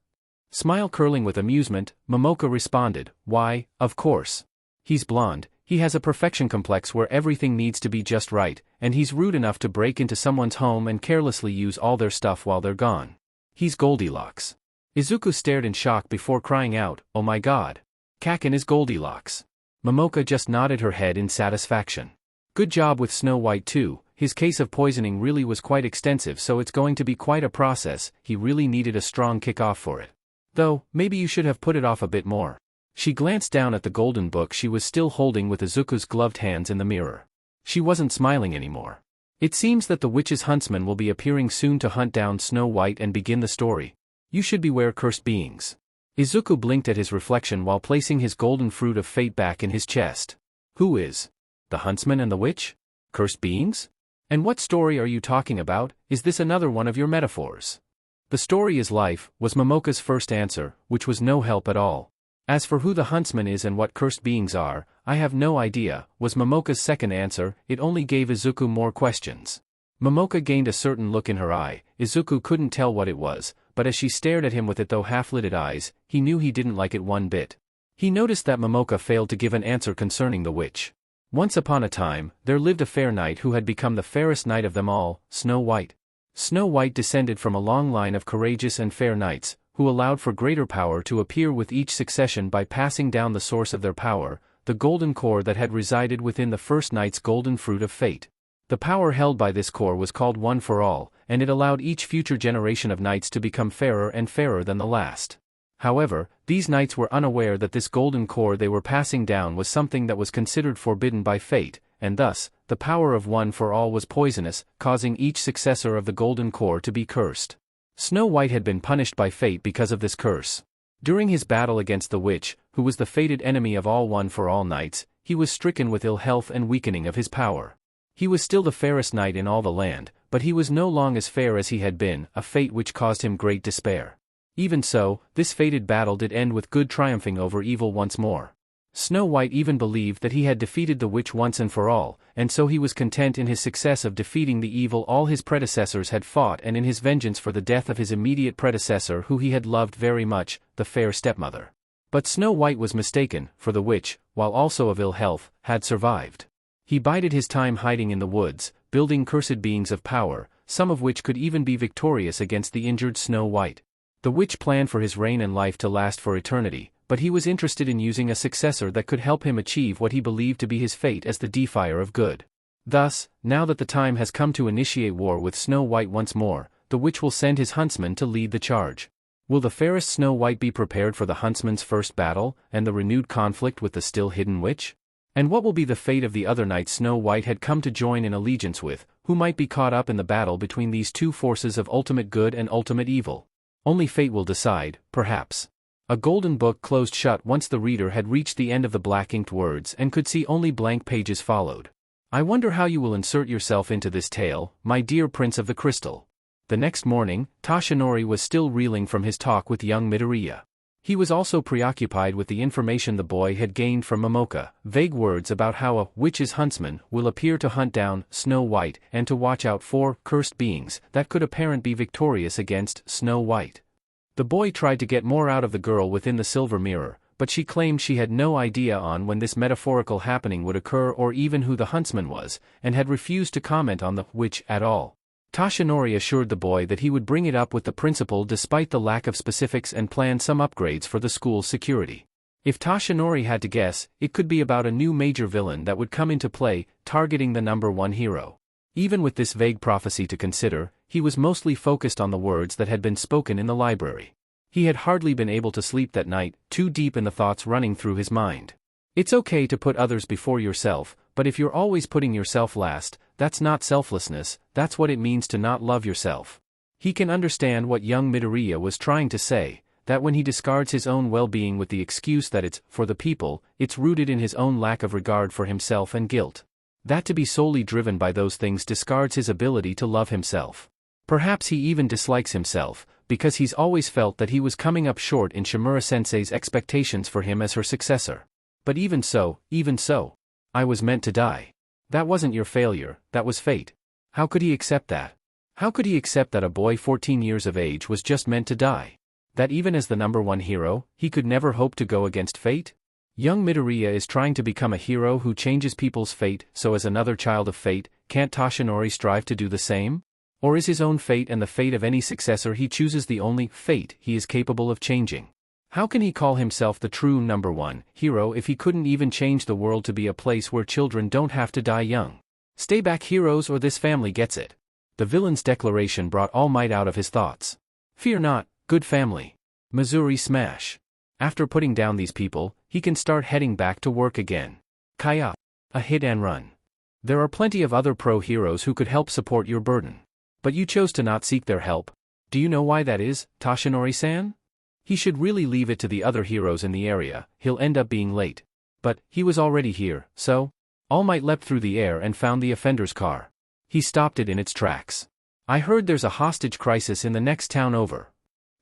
Smile curling with amusement, Momoka responded, why, of course. He's blonde, he has a perfection complex where everything needs to be just right, and he's rude enough to break into someone's home and carelessly use all their stuff while they're gone. He's Goldilocks. Izuku stared in shock before crying out, oh my god. Kaken is Goldilocks. Momoka just nodded her head in satisfaction. Good job with Snow White too. His case of poisoning really was quite extensive, so it's going to be quite a process. He really needed a strong kick-off for it. Though, maybe you should have put it off a bit more. She glanced down at the golden book she was still holding with Izuku's gloved hands in the mirror. She wasn't smiling anymore. It seems that the witch's huntsman will be appearing soon to hunt down Snow White and begin the story. You should beware cursed beings. Izuku blinked at his reflection while placing his golden fruit of fate back in his chest. Who is? The huntsman and the witch? Cursed beings? And what story are you talking about? Is this another one of your metaphors? The story is life, was Momoka's first answer, which was no help at all. As for who the huntsman is and what cursed beings are, I have no idea, was Momoka's second answer. It only gave Izuku more questions. Momoka gained a certain look in her eye. Izuku couldn't tell what it was, but as she stared at him with it though half-lidded eyes, he knew he didn't like it one bit. He noticed that Momoka failed to give an answer concerning the witch. Once upon a time, there lived a fair knight who had become the fairest knight of them all, Snow White. Snow White descended from a long line of courageous and fair knights, who allowed for greater power to appear with each succession by passing down the source of their power, the golden core that had resided within the first knight's golden fruit of fate. The power held by this core was called One for All, and it allowed each future generation of knights to become fairer and fairer than the last. However, these knights were unaware that this golden core they were passing down was something that was considered forbidden by fate, and thus, the power of One for All was poisonous, causing each successor of the golden core to be cursed. Snow White had been punished by fate because of this curse. During his battle against the witch, who was the fated enemy of all One for All knights, he was stricken with ill health and weakening of his power. He was still the fairest knight in all the land, but he was no longer as fair as he had been, a fate which caused him great despair. Even so, this fated battle did end with good triumphing over evil once more. Snow White even believed that he had defeated the witch once and for all, and so he was content in his success of defeating the evil all his predecessors had fought and in his vengeance for the death of his immediate predecessor who he had loved very much, the fair stepmother. But Snow White was mistaken, for the witch, while also of ill health, had survived. He bided his time hiding in the woods, building cursed beings of power, some of which could even be victorious against the injured Snow White. The witch planned for his reign and life to last for eternity, but he was interested in using a successor that could help him achieve what he believed to be his fate as the defier of good. Thus, now that the time has come to initiate war with Snow White once more, the witch will send his huntsman to lead the charge. Will the fairest Snow White be prepared for the huntsman's first battle, and the renewed conflict with the still-hidden witch? And what will be the fate of the other knights Snow White had come to join in allegiance with, who might be caught up in the battle between these two forces of ultimate good and ultimate evil? Only fate will decide, perhaps. A golden book closed shut once the reader had reached the end of the black-inked words and could see only blank pages followed. I wonder how you will insert yourself into this tale, my dear Prince of the Crystal. The next morning, Toshinori was still reeling from his talk with young Midoriya. He was also preoccupied with the information the boy had gained from Momoka, vague words about how a witch's huntsman will appear to hunt down Snow White and to watch out for cursed beings that could apparently be victorious against Snow White. The boy tried to get more out of the girl within the silver mirror, but she claimed she had no idea on when this metaphorical happening would occur or even who the huntsman was, and had refused to comment on the witch at all. Toshinori assured the boy that he would bring it up with the principal despite the lack of specifics and plan some upgrades for the school's security. If Toshinori had to guess, it could be about a new major villain that would come into play, targeting the #1 hero. Even with this vague prophecy to consider, he was mostly focused on the words that had been spoken in the library. He had hardly been able to sleep that night, too deep in the thoughts running through his mind. It's okay to put others before yourself, but if you're always putting yourself last, that's not selflessness, that's what it means to not love yourself. He can understand what young Midoriya was trying to say, that when he discards his own well-being with the excuse that it's for the people, it's rooted in his own lack of regard for himself and guilt. That to be solely driven by those things discards his ability to love himself. Perhaps he even dislikes himself, because he's always felt that he was coming up short in Shimura-sensei's expectations for him as her successor. But even so, I was meant to die. That wasn't your failure, that was fate. How could he accept that? How could he accept that a boy 14 years of age was just meant to die? That even as the #1 hero, he could never hope to go against fate? Young Midoriya is trying to become a hero who changes people's fate, so as another child of fate, can't Toshinori strive to do the same? Or is his own fate and the fate of any successor he chooses the only fate he is capable of changing? How can he call himself the true #1 hero if he couldn't even change the world to be a place where children don't have to die young? Stay back, heroes, or this family gets it. The villain's declaration brought All Might out of his thoughts. Fear not, good family. Missouri smash. After putting down these people, he can start heading back to work again. Kaya. A hit and run. There are plenty of other pro heroes who could help support your burden. But you chose to not seek their help. Do you know why that is, Toshinori-san? He should really leave it to the other heroes in the area, he'll end up being late. But, he was already here, so? All Might leapt through the air and found the offender's car. He stopped it in its tracks. I heard there's a hostage crisis in the next town over.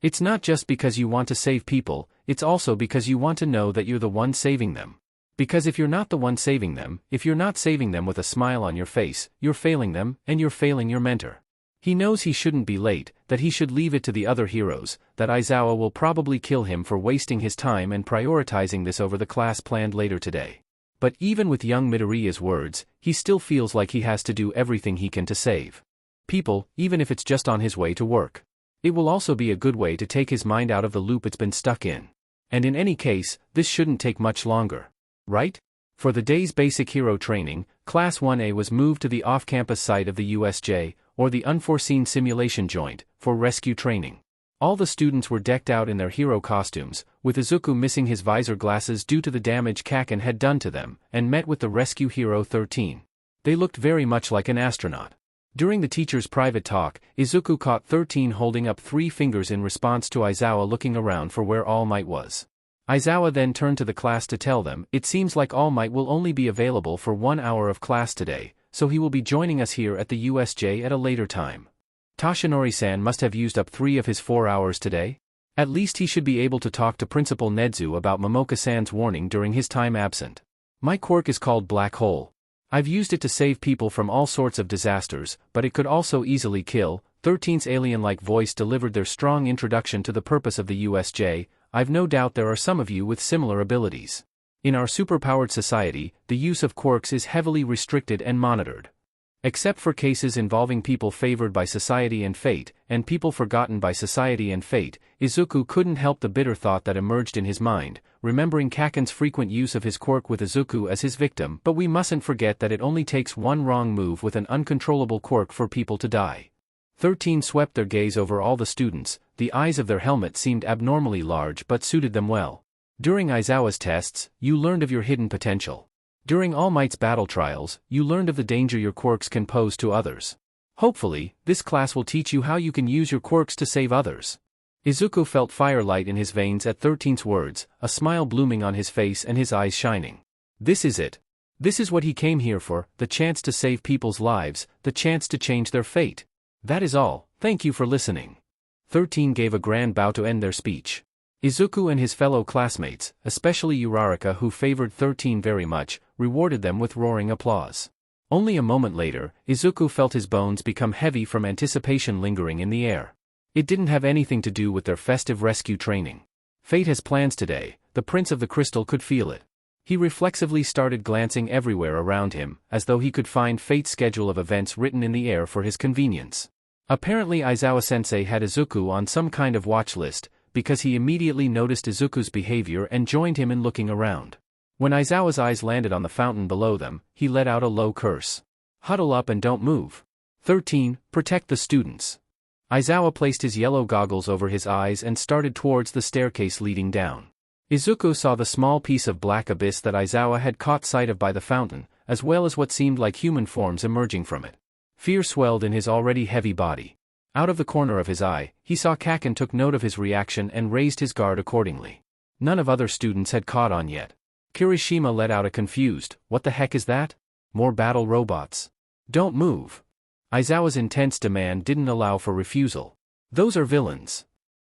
It's not just because you want to save people, it's also because you want to know that you're the one saving them. Because if you're not the one saving them, if you're not saving them with a smile on your face, you're failing them, and you're failing your mentor. He knows he shouldn't be late, that he should leave it to the other heroes, that Aizawa will probably kill him for wasting his time and prioritizing this over the class planned later today. But even with young Midoriya's words, he still feels like he has to do everything he can to save people, even if it's just on his way to work. It will also be a good way to take his mind out of the loop it's been stuck in. And in any case, this shouldn't take much longer. Right? For the day's basic hero training, Class 1A was moved to the off-campus site of the USJ, or the Unforeseen Simulation Joint, for rescue training. All the students were decked out in their hero costumes, with Izuku missing his visor glasses due to the damage Kaken had done to them, and met with the rescue hero 13. They looked very much like an astronaut. During the teacher's private talk, Izuku caught 13 holding up 3 fingers in response to Aizawa looking around for where All Might was. Aizawa then turned to the class to tell them, it seems like All Might will only be available for 1 hour of class today, so he will be joining us here at the USJ at a later time. Toshinori-san must have used up 3 of his 4 hours today? At least he should be able to talk to Principal Nedzu about Momoka-san's warning during his time absent. My quirk is called Black Hole. I've used it to save people from all sorts of disasters, but it could also easily kill. 13's alien-like voice delivered their strong introduction to the purpose of the USJ. I've no doubt there are some of you with similar abilities. In our superpowered society, the use of quirks is heavily restricted and monitored. Except for cases involving people favored by society and fate, and people forgotten by society and fate, Izuku couldn't help the bitter thought that emerged in his mind, remembering Kaken's frequent use of his quirk with Izuku as his victim. But we mustn't forget that it only takes one wrong move with an uncontrollable quirk for people to die. 13 swept their gaze over all the students. The eyes of their helmet seemed abnormally large but suited them well. During Aizawa's tests, you learned of your hidden potential. During All Might's battle trials, you learned of the danger your quirks can pose to others. Hopefully, this class will teach you how you can use your quirks to save others. Izuku felt firelight in his veins at 13's words, a smile blooming on his face and his eyes shining. This is it. This is what he came here for, the chance to save people's lives, the chance to change their fate. That is all, thank you for listening. 13 gave a grand bow to end their speech. Izuku and his fellow classmates, especially Uraraka who favored 13 very much, rewarded them with roaring applause. Only a moment later, Izuku felt his bones become heavy from anticipation lingering in the air. It didn't have anything to do with their festive rescue training. Fate has plans today, the Prince of the Crystal could feel it. He reflexively started glancing everywhere around him, as though he could find Fate's schedule of events written in the air for his convenience. Apparently Aizawa-sensei had Izuku on some kind of watch list, because he immediately noticed Izuku's behavior and joined him in looking around. When Aizawa's eyes landed on the fountain below them, he let out a low curse. Huddle up and don't move. 13, protect the students. Aizawa placed his yellow goggles over his eyes and started towards the staircase leading down. Izuku saw the small piece of black abyss that Aizawa had caught sight of by the fountain, as well as what seemed like human forms emerging from it. Fear swelled in his already heavy body. Out of the corner of his eye, he saw Kaken took note of his reaction and raised his guard accordingly. None of other students had caught on yet. Kirishima let out a confused, "What the heck is that? More battle robots. Don't move." Aizawa's intense demand didn't allow for refusal. Those are villains.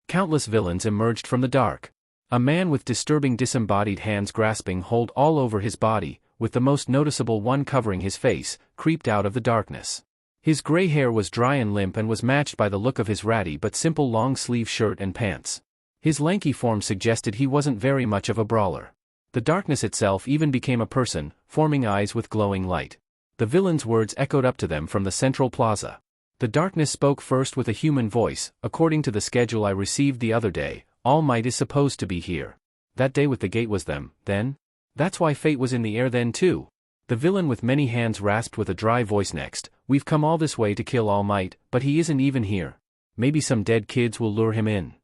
Countless villains emerged from the dark. A man with disturbing disembodied hands grasping hold all over his body, with the most noticeable one covering his face, creeped out of the darkness. His gray hair was dry and limp and was matched by the look of his ratty but simple long-sleeve shirt and pants. His lanky form suggested he wasn't very much of a brawler. The darkness itself even became a person, forming eyes with glowing light. The villain's words echoed up to them from the central plaza. The darkness spoke first with a human voice. "According to the schedule I received the other day, All Might is supposed to be here. That day with the gate was them, then? That's why fate was in the air then too." The villain with many hands rasped with a dry voice next, "We've come all this way to kill All Might, but he isn't even here. Maybe some dead kids will lure him in."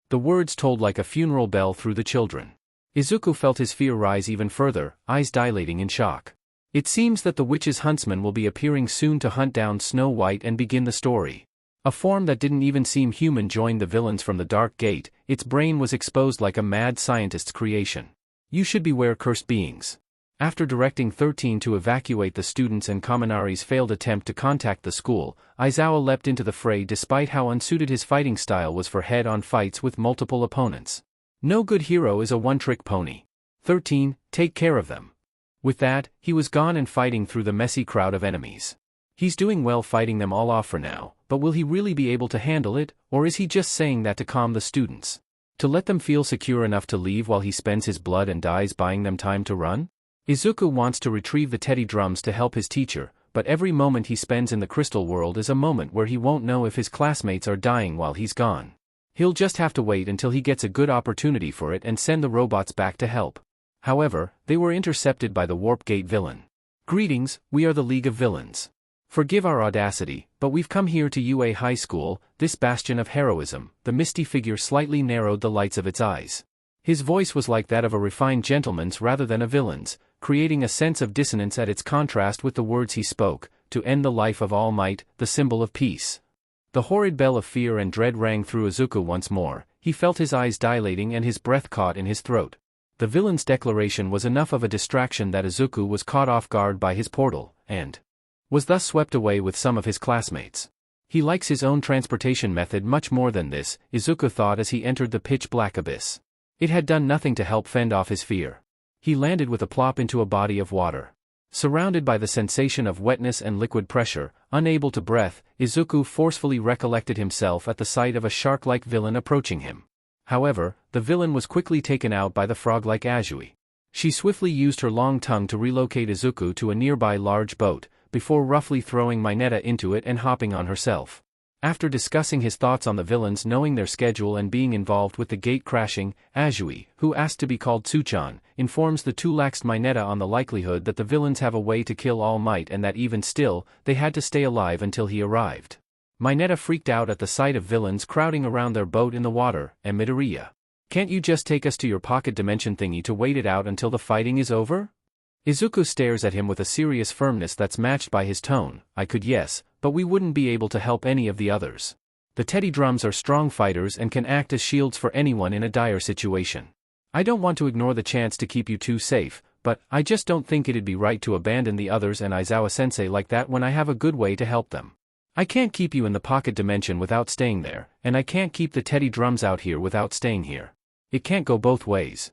The words tolled like a funeral bell through the children. Izuku felt his fear rise even further, eyes dilating in shock. It seems that the witch's huntsman will be appearing soon to hunt down Snow White and begin the story. A form that didn't even seem human joined the villains from the dark gate. Its brain was exposed like a mad scientist's creation. "You should beware cursed beings." After directing 13 to evacuate the students and Kaminari's failed attempt to contact the school, Aizawa leapt into the fray despite how unsuited his fighting style was for head-on fights with multiple opponents. No good hero is a one-trick pony. 13, take care of them. With that, he was gone and fighting through the messy crowd of enemies. He's doing well fighting them all off for now, but will he really be able to handle it, or is he just saying that to calm the students? To let them feel secure enough to leave while he spends his blood and dies buying them time to run? Izuku wants to retrieve the teddy drums to help his teacher, but every moment he spends in the crystal world is a moment where he won't know if his classmates are dying while he's gone. He'll just have to wait until he gets a good opportunity for it and send the robots back to help. However, they were intercepted by the Warp Gate villain. "Greetings, we are the League of Villains. Forgive our audacity, but we've come here to UA High School, this bastion of heroism." The misty figure slightly narrowed the lights of its eyes. His voice was like that of a refined gentleman's rather than a villain's, creating a sense of dissonance at its contrast with the words he spoke, "To end the life of All Might, the symbol of peace." The horrid bell of fear and dread rang through Izuku once more. He felt his eyes dilating and his breath caught in his throat. The villain's declaration was enough of a distraction that Izuku was caught off guard by his portal, and was thus swept away with some of his classmates. He likes his own transportation method much more than this, Izuku thought as he entered the pitch-black abyss. It had done nothing to help fend off his fear. He landed with a plop into a body of water. Surrounded by the sensation of wetness and liquid pressure, unable to breathe, Izuku forcefully recollected himself at the sight of a shark-like villain approaching him. However, the villain was quickly taken out by the frog-like Azui. She swiftly used her long tongue to relocate Izuku to a nearby large boat, before roughly throwing Mineta into it and hopping on herself. After discussing his thoughts on the villains knowing their schedule and being involved with the gate crashing, Azui, who asked to be called Tsuchan, informs the two laxed Mineta on the likelihood that the villains have a way to kill All Might and that even still, they had to stay alive until he arrived. Mineta freaked out at the sight of villains crowding around their boat in the water, and Midoriya. Can't you just take us to your pocket dimension thingy to wait it out until the fighting is over? Izuku stares at him with a serious firmness that's matched by his tone. I could, yes, but we wouldn't be able to help any of the others. The Teddy Drums are strong fighters and can act as shields for anyone in a dire situation. I don't want to ignore the chance to keep you two safe, but I just don't think it'd be right to abandon the others and Aizawa-sensei like that when I have a good way to help them. I can't keep you in the pocket dimension without staying there, and I can't keep the Teddy Drums out here without staying here. It can't go both ways.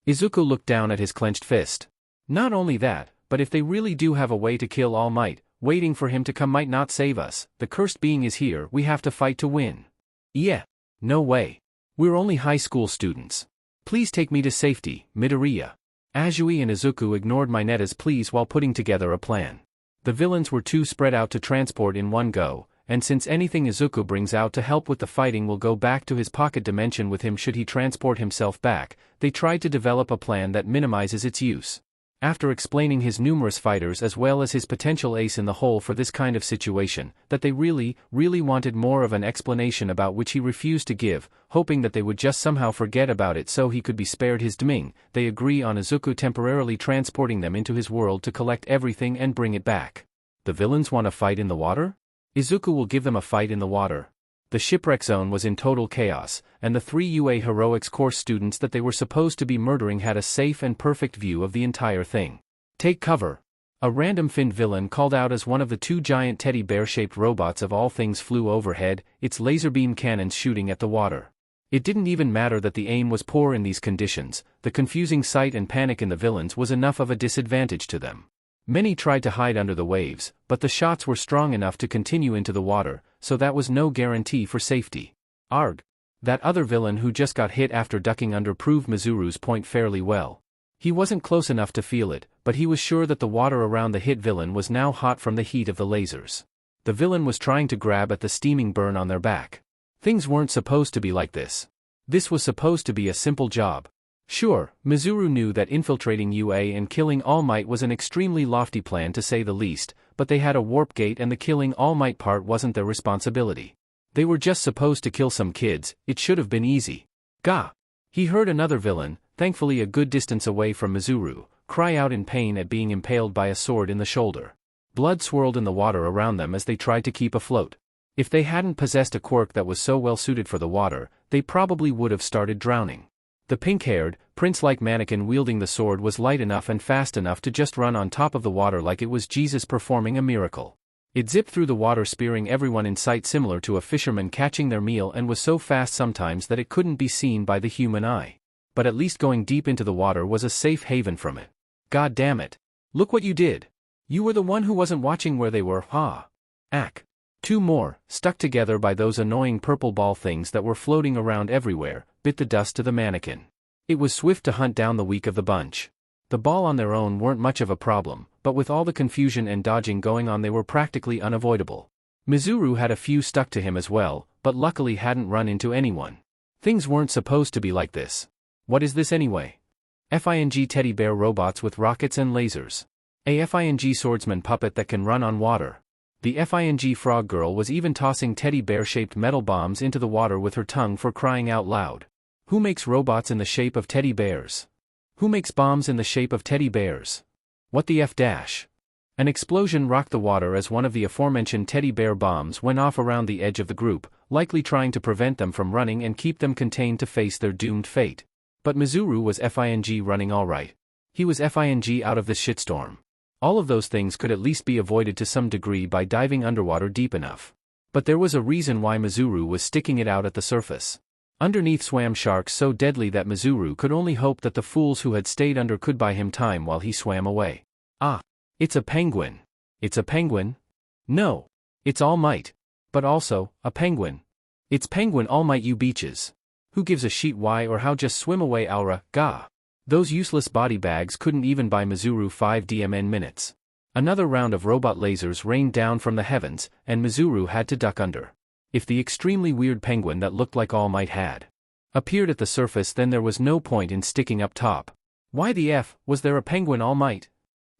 Izuku looked down at his clenched fist. Not only that, but if they really do have a way to kill All Might, waiting for him to come might not save us. The cursed being is here, we have to fight to win. Yeah. No way. We're only high school students. Please take me to safety, Midoriya. Azui and Izuku ignored Mineta's pleas while putting together a plan. The villains were too spread out to transport in one go, and since anything Izuku brings out to help with the fighting will go back to his pocket dimension with him should he transport himself back, they tried to develop a plan that minimizes its use. After explaining his numerous fighters as well as his potential ace in the hole for this kind of situation, that they really wanted more of an explanation about which he refused to give, hoping that they would just somehow forget about it so he could be spared his demean, they agree on Izuku temporarily transporting them into his world to collect everything and bring it back. The villains want a fight in the water? Izuku will give them a fight in the water. The shipwreck zone was in total chaos, and the 3 UA Heroics course students that they were supposed to be murdering had a safe and perfect view of the entire thing. Take cover. A random finned villain called out as one of the 2 giant teddy bear-shaped robots of all things flew overhead, its laser beam cannons shooting at the water. It didn't even matter that the aim was poor in these conditions, the confusing sight and panic in the villains was enough of a disadvantage to them. Many tried to hide under the waves, but the shots were strong enough to continue into the water, so that was no guarantee for safety. Arg. That other villain who just got hit after ducking under proved Mizuru's point fairly well. He wasn't close enough to feel it, but he was sure that the water around the hit villain was now hot from the heat of the lasers. The villain was trying to grab at the steaming burn on their back. Things weren't supposed to be like this. This was supposed to be a simple job. Sure, Mizuru knew that infiltrating UA and killing All Might was an extremely lofty plan to say the least, but they had a warp gate and the killing All Might part wasn't their responsibility. They were just supposed to kill some kids, it should have been easy. Gah! He heard another villain, thankfully a good distance away from Mizuru, cry out in pain at being impaled by a sword in the shoulder. Blood swirled in the water around them as they tried to keep afloat. If they hadn't possessed a quirk that was so well suited for the water, they probably would have started drowning. The pink-haired, prince-like mannequin wielding the sword was light enough and fast enough to just run on top of the water like it was Jesus performing a miracle. It zipped through the water spearing everyone in sight similar to a fisherman catching their meal and was so fast sometimes that it couldn't be seen by the human eye. But at least going deep into the water was a safe haven from it. God damn it. Look what you did. You were the one who wasn't watching where they were, huh? Ack. 2 more, stuck together by those annoying purple ball things that were floating around everywhere, bit the dust to the mannequin. It was swift to hunt down the weak of the bunch. The ball on their own weren't much of a problem, but with all the confusion and dodging going on they were practically unavoidable. Mizuru had a few stuck to him as well, but luckily hadn't run into anyone. Things weren't supposed to be like this. What is this anyway? FING teddy bear robots with rockets and lasers. A FING swordsman puppet that can run on water. The FING frog girl was even tossing teddy bear-shaped metal bombs into the water with her tongue for crying out loud. Who makes robots in the shape of teddy bears? Who makes bombs in the shape of teddy bears? What the F dash? An explosion rocked the water as one of the aforementioned teddy bear bombs went off around the edge of the group, likely trying to prevent them from running and keep them contained to face their doomed fate. But Mizuru was FING running alright. He was FING out of this shitstorm. All of those things could at least be avoided to some degree by diving underwater deep enough. But there was a reason why Mizuru was sticking it out at the surface. Underneath swam sharks so deadly that Mizuru could only hope that the fools who had stayed under could buy him time while he swam away. Ah! It's a penguin. It's a penguin? No. It's All Might. But also, a penguin. It's Penguin All Might you beaches. Who gives a shit why or how, just swim away Aura, gah. Those useless body bags couldn't even buy Mizuru 5 DMN minutes. Another round of robot lasers rained down from the heavens, and Mizuru had to duck under. If the extremely weird penguin that looked like All Might had appeared at the surface, then there was no point in sticking up top. Why the F was there a penguin All Might?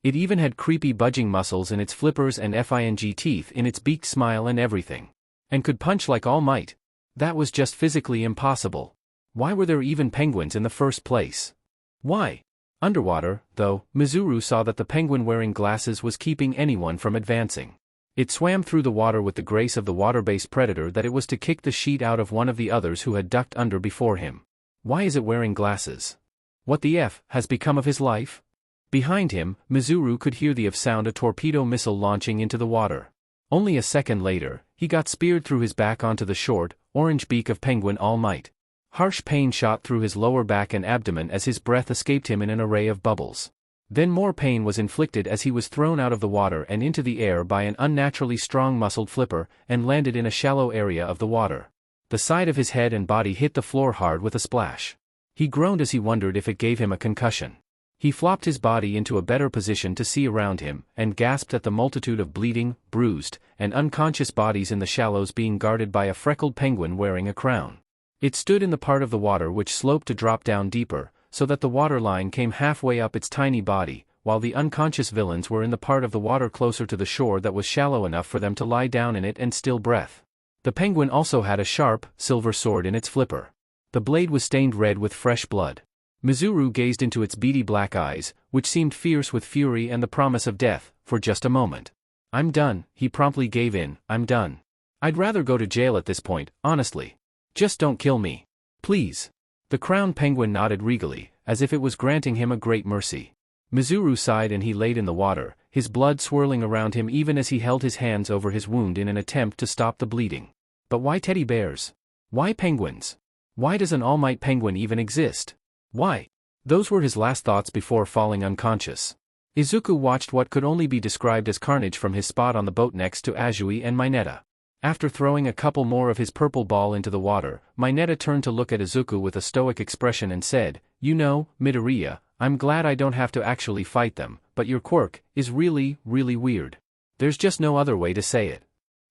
It even had creepy budging muscles in its flippers and FING teeth in its beaked smile and everything. And could punch like All Might. That was just physically impossible. Why were there even penguins in the first place? Why? Underwater, though, Mizuru saw that the penguin wearing glasses was keeping anyone from advancing. It swam through the water with the grace of the water-based predator that it was to kick the sheet out of one of the others who had ducked under before him. Why is it wearing glasses? What the F has become of his life? Behind him, Mizuru could hear the sound of a torpedo missile launching into the water. Only a second later, he got speared through his back onto the short, orange beak of penguin All Might. Harsh pain shot through his lower back and abdomen as his breath escaped him in an array of bubbles. Then more pain was inflicted as he was thrown out of the water and into the air by an unnaturally strong muscled flipper, and landed in a shallow area of the water. The side of his head and body hit the floor hard with a splash. He groaned as he wondered if it gave him a concussion. He flopped his body into a better position to see around him, and gasped at the multitude of bleeding, bruised, and unconscious bodies in the shallows being guarded by a freckled penguin wearing a crown. It stood in the part of the water which sloped to drop down deeper, so that the water line came halfway up its tiny body, while the unconscious villains were in the part of the water closer to the shore that was shallow enough for them to lie down in it and still breath. The penguin also had a sharp, silver sword in its flipper. The blade was stained red with fresh blood. Mizuru gazed into its beady black eyes, which seemed fierce with fury and the promise of death, for just a moment. "I'm done," he promptly gave in, "I'm done. I'd rather go to jail at this point, honestly. Just don't kill me. Please." The crowned penguin nodded regally, as if it was granting him a great mercy. Mizuru sighed and he laid in the water, his blood swirling around him even as he held his hands over his wound in an attempt to stop the bleeding. But why teddy bears? Why penguins? Why does an All Might penguin even exist? Why? Those were his last thoughts before falling unconscious. Izuku watched what could only be described as carnage from his spot on the boat next to Azui and Mineta. After throwing a couple more of his purple ball into the water, Mineta turned to look at Izuku with a stoic expression and said, "You know, Midoriya, I'm glad I don't have to actually fight them, but your quirk is really, really weird. There's just no other way to say it."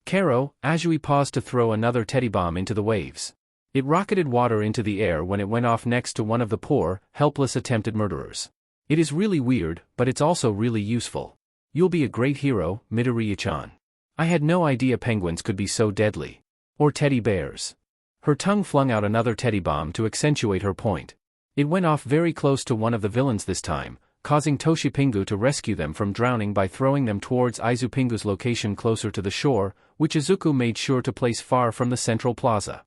Karo, Azui paused to throw another teddy bomb into the waves. It rocketed water into the air when it went off next to one of the poor, helpless attempted murderers. "It is really weird, but it's also really useful. You'll be a great hero, Midoriya-chan. I had no idea penguins could be so deadly. Or teddy bears." Her tongue flung out another teddy bomb to accentuate her point. It went off very close to one of the villains this time, causing Toshipingu to rescue them from drowning by throwing them towards Izupingu's location closer to the shore, which Izuku made sure to place far from the central plaza.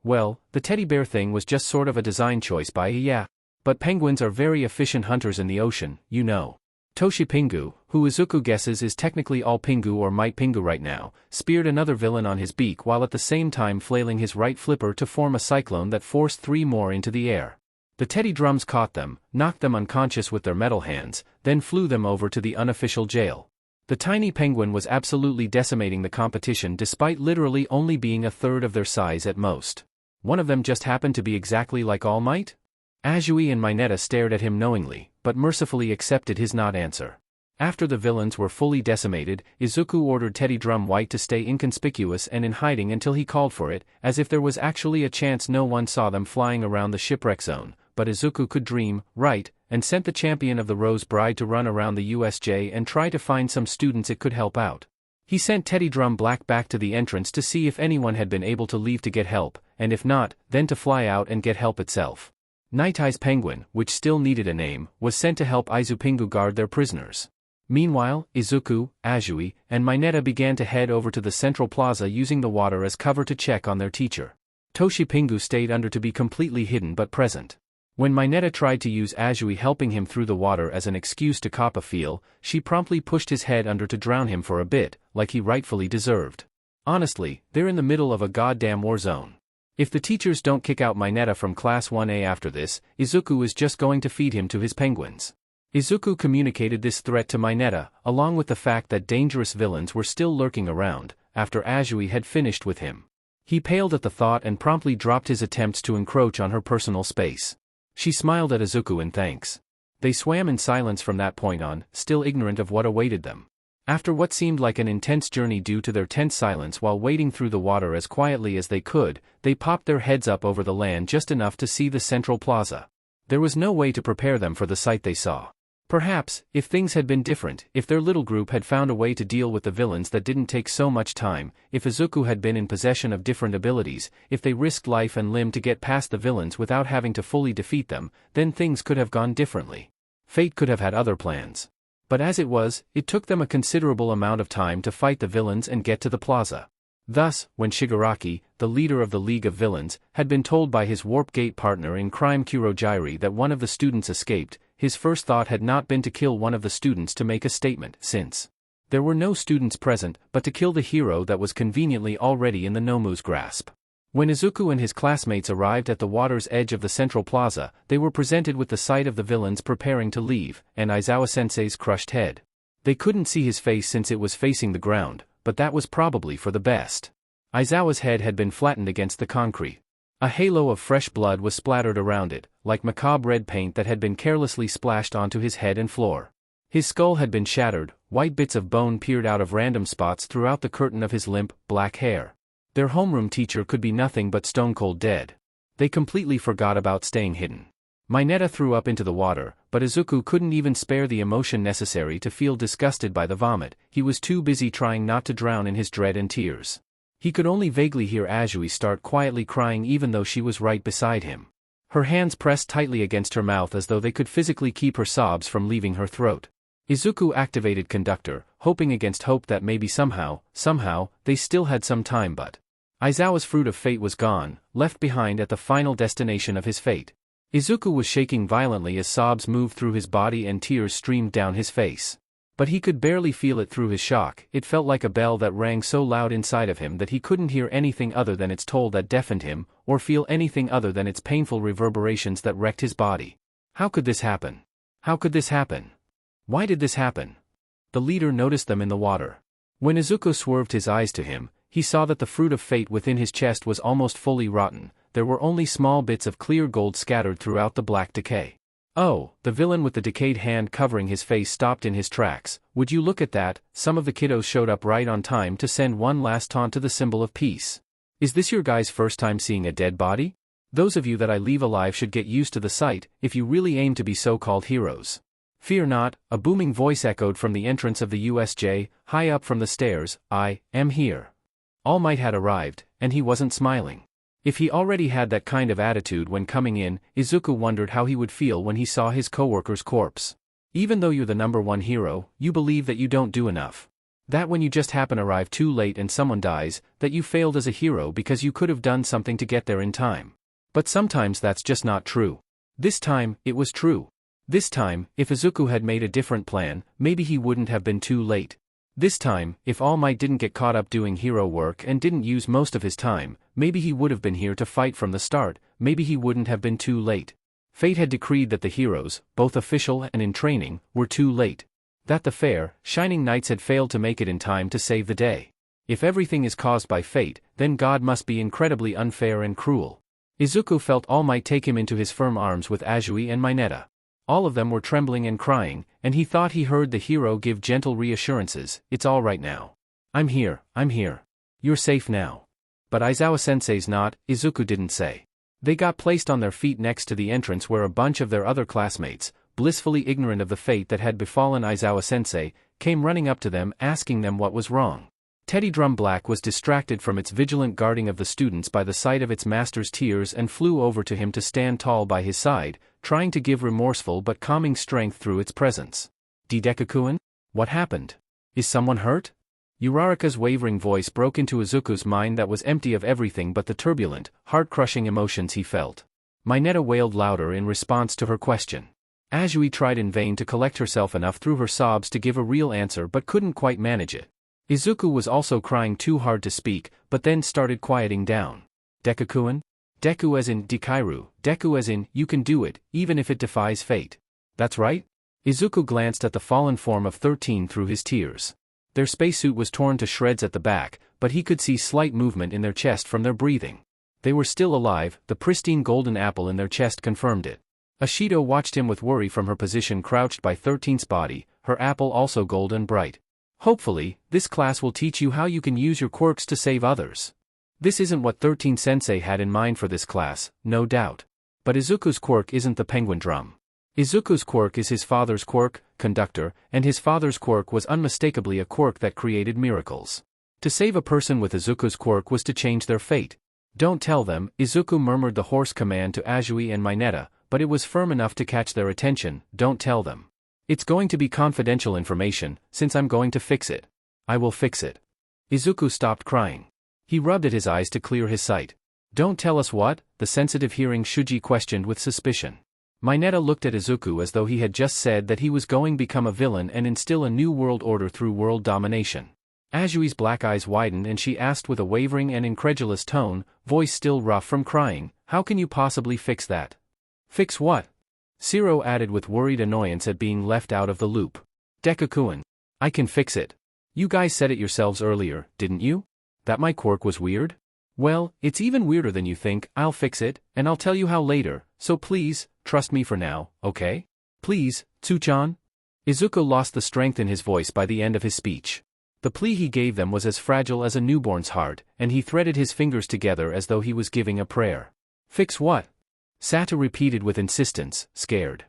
Well, the teddy bear thing was just sort of a design choice by yeah. But penguins are very efficient hunters in the ocean, you know. Toshipingu, who Izuku guesses is technically All Pingu or Might Pingu right now, speared another villain on his beak while at the same time flailing his right flipper to form a cyclone that forced 3 more into the air. The teddy drums caught them, knocked them unconscious with their metal hands, then flew them over to the unofficial jail. The tiny penguin was absolutely decimating the competition despite literally only being a third of their size at most. One of them just happened to be exactly like All Might? Azui and Mineta stared at him knowingly, but mercifully accepted his not answer. After the villains were fully decimated, Izuku ordered Teddy Drum White to stay inconspicuous and in hiding until he called for it, as if there was actually a chance no one saw them flying around the shipwreck zone, but Izuku could dream, right, and sent the champion of the Rose Bride to run around the USJ and try to find some students it could help out. He sent Teddy Drum Black back to the entrance to see if anyone had been able to leave to get help, and if not, then to fly out and get help itself. Night Eye's penguin, which still needed a name, was sent to help Izupingu guard their prisoners. Meanwhile, Izuku, Azui, and Mineta began to head over to the central plaza using the water as cover to check on their teacher. Toshipingu stayed under to be completely hidden but present. When Mineta tried to use Azui helping him through the water as an excuse to cop a feel, she promptly pushed his head under to drown him for a bit, like he rightfully deserved. Honestly, they're in the middle of a goddamn war zone. If the teachers don't kick out Mineta from Class 1A after this, Izuku is just going to feed him to his penguins. Izuku communicated this threat to Mineta, along with the fact that dangerous villains were still lurking around, after Azui had finished with him. He paled at the thought and promptly dropped his attempts to encroach on her personal space. She smiled at Izuku in thanks. They swam in silence from that point on, still ignorant of what awaited them. After what seemed like an intense journey due to their tense silence while wading through the water as quietly as they could, they popped their heads up over the land just enough to see the central plaza. There was no way to prepare them for the sight they saw. Perhaps, if things had been different, if their little group had found a way to deal with the villains that didn't take so much time, if Izuku had been in possession of different abilities, if they risked life and limb to get past the villains without having to fully defeat them, then things could have gone differently. Fate could have had other plans. But as it was, it took them a considerable amount of time to fight the villains and get to the plaza. Thus, when Shigaraki, the leader of the League of Villains, had been told by his Warp Gate partner in crime Kurogyri that one of the students escaped, his first thought had not been to kill one of the students to make a statement, since there were no students present, but to kill the hero that was conveniently already in the Nomu's grasp. When Izuku and his classmates arrived at the water's edge of the central plaza, they were presented with the sight of the villains preparing to leave, and Aizawa-sensei's crushed head. They couldn't see his face since it was facing the ground, but that was probably for the best. Aizawa's head had been flattened against the concrete. A halo of fresh blood was splattered around it, like macabre red paint that had been carelessly splashed onto his head and floor. His skull had been shattered, white bits of bone peered out of random spots throughout the curtain of his limp, black hair. Their homeroom teacher could be nothing but stone-cold dead. They completely forgot about staying hidden. Mineta threw up into the water, but Izuku couldn't even spare the emotion necessary to feel disgusted by the vomit. He was too busy trying not to drown in his dread and tears. He could only vaguely hear Azui start quietly crying even though she was right beside him. Her hands pressed tightly against her mouth as though they could physically keep her sobs from leaving her throat. Izuku activated Conductor, hoping against hope that maybe somehow, they still had some time, but Aizawa's fruit of fate was gone, left behind at the final destination of his fate. Izuku was shaking violently as sobs moved through his body and tears streamed down his face. But he could barely feel it through his shock. It felt like a bell that rang so loud inside of him that he couldn't hear anything other than its toll that deafened him, or feel anything other than its painful reverberations that wrecked his body. How could this happen? How could this happen? Why did this happen? The leader noticed them in the water. When Izuku swerved his eyes to him, he saw that the fruit of fate within his chest was almost fully rotten. There were only small bits of clear gold scattered throughout the black decay. Oh, the villain with the decayed hand covering his face stopped in his tracks. Would you look at that? Some of the kiddos showed up right on time to send one last taunt to the symbol of peace. Is this your guys' first time seeing a dead body? Those of you that I leave alive should get used to the sight, if you really aim to be so-called heroes. Fear not, a booming voice echoed from the entrance of the USJ, high up from the stairs. I am here. All Might had arrived, and he wasn't smiling. If he already had that kind of attitude when coming in, Izuku wondered how he would feel when he saw his coworker's corpse. Even though you're the #1 hero, you believe that you don't do enough. That when you just happen to arrive too late and someone dies, that you failed as a hero because you could have done something to get there in time. But sometimes that's just not true. This time, it was true. This time, if Izuku had made a different plan, maybe he wouldn't have been too late. This time, if All Might didn't get caught up doing hero work and didn't use most of his time, maybe he would have been here to fight from the start, maybe he wouldn't have been too late. Fate had decreed that the heroes, both official and in training, were too late. That the fair, shining knights had failed to make it in time to save the day. If everything is caused by fate, then God must be incredibly unfair and cruel. Izuku felt All Might take him into his firm arms with Azui and Mineta. All of them were trembling and crying, and he thought he heard the hero give gentle reassurances. It's all right now. I'm here. You're safe now. But Aizawa-sensei's not, Izuku didn't say. They got placed on their feet next to the entrance where a bunch of their other classmates, blissfully ignorant of the fate that had befallen Aizawa-sensei, came running up to them asking them what was wrong. Teddy Drum Black was distracted from its vigilant guarding of the students by the sight of its master's tears and flew over to him to stand tall by his side, trying to give remorseful but calming strength through its presence. Deku-kun? What happened? Is someone hurt? Uraraka's wavering voice broke into Izuku's mind that was empty of everything but the turbulent, heart-crushing emotions he felt. Mineta wailed louder in response to her question. Azui tried in vain to collect herself enough through her sobs to give a real answer but couldn't quite manage it. Izuku was also crying too hard to speak, but then started quieting down. Deku-kun? Deku as in Dekairu, Deku as in, you can do it, even if it defies fate. That's right? Izuku glanced at the fallen form of 13 through his tears. Their spacesuit was torn to shreds at the back, but he could see slight movement in their chest from their breathing. They were still alive, the pristine golden apple in their chest confirmed it. Ashido watched him with worry from her position crouched by 13's body, her apple also gold and bright. Hopefully, this class will teach you how you can use your quirks to save others. This isn't what 13-sensei had in mind for this class, no doubt. But Izuku's quirk isn't the penguin drum. Izuku's quirk is his father's quirk, Conductor, and his father's quirk was unmistakably a quirk that created miracles. To save a person with Izuku's quirk was to change their fate. Don't tell them, Izuku murmured the hoarse command to Azui and Mineta, but it was firm enough to catch their attention. Don't tell them. It's going to be confidential information, since I'm going to fix it. I will fix it. Izuku stopped crying. He rubbed at his eyes to clear his sight. Don't tell us what? The sensitive hearing Shuji questioned with suspicion. Mineta looked at Izuku as though he had just said that he was going to become a villain and instill a new world order through world domination. Azui's black eyes widened and she asked with a wavering and incredulous tone, voice still rough from crying, how can you possibly fix that? Fix what? Shiro added with worried annoyance at being left out of the loop. Deku-kun. I can fix it. You guys said it yourselves earlier, didn't you? That my quirk was weird? Well, it's even weirder than you think. I'll fix it, and I'll tell you how later, so please, trust me for now, okay? Please, Tsuchan? Izuku lost the strength in his voice by the end of his speech. The plea he gave them was as fragile as a newborn's heart, and he threaded his fingers together as though he was giving a prayer. Fix what? Sato repeated with insistence, scared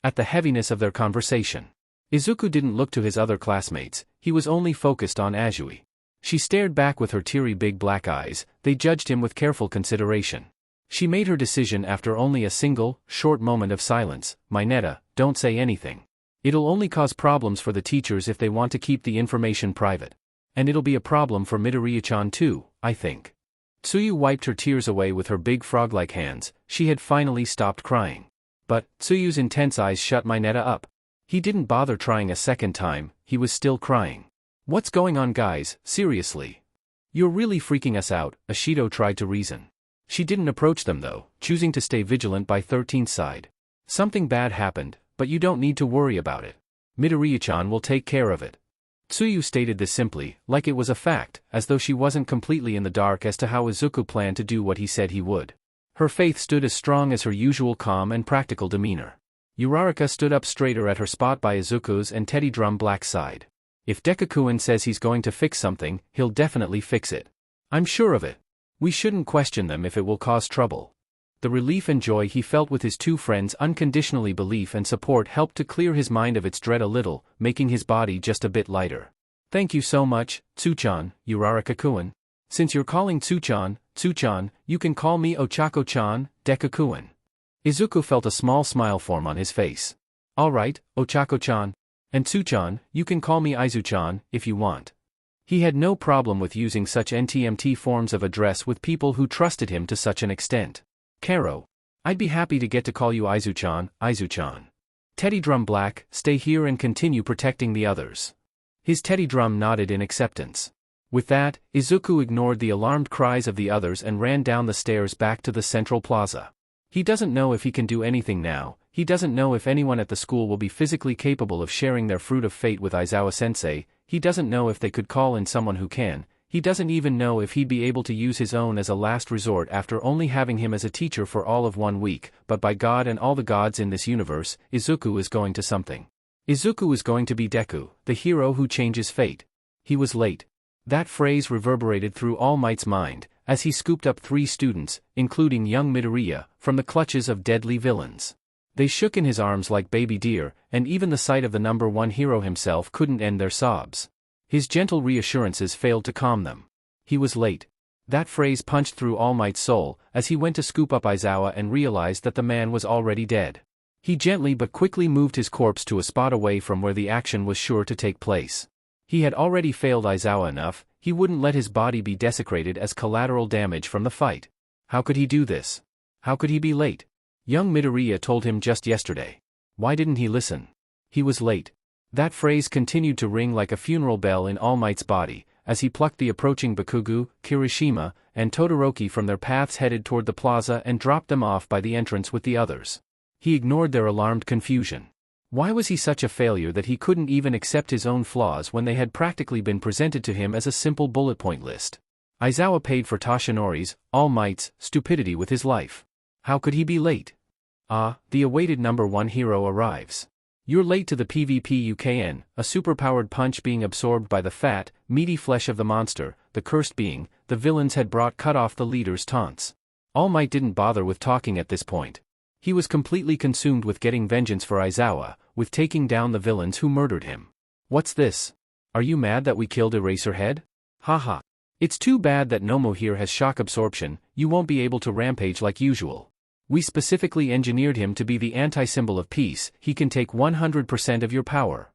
at the heaviness of their conversation. Izuku didn't look to his other classmates, he was only focused on Azui. She stared back with her teary big black eyes, they judged him with careful consideration. She made her decision after only a single, short moment of silence. Mineta, don't say anything. It'll only cause problems for the teachers if they want to keep the information private. And it'll be a problem for Midoriya-chan too, I think. Tsuyu wiped her tears away with her big frog-like hands, she had finally stopped crying. But, Tsuyu's intense eyes shut Mineta up. He didn't bother trying a second time, he was still crying. What's going on guys, seriously? You're really freaking us out, Ashido tried to reason. She didn't approach them though, choosing to stay vigilant by 13's side. Something bad happened, but you don't need to worry about it. Midoriya-chan will take care of it. Tsuyu stated this simply, like it was a fact, as though she wasn't completely in the dark as to how Izuku planned to do what he said he would. Her faith stood as strong as her usual calm and practical demeanor. Uraraka stood up straighter at her spot by Izuku's and Teddy Drum Black's side. If Deku-kun says he's going to fix something, he'll definitely fix it. I'm sure of it. We shouldn't question them if it will cause trouble. The relief and joy he felt with his two friends' unconditionally belief and support helped to clear his mind of its dread a little, making his body just a bit lighter. Thank you so much, Tsuchan, Uraraka-kun. Since you're calling Tsuchan, you can call me Ochako-chan, Deku-kun. Izuku felt a small smile form on his face. Alright, Ochako-chan. And Tsuchan, you can call me Aizu-chan, if you want. He had no problem with using such NTMT forms of address with people who trusted him to such an extent. Karo. I'd be happy to get to call you Aizu-chan, Aizu-chan. Teddy Drum Black, stay here and continue protecting the others. His Teddy Drum nodded in acceptance. With that, Izuku ignored the alarmed cries of the others and ran down the stairs back to the central plaza. He doesn't know if he can do anything now, he doesn't know if anyone at the school will be physically capable of sharing their fruit of fate with Aizawa-sensei, he doesn't know if they could call in someone who can, he doesn't even know if he'd be able to use his own as a last resort after only having him as a teacher for all of 1 week, but by God and all the gods in this universe, Izuku is going to something. Izuku is going to be Deku, the hero who changes fate. He was late. That phrase reverberated through All Might's mind, as he scooped up 3 students, including young Midoriya, from the clutches of deadly villains. They shook in his arms like baby deer, and even the sight of the number 1 hero himself couldn't end their sobs. His gentle reassurances failed to calm them. He was late. That phrase punched through All Might's soul, as he went to scoop up Aizawa and realized that the man was already dead. He gently but quickly moved his corpse to a spot away from where the action was sure to take place. He had already failed Aizawa enough, he wouldn't let his body be desecrated as collateral damage from the fight. How could he do this? How could he be late? Young Midoriya told him just yesterday. Why didn't he listen? He was late. That phrase continued to ring like a funeral bell in All Might's body, as he plucked the approaching Bakugo, Kirishima, and Todoroki from their paths headed toward the plaza and dropped them off by the entrance with the others. He ignored their alarmed confusion. Why was he such a failure that he couldn't even accept his own flaws when they had practically been presented to him as a simple bullet point list? Aizawa paid for Toshinori's, All Might's, stupidity with his life. How could he be late? Ah, the awaited number 1 hero arrives. You're late to the PvP UKN, a superpowered punch being absorbed by the fat, meaty flesh of the monster, the cursed being, the villains had brought cut off the leader's taunts. All Might didn't bother with talking at this point. He was completely consumed with getting vengeance for Aizawa, with taking down the villains who murdered him. What's this? Are you mad that we killed Eraserhead? Haha. It's too bad that Nomu here has shock absorption, you won't be able to rampage like usual. We specifically engineered him to be the anti-symbol of peace, he can take 100% of your power.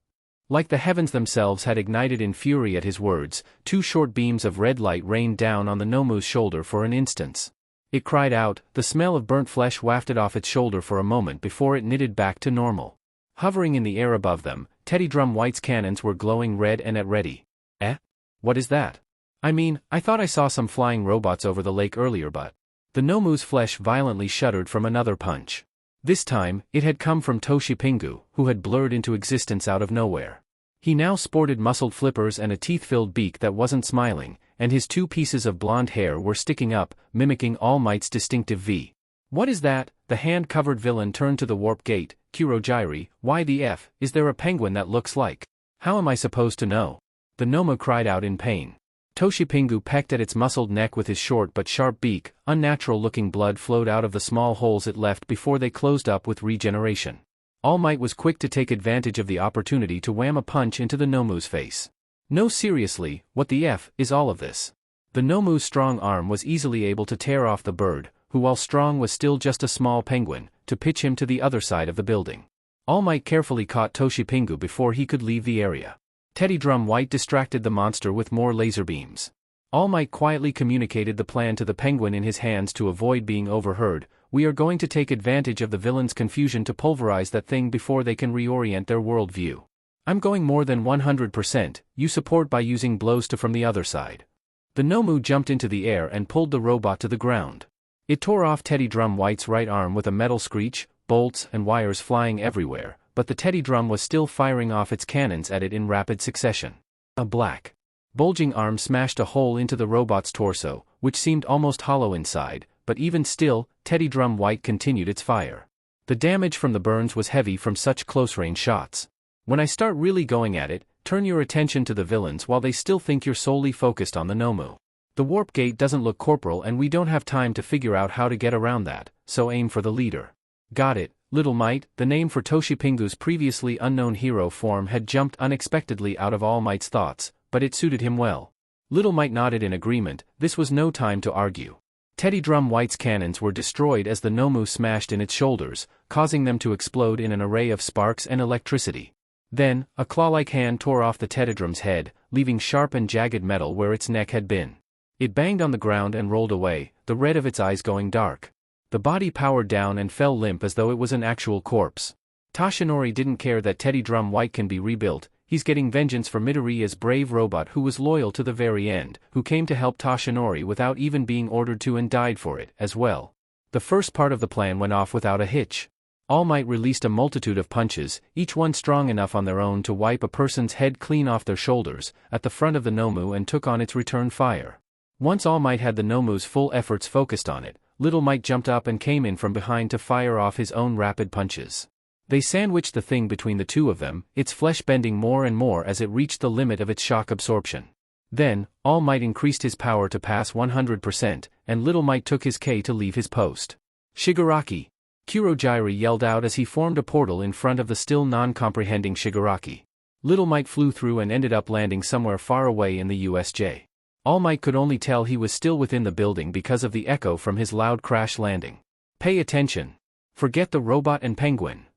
Like the heavens themselves had ignited in fury at his words, 2 short beams of red light rained down on the Nomu's shoulder for an instant. It cried out, the smell of burnt flesh wafted off its shoulder for a moment before it knitted back to normal. Hovering in the air above them, Teddy Drum White's cannons were glowing red and at ready. Eh? What is that? I mean, I thought I saw some flying robots over the lake earlier but... The Nomu's flesh violently shuddered from another punch. This time, it had come from Toshipingu, who had blurred into existence out of nowhere. He now sported muscled flippers and a teeth-filled beak that wasn't smiling, and his 2 pieces of blonde hair were sticking up, mimicking All Might's distinctive V. What is that? The hand-covered villain turned to the warp gate. Kurogiri, why the F, is there a penguin that looks like? How am I supposed to know? The Nomu cried out in pain. Toshipingu pecked at its muscled neck with his short but sharp beak, unnatural-looking blood flowed out of the small holes it left before they closed up with regeneration. All Might was quick to take advantage of the opportunity to wham a punch into the Nomu's face. No, seriously, what the F is all of this? The Nomu's strong arm was easily able to tear off the bird, who while strong was still just a small penguin, to pitch him to the other side of the building. All Might carefully caught Toshipingu before he could leave the area. Teddy Drum White distracted the monster with more laser beams. All Might quietly communicated the plan to the penguin in his hands to avoid being overheard. We are going to take advantage of the villain's confusion to pulverize that thing before they can reorient their worldview. I'm going more than 100%, you support by using blows to from the other side. The Nomu jumped into the air and pulled the robot to the ground. It tore off Teddy Drum White's right arm with a metal screech, bolts and wires flying everywhere, but the Teddy Drum was still firing off its cannons at it in rapid succession. A black, bulging arm smashed a hole into the robot's torso, which seemed almost hollow inside, but even still, Teddy Drum White continued its fire. The damage from the burns was heavy from such close-range shots. When I start really going at it, turn your attention to the villains while they still think you're solely focused on the Nomu. The warp gate doesn't look corporal and we don't have time to figure out how to get around that, so aim for the leader. Got it. Little Might, the name for Toshipingu's previously unknown hero form had jumped unexpectedly out of All Might's thoughts, but it suited him well. Little Might nodded in agreement, this was no time to argue. Teddy Drum White's cannons were destroyed as the Nomu smashed in its shoulders, causing them to explode in an array of sparks and electricity. Then, a claw-like hand tore off the Teddydrum's head, leaving sharp and jagged metal where its neck had been. It banged on the ground and rolled away, the red of its eyes going dark. The body powered down and fell limp as though it was an actual corpse. Toshinori didn't care that Teddy Drum White can be rebuilt, he's getting vengeance for Midoriya's brave robot who was loyal to the very end, who came to help Toshinori without even being ordered to and died for it, as well. The first part of the plan went off without a hitch. All Might released a multitude of punches, each one strong enough on their own to wipe a person's head clean off their shoulders, at the front of the Nomu and took on its return fire. Once All Might had the Nomu's full efforts focused on it, Little Might jumped up and came in from behind to fire off his own rapid punches. They sandwiched the thing between the two of them, its flesh bending more and more as it reached the limit of its shock absorption. Then, All Might increased his power to pass 100%, and Little Might took his K to leave his post. Shigaraki! Kurogiri yelled out as he formed a portal in front of the still non-comprehending Shigaraki. Little Might flew through and ended up landing somewhere far away in the USJ. All Might could only tell he was still within the building because of the echo from his loud crash landing. Pay attention. Forget the robot and penguin.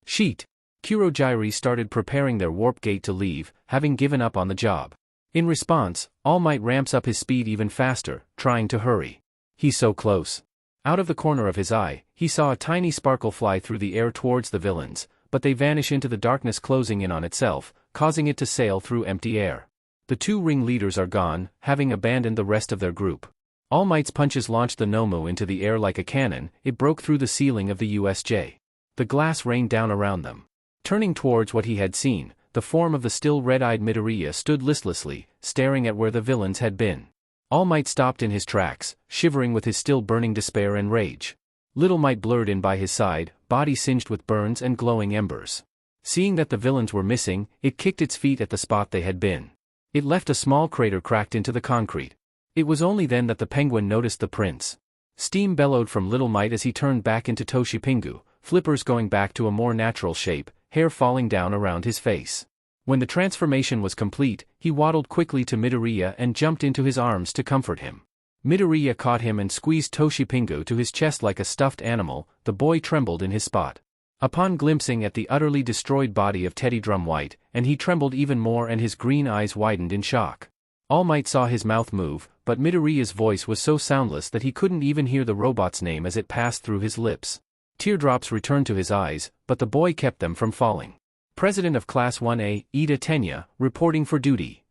Sheet. Kurogiri started preparing their warp gate to leave, having given up on the job. In response, All Might ramps up his speed even faster, trying to hurry. He's so close. Out of the corner of his eye, he saw a tiny sparkle fly through the air towards the villains, but they vanish into the darkness closing in on itself, causing it to sail through empty air. The two ringleaders are gone, having abandoned the rest of their group. All Might's punches launched the Nomu into the air like a cannon, it broke through the ceiling of the USJ. The glass rained down around them. Turning towards what he had seen, the form of the still red-eyed Midoriya stood listlessly, staring at where the villains had been. All Might stopped in his tracks, shivering with his still burning despair and rage. Little Might blurred in by his side, body singed with burns and glowing embers. Seeing that the villains were missing, it kicked its feet at the spot they had been. It left a small crater cracked into the concrete. It was only then that the penguin noticed the prince. Steam bellowed from Little Might as he turned back into Toshipingu, flippers going back to a more natural shape, hair falling down around his face. When the transformation was complete, he waddled quickly to Midoriya and jumped into his arms to comfort him. Midoriya caught him and squeezed Toshipingu to his chest like a stuffed animal. The boy trembled in his spot. Upon glimpsing at the utterly destroyed body of Teddy Drum White, and he trembled even more and his green eyes widened in shock. All Might saw his mouth move, but Midoriya's voice was so soundless that he couldn't even hear the robot's name as it passed through his lips. Teardrops returned to his eyes, but the boy kept them from falling. President of Class 1A, Ida Tenya, reporting for duty.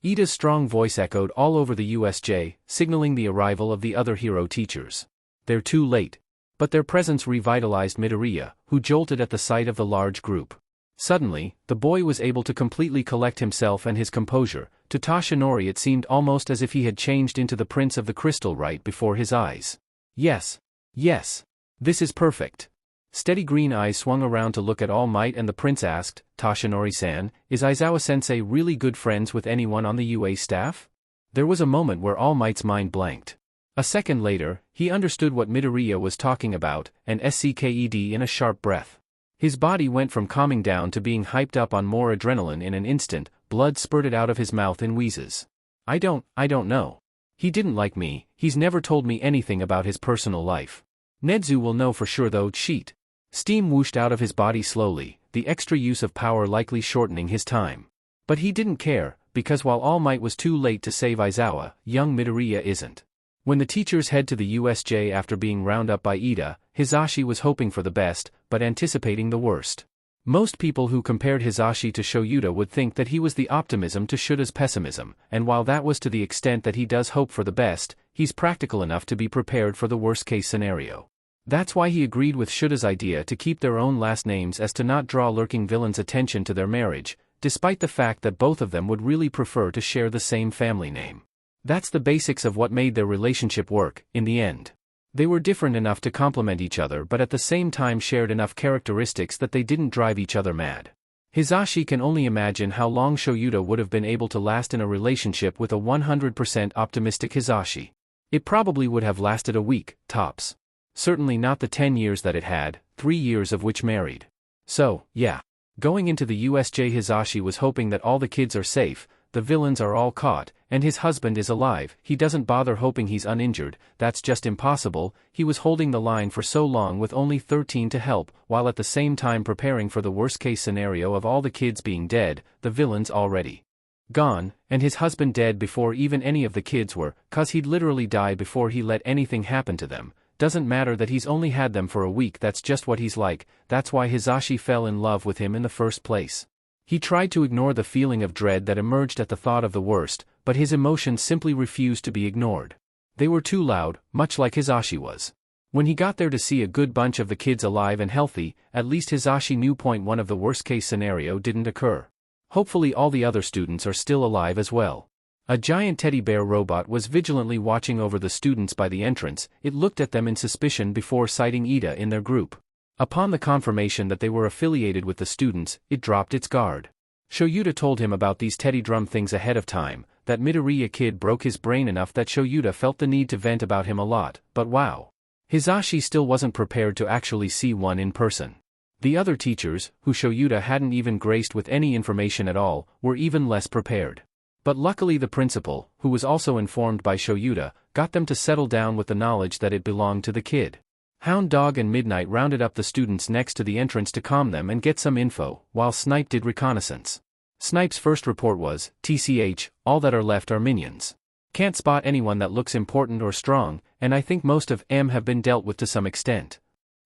Ida's strong voice echoed all over the USJ, signaling the arrival of the other hero teachers. They're too late. But their presence revitalized Midoriya, who jolted at the sight of the large group. Suddenly, the boy was able to completely collect himself and his composure. To Toshinori it seemed almost as if he had changed into the Prince of the Crystal right before his eyes. Yes. Yes. This is perfect. Steady green eyes swung around to look at All Might and the prince asked, Toshinori-san, is Aizawa-sensei really good friends with anyone on the UA staff? There was a moment where All Might's mind blanked. A second later, he understood what Midoriya was talking about, and sked in a sharp breath. His body went from calming down to being hyped up on more adrenaline in an instant. Blood spurted out of his mouth in wheezes. I don't know. He didn't like me, he's never told me anything about his personal life. Nedzu will know for sure though. Cheat. Steam whooshed out of his body slowly, the extra use of power likely shortening his time. But he didn't care, because while All Might was too late to save Aizawa, young Midoriya isn't. When the teachers head to the USJ after being rounded up by Ida, Hisashi was hoping for the best, but anticipating the worst. Most people who compared Hisashi to Shoyuta would think that he was the optimism to Shuta's pessimism, and while that was to the extent that he does hope for the best, he's practical enough to be prepared for the worst-case scenario. That's why he agreed with Shuta's idea to keep their own last names as to not draw lurking villains' attention to their marriage, despite the fact that both of them would really prefer to share the same family name. That's the basics of what made their relationship work, in the end. They were different enough to complement each other but at the same time shared enough characteristics that they didn't drive each other mad. Hisashi can only imagine how long Shoyuta would have been able to last in a relationship with a 100% optimistic Hisashi. It probably would have lasted a week, tops. Certainly not the 10 years that it had, 3 years of which married. So, yeah. Going into the USJ, Hisashi was hoping that all the kids are safe, the villains are all caught, and his husband is alive. He doesn't bother hoping he's uninjured, that's just impossible. He was holding the line for so long with only 13 to help, while at the same time preparing for the worst-case scenario of all the kids being dead, the villains already gone, and his husband dead before even any of the kids were, 'cause he'd literally die before he let anything happen to them. Doesn't matter that he's only had them for a week, that's just what he's like. That's why Hisashi fell in love with him in the first place. He tried to ignore the feeling of dread that emerged at the thought of the worst, but his emotions simply refused to be ignored. They were too loud, much like Hisashi was. When he got there to see a good bunch of the kids alive and healthy, at least Hisashi knew one of the worst-case scenario didn't occur. Hopefully all the other students are still alive as well. A giant teddy bear robot was vigilantly watching over the students by the entrance. It looked at them in suspicion before citing Ida in their group. Upon the confirmation that they were affiliated with the students, it dropped its guard. Shoyuta told him about these teddy drum things ahead of time. That Midoriya kid broke his brain enough that Shoyuta felt the need to vent about him a lot, but wow. Hisashi still wasn't prepared to actually see one in person. The other teachers, who Shoyuta hadn't even graced with any information at all, were even less prepared. But luckily the principal, who was also informed by Shoyuta, got them to settle down with the knowledge that it belonged to the kid. Hound Dog and Midnight rounded up the students next to the entrance to calm them and get some info, while Snipe did reconnaissance. Snipe's first report was, TCH, all that are left are minions. Can't spot anyone that looks important or strong, and I think most of them have been dealt with to some extent.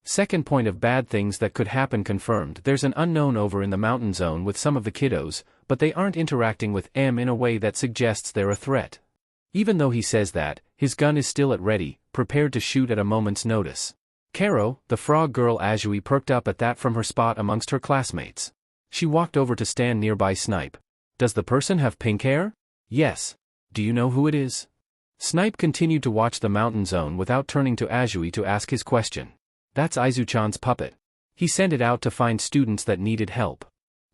Second point of bad things that could happen confirmed. There's an unknown over in the mountain zone with some of the kiddos, but they aren't interacting with M in a way that suggests they're a threat. Even though he says that, his gun is still at ready, prepared to shoot at a moment's notice. Karo, the frog girl Azui, perked up at that from her spot amongst her classmates. She walked over to stand nearby Snipe. Does the person have pink hair? Yes. Do you know who it is? Snipe continued to watch the mountain zone without turning to Azui to ask his question. That's Aizu-chan's puppet. He sent it out to find students that needed help.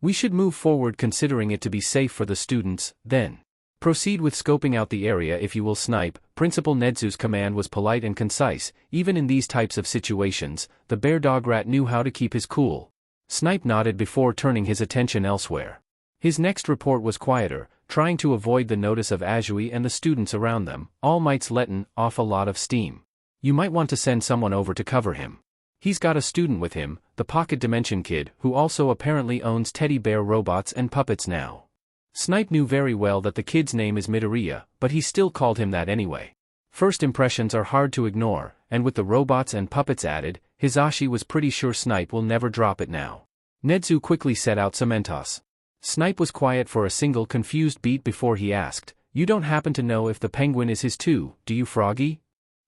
We should move forward considering it to be safe for the students, then. Proceed with scoping out the area if you will snipe. Principal Nedzu's command was polite and concise. Even in these types of situations, the bear dog rat knew how to keep his cool. Snipe nodded before turning his attention elsewhere. His next report was quieter, trying to avoid the notice of Azui and the students around them. All Might's letting off a lot of steam. You might want to send someone over to cover him. He's got a student with him, the Pocket Dimension Kid, who also apparently owns teddy bear robots and puppets now. Snipe knew very well that the kid's name is Midoriya, but he still called him that anyway. First impressions are hard to ignore, and with the robots and puppets added, Hisashi was pretty sure Snipe will never drop it now. Nedzu quickly set out Cementos. Snipe was quiet for a single confused beat before he asked, "You don't happen to know if the penguin is his too, do you, Froggy?"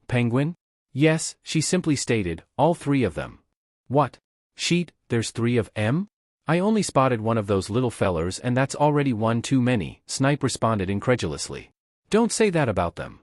"Penguin?" "Yes," she simply stated, "all three of them." "What? Sheet, there's 3 of 'em? I only spotted one of those little fellers and that's already one too many," Snipe responded incredulously. "Don't say that about them."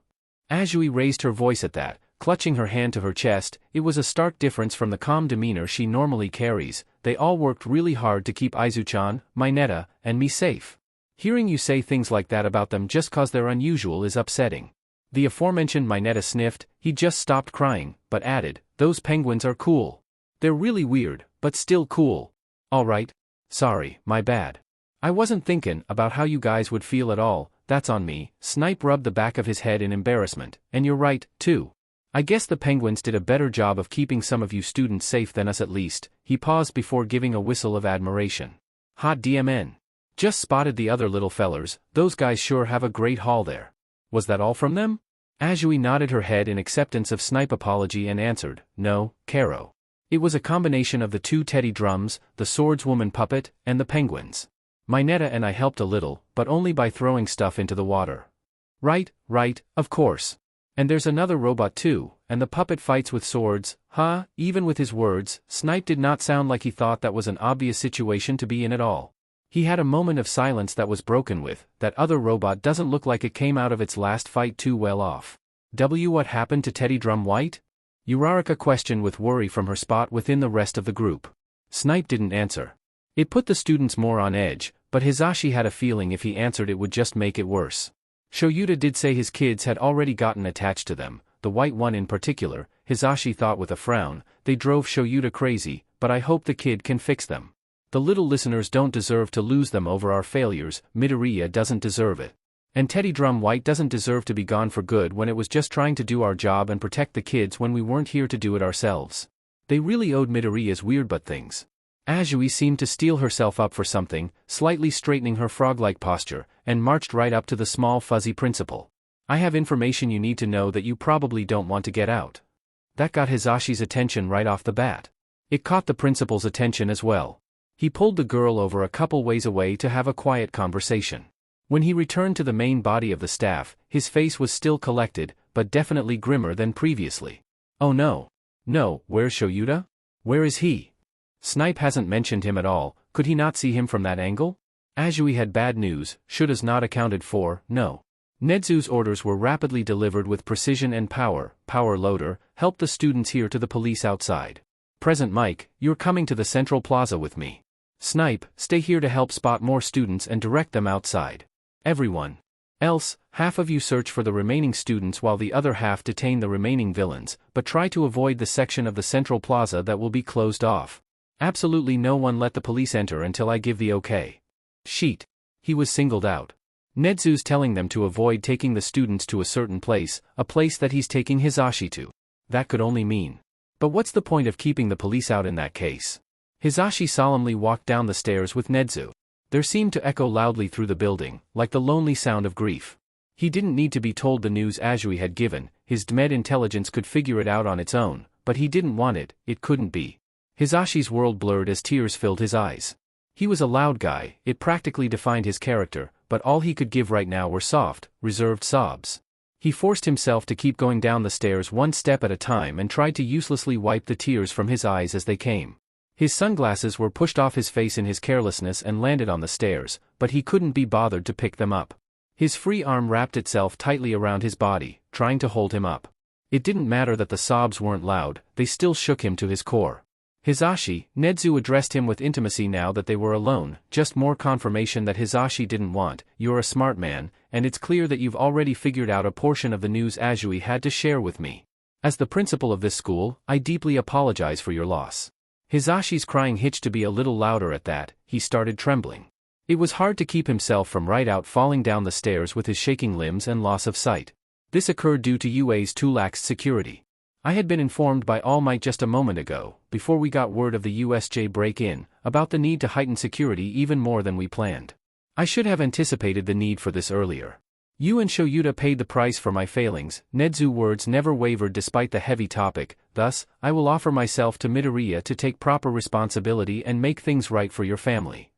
Azui raised her voice at that, clutching her hand to her chest. It was a stark difference from the calm demeanor she normally carries. They all worked really hard to keep Aizu-chan, Mineta, and me safe. Hearing you say things like that about them just cause they're unusual is upsetting. The aforementioned Mineta sniffed. He just stopped crying, but added, "Those penguins are cool. They're really weird, but still cool." "Alright. Sorry, my bad. I wasn't thinking about how you guys would feel at all, that's on me." Snipe rubbed the back of his head in embarrassment, "And you're right, too. I guess the penguins did a better job of keeping some of you students safe than us at least." He paused before giving a whistle of admiration. "Hot DMN. Just spotted the other little fellers, those guys sure have a great haul there." "Was that all from them?" Azui nodded her head in acceptance of Snipe apology and answered, "No, Karo. It was a combination of the 2 teddy drums, the swordswoman puppet, and the penguins. Mineta and I helped a little, but only by throwing stuff into the water." Right, of course. "And there's another robot too, and the puppet fights with swords, huh?" Even with his words, Snipe did not sound like he thought that was an obvious situation to be in at all. He had a moment of silence that was broken with, "That other robot doesn't look like it came out of its last fight too well off." What happened to Teddy Drum White? Uraraka questioned with worry from her spot within the rest of the group. Snipe didn't answer. It put the students more on edge, but Hisashi had a feeling if he answered it would just make it worse. Shoyuta did say his kids had already gotten attached to them, the white one in particular. Hisashi thought with a frown, "They drove Shoyuta crazy, but I hope the kid can fix them. The little listeners don't deserve to lose them over our failures. Midoriya doesn't deserve it. And Teddy Drum White doesn't deserve to be gone for good when it was just trying to do our job and protect the kids when we weren't here to do it ourselves." They really owed Midoriya's weird but things. Azui seemed to steel herself up for something, slightly straightening her frog-like posture, and marched right up to the small fuzzy principal. "I have information you need to know that you probably don't want to get out." That got Hisashi's attention right off the bat. It caught the principal's attention as well. He pulled the girl over a couple ways away to have a quiet conversation. When he returned to the main body of the staff, his face was still collected, but definitely grimmer than previously. "Oh no. No, where's Shoyuta? Where is he? Snipe hasn't mentioned him at all. Could he not see him from that angle?" Azui had bad news. Shoota's not accounted for, no. Nedzu's orders were rapidly delivered with precision and power. Power loader, help the students here to the police outside. Present Mike, you're coming to the central plaza with me. Snipe, stay here to help spot more students and direct them outside. Everyone else, half of you search for the remaining students while the other half detain the remaining villains, but try to avoid the section of the central plaza that will be closed off. Absolutely no one let the police enter until I give the okay. Sheet. He was singled out. Nedzu's telling them to avoid taking the students to a certain place, a place that he's taking Hisashi to. That could only mean. But what's the point of keeping the police out in that case? Hisashi solemnly walked down the stairs with Nedzu. There seemed to echo loudly through the building, like the lonely sound of grief. He didn't need to be told the news Azui had given. His DMED intelligence could figure it out on its own, but he didn't want it. It couldn't be. Hisashi's world blurred as tears filled his eyes. He was a loud guy, it practically defined his character, but all he could give right now were soft, reserved sobs. He forced himself to keep going down the stairs one step at a time and tried to uselessly wipe the tears from his eyes as they came. His sunglasses were pushed off his face in his carelessness and landed on the stairs, but he couldn't be bothered to pick them up. His free arm wrapped itself tightly around his body, trying to hold him up. It didn't matter that the sobs weren't loud, they still shook him to his core. Hisashi, Nezu addressed him with intimacy now that they were alone, just more confirmation that Hisashi didn't want. You're a smart man, and it's clear that you've already figured out a portion of the news Azui had to share with me. As the principal of this school, I deeply apologize for your loss. Hisashi's crying hitched to be a little louder at that. He started trembling. It was hard to keep himself from right out falling down the stairs with his shaking limbs and loss of sight. This occurred due to UA's too lax security. I had been informed by All Might just a moment ago, before we got word of the USJ break-in, about the need to heighten security even more than we planned. I should have anticipated the need for this earlier. You and Shoyuta paid the price for my failings. Nezu's words never wavered despite the heavy topic. Thus, I will offer myself to Midoriya to take proper responsibility and make things right for your family.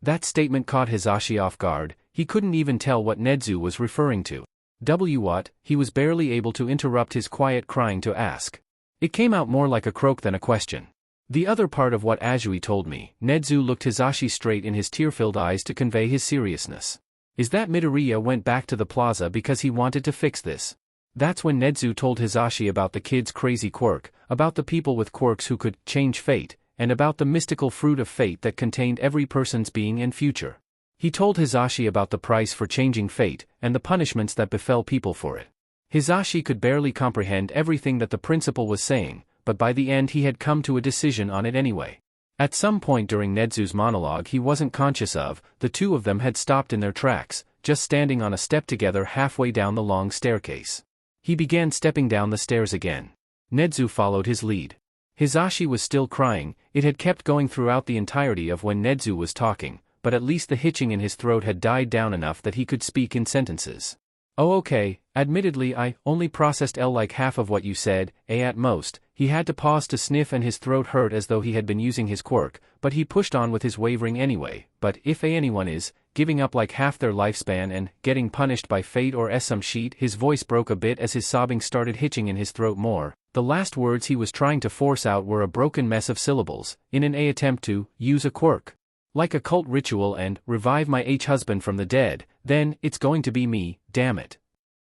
That statement caught Hisashi off guard. He couldn't even tell what Nezu was referring to. What? He was barely able to interrupt his quiet crying to ask. It came out more like a croak than a question. The other part of what Azui told me. Nezu looked Hisashi straight in his tear-filled eyes to convey his seriousness. Is that Midoriya went back to the plaza because he wanted to fix this? That's when Nezu told Hisashi about the kid's crazy quirk, about the people with quirks who could change fate, and about the mystical fruit of fate that contained every person's being and future. He told Hisashi about the price for changing fate, and the punishments that befell people for it. Hisashi could barely comprehend everything that the principal was saying, but by the end he had come to a decision on it anyway. At some point during Nezu's monologue he wasn't conscious of, the two of them had stopped in their tracks, just standing on a step together halfway down the long staircase. He began stepping down the stairs again. Nezu followed his lead. Hisashi was still crying. It had kept going throughout the entirety of when Nezu was talking, but at least the hitching in his throat had died down enough that he could speak in sentences. Oh okay, admittedly I only processed like half of what you said, at most. He had to pause to sniff and his throat hurt as though he had been using his quirk, but he pushed on with his wavering anyway. But if anyone is giving up like half their lifespan and getting punished by fate or some sheet, his voice broke a bit as his sobbing started hitching in his throat more. The last words he was trying to force out were a broken mess of syllables, in an attempt to use a quirk. Like a cult ritual and revive my husband from the dead, then it's going to be me, damn it.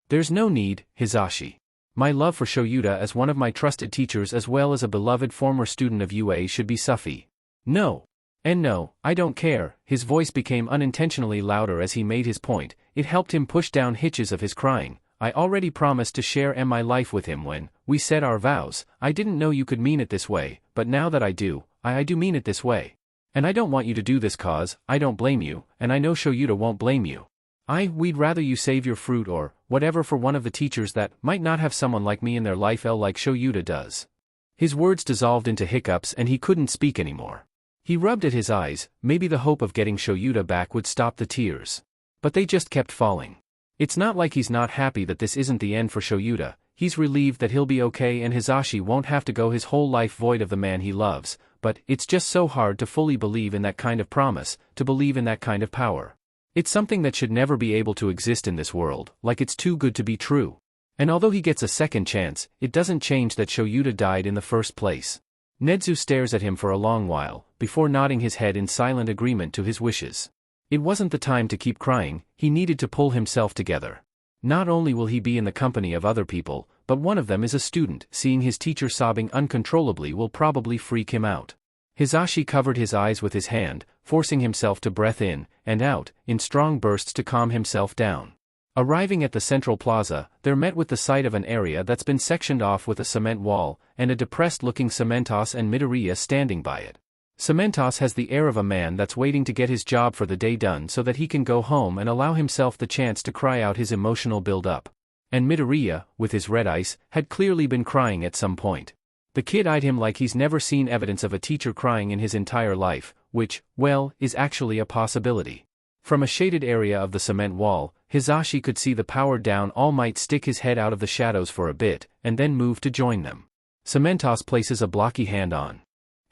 There's no need, Hisashi. My love for Shoyuta as one of my trusted teachers as well as a beloved former student of UA should be suffi. No. And no, I don't care. His voice became unintentionally louder as he made his point. It helped him push down hitches of his crying. I already promised to share my life with him when we said our vows. I didn't know you could mean it this way, but now that I do mean it this way. And I don't want you to do this cause I don't blame you, and I know Shoyuta won't blame you. We'd rather you save your fruit or whatever for one of the teachers that might not have someone like me in their life like Shoyuta does. His words dissolved into hiccups and he couldn't speak anymore. He rubbed at his eyes. Maybe the hope of getting Shoyuta back would stop the tears. But they just kept falling. It's not like he's not happy that this isn't the end for Shoyuta. He's relieved that he'll be okay and Hisashi won't have to go his whole life void of the man he loves, but it's just so hard to fully believe in that kind of promise, to believe in that kind of power. It's something that should never be able to exist in this world, like it's too good to be true. And although he gets a second chance, it doesn't change that Shoyuta died in the first place. Nezu stares at him for a long while, before nodding his head in silent agreement to his wishes. It wasn't the time to keep crying, he needed to pull himself together. Not only will he be in the company of other people, but one of them is a student. Seeing his teacher sobbing uncontrollably will probably freak him out. Hisashi covered his eyes with his hand, forcing himself to breathe in and out, in strong bursts to calm himself down. Arriving at the central plaza, they're met with the sight of an area that's been sectioned off with a cement wall, and a depressed-looking Cementos and Midoriya standing by it. Cementos has the air of a man that's waiting to get his job for the day done so that he can go home and allow himself the chance to cry out his emotional build-up. And Midoriya, with his red eyes, had clearly been crying at some point. The kid eyed him like he's never seen evidence of a teacher crying in his entire life, which, well, is actually a possibility. From a shaded area of the cement wall, Hisashi could see the powered down All Might stick his head out of the shadows for a bit, and then move to join them. Cementos places a blocky hand on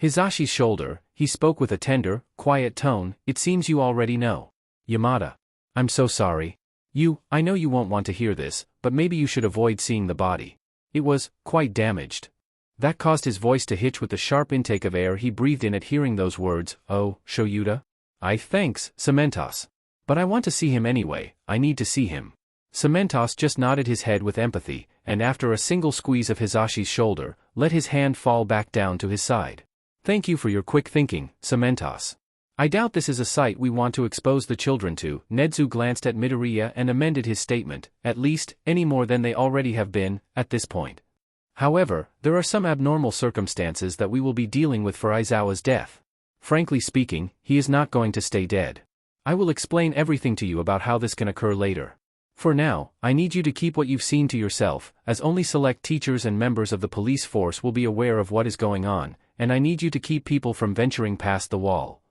Hisashi's shoulder. He spoke with a tender, quiet tone. It seems you already know. Yamada. I'm so sorry. I know you won't want to hear this, but maybe you should avoid seeing the body. It was quite damaged. That caused his voice to hitch with the sharp intake of air he breathed in at hearing those words. Oh, Shoyuta? Thanks, Cementos. But I want to see him anyway. I need to see him. Cementos just nodded his head with empathy, and after a single squeeze of Hisashi's shoulder, let his hand fall back down to his side. Thank you for your quick thinking, Cementos. I doubt this is a site we want to expose the children to. Nezu glanced at Midoriya and amended his statement, at least, any more than they already have been, at this point. However, there are some abnormal circumstances that we will be dealing with for Aizawa's death. Frankly speaking, he is not going to stay dead. I will explain everything to you about how this can occur later. For now, I need you to keep what you've seen to yourself, as only select teachers and members of the police force will be aware of what is going on, and I need you to keep people from venturing past the wall.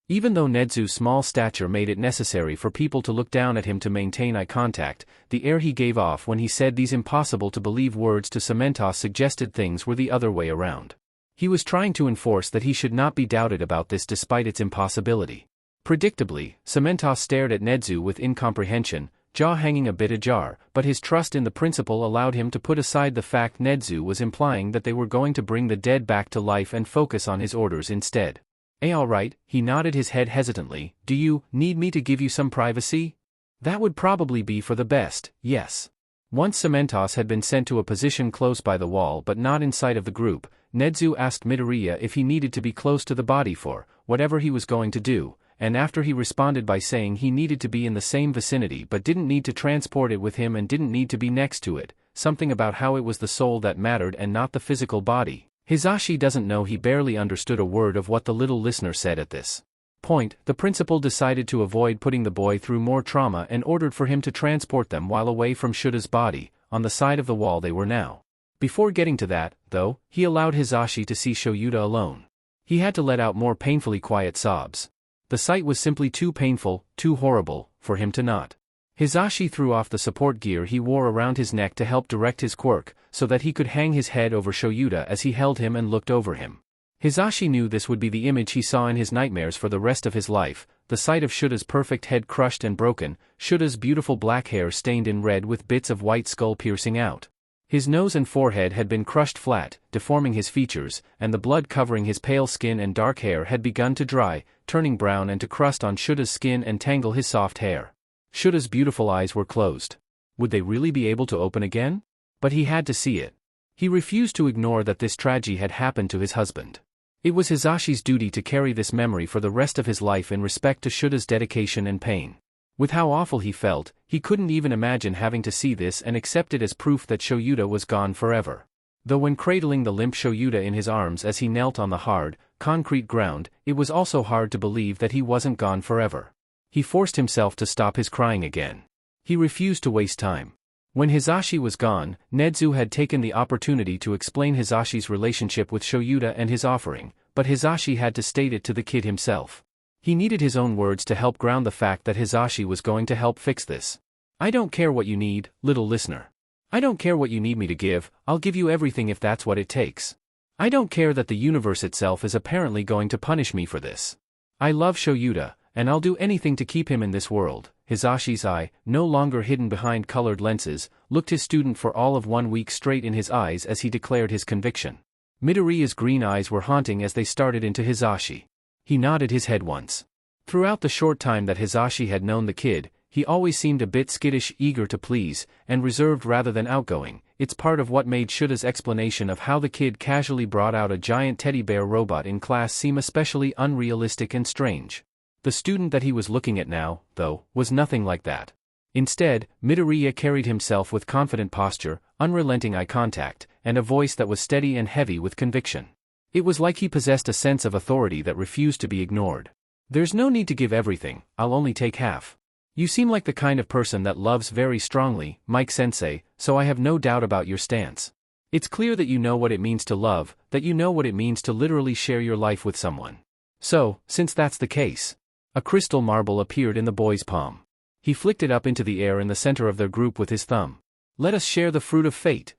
Even though Nezu's small stature made it necessary for people to look down at him to maintain eye contact, the air he gave off when he said these impossible-to-believe words to Cementos suggested things were the other way around. He was trying to enforce that he should not be doubted about this despite its impossibility. Predictably, Cementos stared at Nezu with incomprehension, jaw hanging a bit ajar, but his trust in the principal allowed him to put aside the fact Nezu was implying that they were going to bring the dead back to life and focus on his orders instead. Alright, he nodded his head hesitantly. Do you need me to give you some privacy? That would probably be for the best, yes. Once Cementos had been sent to a position close by the wall but not in sight of the group, Nezu asked Midoriya if he needed to be close to the body for whatever he was going to do, and after he responded by saying he needed to be in the same vicinity but didn't need to transport it with him and didn't need to be next to it, something about how it was the soul that mattered and not the physical body. Hisashi doesn't know. He barely understood a word of what the little listener said at this point. The principal decided to avoid putting the boy through more trauma and ordered for him to transport them while away from Shuta's body, on the side of the wall they were now. Before getting to that, though, he allowed Hisashi to see Shoyuta alone. He had to let out more painfully quiet sobs. The sight was simply too painful, too horrible, for him to not. Hisashi threw off the support gear he wore around his neck to help direct his quirk, so that he could hang his head over Shoyuta as he held him and looked over him. Hisashi knew this would be the image he saw in his nightmares for the rest of his life, the sight of Shuta's perfect head crushed and broken, Shuta's beautiful black hair stained in red with bits of white skull piercing out. His nose and forehead had been crushed flat, deforming his features, and the blood covering his pale skin and dark hair had begun to dry, turning brown and to crust on Shuta's skin and tangle his soft hair. Shuta's beautiful eyes were closed. Would they really be able to open again? But he had to see it. He refused to ignore that this tragedy had happened to his husband. It was Hisashi's duty to carry this memory for the rest of his life in respect to Shuta's dedication and pain. With how awful he felt, he couldn't even imagine having to see this and accept it as proof that Shoyuta was gone forever. Though when cradling the limp Shoyuta in his arms as he knelt on the hard, concrete ground, it was also hard to believe that he wasn't gone forever. He forced himself to stop his crying again. He refused to waste time. When Hisashi was gone, Nezu had taken the opportunity to explain Hisashi's relationship with Shoyuta and his offering, but Hisashi had to state it to the kid himself. He needed his own words to help ground the fact that Hisashi was going to help fix this. I don't care what you need, little listener. I don't care what you need me to give, I'll give you everything if that's what it takes. I don't care that the universe itself is apparently going to punish me for this. I love Shoyuta, and I'll do anything to keep him in this world. Hisashi's eye, no longer hidden behind colored lenses, looked his student for all of 1 week straight in his eyes as he declared his conviction. Midoriya's green eyes were haunting as they started into Hisashi. He nodded his head once. Throughout the short time that Hisashi had known the kid, he always seemed a bit skittish, eager to please, and reserved rather than outgoing. It's part of what made Shuta's explanation of how the kid casually brought out a giant teddy bear robot in class seem especially unrealistic and strange. The student that he was looking at now, though, was nothing like that. Instead, Midoriya carried himself with confident posture, unrelenting eye contact, and a voice that was steady and heavy with conviction. It was like he possessed a sense of authority that refused to be ignored. There's no need to give everything, I'll only take half. You seem like the kind of person that loves very strongly, Mike-sensei, so I have no doubt about your stance. It's clear that you know what it means to love, that you know what it means to literally share your life with someone. So, since that's the case. A crystal marble appeared in the boy's palm. He flicked it up into the air in the center of their group with his thumb. Let us share the fruit of fate.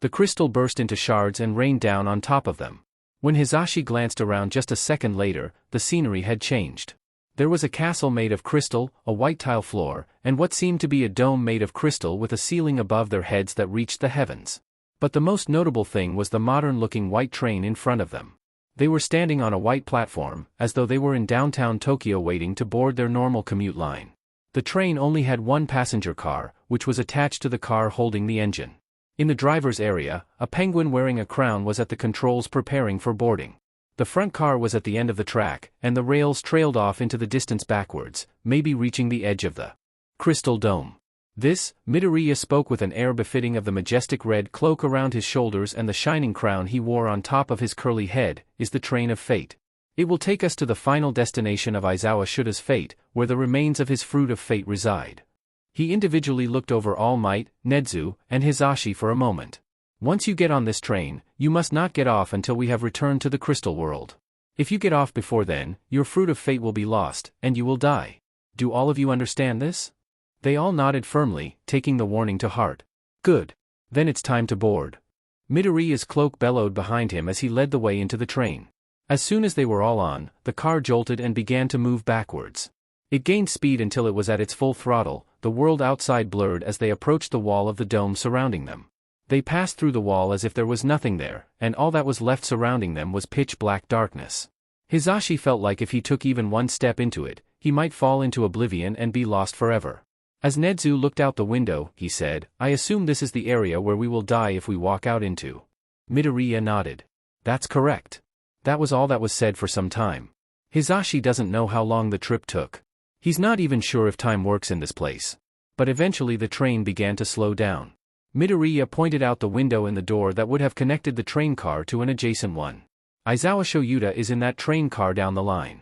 The crystal burst into shards and rained down on top of them. When Hisashi glanced around just a second later, the scenery had changed. There was a castle made of crystal, a white tile floor, and what seemed to be a dome made of crystal with a ceiling above their heads that reached the heavens. But the most notable thing was the modern-looking white train in front of them. They were standing on a white platform, as though they were in downtown Tokyo waiting to board their normal commute line. The train only had one passenger car, which was attached to the car holding the engine. In the driver's area, a penguin wearing a crown was at the controls preparing for boarding. The front car was at the end of the track, and the rails trailed off into the distance backwards, maybe reaching the edge of the crystal dome. This, Midoriya spoke with an air befitting of the majestic red cloak around his shoulders and the shining crown he wore on top of his curly head, is the train of fate. It will take us to the final destination of Aizawa Shuta's fate, where the remains of his fruit of fate reside. He individually looked over All Might, Nezu, and Hizashi for a moment. Once you get on this train, you must not get off until we have returned to the crystal world. If you get off before then, your fruit of fate will be lost, and you will die. Do all of you understand this? They all nodded firmly, taking the warning to heart. Good. Then it's time to board. Midoriya's cloak bellowed behind him as he led the way into the train. As soon as they were all on, the car jolted and began to move backwards. It gained speed until it was at its full throttle, the world outside blurred as they approached the wall of the dome surrounding them. They passed through the wall as if there was nothing there, and all that was left surrounding them was pitch-black darkness. Hizashi felt like if he took even one step into it, he might fall into oblivion and be lost forever. As Nezu looked out the window, he said, "I assume this is the area where we will die if we walk out into." Midoriya nodded. That's correct. That was all that was said for some time. Hizashi doesn't know how long the trip took. He's not even sure if time works in this place. But eventually the train began to slow down. Midoriya pointed out the window in the door that would have connected the train car to an adjacent one. Aizawa Shoyuta is in that train car down the line.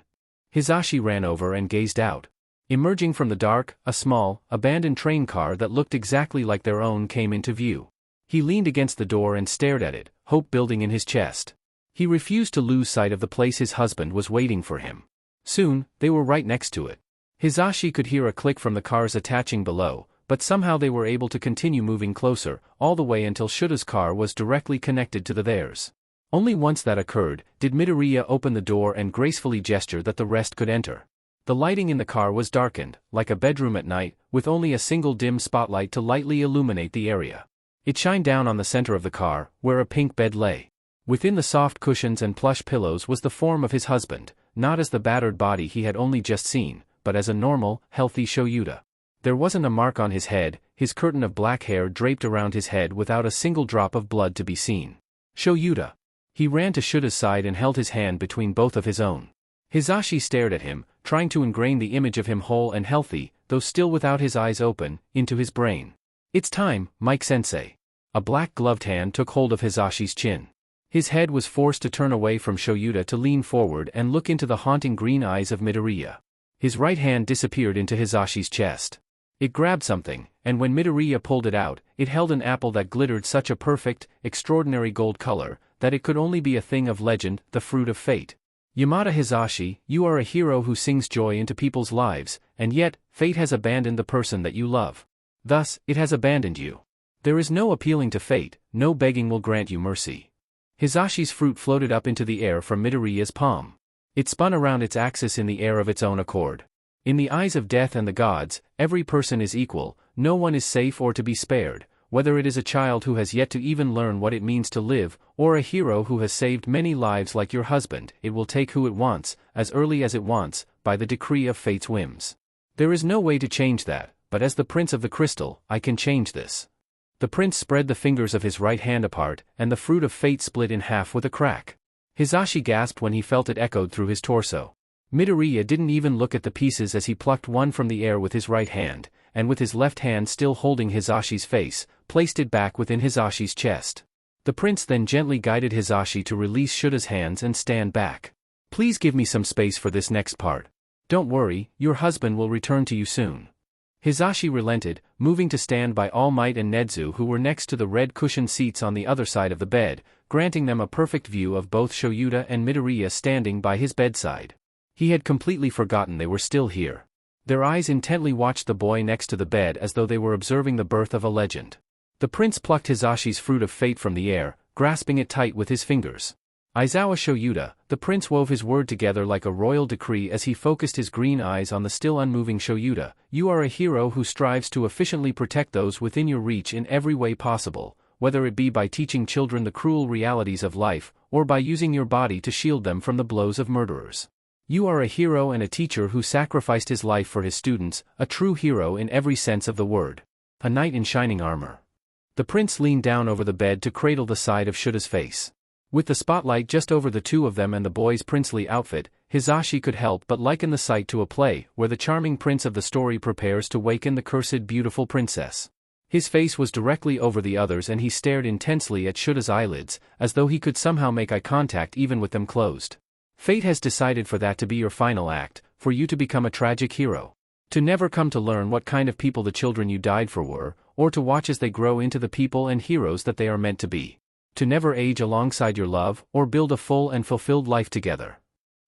Hizashi ran over and gazed out. Emerging from the dark, a small, abandoned train car that looked exactly like their own came into view. He leaned against the door and stared at it, hope building in his chest. He refused to lose sight of the place his husband was waiting for him. Soon, they were right next to it. Hizashi could hear a click from the cars attaching below, but somehow they were able to continue moving closer, all the way until Shuta's car was directly connected to theirs. Only once that occurred, did Midoriya open the door and gracefully gesture that the rest could enter. The lighting in the car was darkened, like a bedroom at night, with only a single dim spotlight to lightly illuminate the area. It shined down on the center of the car, where a pink bed lay. Within the soft cushions and plush pillows was the form of his husband, not as the battered body he had only just seen, but as a normal, healthy Shoyuta. There wasn't a mark on his head, his curtain of black hair draped around his head without a single drop of blood to be seen. Shoyuta. He ran to Shuta's side and held his hand between both of his own. Hizashi stared at him, trying to ingrain the image of him whole and healthy, though still without his eyes open, into his brain. It's time, Mike-sensei. A black-gloved hand took hold of Hizashi's chin. His head was forced to turn away from Shoyuta to lean forward and look into the haunting green eyes of Midoriya. His right hand disappeared into Hizashi's chest. It grabbed something, and when Midoriya pulled it out, it held an apple that glittered such a perfect, extraordinary gold color, that it could only be a thing of legend, the fruit of fate. Yamada Hizashi, you are a hero who sings joy into people's lives, and yet, fate has abandoned the person that you love. Thus, it has abandoned you. There is no appealing to fate, no begging will grant you mercy. Hizashi's fruit floated up into the air from Midoriya's palm. It spun around its axis in the air of its own accord. In the eyes of death and the gods, every person is equal, no one is safe or to be spared, whether it is a child who has yet to even learn what it means to live, or a hero who has saved many lives like your husband. It will take who it wants, as early as it wants, by the decree of fate's whims. There is no way to change that, but as the Prince of the Crystal, I can change this. The prince spread the fingers of his right hand apart, and the fruit of fate split in half with a crack. Hizashi gasped when he felt it echoed through his torso. Midoriya didn't even look at the pieces as he plucked one from the air with his right hand, and with his left hand still holding Hizashi's face, placed it back within Hizashi's chest. The prince then gently guided Hizashi to release Shuta's hands and stand back. Please give me some space for this next part. Don't worry, your husband will return to you soon. Hizashi relented, moving to stand by All Might and Nezu, who were next to the red cushioned seats on the other side of the bed, granting them a perfect view of both Shoyuta and Midoriya standing by his bedside. He had completely forgotten they were still here. Their eyes intently watched the boy next to the bed as though they were observing the birth of a legend. The prince plucked Hizashi's fruit of fate from the air, grasping it tight with his fingers. Aizawa Shoyuta, the prince wove his word together like a royal decree as he focused his green eyes on the still unmoving Shoyuta. You are a hero who strives to efficiently protect those within your reach in every way possible, whether it be by teaching children the cruel realities of life, or by using your body to shield them from the blows of murderers. You are a hero and a teacher who sacrificed his life for his students, a true hero in every sense of the word. A knight in shining armor. The prince leaned down over the bed to cradle the side of Shuta's face. With the spotlight just over the two of them and the boy's princely outfit, Hisashi could help but liken the sight to a play where the charming prince of the story prepares to waken the cursed beautiful princess. His face was directly over the others and he stared intensely at Shuta's eyelids, as though he could somehow make eye contact even with them closed. Fate has decided for that to be your final act, for you to become a tragic hero. To never come to learn what kind of people the children you died for were, or to watch as they grow into the people and heroes that they are meant to be. To never age alongside your love, or build a full and fulfilled life together.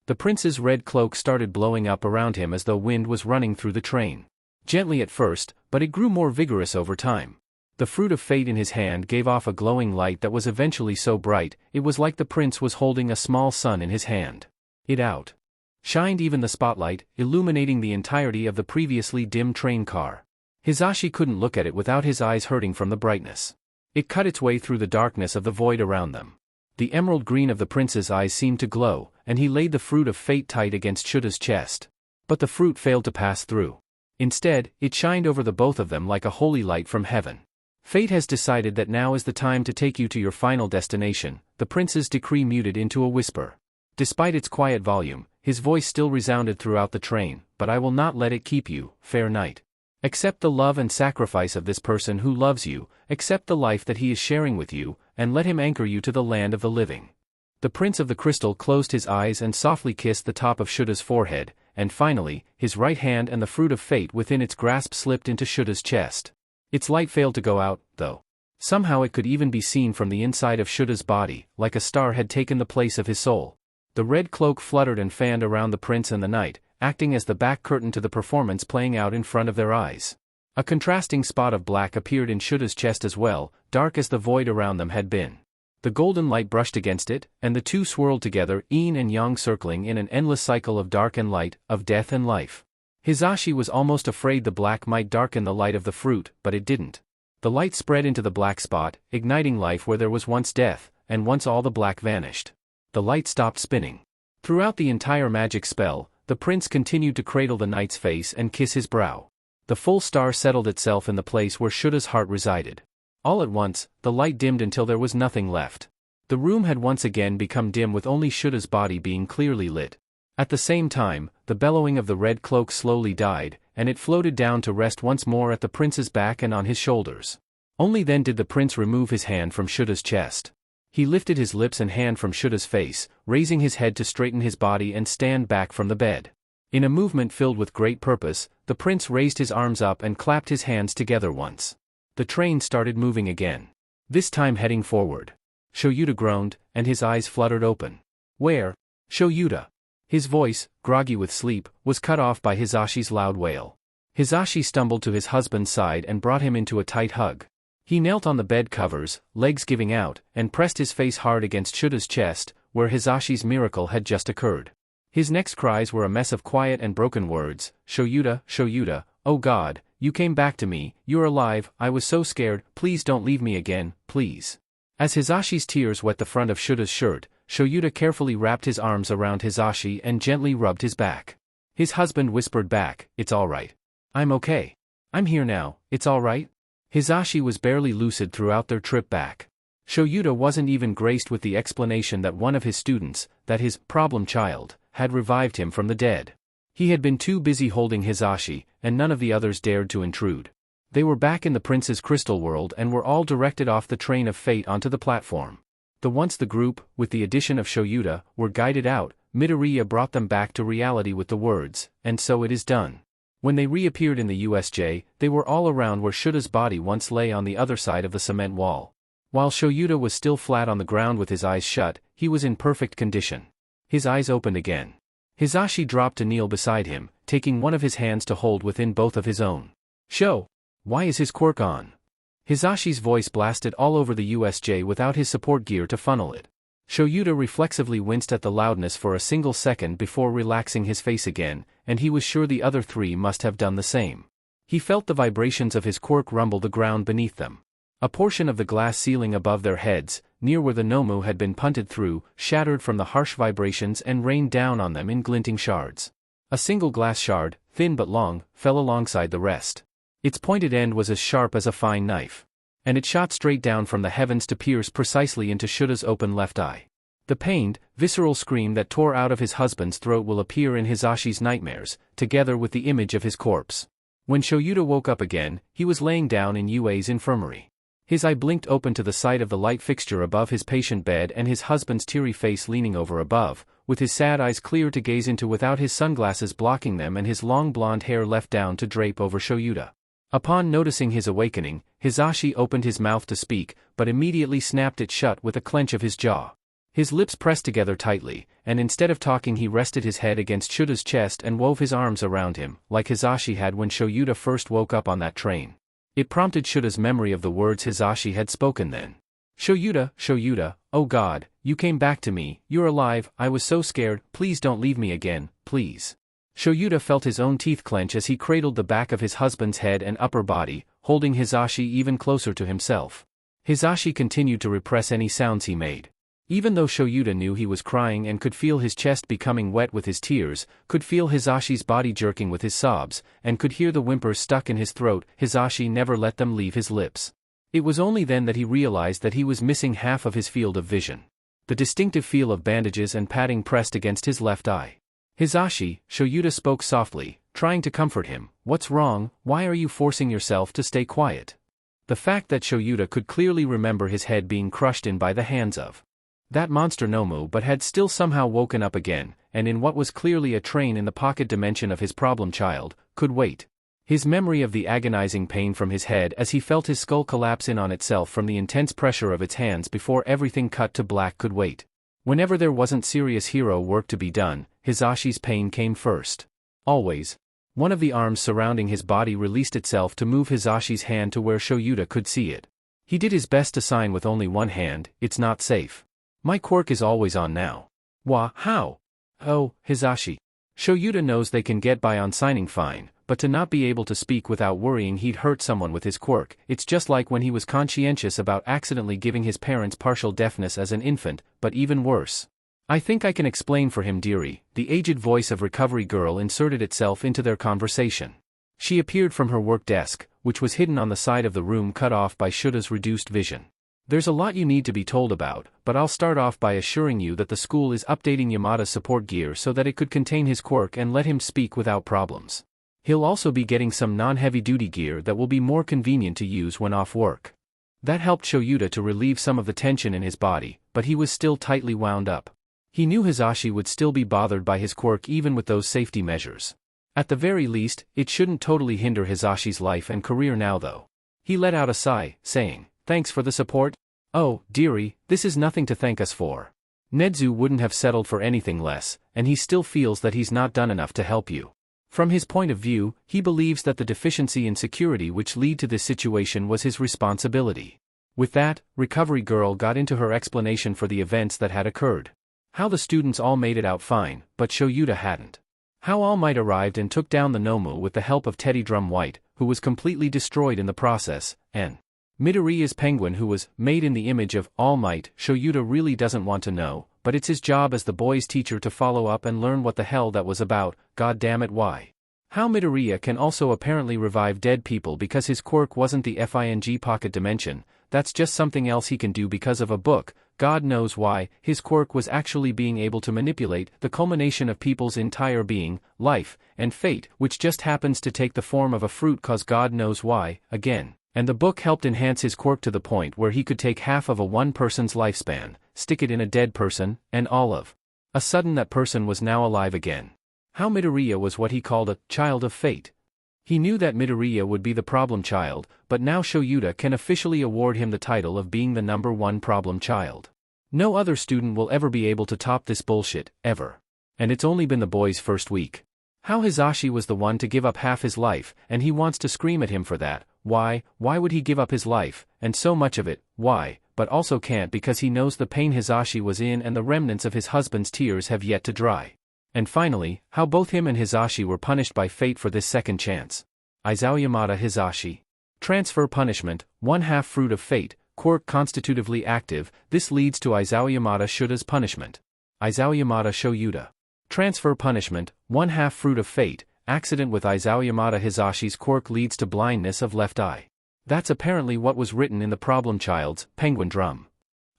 The prince's red cloak started blowing up around him as though wind was running through the train. Gently at first, but it grew more vigorous over time. The fruit of fate in his hand gave off a glowing light that was eventually so bright, it was like the prince was holding a small sun in his hand. It outshined even the spotlight, illuminating the entirety of the previously dim train car. Hisashi couldn't look at it without his eyes hurting from the brightness. It cut its way through the darkness of the void around them. The emerald green of the prince's eyes seemed to glow, and he laid the fruit of fate tight against Shuta's chest. But the fruit failed to pass through. Instead, it shined over the both of them like a holy light from heaven. Fate has decided that now is the time to take you to your final destination, the prince's decree muted into a whisper. Despite its quiet volume, his voice still resounded throughout the train, but I will not let it keep you, fair knight. Accept the love and sacrifice of this person who loves you, accept the life that he is sharing with you, and let him anchor you to the land of the living. The Prince of the Crystal closed his eyes and softly kissed the top of Shuta's forehead, and finally, his right hand and the fruit of fate within its grasp slipped into Shuta's chest. Its light failed to go out, though. Somehow it could even be seen from the inside of Shuta's body, like a star had taken the place of his soul. The red cloak fluttered and fanned around the prince and the knight, acting as the back curtain to the performance playing out in front of their eyes. A contrasting spot of black appeared in Shuta's chest as well, dark as the void around them had been. The golden light brushed against it, and the two swirled together, yin and yang circling in an endless cycle of dark and light, of death and life. Hisashi was almost afraid the black might darken the light of the fruit, but it didn't. The light spread into the black spot, igniting life where there was once death, and once all the black vanished. The light stopped spinning. Throughout the entire magic spell, the prince continued to cradle the knight's face and kiss his brow. The full star settled itself in the place where Shuta's heart resided. All at once, the light dimmed until there was nothing left. The room had once again become dim with only Shuta's body being clearly lit. At the same time, the bellowing of the red cloak slowly died, and it floated down to rest once more at the prince's back and on his shoulders. Only then did the prince remove his hand from Shuta's chest. He lifted his lips and hand from Shuta's face, raising his head to straighten his body and stand back from the bed. In a movement filled with great purpose, the prince raised his arms up and clapped his hands together once. The train started moving again. This time heading forward. Shoyuta groaned, and his eyes fluttered open. Where? Shoyuta. His voice, groggy with sleep, was cut off by Hisashi's loud wail. Hisashi stumbled to his husband's side and brought him into a tight hug. He knelt on the bed covers, legs giving out, and pressed his face hard against Shuta's chest, where Hisashi's miracle had just occurred. His next cries were a mess of quiet and broken words. Shoyuta, Shoyuta, oh God, you came back to me, you're alive, I was so scared, please don't leave me again, please. As Hisashi's tears wet the front of Shuta's shirt, Shoyuta carefully wrapped his arms around Hisashi and gently rubbed his back. His husband whispered back, it's all right. I'm okay. I'm here now, it's all right. Hisashi was barely lucid throughout their trip back. Shoyuta wasn't even graced with the explanation that one of his students, that his problem child, had revived him from the dead. He had been too busy holding Hisashi, and none of the others dared to intrude. They were back in the prince's crystal world and were all directed off the train of fate onto the platform. Once the group, with the addition of Shoyuta, were guided out, Midoriya brought them back to reality with the words, and so it is done. When they reappeared in the USJ, they were all around where Shuta's body once lay on the other side of the cement wall. While Shoyuta was still flat on the ground with his eyes shut, he was in perfect condition. His eyes opened again. Hisashi dropped to kneel beside him, taking one of his hands to hold within both of his own. Why is his quirk on? Hisashi's voice blasted all over the USJ without his support gear to funnel it. Shoyuta reflexively winced at the loudness for a single second before relaxing his face again, and he was sure the other three must have done the same. He felt the vibrations of his quirk rumble the ground beneath them. A portion of the glass ceiling above their heads, near where the Nomu had been punted through, shattered from the harsh vibrations and rained down on them in glinting shards. A single glass shard, thin but long, fell alongside the rest. Its pointed end was as sharp as a fine knife. And it shot straight down from the heavens to pierce precisely into Shuta's open left eye. The pained, visceral scream that tore out of his husband's throat will appear in Hisashi's nightmares, together with the image of his corpse. When Shoyuta woke up again, he was laying down in Yue's infirmary. His eye blinked open to the sight of the light fixture above his patient bed and his husband's teary face leaning over above, with his sad eyes clear to gaze into without his sunglasses blocking them and his long blonde hair left down to drape over Shoyuta. Upon noticing his awakening, Hisashi opened his mouth to speak, but immediately snapped it shut with a clench of his jaw. His lips pressed together tightly, and instead of talking he rested his head against Shuta's chest and wove his arms around him, like Hisashi had when Shoyuta first woke up on that train. It prompted Shuta's memory of the words Hisashi had spoken then. Shoyuta, Shoyuta, oh God, you came back to me, you're alive, I was so scared, please don't leave me again, please. Shoyuta felt his own teeth clench as he cradled the back of his husband's head and upper body, holding Hisashi even closer to himself. Hisashi continued to repress any sounds he made. Even though Shoyuta knew he was crying and could feel his chest becoming wet with his tears, could feel Hisashi's body jerking with his sobs, and could hear the whimpers stuck in his throat, Hisashi never let them leave his lips. It was only then that he realized that he was missing half of his field of vision. The distinctive feel of bandages and padding pressed against his left eye. Hisashi, Shoyuta spoke softly, trying to comfort him. What's wrong, why are you forcing yourself to stay quiet? The fact that Shoyuta could clearly remember his head being crushed in by the hands of that monster Nomu but had still somehow woken up again, and in what was clearly a train in the pocket dimension of his problem child, could wait. His memory of the agonizing pain from his head as he felt his skull collapse in on itself from the intense pressure of its hands before everything cut to black could wait. Whenever there wasn't serious hero work to be done, Hisashi's pain came first. Always. One of the arms surrounding his body released itself to move Hisashi's hand to where Shoyuta could see it. He did his best to sign with only one hand, it's not safe. My quirk is always on now. How? Oh, Hisashi. Shoyuta knows they can get by on signing fine, but to not be able to speak without worrying he'd hurt someone with his quirk, it's just like when he was conscientious about accidentally giving his parents partial deafness as an infant, but even worse. I think I can explain for him, dearie, the aged voice of recovery girl inserted itself into their conversation. She appeared from her work desk, which was hidden on the side of the room cut off by Shuta's reduced vision. There's a lot you need to be told about, but I'll start off by assuring you that the school is updating Yamada's support gear so that it could contain his quirk and let him speak without problems. He'll also be getting some non-heavy-duty gear that will be more convenient to use when off work. That helped Shoyuta to relieve some of the tension in his body, but he was still tightly wound up. He knew Hisashi would still be bothered by his quirk even with those safety measures. At the very least, it shouldn't totally hinder Hisashi's life and career now though. He let out a sigh, saying, "Thanks for the support? Oh, dearie, this is nothing to thank us for. Nedzu wouldn't have settled for anything less, and he still feels that he's not done enough to help you." From his point of view, he believes that the deficiency in security which led to this situation was his responsibility. With that, Recovery Girl got into her explanation for the events that had occurred. How the students all made it out fine, but Shoyuta hadn't. How All Might arrived and took down the Nomu with the help of Teddy Drum White, who was completely destroyed in the process, and Midoriya's penguin who was made in the image of All Might. Shoyuta really doesn't want to know, but it's his job as the boys' teacher to follow up and learn what the hell that was about, god damn it why. How Midoriya can also apparently revive dead people because his quirk wasn't the FING pocket dimension, that's just something else he can do because of a book, God knows why. His quirk was actually being able to manipulate the culmination of people's entire being, life, and fate, which just happens to take the form of a fruit cause God knows why, again. And the book helped enhance his quirk to the point where he could take half of a one person's lifespan, stick it in a dead person, and all of a sudden that person was now alive again. How Midoriya was what he called a child of fate. He knew that Midoriya would be the problem child, but now Shoyuta can officially award him the title of being the #1 problem child. No other student will ever be able to top this bullshit, ever. And it's only been the boy's first week. How Hisashi was the one to give up half his life, and he wants to scream at him for that. Why would he give up his life, and so much of it, why, but also can't because he knows the pain Hisashi was in and the remnants of his husband's tears have yet to dry. And finally, how both him and Hisashi were punished by fate for this second chance. Aizawa Yamada Hisashi. Transfer punishment, 1/2 fruit of fate, quirk constitutively active, this leads to Aizawa Yamada Shuta's punishment. Aizawa Yamada Shoyuta. Transfer punishment, 1/2 fruit of fate, accident with Aizawa Yamada Hisashi's quirk leads to blindness of left eye. That's apparently what was written in the problem child's penguin drum.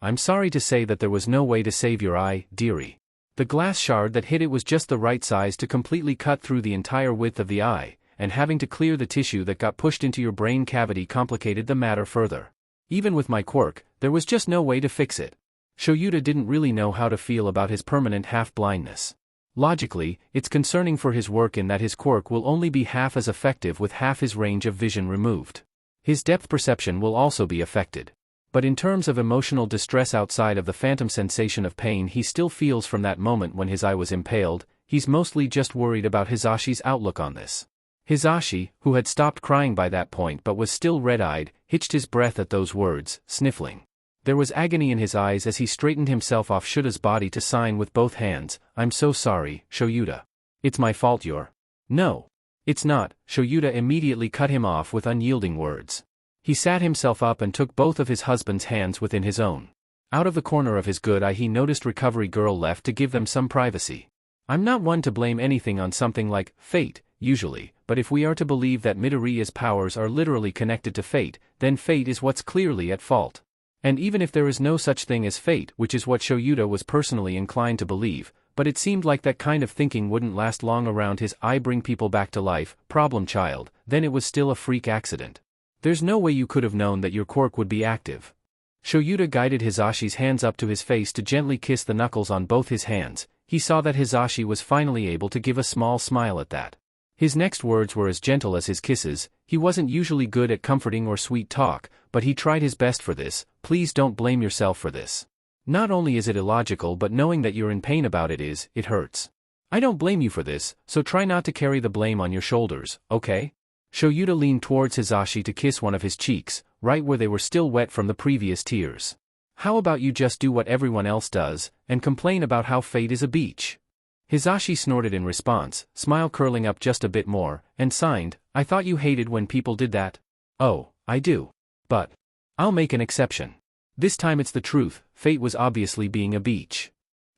I'm sorry to say that there was no way to save your eye, dearie. The glass shard that hit it was just the right size to completely cut through the entire width of the eye, and having to clear the tissue that got pushed into your brain cavity complicated the matter further. Even with my quirk, there was just no way to fix it. Shoyuta didn't really know how to feel about his permanent half-blindness. Logically, it's concerning for his work in that his quirk will only be half as effective with half his range of vision removed. His depth perception will also be affected. But in terms of emotional distress outside of the phantom sensation of pain he still feels from that moment when his eye was impaled, he's mostly just worried about Hisashi's outlook on this. Hisashi, who had stopped crying by that point but was still red-eyed, hitched his breath at those words, sniffling. There was agony in his eyes as he straightened himself off Shuta's body to sign with both hands, "I'm so sorry, Shoyuta. It's my fault you're—" "No. It's not," Shoyuta immediately cut him off with unyielding words. He sat himself up and took both of his husband's hands within his own. Out of the corner of his good eye he noticed Recovery Girl left to give them some privacy. I'm not one to blame anything on something like fate, usually, but if we are to believe that Midoriya's powers are literally connected to fate, then fate is what's clearly at fault. And even if there is no such thing as fate, which is what Shoyuta was personally inclined to believe, but it seemed like that kind of thinking wouldn't last long around his "I bring people back to life, problem child," then it was still a freak accident. There's no way you could have known that your quirk would be active. Shoyuta guided Hisashi's hands up to his face to gently kiss the knuckles on both his hands. He saw that Hisashi was finally able to give a small smile at that. His next words were as gentle as his kisses. He wasn't usually good at comforting or sweet talk, but he tried his best for this. "Please don't blame yourself for this. Not only is it illogical but knowing that you're in pain about it hurts. I don't blame you for this, so try not to carry the blame on your shoulders, okay?" Shoyuta leaned towards Hisashi to kiss one of his cheeks, right where they were still wet from the previous tears. "How about you just do what everyone else does, and complain about how fate is a beach?" Hisashi snorted in response, smile curling up just a bit more, and signed, "I thought you hated when people did that." "Oh, I do. But I'll make an exception. This time it's the truth, fate was obviously being a beach."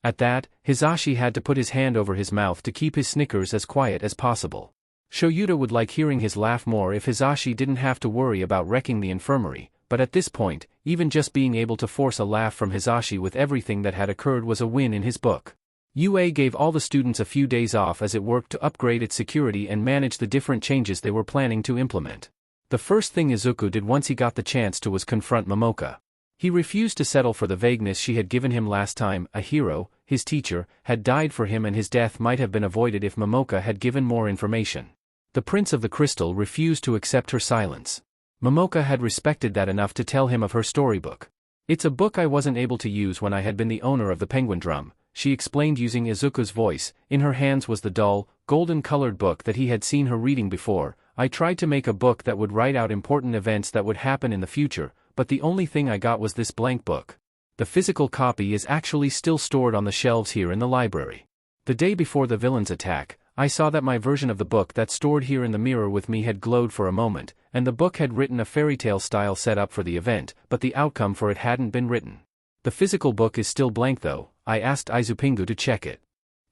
At that, Hisashi had to put his hand over his mouth to keep his snickers as quiet as possible. Shoyuta would like hearing his laugh more if Hisashi didn't have to worry about wrecking the infirmary, but at this point, even just being able to force a laugh from Hisashi with everything that had occurred was a win in his book. UA gave all the students a few days off as it worked to upgrade its security and manage the different changes they were planning to implement. The first thing Izuku did once he got the chance to was confront Momoka. He refused to settle for the vagueness she had given him last time. A hero, his teacher, had died for him and his death might have been avoided if Momoka had given more information. The Prince of the Crystal refused to accept her silence. Momoka had respected that enough to tell him of her storybook. "It's a book I wasn't able to use when I had been the owner of the Penguin Drum," she explained using Izuku's voice. In her hands was the dull, golden-colored book that he had seen her reading before. "I tried to make a book that would write out important events that would happen in the future, but the only thing I got was this blank book. The physical copy is actually still stored on the shelves here in the library. The day before the villain's attack, I saw that my version of the book that's stored here in the mirror with me had glowed for a moment, and the book had written a fairy tale style setup for the event, but the outcome for it hadn't been written. The physical book is still blank though." I asked Izupingu to check it.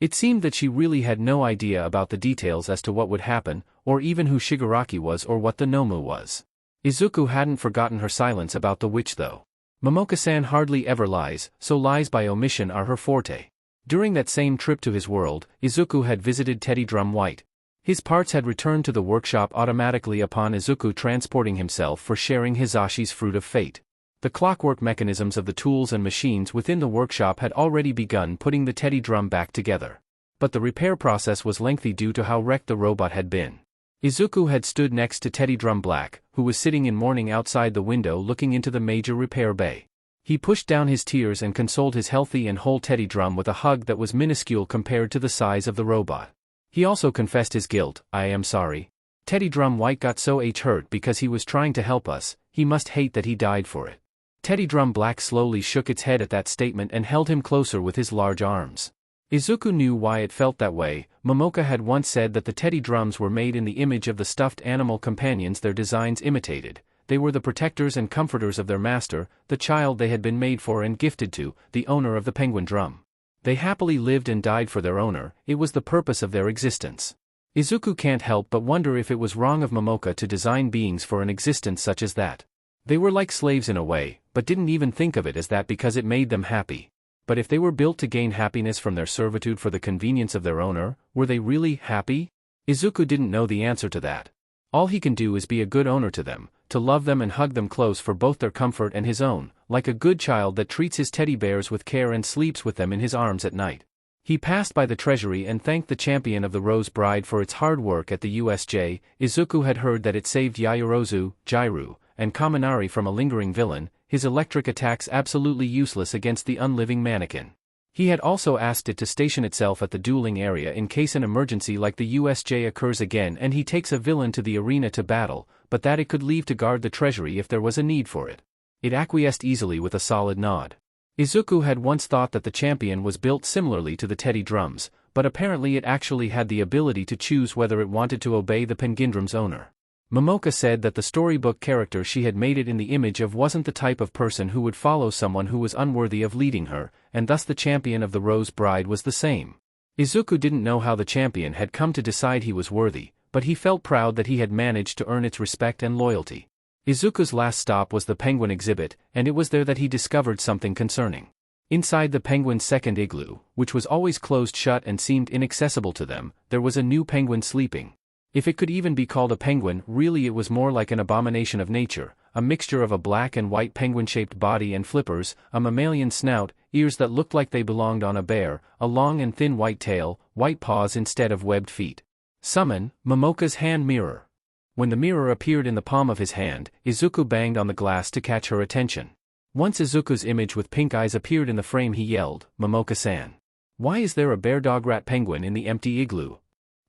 It seemed that she really had no idea about the details as to what would happen, or even who Shigaraki was or what the Nomu was. Izuku hadn't forgotten her silence about the witch though. Momoka-san hardly ever lies, so lies by omission are her forte. During that same trip to his world, Izuku had visited Teddy Drum White. His parts had returned to the workshop automatically upon Izuku transporting himself for sharing Hisashi's Fruit of Fate. The clockwork mechanisms of the tools and machines within the workshop had already begun putting the Teddy Drum back together. But the repair process was lengthy due to how wrecked the robot had been. Izuku had stood next to Teddy Drum Black, who was sitting in mourning outside the window looking into the major repair bay. He pushed down his tears and consoled his healthy and whole Teddy Drum with a hug that was minuscule compared to the size of the robot. He also confessed his guilt. "I am sorry. Teddy Drum White got so hurt because he was trying to help us, he must hate that he died for it." Teddy Drum Black slowly shook its head at that statement and held him closer with his large arms. Izuku knew why it felt that way. Momoka had once said that the Teddy Drums were made in the image of the stuffed animal companions their designs imitated. They were the protectors and comforters of their master, the child they had been made for and gifted to, the owner of the Penguin Drum. They happily lived and died for their owner, it was the purpose of their existence. Izuku can't help but wonder if it was wrong of Momoka to design beings for an existence such as that. They were like slaves in a way, but didn't even think of it as that because it made them happy. But if they were built to gain happiness from their servitude for the convenience of their owner, were they really happy? Izuku didn't know the answer to that. All he can do is be a good owner to them, to love them and hug them close for both their comfort and his own, like a good child that treats his teddy bears with care and sleeps with them in his arms at night. He passed by the treasury and thanked the champion of the Rose Bride for its hard work at the USJ. Izuku had heard that it saved Yaoyorozu, Jiru, and Kaminari from a lingering villain, his electric attacks absolutely useless against the unliving mannequin. He had also asked it to station itself at the dueling area in case an emergency like the USJ occurs again and he takes a villain to the arena to battle, but that it could leave to guard the treasury if there was a need for it. It acquiesced easily with a solid nod. Izuku had once thought that the champion was built similarly to the Teddy Drums, but apparently it actually had the ability to choose whether it wanted to obey the Pengindrum's owner. Momoka said that the storybook character she had made it in the image of wasn't the type of person who would follow someone who was unworthy of leading her, and thus the champion of the Rose Bride was the same. Izuku didn't know how the champion had come to decide he was worthy, but he felt proud that he had managed to earn its respect and loyalty. Izuku's last stop was the penguin exhibit, and it was there that he discovered something concerning. Inside the penguin's second igloo, which was always closed shut and seemed inaccessible to them, there was a new penguin sleeping. If it could even be called a penguin, really it was more like an abomination of nature, a mixture of a black and white penguin-shaped body and flippers, a mammalian snout, ears that looked like they belonged on a bear, a long and thin white tail, white paws instead of webbed feet. Summon, Momoka's hand mirror. When the mirror appeared in the palm of his hand, Izuku banged on the glass to catch her attention. Once Izuku's image with pink eyes appeared in the frame, he yelled, "Momoka-san. Why is there a bear-dog-rat penguin in the empty igloo?"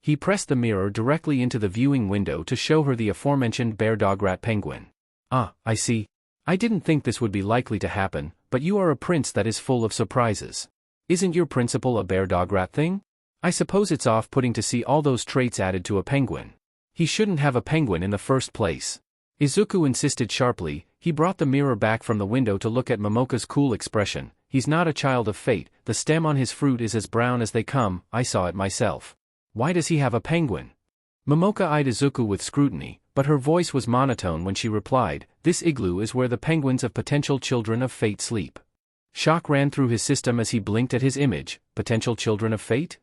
He pressed the mirror directly into the viewing window to show her the aforementioned bear-dog-rat penguin. "Ah, I see. I didn't think this would be likely to happen, but you are a prince that is full of surprises. Isn't your principal a bear-dog-rat thing? I suppose it's off-putting to see all those traits added to a penguin. He shouldn't have a penguin in the first place." Izuku insisted sharply. He brought the mirror back from the window to look at Momoka's cool expression. "He's not a child of fate, the stem on his fruit is as brown as they come, I saw it myself. Why does he have a penguin?" Momoka eyed Izuku with scrutiny, but her voice was monotone when she replied, "This igloo is where the penguins of potential children of fate sleep." Shock ran through his system as he blinked at his image. "Potential children of fate?"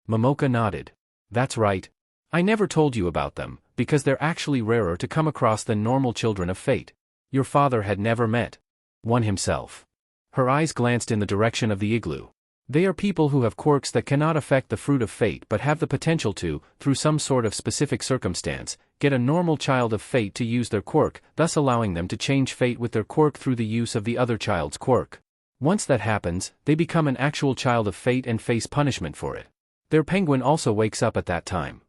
Momoka nodded. "That's right. I never told you about them, because they're actually rarer to come across than normal children of fate. Your father had never met one himself." Her eyes glanced in the direction of the igloo. "They are people who have quirks that cannot affect the fruit of fate but have the potential to, through some sort of specific circumstance, get a normal child of fate to use their quirk, thus allowing them to change fate with their quirk through the use of the other child's quirk. Once that happens, they become an actual child of fate and face punishment for it. Their penguin also wakes up at that time."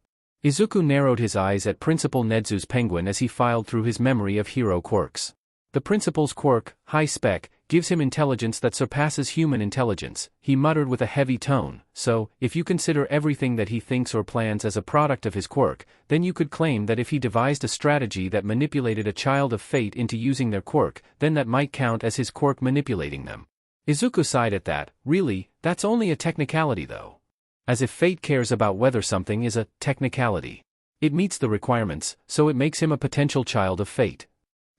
Izuku narrowed his eyes at Principal Nedzu's penguin as he filed through his memory of hero quirks. The principal's quirk, high spec, gives him intelligence that surpasses human intelligence, he muttered with a heavy tone. "So, if you consider everything that he thinks or plans as a product of his quirk, then you could claim that if he devised a strategy that manipulated a child of fate into using their quirk, then that might count as his quirk manipulating them." Izuku sighed at that. Really, that's only a technicality though. As if fate cares about whether something is a technicality. It meets the requirements, so it makes him a potential child of fate.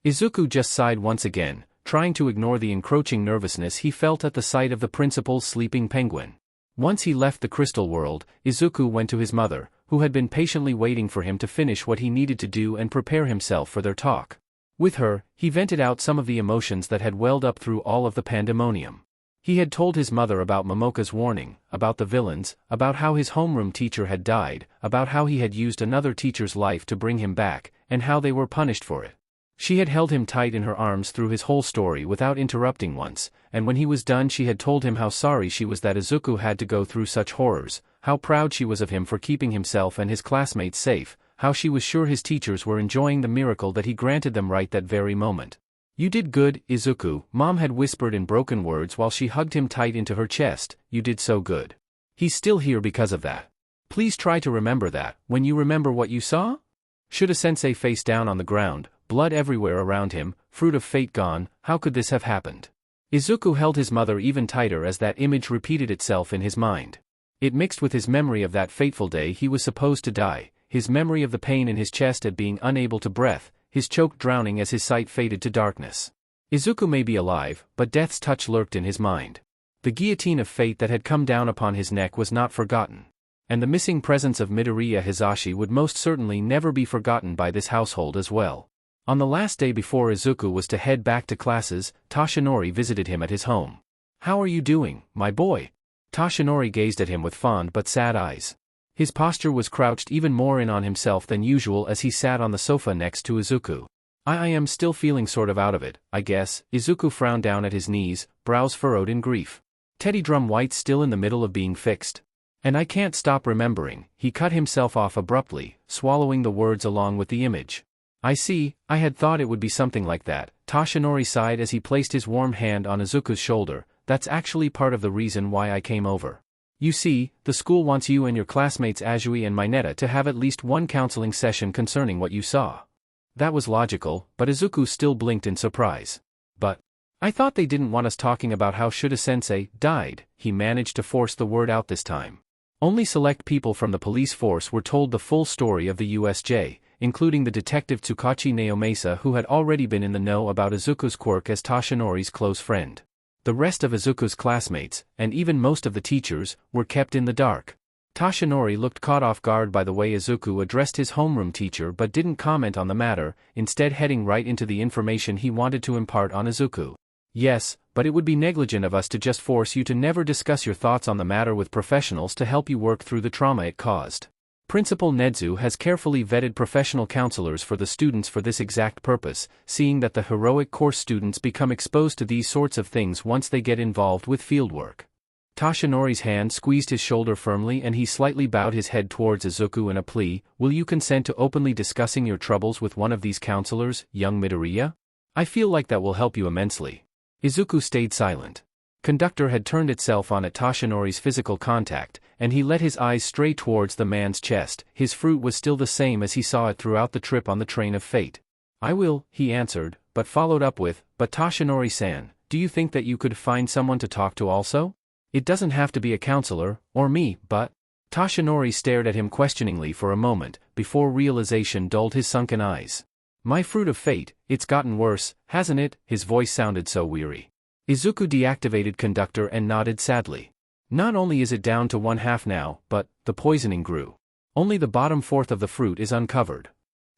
Izuku just sighed once again, trying to ignore the encroaching nervousness he felt at the sight of the principal's sleeping penguin. Once he left the crystal world, Izuku went to his mother, who had been patiently waiting for him to finish what he needed to do and prepare himself for their talk. With her, he vented out some of the emotions that had welled up through all of the pandemonium. He had told his mother about Momoka's warning, about the villains, about how his homeroom teacher had died, about how he had used another teacher's life to bring him back, and how they were punished for it. She had held him tight in her arms through his whole story without interrupting once, and when he was done she had told him how sorry she was that Izuku had to go through such horrors, how proud she was of him for keeping himself and his classmates safe, how she was sure his teachers were enjoying the miracle that he granted them right that very moment. "You did good, Izuku," Mom had whispered in broken words while she hugged him tight into her chest. "You did so good. He's still here because of that. Please try to remember that, when you remember what you saw?" Shuda-sensei face down on the ground, blood everywhere around him, fruit of fate gone. How could this have happened? Izuku held his mother even tighter as that image repeated itself in his mind. It mixed with his memory of that fateful day he was supposed to die, his memory of the pain in his chest at being unable to breathe, his choke drowning as his sight faded to darkness. Izuku may be alive, but death's touch lurked in his mind. The guillotine of fate that had come down upon his neck was not forgotten. And the missing presence of Midoriya Hisashi would most certainly never be forgotten by this household as well. On the last day before Izuku was to head back to classes, Toshinori visited him at his home. "How are you doing, my boy?" Toshinori gazed at him with fond but sad eyes. His posture was crouched even more in on himself than usual as he sat on the sofa next to Izuku. I am still feeling sort of out of it, I guess." Izuku frowned down at his knees, brows furrowed in grief. Teddy Drum White's still in the middle of being fixed. And I can't stop remembering. He cut himself off abruptly, swallowing the words along with the image. "I see, I had thought it would be something like that." Toshinori sighed as he placed his warm hand on Izuku's shoulder. "That's actually part of the reason why I came over. You see, the school wants you and your classmates Azui and Mineta to have at least one counseling session concerning what you saw." That was logical, but Izuku still blinked in surprise. "But I thought they didn't want us talking about how Shida-sensei died." He managed to force the word out this time. Only select people from the police force were told the full story of the USJ, including the detective Tsukachi Naomasa who had already been in the know about Izuku's quirk as Toshinori's close friend. The rest of Izuku's classmates, and even most of the teachers, were kept in the dark. Toshinori looked caught off guard by the way Izuku addressed his homeroom teacher but didn't comment on the matter, instead heading right into the information he wanted to impart on Izuku. "Yes, but it would be negligent of us to just force you to never discuss your thoughts on the matter with professionals to help you work through the trauma it caused. Principal Nedzu has carefully vetted professional counselors for the students for this exact purpose, seeing that the heroic course students become exposed to these sorts of things once they get involved with fieldwork." Toshinori's hand squeezed his shoulder firmly and he slightly bowed his head towards Izuku in a plea. "Will you consent to openly discussing your troubles with one of these counselors, young Midoriya? I feel like that will help you immensely." Izuku stayed silent. Conductor had turned itself on at Toshinori's physical contact, and he let his eyes stray towards the man's chest. His fruit was still the same as he saw it throughout the trip on the train of fate. "I will," he answered, but followed up with, "But Toshinori-san, do you think that you could find someone to talk to also? It doesn't have to be a counselor, or me, but—" Toshinori stared at him questioningly for a moment, before realization dulled his sunken eyes. "My fruit of fate, it's gotten worse, hasn't it?" His voice sounded so weary. Izuku deactivated Conductor and nodded sadly. "Not only is it down to 1/2 now, but the poisoning grew. Only the bottom fourth of the fruit is uncovered."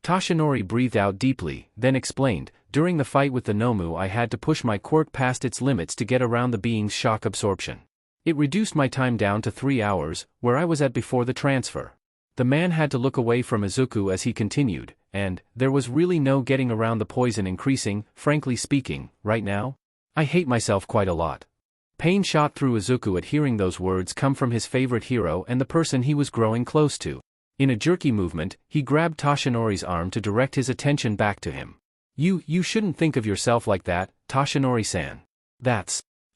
Toshinori breathed out deeply, then explained, "During the fight with the Nomu I had to push my quirk past its limits to get around the being's shock absorption. It reduced my time down to 3 hours, where I was at before the transfer." The man had to look away from Izuku as he continued, "And there was really no getting around the poison increasing, frankly speaking, right now. I hate myself quite a lot." Pain shot through Izuku at hearing those words come from his favorite hero and the person he was growing close to. In a jerky movement, he grabbed Toshinori's arm to direct his attention back to him. You shouldn't think of yourself like that, Toshinori-san.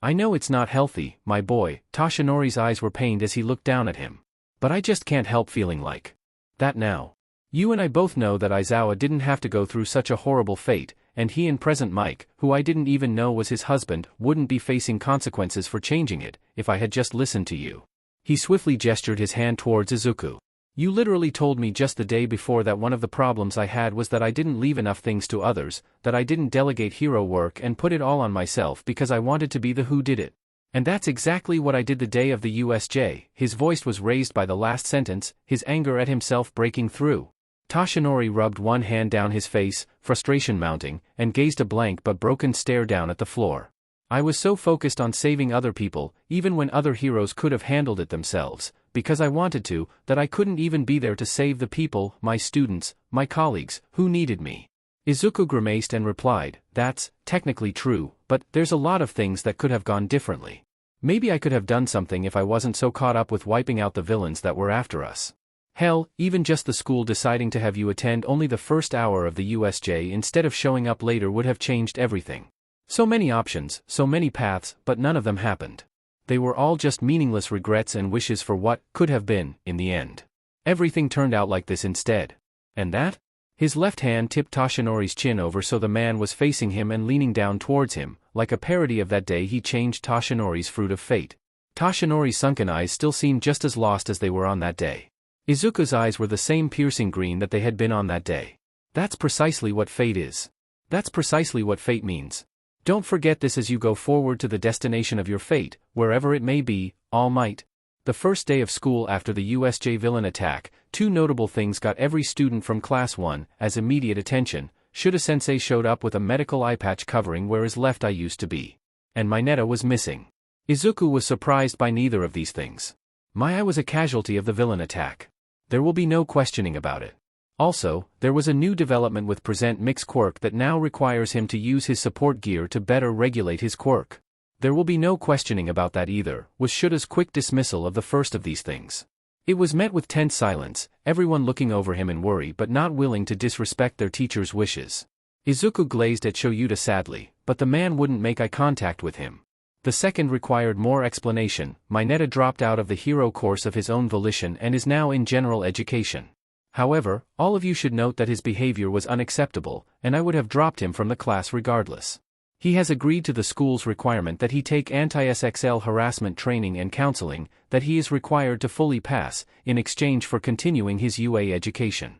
I know it's not healthy, my boy." Toshinori's eyes were pained as he looked down at him. "But I just can't help feeling like that now. You and I both know that Aizawa didn't have to go through such a horrible fate, and he and present Mike, who I didn't even know was his husband, wouldn't be facing consequences for changing it, if I had just listened to you." He swiftly gestured his hand towards Izuku. "You literally told me just the day before that one of the problems I had was that I didn't leave enough things to others, that I didn't delegate hero work and put it all on myself because I wanted to be the who did it. And that's exactly what I did the day of the USJ." His voice was raised by the last sentence, his anger at himself breaking through. Toshinori rubbed one hand down his face, frustration mounting, and gazed a blank but broken stare down at the floor. "I was so focused on saving other people, even when other heroes could have handled it themselves, because I wanted to, that I couldn't even be there to save the people, my students, my colleagues, who needed me." Izuku grimaced and replied, "That's technically true, but there's a lot of things that could have gone differently. Maybe I could have done something if I wasn't so caught up with wiping out the villains that were after us. Hell, even just the school deciding to have you attend only the first hour of the USJ instead of showing up later would have changed everything. So many options, so many paths, but none of them happened. They were all just meaningless regrets and wishes for what could have been, in the end. Everything turned out like this instead. And that?" His left hand tipped Toshinori's chin over so the man was facing him and leaning down towards him, like a parody of that day he changed Toshinori's fruit of fate. Toshinori's sunken eyes still seemed just as lost as they were on that day. Izuku's eyes were the same piercing green that they had been on that day. "That's precisely what fate is. That's precisely what fate means." Don't forget this as you go forward to the destination of your fate, wherever it may be, All Might. The first day of school after the USJ villain attack, two notable things got every student from Class 1 as immediate attention. Shuda-sensei showed up with a medical eye patch covering where his left eye used to be. And Mineta was missing. Izuku was surprised by neither of these things. My eye was a casualty of the villain attack. There will be no questioning about it. Also, there was a new development with Present Mix Quirk that now requires him to use his support gear to better regulate his quirk. There will be no questioning about that either, was Shuda's quick dismissal of the first of these things. It was met with tense silence, everyone looking over him in worry but not willing to disrespect their teacher's wishes. Izuku glazed at Shoyuta sadly, but the man wouldn't make eye contact with him. The second required more explanation. Mineta dropped out of the hero course of his own volition and is now in general education. However, all of you should note that his behavior was unacceptable, and I would have dropped him from the class regardless. He has agreed to the school's requirement that he take anti-SXL harassment training and counseling, that he is required to fully pass, in exchange for continuing his UA education.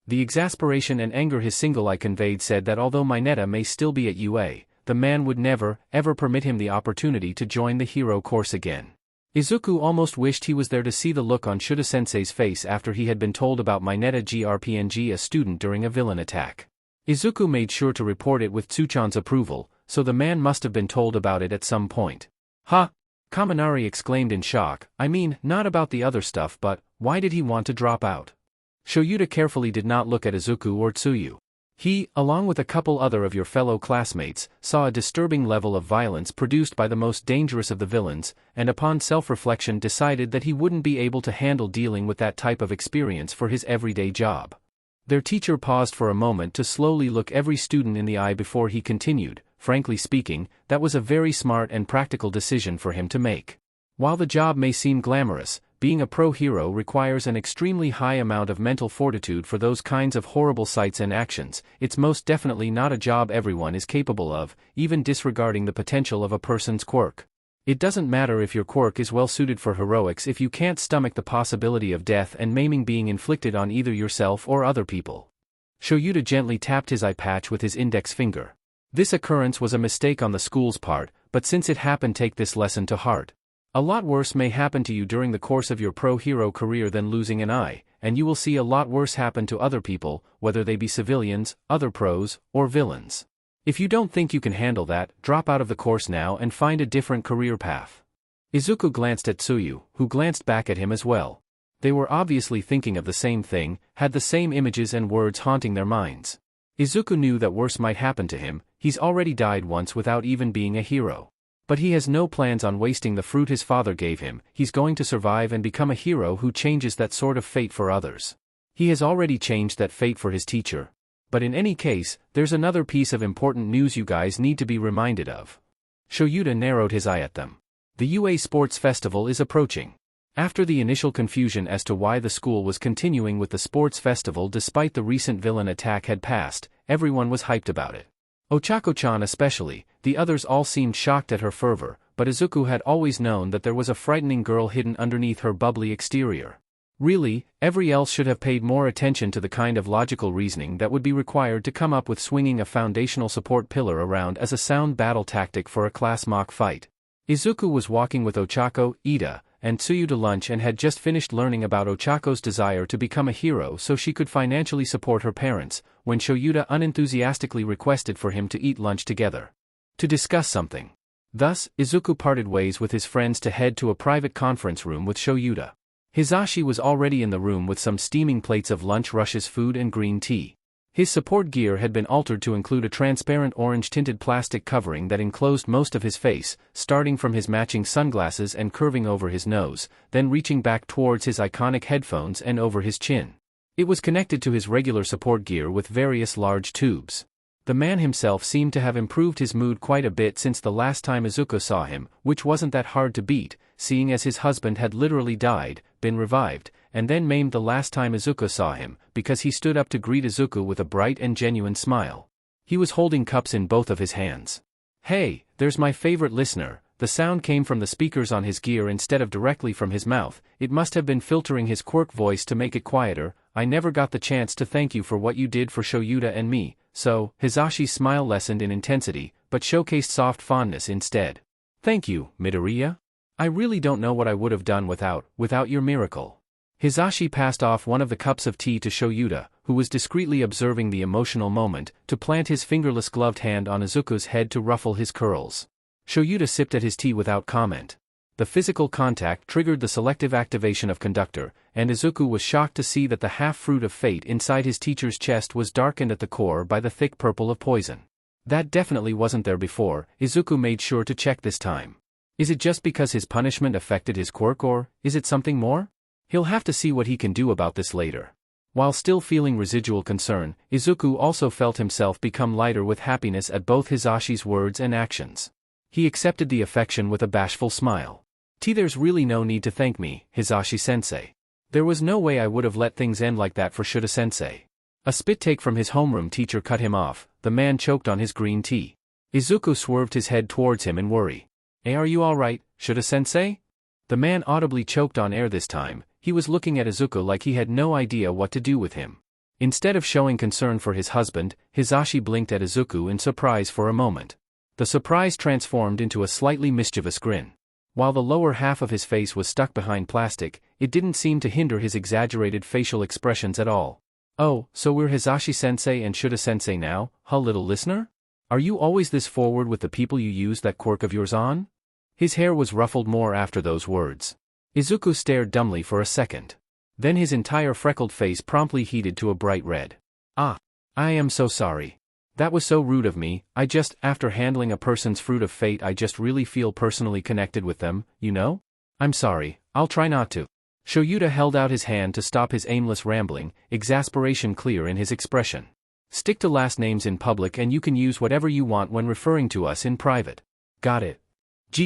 The exasperation and anger his single eye conveyed said that although Mineta may still be at UA, the man would never, ever permit him the opportunity to join the hero course again. Izuku almost wished he was there to see the look on Shuda-sensei's face after he had been told about Mineta GRPNG a student during a villain attack. Izuku made sure to report it with Tsuchan's approval, so the man must have been told about it at some point. Huh? Kaminari exclaimed in shock, I mean, not about the other stuff but, why did he want to drop out? Shoyuta carefully did not look at Izuku or Tsuyu. He, along with a couple other of your fellow classmates, saw a disturbing level of violence produced by the most dangerous of the villains, and upon self-reflection decided that he wouldn't be able to handle dealing with that type of experience for his everyday job. Their teacher paused for a moment to slowly look every student in the eye before he continued. Frankly speaking, that was a very smart and practical decision for him to make. While the job may seem glamorous, being a pro hero requires an extremely high amount of mental fortitude for those kinds of horrible sights and actions. It's most definitely not a job everyone is capable of, even disregarding the potential of a person's quirk. It doesn't matter if your quirk is well suited for heroics if you can't stomach the possibility of death and maiming being inflicted on either yourself or other people. Shoyuta gently tapped his eye patch with his index finger. This occurrence was a mistake on the school's part, but since it happened, take this lesson to heart. A lot worse may happen to you during the course of your pro-hero career than losing an eye, and you will see a lot worse happen to other people, whether they be civilians, other pros, or villains. If you don't think you can handle that, drop out of the course now and find a different career path. Izuku glanced at Tsuyu, who glanced back at him as well. They were obviously thinking of the same thing, had the same images and words haunting their minds. Izuku knew that worse might happen to him. He's already died once without even being a hero. But he has no plans on wasting the fruit his father gave him. He's going to survive and become a hero who changes that sort of fate for others. He has already changed that fate for his teacher. But in any case, there's another piece of important news you guys need to be reminded of. Shoyuta narrowed his eye at them. The UA Sports Festival is approaching. After the initial confusion as to why the school was continuing with the sports festival despite the recent villain attack had passed, everyone was hyped about it. Ochako-chan especially. The others all seemed shocked at her fervor, but Izuku had always known that there was a frightening girl hidden underneath her bubbly exterior. Really, everyone else should have paid more attention to the kind of logical reasoning that would be required to come up with swinging a foundational support pillar around as a sound battle tactic for a class mock fight. Izuku was walking with Ochako, Ida, and Tsuyu to lunch and had just finished learning about Ochako's desire to become a hero so she could financially support her parents, when Shoyuta unenthusiastically requested for him to eat lunch together. To discuss something. Thus, Izuku parted ways with his friends to head to a private conference room with Shoyuta. Hizashi was already in the room with some steaming plates of lunch Russia's food and green tea. His support gear had been altered to include a transparent orange-tinted plastic covering that enclosed most of his face, starting from his matching sunglasses and curving over his nose, then reaching back towards his iconic headphones and over his chin. It was connected to his regular support gear with various large tubes. The man himself seemed to have improved his mood quite a bit since the last time Izuku saw him, which wasn't that hard to beat, seeing as his husband had literally died, been revived, and then maimed the last time Izuku saw him, because he stood up to greet Izuku with a bright and genuine smile. He was holding cups in both of his hands. Hey, there's my favorite listener. The sound came from the speakers on his gear instead of directly from his mouth. It must have been filtering his quirk voice to make it quieter. I never got the chance to thank you for what you did for Shoyuta and me, so Hisashi's smile lessened in intensity, but showcased soft fondness instead. Thank you, Midoriya. I really don't know what I would have done without your miracle. Hisashi passed off one of the cups of tea to Shoyuta, who was discreetly observing the emotional moment, to plant his fingerless gloved hand on Izuku's head to ruffle his curls. Shoyuta sipped at his tea without comment. The physical contact triggered the selective activation of Conductor, and Izuku was shocked to see that the half-fruit of fate inside his teacher's chest was darkened at the core by the thick purple of poison. That definitely wasn't there before. Izuku made sure to check this time. Is it just because his punishment affected his quirk, or is it something more? He'll have to see what he can do about this later. While still feeling residual concern, Izuku also felt himself become lighter with happiness at both Hisashi's words and actions. He accepted the affection with a bashful smile. There's really no need to thank me, Hisashi-sensei. There was no way I would have let things end like that for Shota-sensei. A spit take from his homeroom teacher cut him off. The man choked on his green tea. Izuku swerved his head towards him in worry. Are you alright, Shota-sensei? The man audibly choked on air this time. He was looking at Izuku like he had no idea what to do with him. Instead of showing concern for his husband, Hisashi blinked at Izuku in surprise for a moment. The surprise transformed into a slightly mischievous grin. While the lower half of his face was stuck behind plastic, it didn't seem to hinder his exaggerated facial expressions at all. Oh, so we're Hisashi-sensei and Shota-sensei now, huh, little listener? Are you always this forward with the people you use that quirk of yours on? His hair was ruffled more after those words. Izuku stared dumbly for a second. Then his entire freckled face promptly heated to a bright red. I am so sorry. That was so rude of me. After handling a person's fruit of fate, I just really feel personally connected with them, you know? I'm sorry, I'll try not to. Shoyuta held out his hand to stop his aimless rambling, exasperation clear in his expression. Stick to last names in public and you can use whatever you want when referring to us in private. Got it.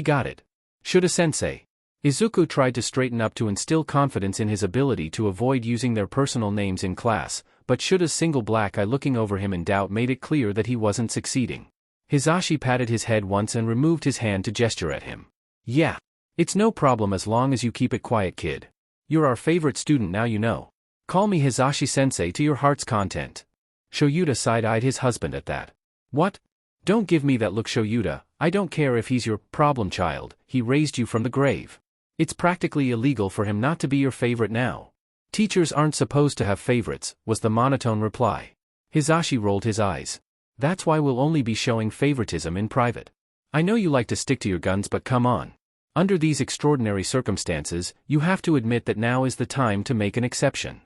Got it. Shota-sensei. Izuku tried to straighten up to instill confidence in his ability to avoid using their personal names in class, but Shota's single black eye looking over him in doubt made it clear that he wasn't succeeding. Hisashi patted his head once and removed his hand to gesture at him. Yeah. It's no problem as long as you keep it quiet, kid. You're our favorite student now, you know. Call me Hisashi-sensei to your heart's content. Shoyuta side-eyed his husband at that. What? Don't give me that look, Shoyuta. I don't care if he's your problem child, he raised you from the grave. It's practically illegal for him not to be your favorite now. Teachers aren't supposed to have favorites, was the monotone reply. Hisashi rolled his eyes. That's why we'll only be showing favoritism in private. I know you like to stick to your guns, but come on. Under these extraordinary circumstances, you have to admit that now is the time to make an exception.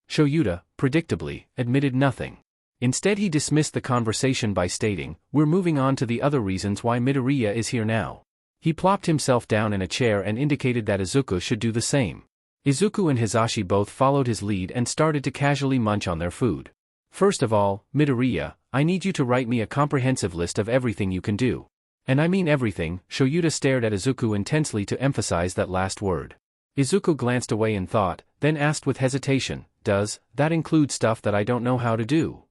Shoyuta, predictably, admitted nothing. Instead he dismissed the conversation by stating, we're moving on to the other reasons why Midoriya is here now. He plopped himself down in a chair and indicated that Izuku should do the same. Izuku and Hisashi both followed his lead and started to casually munch on their food. First of all, Midoriya, I need you to write me a comprehensive list of everything you can do. And I mean everything. Shoyuta stared at Izuku intensely to emphasize that last word. Izuku glanced away in thought, then asked with hesitation, does that include stuff that I don't know how to do?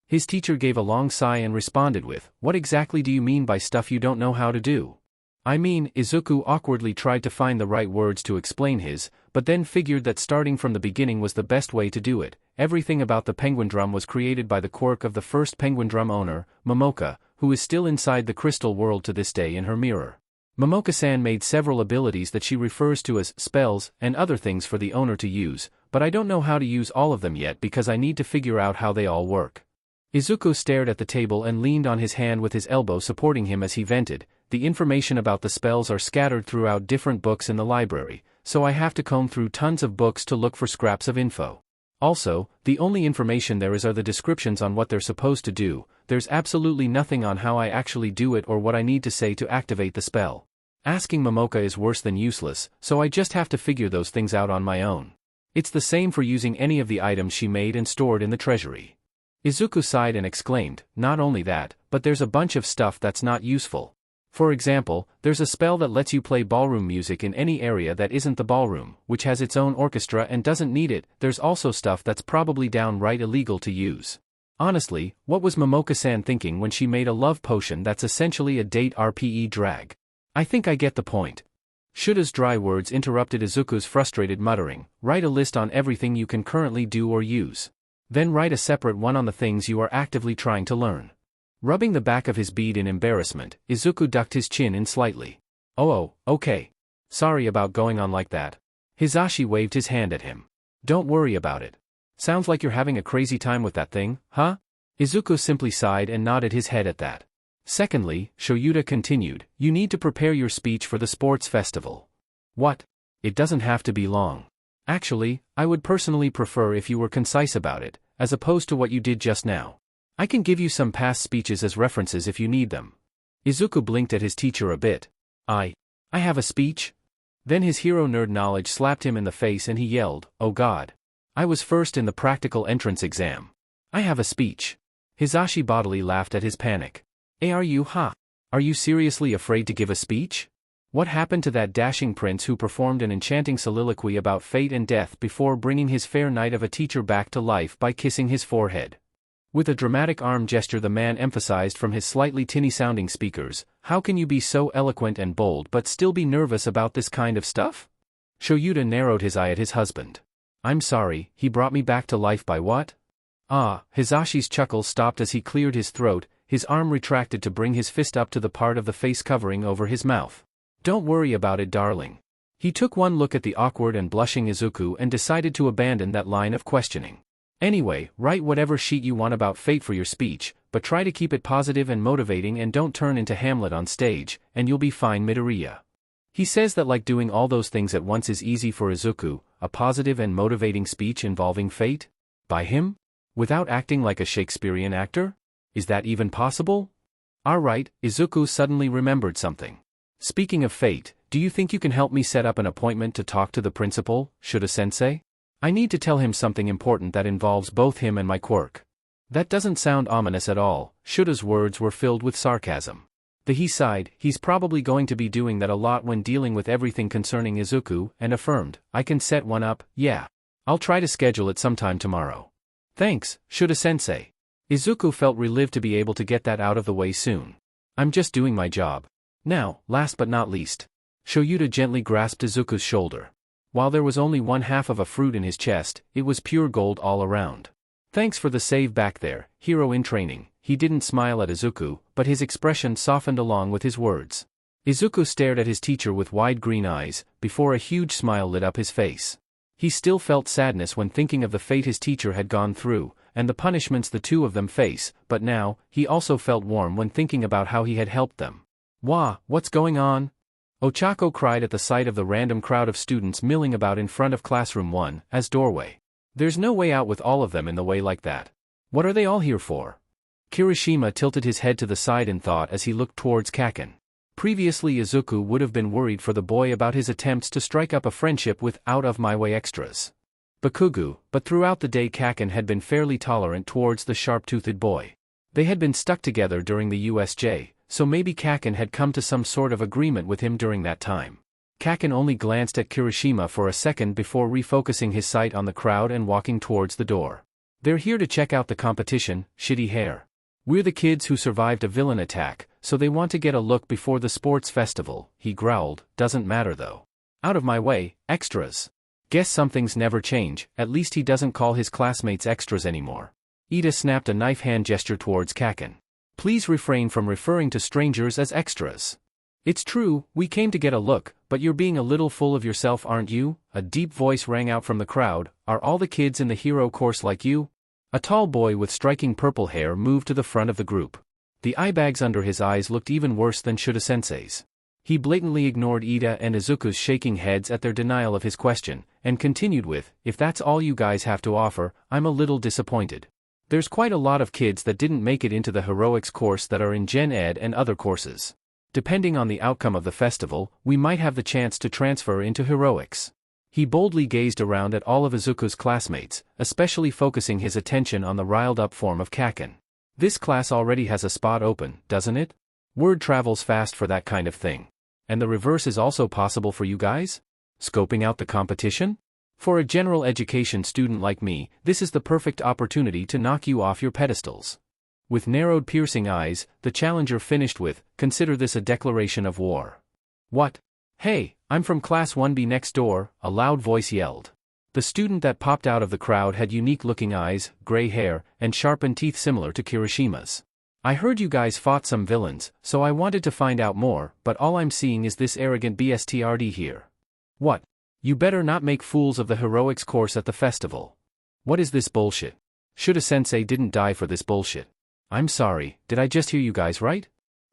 His teacher gave a long sigh and responded with, what exactly do you mean by stuff you don't know how to do? I mean, Izuku awkwardly tried to find the right words to explain his, but then figured that starting from the beginning was the best way to do it. Everything about the penguin drum was created by the quirk of the first penguin drum owner, Momoka, who is still inside the crystal world to this day in her mirror. Momoka-san made several abilities that she refers to as spells and other things for the owner to use, but I don't know how to use all of them yet because I need to figure out how they all work. Izuku stared at the table and leaned on his hand with his elbow supporting him as he vented. The information about the spells are scattered throughout different books in the library, so I have to comb through tons of books to look for scraps of info. Also, the only information there is are the descriptions on what they're supposed to do. There's absolutely nothing on how I actually do it or what I need to say to activate the spell. Asking Momoka is worse than useless, so I just have to figure those things out on my own. It's the same for using any of the items she made and stored in the treasury. Izuku sighed and exclaimed, not only that, but there's a bunch of stuff that's not useful. For example, there's a spell that lets you play ballroom music in any area that isn't the ballroom, which has its own orchestra and doesn't need it. There's also stuff that's probably downright illegal to use. Honestly, what was Momoka-san thinking when she made a love potion that's essentially a date RPE drag? I think I get the point. Shota's dry words interrupted Izuku's frustrated muttering, write a list on everything you can currently do or use. Then write a separate one on the things you are actively trying to learn. Rubbing the back of his bead in embarrassment, Izuku ducked his chin in slightly. Oh, okay. Sorry about going on like that. Hisashi waved his hand at him. Don't worry about it. Sounds like you're having a crazy time with that thing, huh? Izuku simply sighed and nodded his head at that. Secondly, Shoyuta continued, you need to prepare your speech for the sports festival. What? It doesn't have to be long. Actually, I would personally prefer if you were concise about it, as opposed to what you did just now. I can give you some past speeches as references if you need them. Izuku blinked at his teacher a bit. I have a speech? Then his hero nerd knowledge slapped him in the face and he yelled, oh god. I was first in the practical entrance exam. I have a speech. Hisashi bodily laughed at his panic. Are you seriously afraid to give a speech? What happened to that dashing prince who performed an enchanting soliloquy about fate and death before bringing his fair knight of a teacher back to life by kissing his forehead? With a dramatic arm gesture the man emphasized from his slightly tinny-sounding speakers, how can you be so eloquent and bold but still be nervous about this kind of stuff? Shoyuta narrowed his eye at his husband. I'm sorry, he brought me back to life by what? Hisashi's chuckle stopped as he cleared his throat, his arm retracted to bring his fist up to the part of the face covering over his mouth. Don't worry about it, darling. He took one look at the awkward and blushing Izuku and decided to abandon that line of questioning. Anyway, write whatever sheet you want about fate for your speech, but try to keep it positive and motivating and don't turn into Hamlet on stage, and you'll be fine, Midoriya. He says that like doing all those things at once is easy for Izuku, a positive and motivating speech involving fate? By him? Without acting like a Shakespearean actor? Is that even possible? Alright, Izuku suddenly remembered something. Speaking of fate, do you think you can help me set up an appointment to talk to the principal, Shuda-sensei? I need to tell him something important that involves both him and my quirk. That doesn't sound ominous at all. Shuda's words were filled with sarcasm. He sighed, he's probably going to be doing that a lot when dealing with everything concerning Izuku, and affirmed, I can set one up, yeah. I'll try to schedule it sometime tomorrow. Thanks, Shuda-sensei. Izuku felt relieved to be able to get that out of the way soon. I'm just doing my job. Now, last but not least. Shoyuta gently grasped Izuku's shoulder. While there was only one half of a fruit in his chest, it was pure gold all around. Thanks for the save back there, hero in training. He didn't smile at Izuku, but his expression softened along with his words. Izuku stared at his teacher with wide green eyes, before a huge smile lit up his face. He still felt sadness when thinking of the fate his teacher had gone through, and the punishments the two of them face, but now, he also felt warm when thinking about how he had helped them. What's going on? Ochako cried at the sight of the random crowd of students milling about in front of classroom 1's doorway. There's no way out with all of them in the way like that. What are they all here for? Kirishima tilted his head to the side in thought as he looked towards Kaken. Previously Izuku would have been worried for the boy about his attempts to strike up a friendship with out-of-my-way extras. Bakugu, but throughout the day Kaken had been fairly tolerant towards the sharp-toothed boy. They had been stuck together during the USJ, so maybe Kaken had come to some sort of agreement with him during that time. Kaken only glanced at Kirishima for a second before refocusing his sight on the crowd and walking towards the door. They're here to check out the competition, shitty hair. We're the kids who survived a villain attack, so they want to get a look before the sports festival, he growled, doesn't matter though. Out of my way, extras. Guess some things never change, at least he doesn't call his classmates extras anymore. Ida snapped a knife hand gesture towards Kaken. Please refrain from referring to strangers as extras. It's true, we came to get a look, but you're being a little full of yourself, aren't you? A deep voice rang out from the crowd. Are all the kids in the hero course like you? A tall boy with striking purple hair moved to the front of the group. The eye bags under his eyes looked even worse than Shuda-sensei's. He blatantly ignored Ida and Izuku's shaking heads at their denial of his question, and continued with, if that's all you guys have to offer, I'm a little disappointed. There's quite a lot of kids that didn't make it into the heroics course that are in Gen Ed and other courses. Depending on the outcome of the festival, we might have the chance to transfer into heroics. He boldly gazed around at all of Izuku's classmates, especially focusing his attention on the riled-up form of Kaken. This class already has a spot open, doesn't it? Word travels fast for that kind of thing. And the reverse is also possible for you guys? Scoping out the competition? For a general education student like me, this is the perfect opportunity to knock you off your pedestals. With narrowed piercing eyes, the challenger finished with, consider this a declaration of war. What? Hey, I'm from Class 1B next door, a loud voice yelled. The student that popped out of the crowd had unique-looking eyes, gray hair, and sharpened teeth similar to Kirishima's. I heard you guys fought some villains, so I wanted to find out more, but all I'm seeing is this arrogant BSTRD here. What? You better not make fools of the heroics course at the festival. What is this bullshit? Shuda-sensei didn't die for this bullshit. I'm sorry, did I just hear you guys right?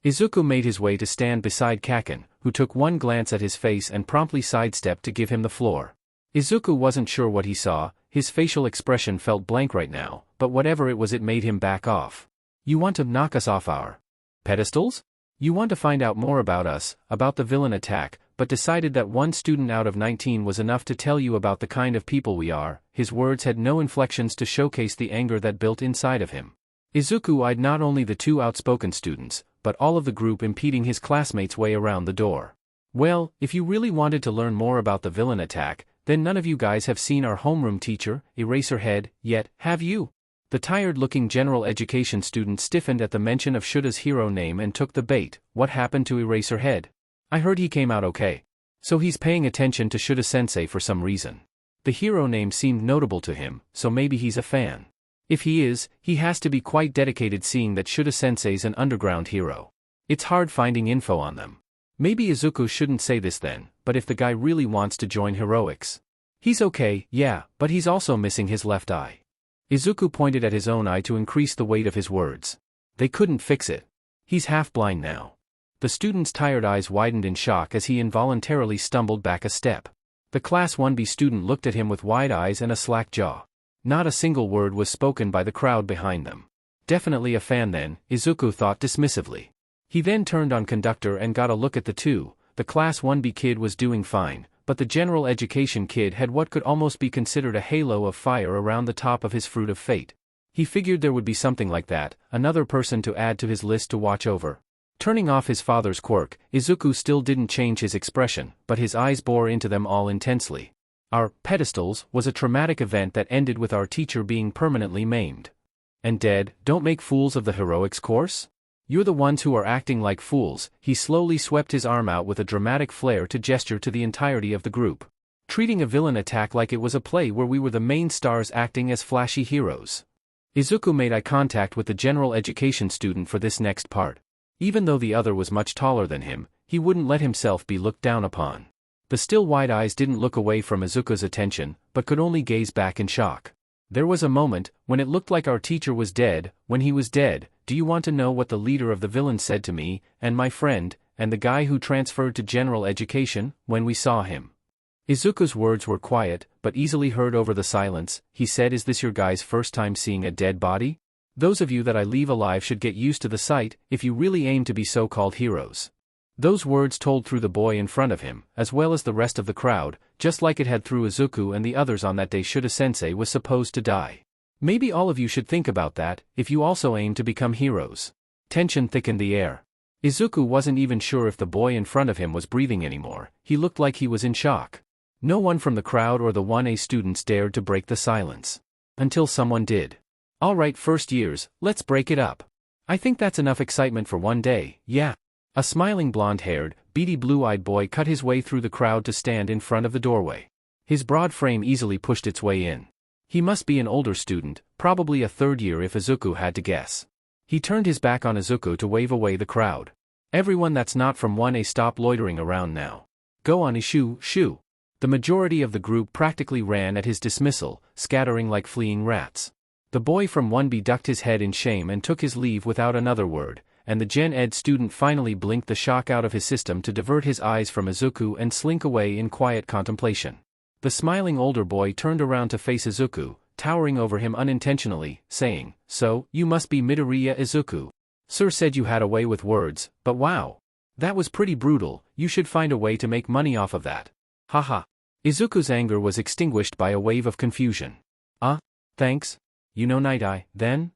Izuku made his way to stand beside Kaken, who took one glance at his face and promptly sidestepped to give him the floor. Izuku wasn't sure what he saw, his facial expression felt blank right now, but whatever it was it made him back off. You want to knock us off our pedestals? You want to find out more about us, about the villain attack, but decided that one student out of 19 was enough to tell you about the kind of people we are. His words had no inflections to showcase the anger that built inside of him. Izuku eyed not only the two outspoken students, but all of the group impeding his classmates' way around the door. Well, if you really wanted to learn more about the villain attack, then none of you guys have seen our homeroom teacher, Eraserhead, yet, have you? The tired-looking general education student stiffened at the mention of Shuda's hero name and took the bait. What happened to Eraserhead? I heard he came out okay. So he's paying attention to Shuda-sensei for some reason. The hero name seemed notable to him, so maybe he's a fan. If he is, he has to be quite dedicated seeing that Shuda-sensei's an underground hero. It's hard finding info on them. Maybe Izuku shouldn't say this then, but if the guy really wants to join heroics. He's okay, yeah, but he's also missing his left eye. Izuku pointed at his own eye to increase the weight of his words. They couldn't fix it. He's half blind now. The student's tired eyes widened in shock as he involuntarily stumbled back a step. The Class 1B student looked at him with wide eyes and a slack jaw. Not a single word was spoken by the crowd behind them. Definitely a fan then, Izuku thought dismissively. He then turned on Conductor and got a look at the two. The Class 1B kid was doing fine, but the general education kid had what could almost be considered a halo of fire around the top of his fruit of fate. He figured there would be something like that, another person to add to his list to watch over. Turning off his father's quirk, Izuku still didn't change his expression, but his eyes bore into them all intensely. Our pedestals was a traumatic event that ended with our teacher being permanently maimed. And dead. Don't make fools of the heroics course? You're the ones who are acting like fools. He slowly swept his arm out with a dramatic flair to gesture to the entirety of the group. Treating a villain attack like it was a play where we were the main stars acting as flashy heroes. Izuku made eye contact with the general education student for this next part. Even though the other was much taller than him, he wouldn't let himself be looked down upon. The still wide eyes didn't look away from Izuku's attention, but could only gaze back in shock. There was a moment, when it looked like our teacher was dead. When he was dead, do you want to know what the leader of the villains said to me, and my friend, and the guy who transferred to general education, when we saw him? Izuku's words were quiet, but easily heard over the silence. He said, "Is this your guys' first time seeing a dead body? Those of you that I leave alive should get used to the sight, if you really aim to be so-called heroes." Those words told through the boy in front of him, as well as the rest of the crowd, just like it had through Izuku and the others on that day Shuda-sensei was supposed to die. Maybe all of you should think about that, if you also aim to become heroes. Tension thickened the air. Izuku wasn't even sure if the boy in front of him was breathing anymore. He looked like he was in shock. No one from the crowd or the 1A students dared to break the silence. Until someone did. "All right, first years, let's break it up. I think that's enough excitement for one day, yeah." A smiling blonde-haired, beady blue-eyed boy cut his way through the crowd to stand in front of the doorway. His broad frame easily pushed its way in. He must be an older student, probably a third year if Izuku had to guess. He turned his back on Izuku to wave away the crowd. "Everyone that's not from 1A stop loitering around now. Go on Ishu, shoo." The majority of the group practically ran at his dismissal, scattering like fleeing rats. The boy from 1B ducked his head in shame and took his leave without another word, and the Gen Ed student finally blinked the shock out of his system to divert his eyes from Izuku and slink away in quiet contemplation. The smiling older boy turned around to face Izuku, towering over him unintentionally, saying, "So, you must be Midoriya Izuku. Sir said you had a way with words, but wow. That was pretty brutal. You should find a way to make money off of that. Haha." Izuku's anger was extinguished by a wave of confusion. Thanks? You know Night Eye, then?"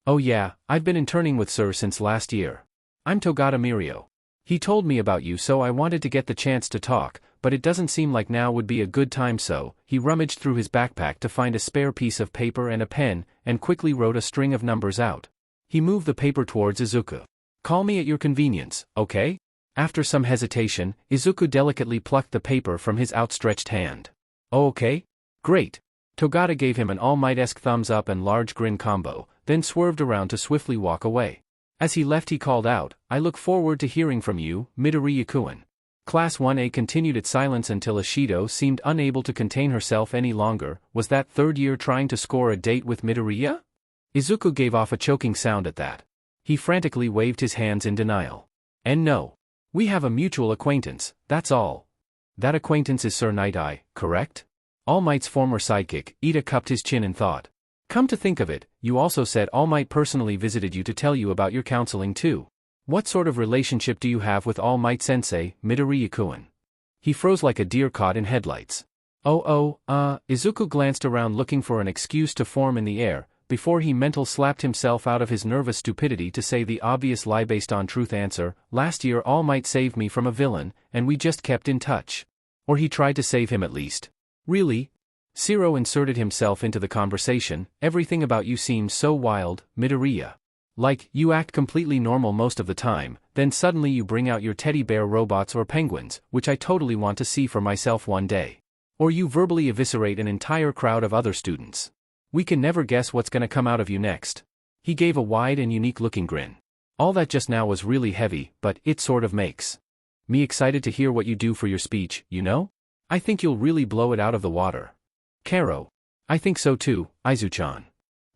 "Oh yeah, I've been interning with Sir since last year. I'm Togata Mirio. He told me about you so I wanted to get the chance to talk, but it doesn't seem like now would be a good time so." He rummaged through his backpack to find a spare piece of paper and a pen, and quickly wrote a string of numbers out. He moved the paper towards Izuku. "Call me at your convenience, okay?" After some hesitation, Izuku delicately plucked the paper from his outstretched hand. "Oh okay? Great. Togata gave him an All Might-esque thumbs up and large grin combo, then swerved around to swiftly walk away. As he left he called out, "I look forward to hearing from you, Midoriya-kun." Class 1A continued its silence until Ishido seemed unable to contain herself any longer. Was that third year trying to score a date with Midoriya? Izuku gave off a choking sound at that. He frantically waved his hands in denial. "And no. We have a mutual acquaintance, that's all." "That acquaintance is Sir Night-Eye, correct?" All Might's former sidekick, Ida, cupped his chin in thought. "Come to think of it, you also said All Might personally visited you to tell you about your counseling too. What sort of relationship do you have with All Might-sensei, Midoriya-kun?" He froze like a deer caught in headlights. Izuku glanced around looking for an excuse to form in the air, before he mental slapped himself out of his nervous stupidity to say the obvious lie based on truth answer. "Last year All Might saved me from a villain, and we just kept in touch. Or he tried to save him at least." "Really?" Zero inserted himself into the conversation. "Everything about you seems so wild, Midoriya. Like, you act completely normal most of the time, then suddenly you bring out your teddy bear robots or penguins, which I totally want to see for myself one day. Or you verbally eviscerate an entire crowd of other students. We can never guess what's gonna come out of you next." He gave a wide and unique-looking grin. "All that just now was really heavy, but it sort of makes me excited to hear what you do for your speech, you know? I think you'll really blow it out of the water." "Karo. I think so too, Izu-chan."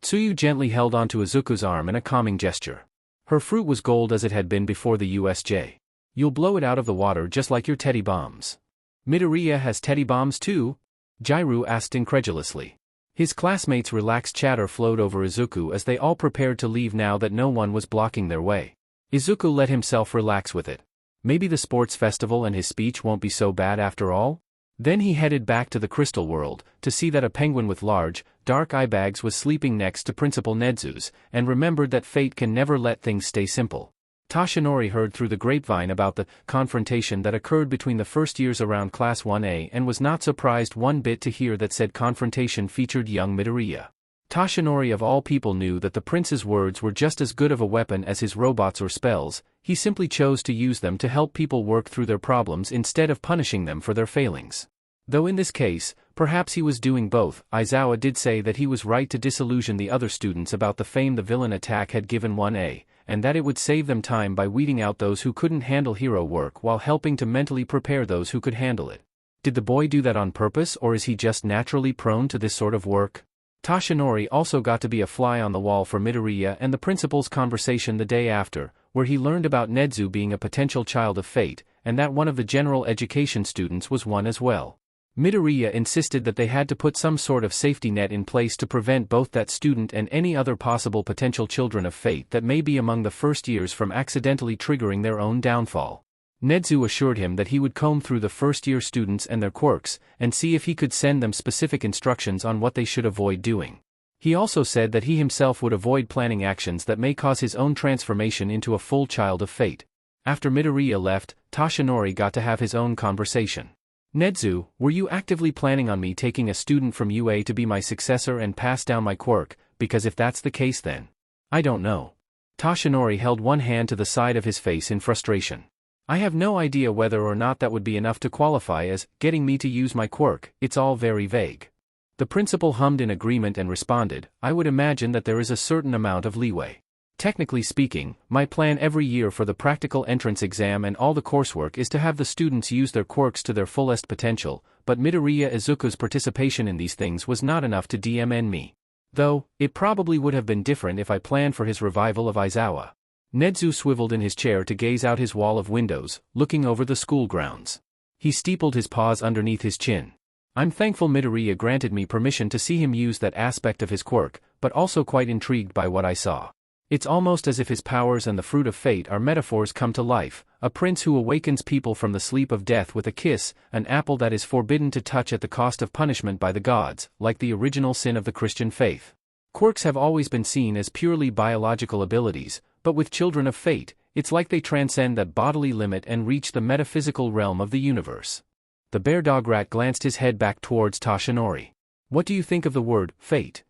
Tsuyu gently held onto Izuku's arm in a calming gesture. Her fruit was gold as it had been before the USJ. "You'll blow it out of the water just like your teddy bombs." "Midoriya has teddy bombs too?" Jairu asked incredulously. His classmates' relaxed chatter flowed over Izuku as they all prepared to leave now that no one was blocking their way. Izuku let himself relax with it. Maybe the sports festival and his speech won't be so bad after all? Then he headed back to the crystal world, to see that a penguin with large, dark eye bags was sleeping next to Principal Nedzu's, and remembered that fate can never let things stay simple. Tashinori heard through the grapevine about the confrontation that occurred between the first years around Class 1A and was not surprised one bit to hear that said confrontation featured young Midoriya. Tashinori of all people knew that the prince's words were just as good of a weapon as his robots or spells. He simply chose to use them to help people work through their problems instead of punishing them for their failings. Though in this case, perhaps he was doing both. Aizawa did say that he was right to disillusion the other students about the fame the villain attack had given 1A, and that it would save them time by weeding out those who couldn't handle hero work while helping to mentally prepare those who could handle it. Did the boy do that on purpose, or is he just naturally prone to this sort of work? Tashinori also got to be a fly on the wall for Midoriya and the principal's conversation the day after, where he learned about Nedzu being a potential child of fate, and that one of the general education students was one as well. Midoriya insisted that they had to put some sort of safety net in place to prevent both that student and any other possible potential children of fate that may be among the first years from accidentally triggering their own downfall. Nedzu assured him that he would comb through the first-year students and their quirks, and see if he could send them specific instructions on what they should avoid doing. He also said that he himself would avoid planning actions that may cause his own transformation into a full child of fate. After Midoriya left, Tashinori got to have his own conversation. "Nedzu, were you actively planning on me taking a student from UA to be my successor and pass down my quirk, because if that's the case then, I don't know." Tashinori held one hand to the side of his face in frustration. "I have no idea whether or not that would be enough to qualify as getting me to use my quirk. It's all very vague." The principal hummed in agreement and responded, "I would imagine that there is a certain amount of leeway. Technically speaking, my plan every year for the practical entrance exam and all the coursework is to have the students use their quirks to their fullest potential, but Midoriya Izuku's participation in these things was not enough to DMN me. Though, it probably would have been different if I planned for his revival of Aizawa." Nedzu swiveled in his chair to gaze out his wall of windows, looking over the school grounds. He steepled his paws underneath his chin. "I'm thankful Midoriya granted me permission to see him use that aspect of his quirk, but also quite intrigued by what I saw. It's almost as if his powers and the fruit of fate are metaphors come to life, a prince who awakens people from the sleep of death with a kiss, an apple that is forbidden to touch at the cost of punishment by the gods, like the original sin of the Christian faith. Quirks have always been seen as purely biological abilities, but with children of fate, it's like they transcend that bodily limit and reach the metaphysical realm of the universe." The bear dog rat glanced his head back towards Tashinori. "What do you think of the word, fate?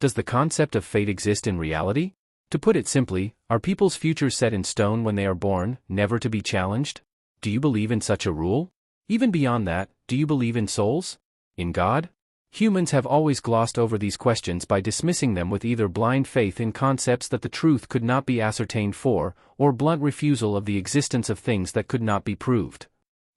Does the concept of fate exist in reality? To put it simply, are people's futures set in stone when they are born, never to be challenged? Do you believe in such a rule? Even beyond that, do you believe in souls? In God? Humans have always glossed over these questions by dismissing them with either blind faith in concepts that the truth could not be ascertained for, or blunt refusal of the existence of things that could not be proved.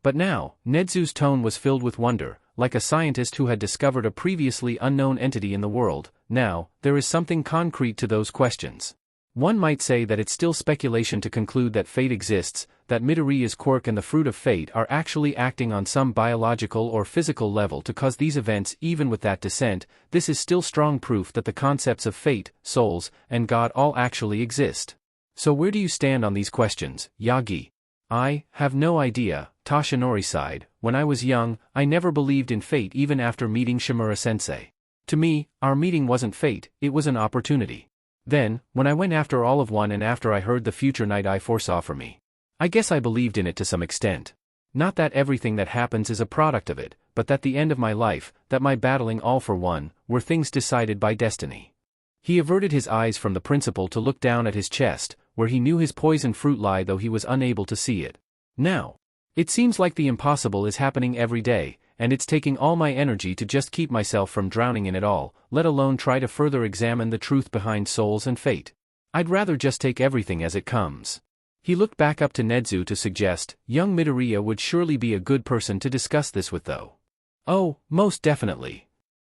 But now, Nedzu's tone was filled with wonder, like a scientist who had discovered a previously unknown entity in the world. Now, there is something concrete to those questions. One might say that it's still speculation to conclude that fate exists, that Midoriya's quirk and the fruit of fate are actually acting on some biological or physical level to cause these events. Even with that dissent, this is still strong proof that the concepts of fate, souls, and God all actually exist. So where do you stand on these questions, Yagi? I have no idea, Toshinori sighed. When I was young, I never believed in fate even after meeting Shimura-sensei. To me, our meeting wasn't fate, it was an opportunity. Then, when I went after all of one and after I heard the future night I foresaw for me, I guess I believed in it to some extent. Not that everything that happens is a product of it, but that the end of my life, that my battling all for one, were things decided by destiny. He averted his eyes from the principal to look down at his chest, where he knew his poison fruit lay though he was unable to see it. Now, it seems like the impossible is happening every day, and it's taking all my energy to just keep myself from drowning in it all, let alone try to further examine the truth behind souls and fate. I'd rather just take everything as it comes. He looked back up to Nedzu to suggest, young Midoriya would surely be a good person to discuss this with though. Oh, most definitely.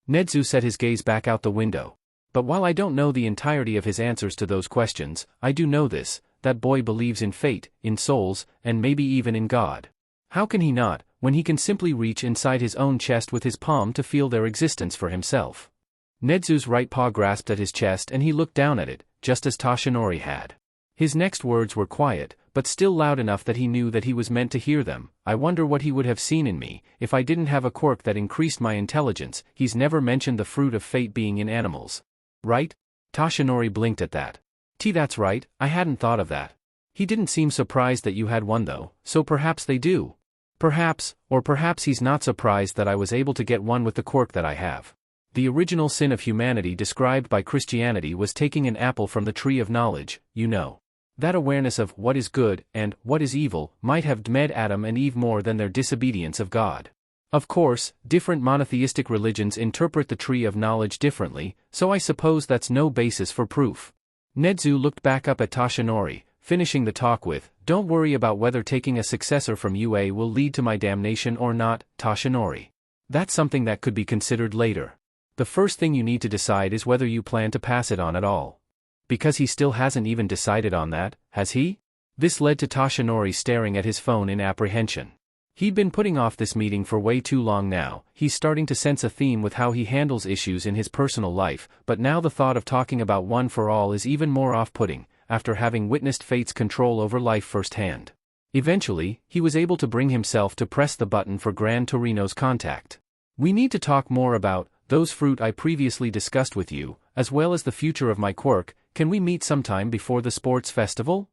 Nedzu set his gaze back out the window. But while I don't know the entirety of his answers to those questions, I do know this, that boy believes in fate, in souls, and maybe even in God. How can he not, when he can simply reach inside his own chest with his palm to feel their existence for himself? Nedzu's right paw grasped at his chest and he looked down at it, just as Toshinori had. His next words were quiet, but still loud enough that he knew that he was meant to hear them. I wonder what he would have seen in me, if I didn't have a quirk that increased my intelligence. He's never mentioned the fruit of fate being in animals. Right? Toshinori blinked at that. That's right, I hadn't thought of that. He didn't seem surprised that you had one though, so perhaps they do. Perhaps, or perhaps he's not surprised that I was able to get one with the quirk that I have. The original sin of humanity described by Christianity was taking an apple from the tree of knowledge, you know. That awareness of what is good and what is evil might have damned Adam and Eve more than their disobedience of God. Of course, different monotheistic religions interpret the tree of knowledge differently, so I suppose that's no basis for proof. Nedzu looked back up at Toshinori, finishing the talk with, don't worry about whether taking a successor from UA will lead to my damnation or not, Toshinori. That's something that could be considered later. The first thing you need to decide is whether you plan to pass it on at all. Because he still hasn't even decided on that, has he? This led to Toshinori staring at his phone in apprehension. He'd been putting off this meeting for way too long now. He's starting to sense a theme with how he handles issues in his personal life, but now the thought of talking about one for all is even more off-putting, after having witnessed fate's control over life firsthand. Eventually, he was able to bring himself to press the button for Gran Torino's contact. We need to talk more about those fruit I previously discussed with you, as well as the future of my quirk. Can we meet sometime before the sports festival?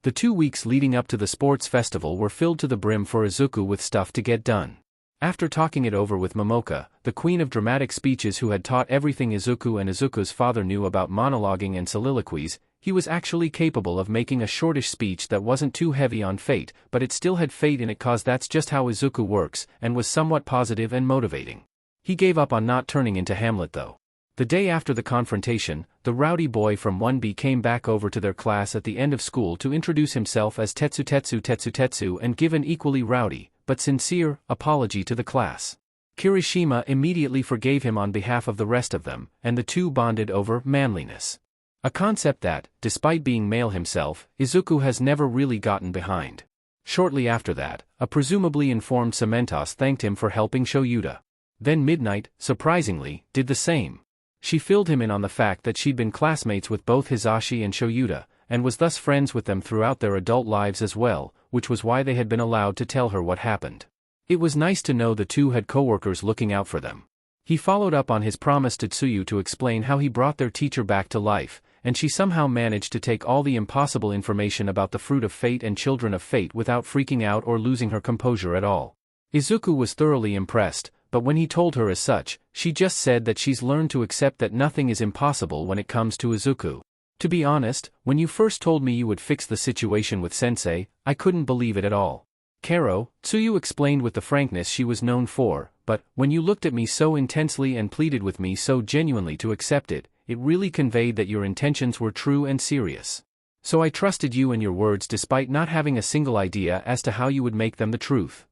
The 2 weeks leading up to the sports festival were filled to the brim for Izuku with stuff to get done. After talking it over with Momoka, the queen of dramatic speeches who had taught everything Izuku and Izuku's father knew about monologuing and soliloquies, he was actually capable of making a shortish speech that wasn't too heavy on fate, but it still had fate in it cause that's just how Izuku works, and was somewhat positive and motivating. He gave up on not turning into Hamlet though. The day after the confrontation, the rowdy boy from 1B came back over to their class at the end of school to introduce himself as Tetsu and give an equally rowdy, but sincere, apology to the class. Kirishima immediately forgave him on behalf of the rest of them, and the two bonded over manliness. A concept that, despite being male himself, Izuku has never really gotten behind. Shortly after that, a presumably informed Cementos thanked him for helping Shoyuta. Then Midnight, surprisingly, did the same. She filled him in on the fact that she'd been classmates with both Hisashi and Shoyuta, and was thus friends with them throughout their adult lives as well, which was why they had been allowed to tell her what happened. It was nice to know the two had coworkers looking out for them. He followed up on his promise to Tsuyu to explain how he brought their teacher back to life, and she somehow managed to take all the impossible information about the fruit of fate and children of fate without freaking out or losing her composure at all. Izuku was thoroughly impressed, but when he told her as such, she just said that she's learned to accept that nothing is impossible when it comes to Izuku. To be honest, when you first told me you would fix the situation with Sensei, I couldn't believe it at all. Karo, Tsuyu explained with the frankness she was known for, but, when you looked at me so intensely and pleaded with me so genuinely to accept it, it really conveyed that your intentions were true and serious. So I trusted you and your words despite not having a single idea as to how you would make them the truth."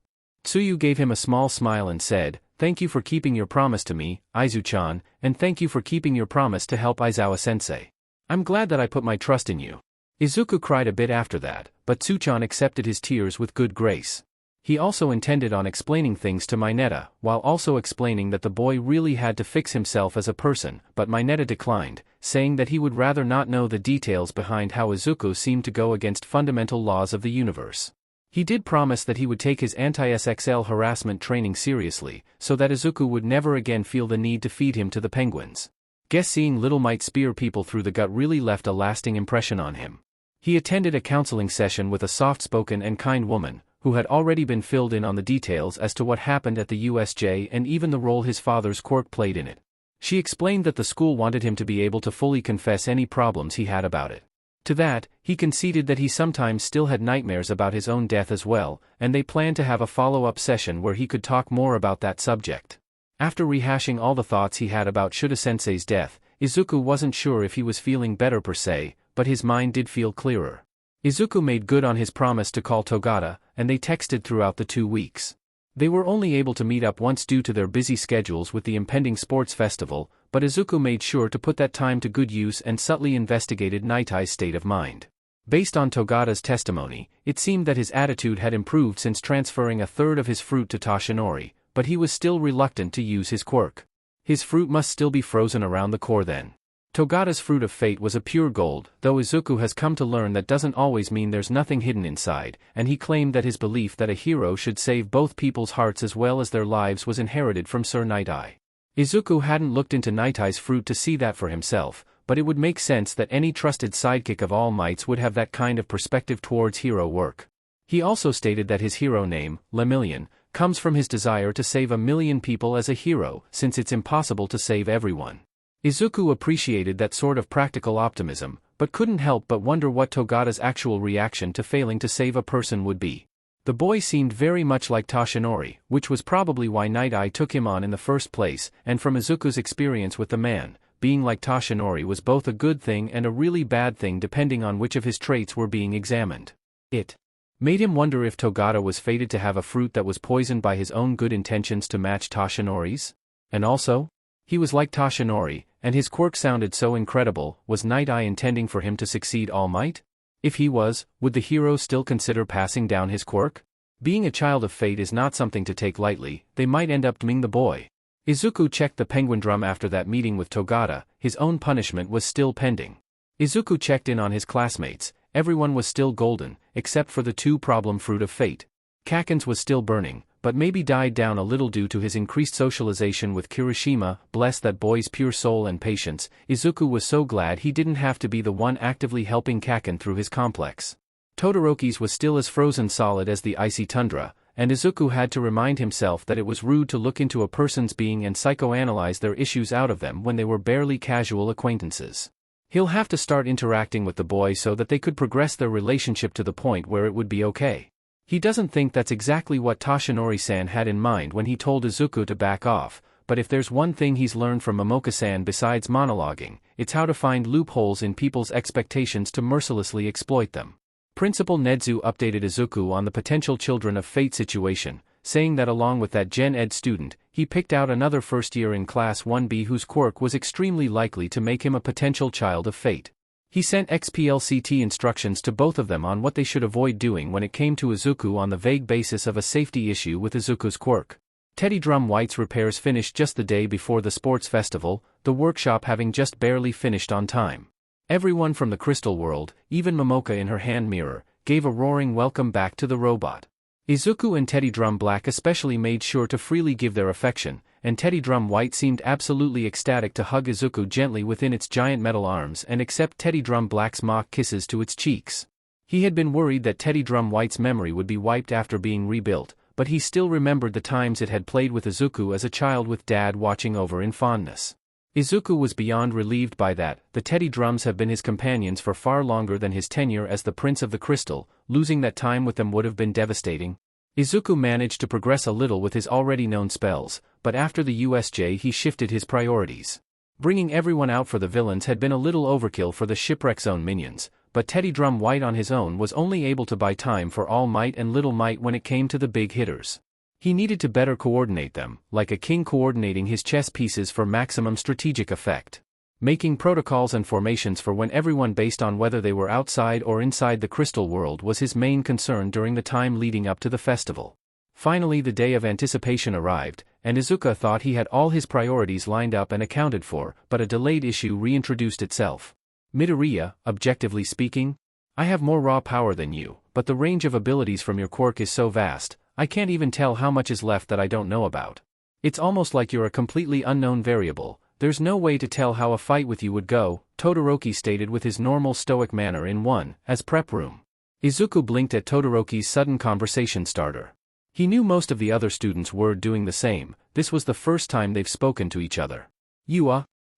Tsuyu gave him a small smile and said, "Thank you for keeping your promise to me, Aizu-chan, and thank you for keeping your promise to help Aizawa-sensei. I'm glad that I put my trust in you." Izuku cried a bit after that, but Tsuchan accepted his tears with good grace. He also intended on explaining things to Mineta, while also explaining that the boy really had to fix himself as a person, but Mineta declined, saying that he would rather not know the details behind how Izuku seemed to go against fundamental laws of the universe. He did promise that he would take his anti-SXL harassment training seriously, so that Izuku would never again feel the need to feed him to the penguins. Guess seeing Little Might spear people through the gut really left a lasting impression on him. He attended a counseling session with a soft-spoken and kind woman, who had already been filled in on the details as to what happened at the USJ and even the role his father's quirk played in it. She explained that the school wanted him to be able to fully confess any problems he had about it. To that, he conceded that he sometimes still had nightmares about his own death as well, and they planned to have a follow-up session where he could talk more about that subject. After rehashing all the thoughts he had about Shuda-sensei's death, Izuku wasn't sure if he was feeling better per se, but his mind did feel clearer. Izuku made good on his promise to call Togata, and they texted throughout the 2 weeks. They were only able to meet up once due to their busy schedules with the impending sports festival, but Izuku made sure to put that time to good use and subtly investigated Nightai's state of mind. Based on Togata's testimony, it seemed that his attitude had improved since transferring a third of his fruit to Toshinori, but he was still reluctant to use his quirk. His fruit must still be frozen around the core then. Togata's fruit of fate was a pure gold, though Izuku has come to learn that doesn't always mean there's nothing hidden inside, and he claimed that his belief that a hero should save both people's hearts as well as their lives was inherited from Sir Nightai. Izuku hadn't looked into Nightai's fruit to see that for himself, but it would make sense that any trusted sidekick of All Mights would have that kind of perspective towards hero work. He also stated that his hero name, Lemillion, comes from his desire to save 1,000,000 people as a hero, since it's impossible to save everyone. Izuku appreciated that sort of practical optimism, but couldn't help but wonder what Togata's actual reaction to failing to save a person would be. The boy seemed very much like Toshinori, which was probably why Nightai took him on in the first place, and from Izuku's experience with the man, being like Toshinori was both a good thing and a really bad thing depending on which of his traits were being examined. It made him wonder if Togata was fated to have a fruit that was poisoned by his own good intentions to match Toshinori's? And also, he was like Toshinori, and his quirk sounded so incredible. Was Nightai intending for him to succeed All Might? If he was, would the hero still consider passing down his quirk? Being a child of fate is not something to take lightly. They might end up dooming the boy. Izuku checked the penguin drum after that meeting with Togata. His own punishment was still pending. Izuku checked in on his classmates. Everyone was still golden, except for the 2 problem fruit of fate. Kaken's was still burning, but maybe died down a little due to his increased socialization with Kirishima. Bless that boy's pure soul and patience. Izuku was so glad he didn't have to be the one actively helping Kaken through his complex. Todoroki's was still as frozen solid as the icy tundra, and Izuku had to remind himself that it was rude to look into a person's being and psychoanalyze their issues out of them when they were barely casual acquaintances. He'll have to start interacting with the boy so that they could progress their relationship to the point where it would be okay. He doesn't think that's exactly what Toshinori-san had in mind when he told Izuku to back off, but if there's one thing he's learned from Momoka-san besides monologuing, it's how to find loopholes in people's expectations to mercilessly exploit them. Principal Nedzu updated Izuku on the potential children of fate situation, saying that along with that Gen Ed student, he picked out another first year in Class 1B whose quirk was extremely likely to make him a potential child of fate. He sent XPLCT instructions to both of them on what they should avoid doing when it came to Izuku on the vague basis of a safety issue with Izuku's quirk. Teddy Drum White's repairs finished just the day before the sports festival, the workshop having just barely finished on time. Everyone from the crystal world, even Momoka in her hand mirror, gave a roaring welcome back to the robot. Izuku and Teddy Drum Black especially made sure to freely give their affection, and Teddy Drum White seemed absolutely ecstatic to hug Izuku gently within its giant metal arms and accept Teddy Drum Black's mock kisses to its cheeks. He had been worried that Teddy Drum White's memory would be wiped after being rebuilt, but he still remembered the times it had played with Izuku as a child with Dad watching over in fondness. Izuku was beyond relieved by that. The Teddy Drums have been his companions for far longer than his tenure as the Prince of the Crystal. Losing that time with them would have been devastating. Izuku managed to progress a little with his already known spells, but after the USJ he shifted his priorities. Bringing everyone out for the villains had been a little overkill for the Shipwreck Zone minions, but Teddy Drum White on his own was only able to buy time for All Might and Little Might when it came to the big hitters. He needed to better coordinate them, like a king coordinating his chess pieces for maximum strategic effect. Making protocols and formations for when everyone based on whether they were outside or inside the crystal world was his main concern during the time leading up to the festival. Finally the day of anticipation arrived, and Izuku thought he had all his priorities lined up and accounted for, but a delayed issue reintroduced itself. Midoriya, objectively speaking, I have more raw power than you, but the range of abilities from your quirk is so vast, I can't even tell how much is left that I don't know about. It's almost like you're a completely unknown variable. There's no way to tell how a fight with you would go, Todoroki stated with his normal stoic manner in as prep room. Izuku blinked at Todoroki's sudden conversation starter. He knew most of the other students were doing the same. This was the first time they've spoken to each other.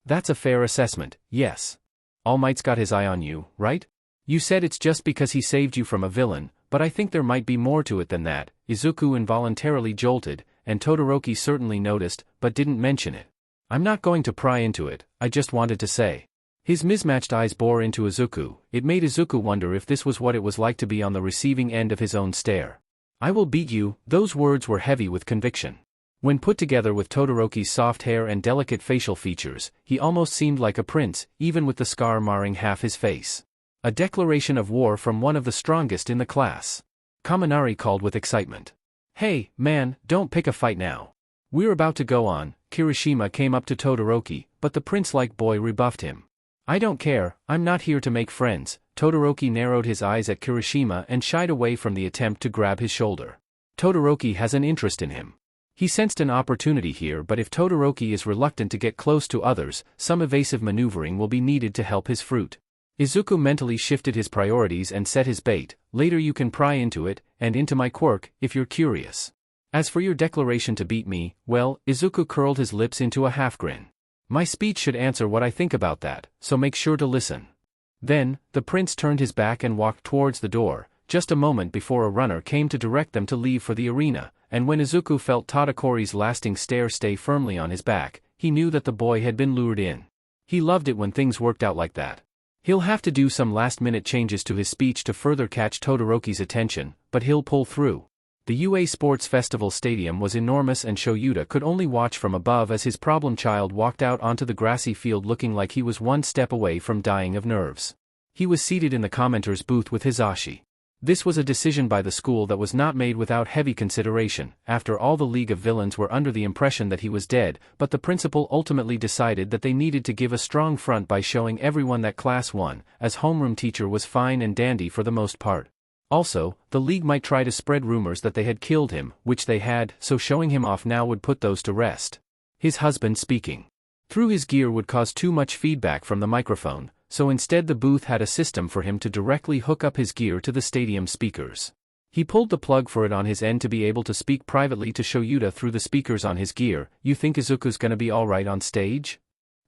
That's a fair assessment, yes. All Might's got his eye on you, right? You said it's just because he saved you from a villain, but I think there might be more to it than that. Izuku involuntarily jolted, and Todoroki certainly noticed, but didn't mention it. I'm not going to pry into it, I just wanted to say. His mismatched eyes bore into Izuku. It made Izuku wonder if this was what it was like to be on the receiving end of his own stare. I will beat you. Those words were heavy with conviction. When put together with Todoroki's soft hair and delicate facial features, he almost seemed like a prince, even with the scar marring half his face. A declaration of war from one of the strongest in the class. Kaminari called with excitement. Hey, man, don't pick a fight now. We're about to go on. Kirishima came up to Todoroki, but the prince-like boy rebuffed him. I don't care, I'm not here to make friends. Todoroki narrowed his eyes at Kirishima and shied away from the attempt to grab his shoulder. Todoroki has an interest in him. He sensed an opportunity here, but if Todoroki is reluctant to get close to others, some evasive maneuvering will be needed to help his fruit. Izuku mentally shifted his priorities and set his bait. Later you can pry into it, and into my quirk, if you're curious. As for your declaration to beat me, well, Izuku curled his lips into a half-grin. My speech should answer what I think about that, so make sure to listen. Then, the prince turned his back and walked towards the door, just a moment before a runner came to direct them to leave for the arena, and when Izuku felt Tadakori's lasting stare stay firmly on his back, he knew that the boy had been lured in. He loved it when things worked out like that. He'll have to do some last-minute changes to his speech to further catch Todoroki's attention, but he'll pull through. The UA Sports Festival Stadium was enormous and Shoyuta could only watch from above as his problem child walked out onto the grassy field looking like he was one step away from dying of nerves. He was seated in the commenter's booth with Hisashi. This was a decision by the school that was not made without heavy consideration. After all, the League of Villains were under the impression that he was dead, but the principal ultimately decided that they needed to give a strong front by showing everyone that Class 1, as homeroom teacher, was fine and dandy for the most part. Also, the League might try to spread rumors that they had killed him, which they had, so showing him off now would put those to rest. His husband speaking through his gear would cause too much feedback from the microphone, so instead the booth had a system for him to directly hook up his gear to the stadium speakers. He pulled the plug for it on his end to be able to speak privately to Shoyuta through the speakers on his gear. You think Izuku's gonna be alright on stage?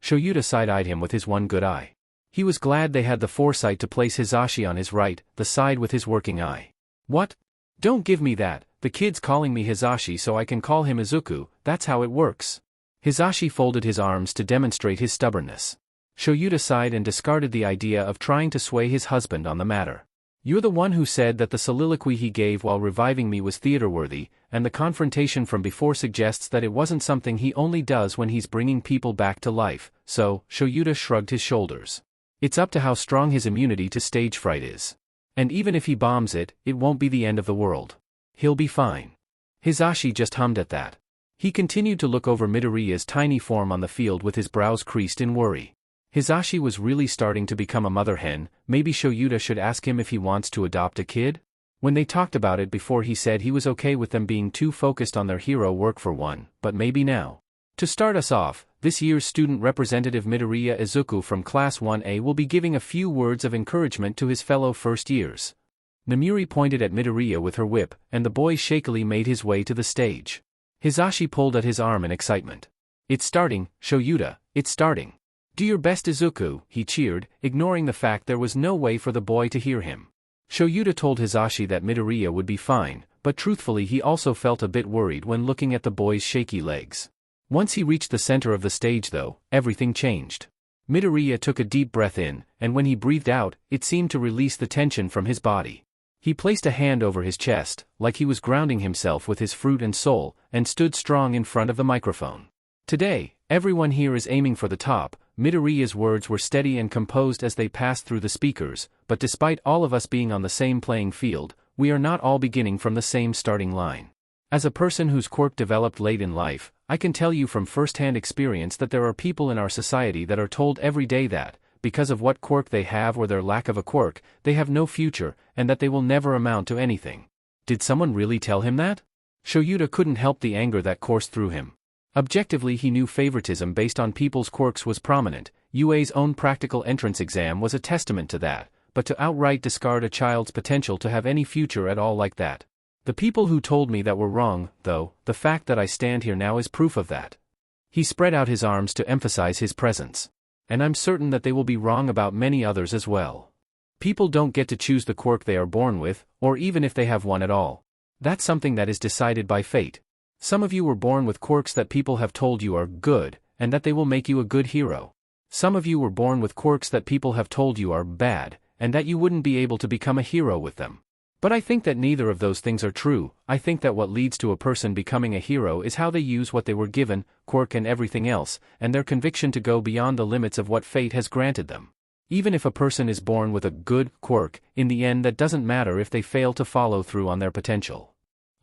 Shoyuta side-eyed him with his one good eye. He was glad they had the foresight to place Hisashi on his right, the side with his working eye. What? Don't give me that. The kid's calling me Hisashi so I can call him Izuku, that's how it works. Hisashi folded his arms to demonstrate his stubbornness. Shoyuta sighed and discarded the idea of trying to sway his husband on the matter. You're the one who said that the soliloquy he gave while reviving me was theater-worthy, and the confrontation from before suggests that it wasn't something he only does when he's bringing people back to life, so, Shoyuta shrugged his shoulders. It's up to how strong his immunity to stage fright is. And even if he bombs it, it won't be the end of the world. He'll be fine. Hisashi just hummed at that. He continued to look over Midoriya's tiny form on the field with his brows creased in worry. Hisashi was really starting to become a mother hen. Maybe Shoyuta should ask him if he wants to adopt a kid? When they talked about it before, he said he was okay with them being too focused on their hero work for one, but maybe now. To start us off, this year's student representative Midoriya Izuku from Class 1A will be giving a few words of encouragement to his fellow first years. Namiri pointed at Midoriya with her whip, and the boy shakily made his way to the stage. Hisashi pulled at his arm in excitement. It's starting, Shoyuta, it's starting. Do your best, Izuku, he cheered, ignoring the fact there was no way for the boy to hear him. Shoyuta told Hisashi that Midoriya would be fine, but truthfully he also felt a bit worried when looking at the boy's shaky legs. Once he reached the center of the stage though, everything changed. Midoriya took a deep breath in, and when he breathed out, it seemed to release the tension from his body. He placed a hand over his chest, like he was grounding himself with his fruit and soul, and stood strong in front of the microphone. Today, everyone here is aiming for the top. Midoriya's words were steady and composed as they passed through the speakers, but despite all of us being on the same playing field, we are not all beginning from the same starting line. As a person whose quirk developed late in life, I can tell you from first-hand experience that there are people in our society that are told every day that, because of what quirk they have or their lack of a quirk, they have no future, and that they will never amount to anything. Did someone really tell him that? Shoyuta couldn't help the anger that coursed through him. Objectively he knew favoritism based on people's quirks was prominent. UA's own practical entrance exam was a testament to that, but to outright discard a child's potential to have any future at all like that. The people who told me that were wrong, though, the fact that I stand here now is proof of that. He spread out his arms to emphasize his presence. And I'm certain that they will be wrong about many others as well. People don't get to choose the quirk they are born with, or even if they have one at all. That's something that is decided by fate. Some of you were born with quirks that people have told you are good, and that they will make you a good hero. Some of you were born with quirks that people have told you are bad, and that you wouldn't be able to become a hero with them. But I think that neither of those things are true. I think that what leads to a person becoming a hero is how they use what they were given, quirk and everything else, and their conviction to go beyond the limits of what fate has granted them. Even if a person is born with a good quirk, in the end that doesn't matter if they fail to follow through on their potential.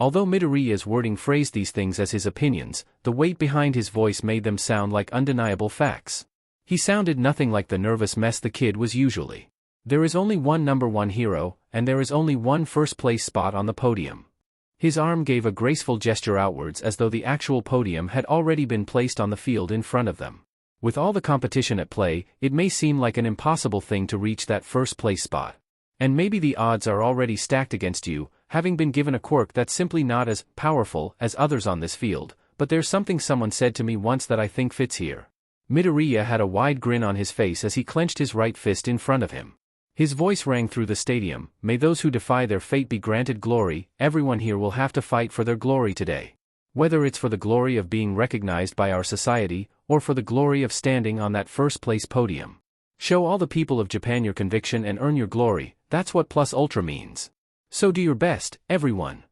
Although Midoriya's wording phrased these things as his opinions, the weight behind his voice made them sound like undeniable facts. He sounded nothing like the nervous mess the kid was usually. There is only one number one hero, and there is only one first-place spot on the podium. His arm gave a graceful gesture outwards as though the actual podium had already been placed on the field in front of them. With all the competition at play, it may seem like an impossible thing to reach that first-place spot. And maybe the odds are already stacked against you, having been given a quirk that's simply not as powerful as others on this field, but there's something someone said to me once that I think fits here. Midoriya had a wide grin on his face as he clenched his right fist in front of him. His voice rang through the stadium, "May those who defy their fate be granted glory. Everyone here will have to fight for their glory today. Whether it's for the glory of being recognized by our society, or for the glory of standing on that first-place podium. Show all the people of Japan your conviction and earn your glory, that's what Plus Ultra means. So do your best, everyone."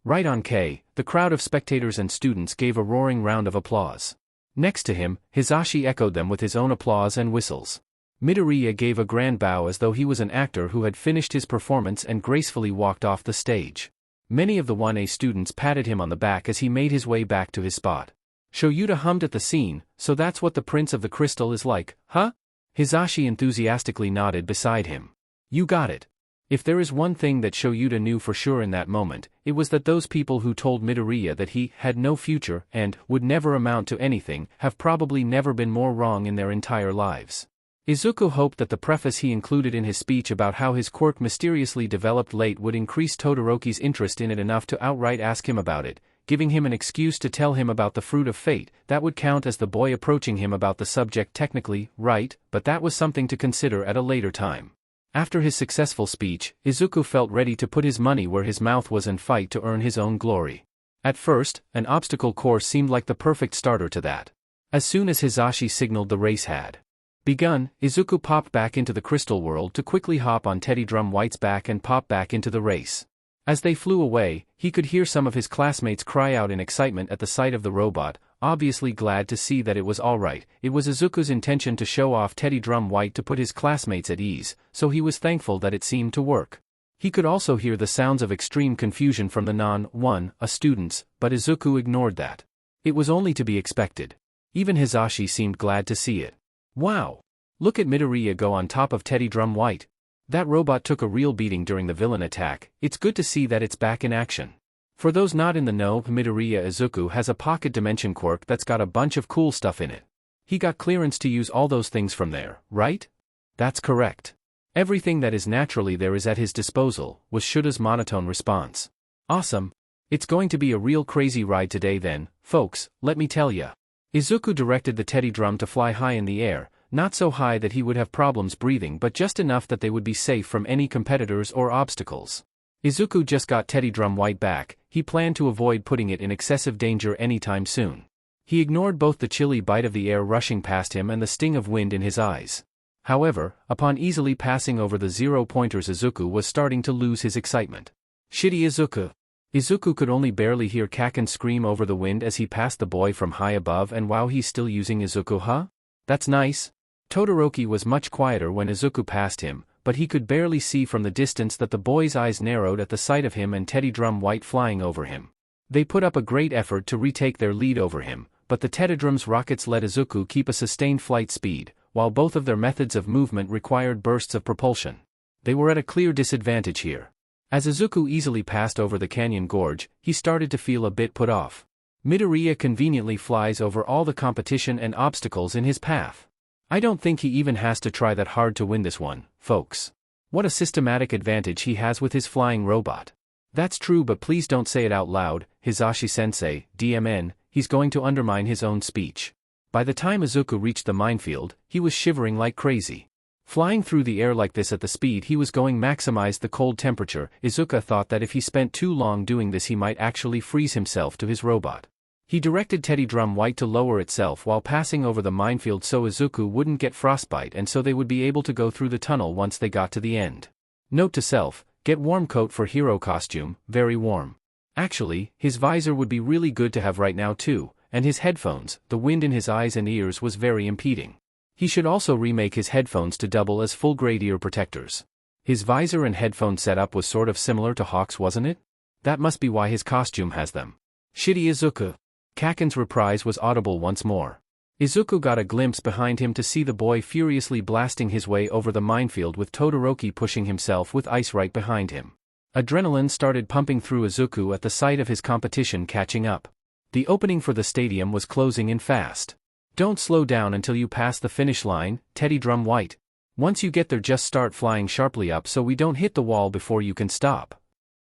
Right on K, the crowd of spectators and students gave a roaring round of applause. Next to him, Hisashi echoed them with his own applause and whistles. Midoriya gave a grand bow as though he was an actor who had finished his performance and gracefully walked off the stage. Many of the 1A students patted him on the back as he made his way back to his spot. Shoyuta hummed at the scene, "So that's what the Prince of the Crystal is like, huh?" Hisashi enthusiastically nodded beside him. "You got it." If there is one thing that Shoyuta knew for sure in that moment, it was that those people who told Midoriya that he had no future and would never amount to anything have probably never been more wrong in their entire lives. Izuku hoped that the preface he included in his speech about how his quirk mysteriously developed late would increase Todoroki's interest in it enough to outright ask him about it, giving him an excuse to tell him about the fruit of fate. That would count as the boy approaching him about the subject technically, right, but that was something to consider at a later time. After his successful speech, Izuku felt ready to put his money where his mouth was and fight to earn his own glory. At first, an obstacle course seemed like the perfect starter to that. As soon as Hisashi signaled the race had begun, Izuku popped back into the crystal world to quickly hop on Teddy Drum White's back and pop back into the race. As they flew away, he could hear some of his classmates cry out in excitement at the sight of the robot, obviously glad to see that it was alright. It was Izuku's intention to show off Teddy Drum White to put his classmates at ease, so he was thankful that it seemed to work. He could also hear the sounds of extreme confusion from the non-1A students, but Izuku ignored that. It was only to be expected. Even Hisashi seemed glad to see it. Wow! Look at Midoriya go on top of Teddy Drum White. That robot took a real beating during the villain attack. It's good to see that it's back in action. For those not in the know, Midoriya Izuku has a pocket dimension quirk that's got a bunch of cool stuff in it. He got clearance to use all those things from there, right? That's correct. Everything that is naturally there is at his disposal, was Shuta's monotone response. Awesome. It's going to be a real crazy ride today then, folks, let me tell ya. Izuku directed the Teddy Drum to fly high in the air, not so high that he would have problems breathing but just enough that they would be safe from any competitors or obstacles. Izuku just got Teddy Drum White back, he planned to avoid putting it in excessive danger anytime soon. He ignored both the chilly bite of the air rushing past him and the sting of wind in his eyes. However, upon easily passing over the 0-pointers, Izuku was starting to lose his excitement. Shitty Izuku. Izuku could only barely hear Kaken scream over the wind as he passed the boy from high above. And wow, he's still using Izuku, huh? That's nice. Todoroki was much quieter when Izuku passed him, but he could barely see from the distance that the boy's eyes narrowed at the sight of him and Teddy Drum White flying over him. They put up a great effort to retake their lead over him, but the Teddydrum's rockets let Izuku keep a sustained flight speed, while both of their methods of movement required bursts of propulsion. They were at a clear disadvantage here. As Izuku easily passed over the canyon gorge, he started to feel a bit put off. Midoriya conveniently flies over all the competition and obstacles in his path. I don't think he even has to try that hard to win this one, folks. What a systematic advantage he has with his flying robot. That's true, but please don't say it out loud, Hizashi-sensei, DMN, he's going to undermine his own speech. By the time Izuku reached the minefield, he was shivering like crazy. Flying through the air like this at the speed he was going maximized the cold temperature. Izuku thought that if he spent too long doing this he might actually freeze himself to his robot. He directed Teddy Drum White to lower itself while passing over the minefield so Izuku wouldn't get frostbite and so they would be able to go through the tunnel once they got to the end. Note to self, get warm coat for hero costume, very warm. Actually, his visor would be really good to have right now too, and his headphones, the wind in his eyes and ears was very impeding. He should also remake his headphones to double as full-grade ear protectors. His visor and headphone setup was sort of similar to Hawk's, wasn't it? That must be why his costume has them. Shitty Izuku. Kaken's reprise was audible once more. Izuku got a glimpse behind him to see the boy furiously blasting his way over the minefield with Todoroki pushing himself with ice right behind him. Adrenaline started pumping through Izuku at the sight of his competition catching up. The opening for the stadium was closing in fast. Don't slow down until you pass the finish line, Teddy Drum White. Once you get there just start flying sharply up so we don't hit the wall before you can stop.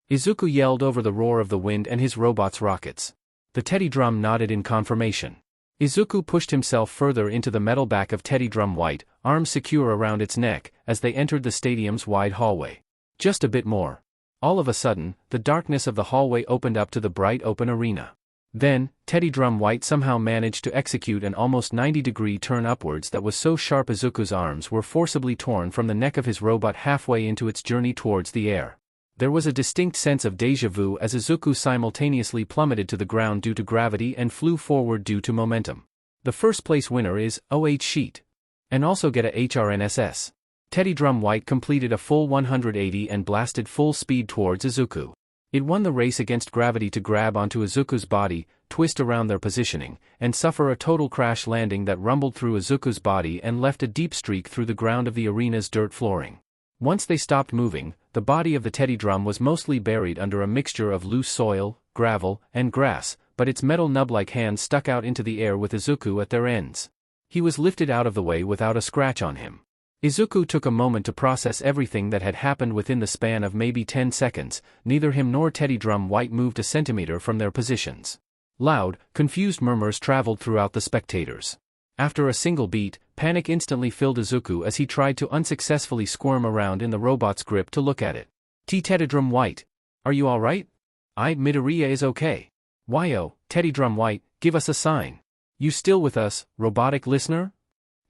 Izuku yelled over the roar of the wind and his robot's rockets. The Teddy Drum nodded in confirmation. Izuku pushed himself further into the metal back of Teddy Drum White, arms secure around its neck, as they entered the stadium's wide hallway. Just a bit more. All of a sudden, the darkness of the hallway opened up to the bright open arena. Then, Teddy Drum White somehow managed to execute an almost 90-degree turn upwards that was so sharp Izuku's arms were forcibly torn from the neck of his robot halfway into its journey towards the air. There was a distinct sense of déjà vu as Izuku simultaneously plummeted to the ground due to gravity and flew forward due to momentum. The first place winner is OH Sheet. And also get a HRNSS. Teddy Drum White completed a full 180 and blasted full speed towards Izuku. It won the race against gravity to grab onto Izuku's body, twist around their positioning, and suffer a total crash landing that rumbled through Izuku's body and left a deep streak through the ground of the arena's dirt flooring. Once they stopped moving, the body of the Teddy Drum was mostly buried under a mixture of loose soil, gravel, and grass, but its metal nub-like hands stuck out into the air with Izuku at their ends. He was lifted out of the way without a scratch on him. Izuku took a moment to process everything that had happened within the span of maybe 10 seconds, neither him nor Teddy Drum White moved a centimeter from their positions. Loud, confused murmurs traveled throughout the spectators. After a single beat, panic instantly filled Izuku as he tried to unsuccessfully squirm around in the robot's grip to look at it. Teddy Drum White. Are you alright? Midoriya is okay. Why Teddy Drum White, give us a sign. You still with us, robotic listener?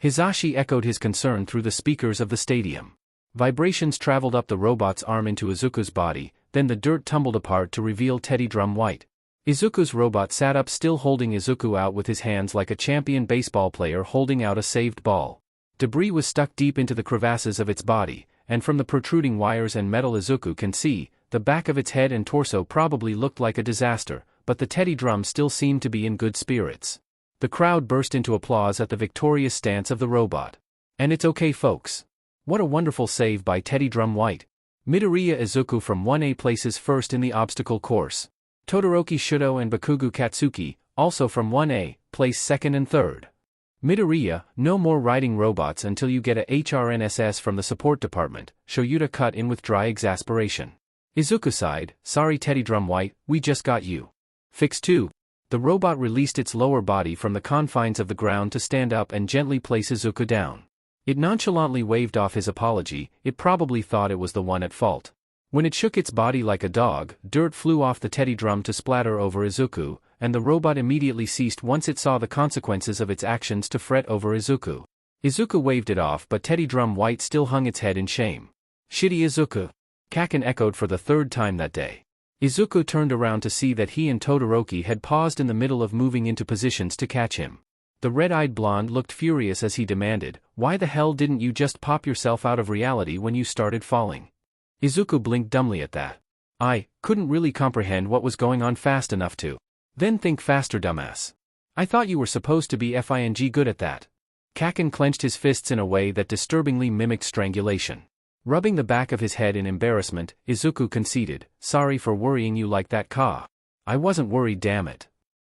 Hizashi echoed his concern through the speakers of the stadium. Vibrations traveled up the robot's arm into Izuku's body, then the dirt tumbled apart to reveal Teddy Drum White. Izuku's robot sat up still holding Izuku out with his hands like a champion baseball player holding out a saved ball. Debris was stuck deep into the crevasses of its body, and from the protruding wires and metal Izuku can see, the back of its head and torso probably looked like a disaster, but the Teddy Drum still seemed to be in good spirits. The crowd burst into applause at the victorious stance of the robot. And it's okay, folks. What a wonderful save by Teddy Drum White. Midoriya Izuku from 1A places first in the obstacle course. Todoroki Shudo and Bakugo Katsuki, also from 1A, place second and third. Midoriya, no more riding robots until you get a HRNSS from the support department, Shoyuta cut in with dry exasperation. Izuku sighed, sorry Teddy Drum White, we just got you. Fix 2. The robot released its lower body from the confines of the ground to stand up and gently place Izuku down. It nonchalantly waved off his apology. It probably thought it was the one at fault. When it shook its body like a dog, dirt flew off the teddy drum to splatter over Izuku, and the robot immediately ceased once it saw the consequences of its actions to fret over Izuku. Izuku waved it off, but Teddy Drum White still hung its head in shame. Shitty Izuku. Kaken echoed for the third time that day. Izuku turned around to see that he and Todoroki had paused in the middle of moving into positions to catch him. The red-eyed blonde looked furious as he demanded, "Why the hell didn't you just pop yourself out of reality when you started falling?" Izuku blinked dumbly at that. "I couldn't really comprehend what was going on fast enough to." "Then think faster, dumbass. I thought you were supposed to be fing good at that." Kaken clenched his fists in a way that disturbingly mimicked strangulation. Rubbing the back of his head in embarrassment, Izuku conceded, "Sorry for worrying you like that, Ka. I wasn't worried, damn it."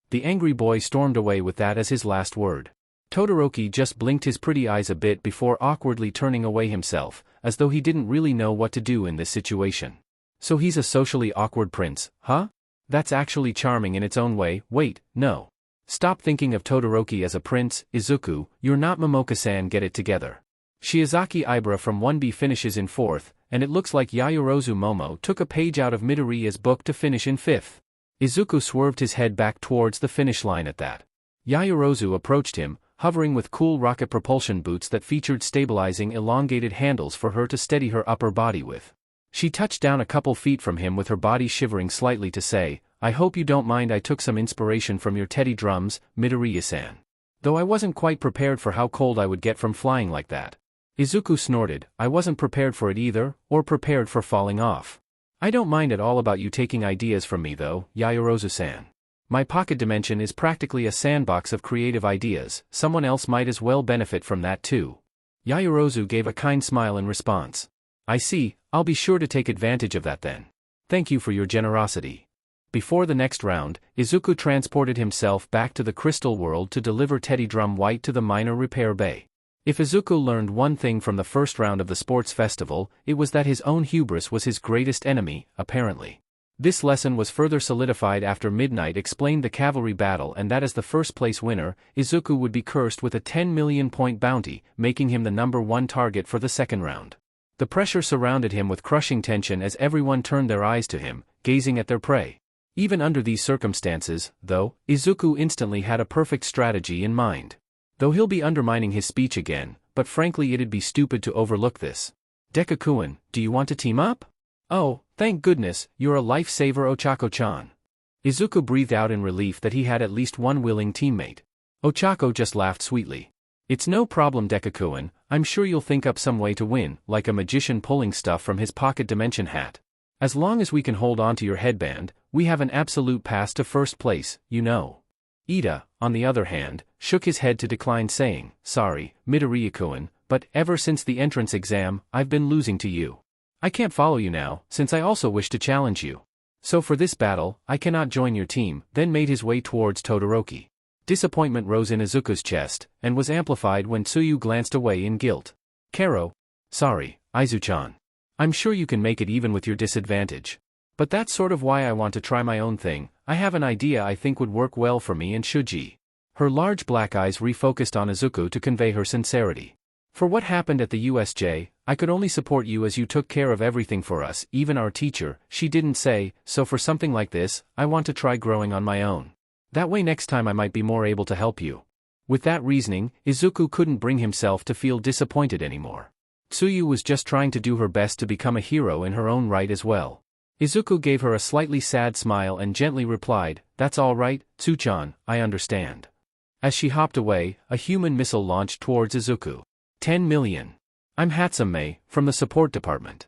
The angry boy stormed away with that as his last word. Todoroki just blinked his pretty eyes a bit before awkwardly turning away himself, as though he didn't really know what to do in this situation. "So he's a socially awkward prince, huh? That's actually charming in its own way." "Wait, no. Stop thinking of Todoroki as a prince, Izuku. You're not Momoka-san, get it together." Shiozaki Ibara from 1B finishes in 4th, and it looks like Yayorozu Momo took a page out of Midoriya's book to finish in 5th. Izuku swerved his head back towards the finish line at that. Yayorozu approached him, hovering with cool rocket propulsion boots that featured stabilizing elongated handles for her to steady her upper body with. She touched down a couple feet from him with her body shivering slightly to say, "I hope you don't mind I took some inspiration from your teddy drums, Midoriya-san. Though I wasn't quite prepared for how cold I would get from flying like that." Izuku snorted, "I wasn't prepared for it either, or prepared for falling off. I don't mind at all about you taking ideas from me though, Yayorozu-san. My pocket dimension is practically a sandbox of creative ideas, someone else might as well benefit from that too." Yayorozu gave a kind smile in response. "I see, I'll be sure to take advantage of that then. Thank you for your generosity." Before the next round, Izuku transported himself back to the Crystal World to deliver Teddy Drum White to the minor repair bay. If Izuku learned one thing from the first round of the sports festival, it was that his own hubris was his greatest enemy, apparently. This lesson was further solidified after Midnight explained the cavalry battle and that as the first-place winner, Izuku would be cursed with a 10 million point bounty, making him the #1 target for the second round. The pressure surrounded him with crushing tension as everyone turned their eyes to him, gazing at their prey. Even under these circumstances, though, Izuku instantly had a perfect strategy in mind. Though he'll be undermining his speech again, but frankly it'd be stupid to overlook this. "Deku-kun, do you want to team up?" "Oh, thank goodness, you're a lifesaver, Ochako-chan." Izuku breathed out in relief that he had at least one willing teammate. Ochako just laughed sweetly. "It's no problem, Deku-kun, I'm sure you'll think up some way to win," like a magician pulling stuff from his pocket dimension hat. "As long as we can hold on to your headband, we have an absolute pass to first place, you know." Ida, on the other hand, shook his head to decline saying, "Sorry, Midoriya-kun, but ever since the entrance exam, I've been losing to you. I can't follow you now, since I also wish to challenge you. So for this battle, I cannot join your team," then made his way towards Todoroki. Disappointment rose in Izuku's chest, and was amplified when Tsuyu glanced away in guilt. "Kero. Sorry, Izu-chan. I'm sure you can make it even with your disadvantage. But that's sort of why I want to try my own thing. I have an idea I think would work well for me and Shuji." Her large black eyes refocused on Izuku to convey her sincerity. "For what happened at the USJ, I could only support you as you took care of everything for us, even our teacher," she didn't say, "so for something like this, I want to try growing on my own. That way next time I might be more able to help you." With that reasoning, Izuku couldn't bring himself to feel disappointed anymore. Tsuyu was just trying to do her best to become a hero in her own right as well. Izuku gave her a slightly sad smile and gently replied, "That's all right, Tsu-chan, I understand." As she hopped away, a human missile launched towards Izuku. 10 million. "I'm Hatsune, from the support department."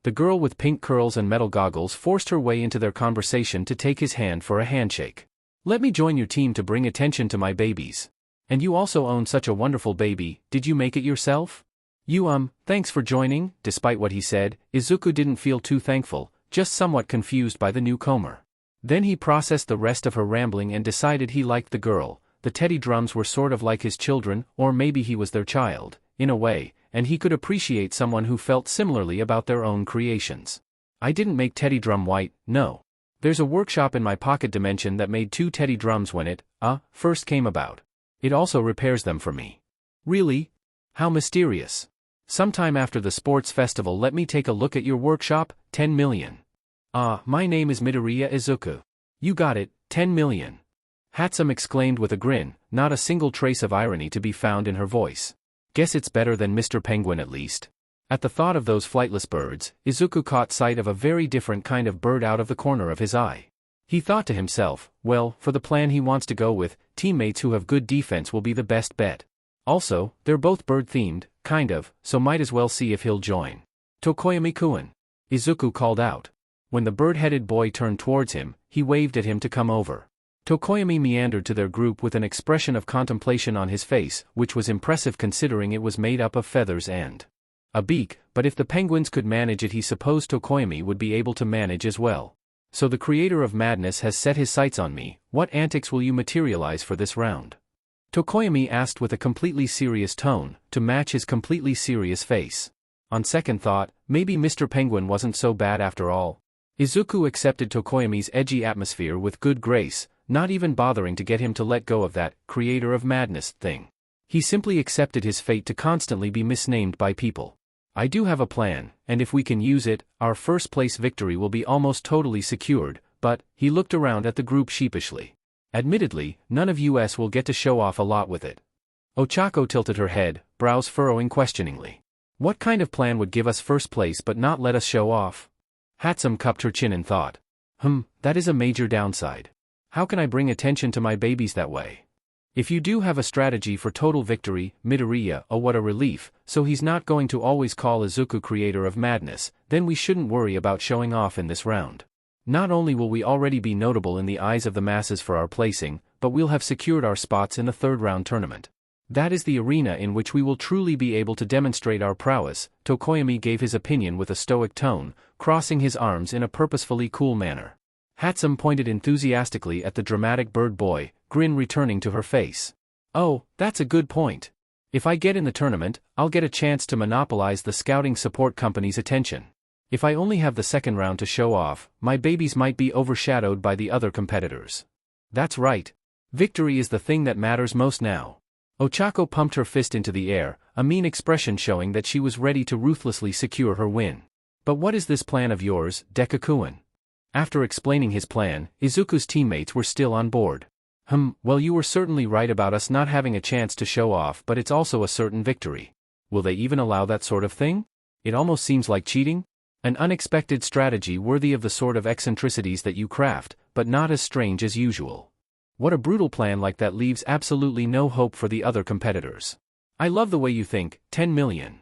The girl with pink curls and metal goggles forced her way into their conversation to take his hand for a handshake. "Let me join your team to bring attention to my babies. And you also own such a wonderful baby, did you make it yourself?" Thanks for joining." Despite what he said, Izuku didn't feel too thankful, just somewhat confused by the newcomer. Then he processed the rest of her rambling and decided he liked the girl. The teddy drums were sort of like his children, or maybe he was their child, in a way, and he could appreciate someone who felt similarly about their own creations. "I didn't make Teddy Drum White, no. There's a workshop in my pocket dimension that made 2 teddy drums when it, first came about. It also repairs them for me." "Really?" How mysterious. Sometime after the sports festival let me take a look at your workshop, 10 million. Ah, my name is Midoriya Izuku. You got it, 10 million. Hatsum exclaimed with a grin, not a single trace of irony to be found in her voice. Guess it's better than Mr. Penguin at least. At the thought of those flightless birds, Izuku caught sight of a very different kind of bird out of the corner of his eye. He thought to himself, well, for the plan he wants to go with, teammates who have good defense will be the best bet. Also, they're both bird-themed, kind of, so might as well see if he'll join. Tokoyami-kun. Izuku called out. When the bird-headed boy turned towards him, he waved at him to come over. Tokoyami meandered to their group with an expression of contemplation on his face, which was impressive considering it was made up of feathers and a beak, but if the penguins could manage it he supposed Tokoyami would be able to manage as well. So the creator of madness has set his sights on me, what antics will you materialize for this round? Tokoyami asked with a completely serious tone, to match his completely serious face. On second thought, maybe Mr. Penguin wasn't so bad after all. Izuku accepted Tokoyami's edgy atmosphere with good grace, not even bothering to get him to let go of that creator of madness thing. He simply accepted his fate to constantly be misnamed by people. I do have a plan, and if we can use it, our first place victory will be almost totally secured, but, he looked around at the group sheepishly. Admittedly, none of us will get to show off a lot with it. Ochako tilted her head, brows furrowing questioningly. What kind of plan would give us first place but not let us show off? Hatsum cupped her chin and thought. That is a major downside. How can I bring attention to my babies that way? If you do have a strategy for total victory, Midoriya, oh what a relief, so he's not going to always call Izuku creator of madness, then we shouldn't worry about showing off in this round. Not only will we already be notable in the eyes of the masses for our placing, but we'll have secured our spots in the third round tournament. That is the arena in which we will truly be able to demonstrate our prowess. Tokoyami gave his opinion with a stoic tone, crossing his arms in a purposefully cool manner. Hatsum pointed enthusiastically at the dramatic bird boy, grin returning to her face. Oh, that's a good point. If I get in the tournament, I'll get a chance to monopolize the scouting support company's attention. If I only have the second round to show off, my babies might be overshadowed by the other competitors. That's right. Victory is the thing that matters most now. Ochako pumped her fist into the air, a mean expression showing that she was ready to ruthlessly secure her win. But what is this plan of yours, Deku-kun? After explaining his plan, Izuku's teammates were still on board. Well you were certainly right about us not having a chance to show off, but it's also a certain victory. Will they even allow that sort of thing? It almost seems like cheating. An unexpected strategy worthy of the sort of eccentricities that you craft, but not as strange as usual. What a brutal plan like that leaves absolutely no hope for the other competitors. I love the way you think, 10 million.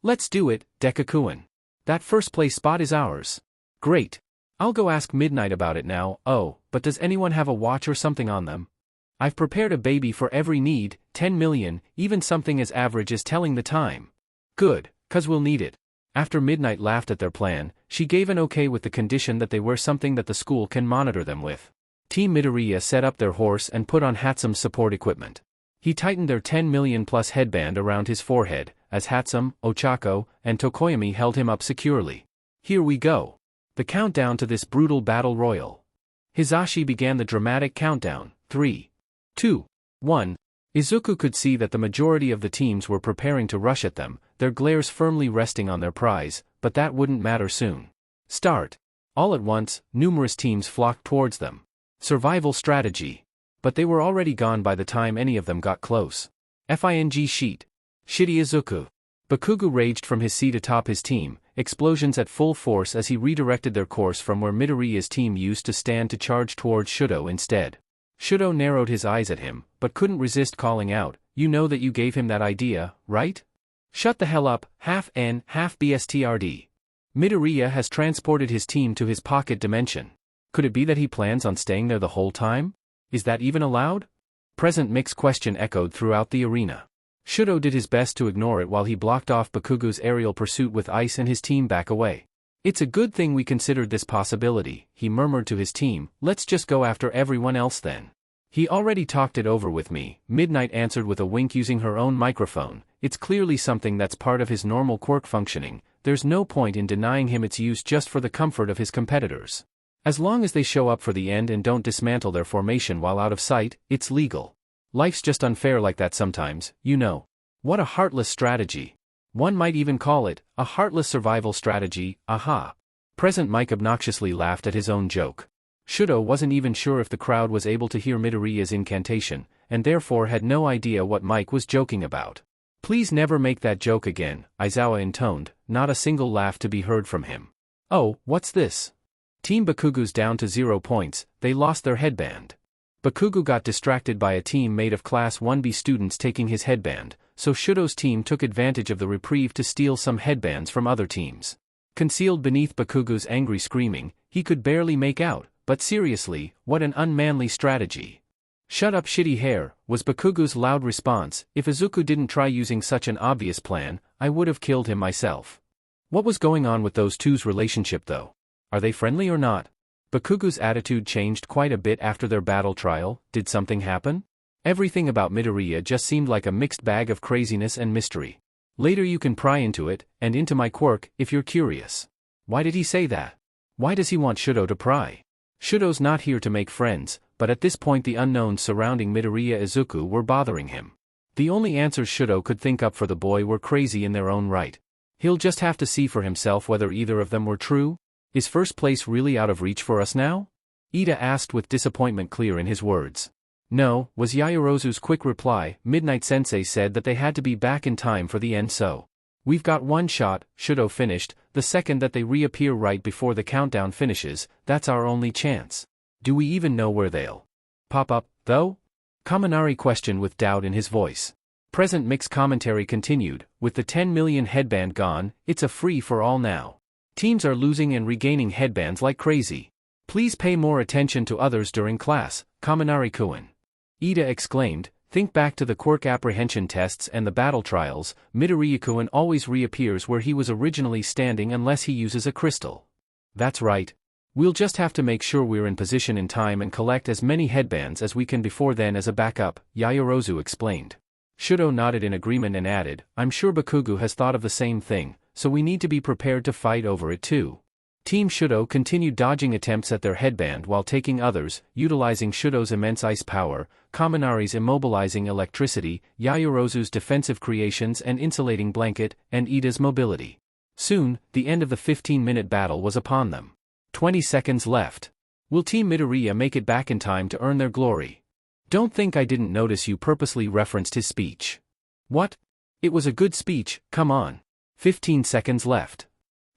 Let's do it, Deku-kun. That first place spot is ours. Great. I'll go ask Midnight about it now. Oh, but does anyone have a watch or something on them? I've prepared a baby for every need, 10 million, even something as average as telling the time. Good, 'cause we'll need it. After Midnight laughed at their plan, she gave an okay with the condition that they wear something that the school can monitor them with. Team Midoriya set up their horse and put on Hatsum's support equipment. He tightened their 10 million plus headband around his forehead, as Hatsum, Ochako, and Tokoyami held him up securely. Here we go. The countdown to this brutal battle royal. Hizashi began the dramatic countdown, 3, 2, 1. Izuku could see that the majority of the teams were preparing to rush at them, their glares firmly resting on their prize, but that wouldn't matter soon. Start. All at once, numerous teams flocked towards them. Survival strategy. But they were already gone by the time any of them got close. Fing sheet. Shitty Izuku. Bakugo raged from his seat atop his team, explosions at full force as he redirected their course from where Midoriya's team used to stand to charge towards Shudo instead. Shudo narrowed his eyes at him, but couldn't resist calling out, "You know that you gave him that idea, right? Shut the hell up, half N, half BSTRD. Midoriya has transported his team to his pocket dimension. Could it be that he plans on staying there the whole time? Is that even allowed?" Present mix question echoed throughout the arena. Shudo did his best to ignore it while he blocked off Bakugo's aerial pursuit with ice and his team back away. "It's a good thing we considered this possibility," he murmured to his team. "Let's just go after everyone else then." "He already talked it over with me," Midnight answered with a wink using her own microphone. "It's clearly something that's part of his normal quirk functioning. There's no point in denying him its use just for the comfort of his competitors. As long as they show up for the end and don't dismantle their formation while out of sight, it's legal. Life's just unfair like that sometimes, you know." What a heartless strategy. One might even call it a heartless survival strategy, aha. Present Mike obnoxiously laughed at his own joke. Shudo wasn't even sure if the crowd was able to hear Midoriya's incantation, and therefore had no idea what Mike was joking about. Please never make that joke again, Aizawa intoned, not a single laugh to be heard from him. Oh, what's this? Team Bakugu's down to 0 points, they lost their headband. Bakugu got distracted by a team made of Class 1B students taking his headband, so Shudo's team took advantage of the reprieve to steal some headbands from other teams. Concealed beneath Bakugu's angry screaming, he could barely make out, but seriously, what an unmanly strategy. Shut up shitty hair, was Bakugu's loud response. If Izuku didn't try using such an obvious plan, I would have killed him myself. What was going on with those two's relationship though? Are they friendly or not? Bakugu's attitude changed quite a bit after their battle trial. Did something happen? Everything about Midoriya just seemed like a mixed bag of craziness and mystery. Later you can pry into it, and into my quirk, if you're curious. Why did he say that? Why does he want Shudo to pry? Shudo's not here to make friends, but at this point the unknowns surrounding Midoriya Izuku were bothering him. The only answers Shudo could think up for the boy were crazy in their own right. He'll just have to see for himself whether either of them were true. Is first place really out of reach for us now? Ida asked with disappointment clear in his words. No, was Yaoyorozu's quick reply. Midnight Sensei said that they had to be back in time for the end, so we've got one shot, Shudo finished, the second that they reappear right before the countdown finishes, that's our only chance. Do we even know where they'll pop up, though? Kaminari questioned with doubt in his voice. Present mixed commentary continued, with the 10 million headband gone, it's a free-for-all now. Teams are losing and regaining headbands like crazy. Please pay more attention to others during class, Kaminari-kun. Ida exclaimed, think back to the quirk apprehension tests and the battle trials. Midoriya-kun always reappears where he was originally standing unless he uses a crystal. That's right. We'll just have to make sure we're in position in time and collect as many headbands as we can before then as a backup, Yaoyorozu explained. Shudo nodded in agreement and added, I'm sure Bakugu has thought of the same thing, so we need to be prepared to fight over it too. Team Shudo continued dodging attempts at their headband while taking others, utilizing Shudo's immense ice power, Kaminari's immobilizing electricity, Yaoyorozu's defensive creations and insulating blanket, and Ida's mobility. Soon, the end of the 15-minute battle was upon them. 20 seconds left. Will Team Midoriya make it back in time to earn their glory? Don't think I didn't notice you purposely referenced his speech. What? It was a good speech, come on. 15 seconds left.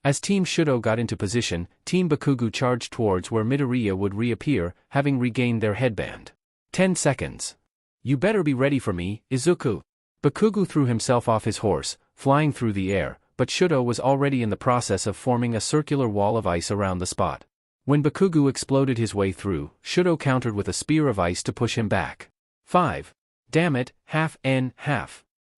As Team Shudo got into position, Team Bakugu charged towards where Midoriya would reappear, having regained their headband. 10 seconds. You better be ready for me, Izuku. Bakugu threw himself off his horse, flying through the air, but Shudo was already in the process of forming a circular wall of ice around the spot. When Bakugu exploded his way through, Shudo countered with a spear of ice to push him back. 5. Damn it, half.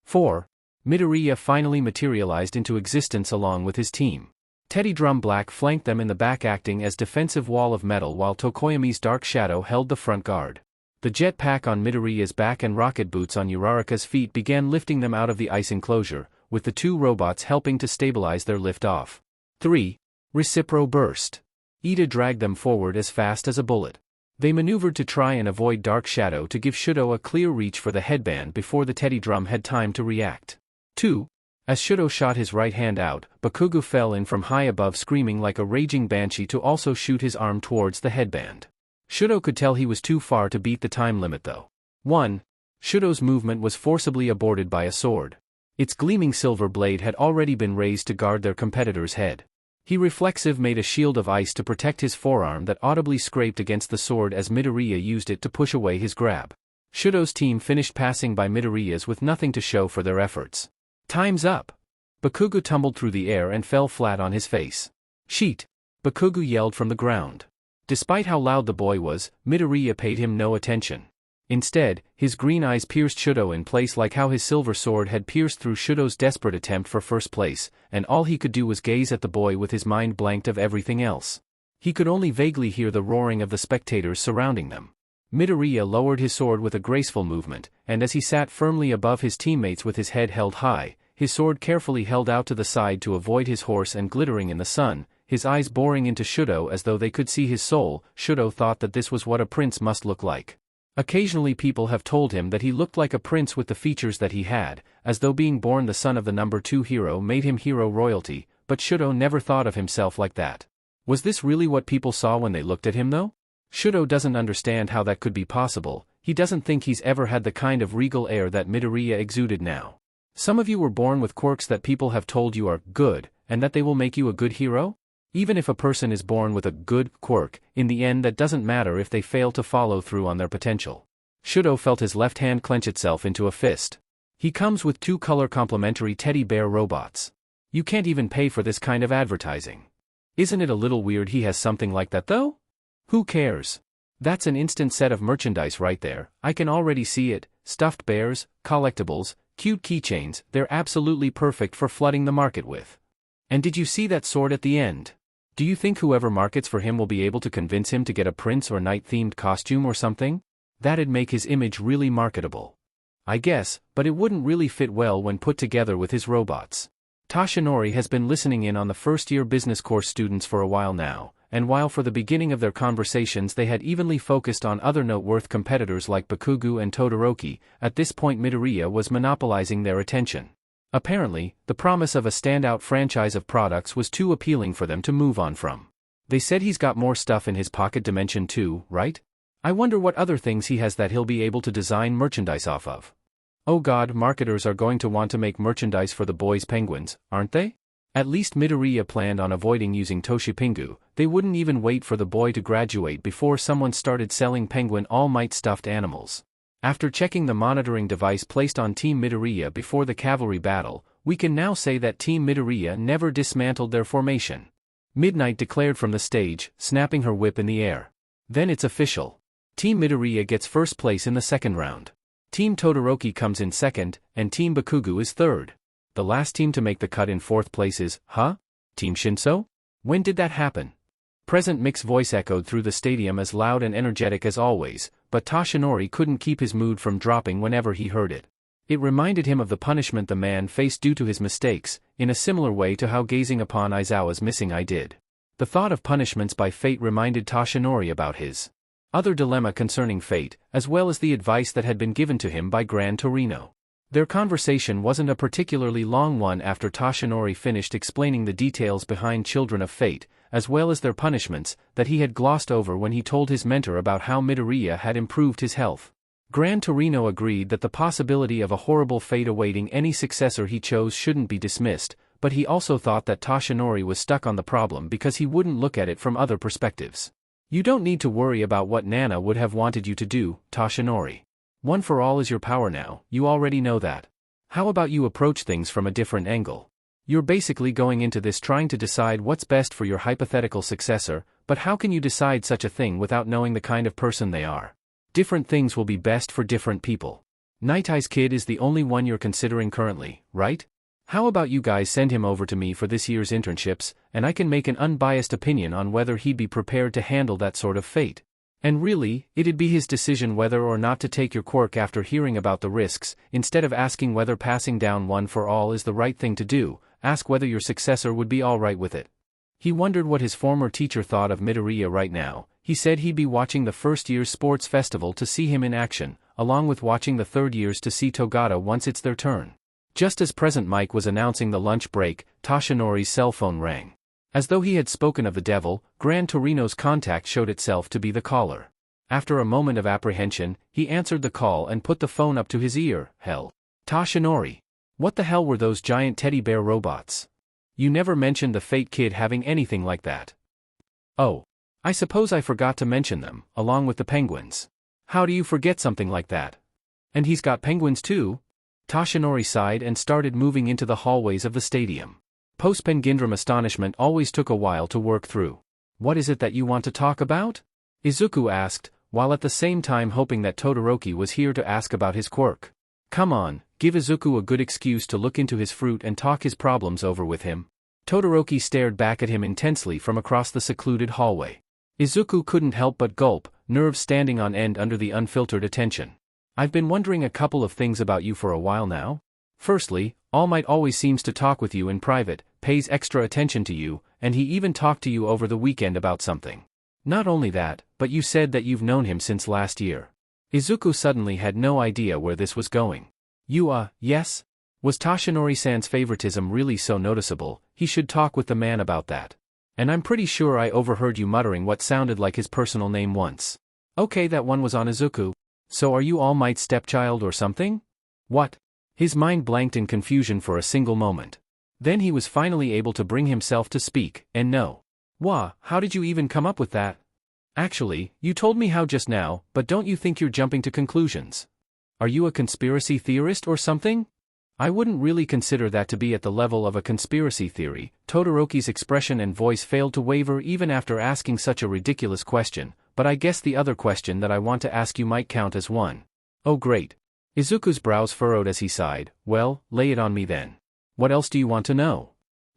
4. Midoriya finally materialized into existence along with his team. Teddy Drum Black flanked them in the back acting as defensive wall of metal while Tokoyami's Dark Shadow held the front guard. The jetpack on Midoriya's back and rocket boots on Uraraka's feet began lifting them out of the ice enclosure, with the two robots helping to stabilize their lift-off. 3. Recipro Burst. Ida dragged them forward as fast as a bullet. They maneuvered to try and avoid Dark Shadow to give Shudo a clear reach for the headband before the Teddy Drum had time to react. 2. As Shudo shot his right hand out, Bakugu fell in from high above screaming like a raging banshee to also shoot his arm towards the headband. Shudo could tell he was too far to beat the time limit though. 1. Shudo's movement was forcibly aborted by a sword. Its gleaming silver blade had already been raised to guard their competitor's head. He reflexive made a shield of ice to protect his forearm that audibly scraped against the sword as Midoriya used it to push away his grab. Shudo's team finished passing by Midoriya's with nothing to show for their efforts. Time's up. Bakugu tumbled through the air and fell flat on his face. Sheet! Bakugu yelled from the ground. Despite how loud the boy was, Midoriya paid him no attention. Instead, his green eyes pierced Shudo in place like how his silver sword had pierced through Shudo's desperate attempt for first place, and all he could do was gaze at the boy with his mind blanked of everything else. He could only vaguely hear the roaring of the spectators surrounding them. Midoriya lowered his sword with a graceful movement, and as he sat firmly above his teammates with his head held high, his sword carefully held out to the side to avoid his horse and glittering in the sun, his eyes boring into Shudo as though they could see his soul, Shudo thought that this was what a prince must look like. Occasionally people have told him that he looked like a prince with the features that he had, as though being born the son of the number 2 hero made him hero royalty, but Shudo never thought of himself like that. Was this really what people saw when they looked at him though? Shudo doesn't understand how that could be possible. He doesn't think he's ever had the kind of regal air that Midoriya exuded now. Some of you were born with quirks that people have told you are good, and that they will make you a good hero? Even if a person is born with a good quirk, in the end that doesn't matter if they fail to follow through on their potential. Shudo felt his left hand clench itself into a fist. He comes with 2 color complementary teddy bear robots. You can't even pay for this kind of advertising. Isn't it a little weird he has something like that though? Who cares? That's an instant set of merchandise right there. I can already see it. Stuffed bears, collectibles, cute keychains, they're absolutely perfect for flooding the market with. And did you see that sword at the end? Do you think whoever markets for him will be able to convince him to get a prince or knight-themed costume or something? That'd make his image really marketable. I guess, but it wouldn't really fit well when put together with his robots. Toshinori has been listening in on the first-year business course students for a while now, and while for the beginning of their conversations they had evenly focused on other noteworthy competitors like Bakugo and Todoroki, at this point Midoriya was monopolizing their attention. Apparently, the promise of a standout franchise of products was too appealing for them to move on from. They said he's got more stuff in his pocket dimension too, right? I wonder what other things he has that he'll be able to design merchandise off of. Oh god, marketers are going to want to make merchandise for the boys' penguins, aren't they? At least Midoriya planned on avoiding using Toshipingu. They wouldn't even wait for the boy to graduate before someone started selling Penguin All Might stuffed animals. After checking the monitoring device placed on Team Midoriya before the cavalry battle, we can now say that Team Midoriya never dismantled their formation. Midnight declared from the stage, snapping her whip in the air. Then it's official. Team Midoriya gets first place in the second round. Team Todoroki comes in second, and Team Bakugo is third. The last team to make the cut in fourth place is, Team Shinso? When did that happen? Present Mick's voice echoed through the stadium as loud and energetic as always, but Toshinori couldn't keep his mood from dropping whenever he heard it. It reminded him of the punishment the man faced due to his mistakes, in a similar way to how gazing upon Aizawa's missing eye did. The thought of punishments by fate reminded Toshinori about his other dilemma concerning fate, as well as the advice that had been given to him by Gran Torino. Their conversation wasn't a particularly long one after Toshinori finished explaining the details behind Children of Fate, as well as their punishments, that he had glossed over when he told his mentor about how Midoriya had improved his health. Gran Torino agreed that the possibility of a horrible fate awaiting any successor he chose shouldn't be dismissed, but he also thought that Toshinori was stuck on the problem because he wouldn't look at it from other perspectives. You don't need to worry about what Nana would have wanted you to do, Toshinori. One for all is your power now, you already know that. How about you approach things from a different angle? You're basically going into this trying to decide what's best for your hypothetical successor, but how can you decide such a thing without knowing the kind of person they are? Different things will be best for different people. Night Eye's kid is the only one you're considering currently, right? How about you guys send him over to me for this year's internships, and I can make an unbiased opinion on whether he'd be prepared to handle that sort of fate. And really, it'd be his decision whether or not to take your quirk after hearing about the risks. Instead of asking whether passing down one for all is the right thing to do, ask whether your successor would be alright with it. He wondered what his former teacher thought of Midoriya right now. He said he'd be watching the first year's sports festival to see him in action, along with watching the third years to see Togata once it's their turn. Just as Present Mike was announcing the lunch break, Toshinori's cell phone rang. As though he had spoken of the devil, Gran Torino's contact showed itself to be the caller. After a moment of apprehension, he answered the call and put the phone up to his ear. Hell. Toshinori. What the hell were those giant teddy bear robots? You never mentioned the Fate Kid having anything like that. Oh. I suppose I forgot to mention them, along with the penguins. How do you forget something like that? And he's got penguins too? Toshinori sighed and started moving into the hallways of the stadium. Post-Pengindram astonishment always took a while to work through. What is it that you want to talk about? Izuku asked, while at the same time hoping that Todoroki was here to ask about his quirk. Come on, give Izuku a good excuse to look into his fruit and talk his problems over with him. Todoroki stared back at him intensely from across the secluded hallway. Izuku couldn't help but gulp, nerves standing on end under the unfiltered attention. I've been wondering a couple of things about you for a while now. Firstly, All Might always seems to talk with you in private, pays extra attention to you, and he even talked to you over the weekend about something. Not only that, but you said that you've known him since last year. Izuku suddenly had no idea where this was going. Yes? Was Toshinori-san's favoritism really so noticeable? He should talk with the man about that. And I'm pretty sure I overheard you muttering what sounded like his personal name once. Okay, that one was on Izuku. So are you All Might's stepchild or something? What? His mind blanked in confusion for a single moment. Then he was finally able to bring himself to speak, and no. How did you even come up with that? Actually, you told me how just now, but don't you think you're jumping to conclusions? Are you a conspiracy theorist or something? I wouldn't really consider that to be at the level of a conspiracy theory. Todoroki's expression and voice failed to waver even after asking such a ridiculous question, but I guess the other question that I want to ask you might count as one. Oh great. Izuku's brows furrowed as he sighed. Well, lay it on me then. What else do you want to know?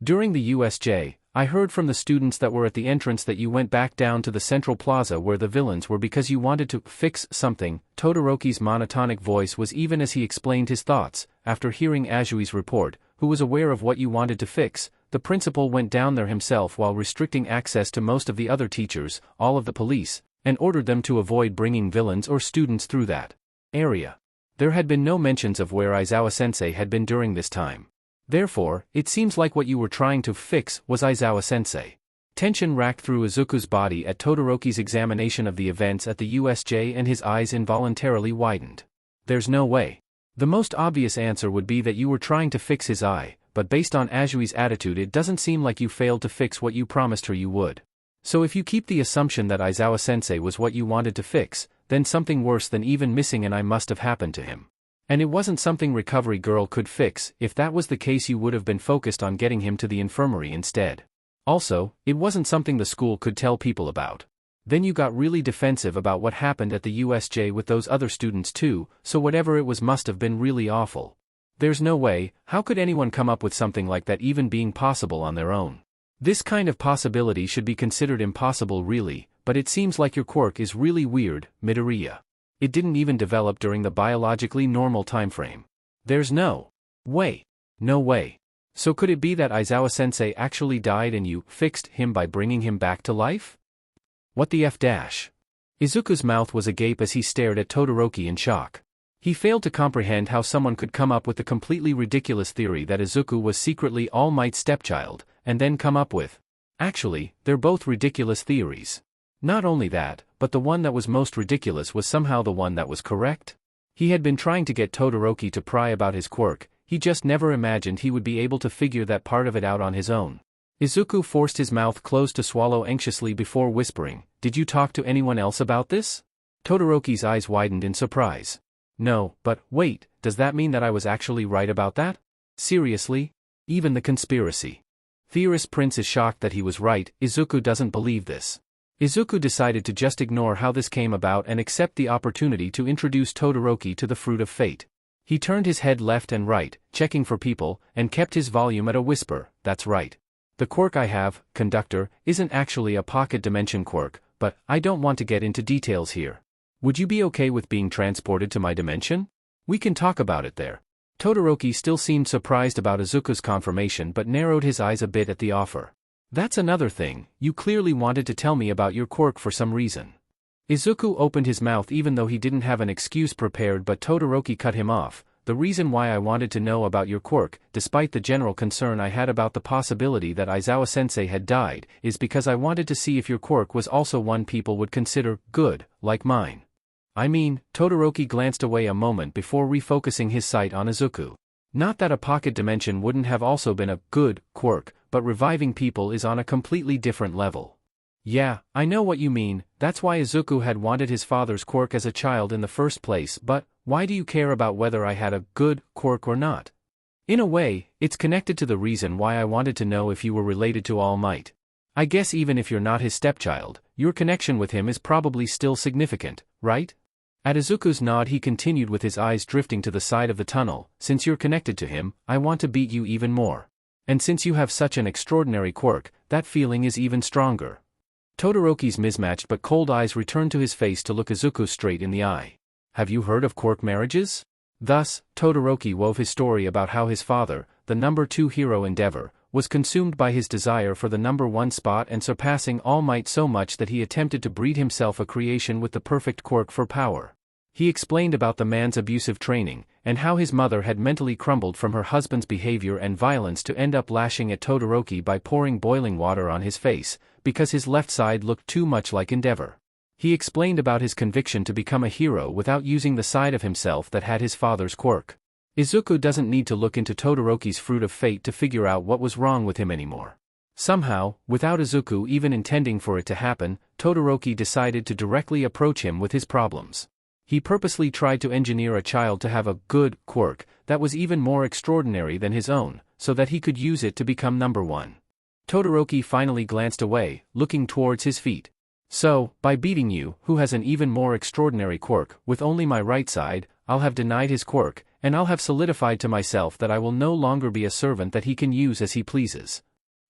During the USJ, I heard from the students that were at the entrance that you went back down to the central plaza where the villains were because you wanted to fix something. Todoroki's monotonic voice was even as he explained his thoughts. After hearing Azui's report, who was aware of what you wanted to fix, the principal went down there himself while restricting access to most of the other teachers, all of the police, and ordered them to avoid bringing villains or students through that area. There had been no mentions of where Aizawa-sensei had been during this time. Therefore, it seems like what you were trying to fix was Aizawa-sensei. Tension racked through Izuku's body at Todoroki's examination of the events at the USJ and his eyes involuntarily widened. There's no way. The most obvious answer would be that you were trying to fix his eye, but based on Azui's attitude it doesn't seem like you failed to fix what you promised her you would. So if you keep the assumption that Aizawa-sensei was what you wanted to fix, then something worse than even missing an eye must have happened to him. And it wasn't something Recovery Girl could fix. If that was the case you would have been focused on getting him to the infirmary instead. Also, it wasn't something the school could tell people about. Then you got really defensive about what happened at the USJ with those other students too, so whatever it was must have been really awful. There's no way, how could anyone come up with something like that even being possible on their own? This kind of possibility should be considered impossible really, but it seems like your quirk is really weird, Midoriya. It didn't even develop during the biologically normal timeframe. There's no way. No way. So could it be that Aizawa-sensei actually died and you fixed him by bringing him back to life? What the F dash? Izuku's mouth was agape as he stared at Todoroki in shock. He failed to comprehend how someone could come up with the completely ridiculous theory that Izuku was secretly All Might's stepchild, and then come up with. Actually, they're both ridiculous theories. Not only that, but the one that was most ridiculous was somehow the one that was correct. He had been trying to get Todoroki to pry about his quirk, he just never imagined he would be able to figure that part of it out on his own. Izuku forced his mouth closed to swallow anxiously before whispering, "Did you talk to anyone else about this?" Todoroki's eyes widened in surprise. "No, but wait, does that mean that I was actually right about that? Seriously? Even the conspiracy theorist prince is shocked that he was right. Izuku doesn't believe this." Izuku decided to just ignore how this came about and accept the opportunity to introduce Todoroki to the fruit of fate. He turned his head left and right, checking for people, and kept his volume at a whisper. "That's right. The quirk I have, Conductor, isn't actually a pocket dimension quirk, but I don't want to get into details here. Would you be okay with being transported to my dimension? We can talk about it there." Todoroki still seemed surprised about Izuku's confirmation but narrowed his eyes a bit at the offer. "That's another thing, you clearly wanted to tell me about your quirk for some reason." Izuku opened his mouth even though he didn't have an excuse prepared, but Todoroki cut him off. "The reason why I wanted to know about your quirk, despite the general concern I had about the possibility that Aizawa-sensei had died, is because I wanted to see if your quirk was also one people would consider good, like mine." I mean, Todoroki glanced away a moment before refocusing his sight on Izuku. Not that a pocket dimension wouldn't have also been a good quirk, but reviving people is on a completely different level. "Yeah, I know what you mean, that's why Izuku had wanted his father's quirk as a child in the first place, but why do you care about whether I had a good quirk or not?" "In a way, it's connected to the reason why I wanted to know if you were related to All Might. I guess even if you're not his stepchild, your connection with him is probably still significant, right?" At Izuku's nod he continued with his eyes drifting to the side of the tunnel. "Since you're connected to him, I want to beat you even more. And since you have such an extraordinary quirk, that feeling is even stronger." Todoroki's mismatched but cold eyes returned to his face to look Izuku straight in the eye. "Have you heard of quirk marriages?" Thus, Todoroki wove his story about how his father, the number 2 hero Endeavor, was consumed by his desire for the number 1 spot and surpassing All Might so much that he attempted to breed himself a creation with the perfect quirk for power. He explained about the man's abusive training, and how his mother had mentally crumbled from her husband's behavior and violence to end up lashing at Todoroki by pouring boiling water on his face, because his left side looked too much like Endeavor. He explained about his conviction to become a hero without using the side of himself that had his father's quirk. Izuku doesn't need to look into Todoroki's fruit of fate to figure out what was wrong with him anymore. Somehow, without Izuku even intending for it to happen, Todoroki decided to directly approach him with his problems. He purposely tried to engineer a child to have a good quirk that was even more extraordinary than his own, so that he could use it to become number one. Todoroki finally glanced away, looking towards his feet. So, by beating you, who has an even more extraordinary quirk, with only my right side, I'll have denied his quirk, and I'll have solidified to myself that I will no longer be a servant that he can use as he pleases.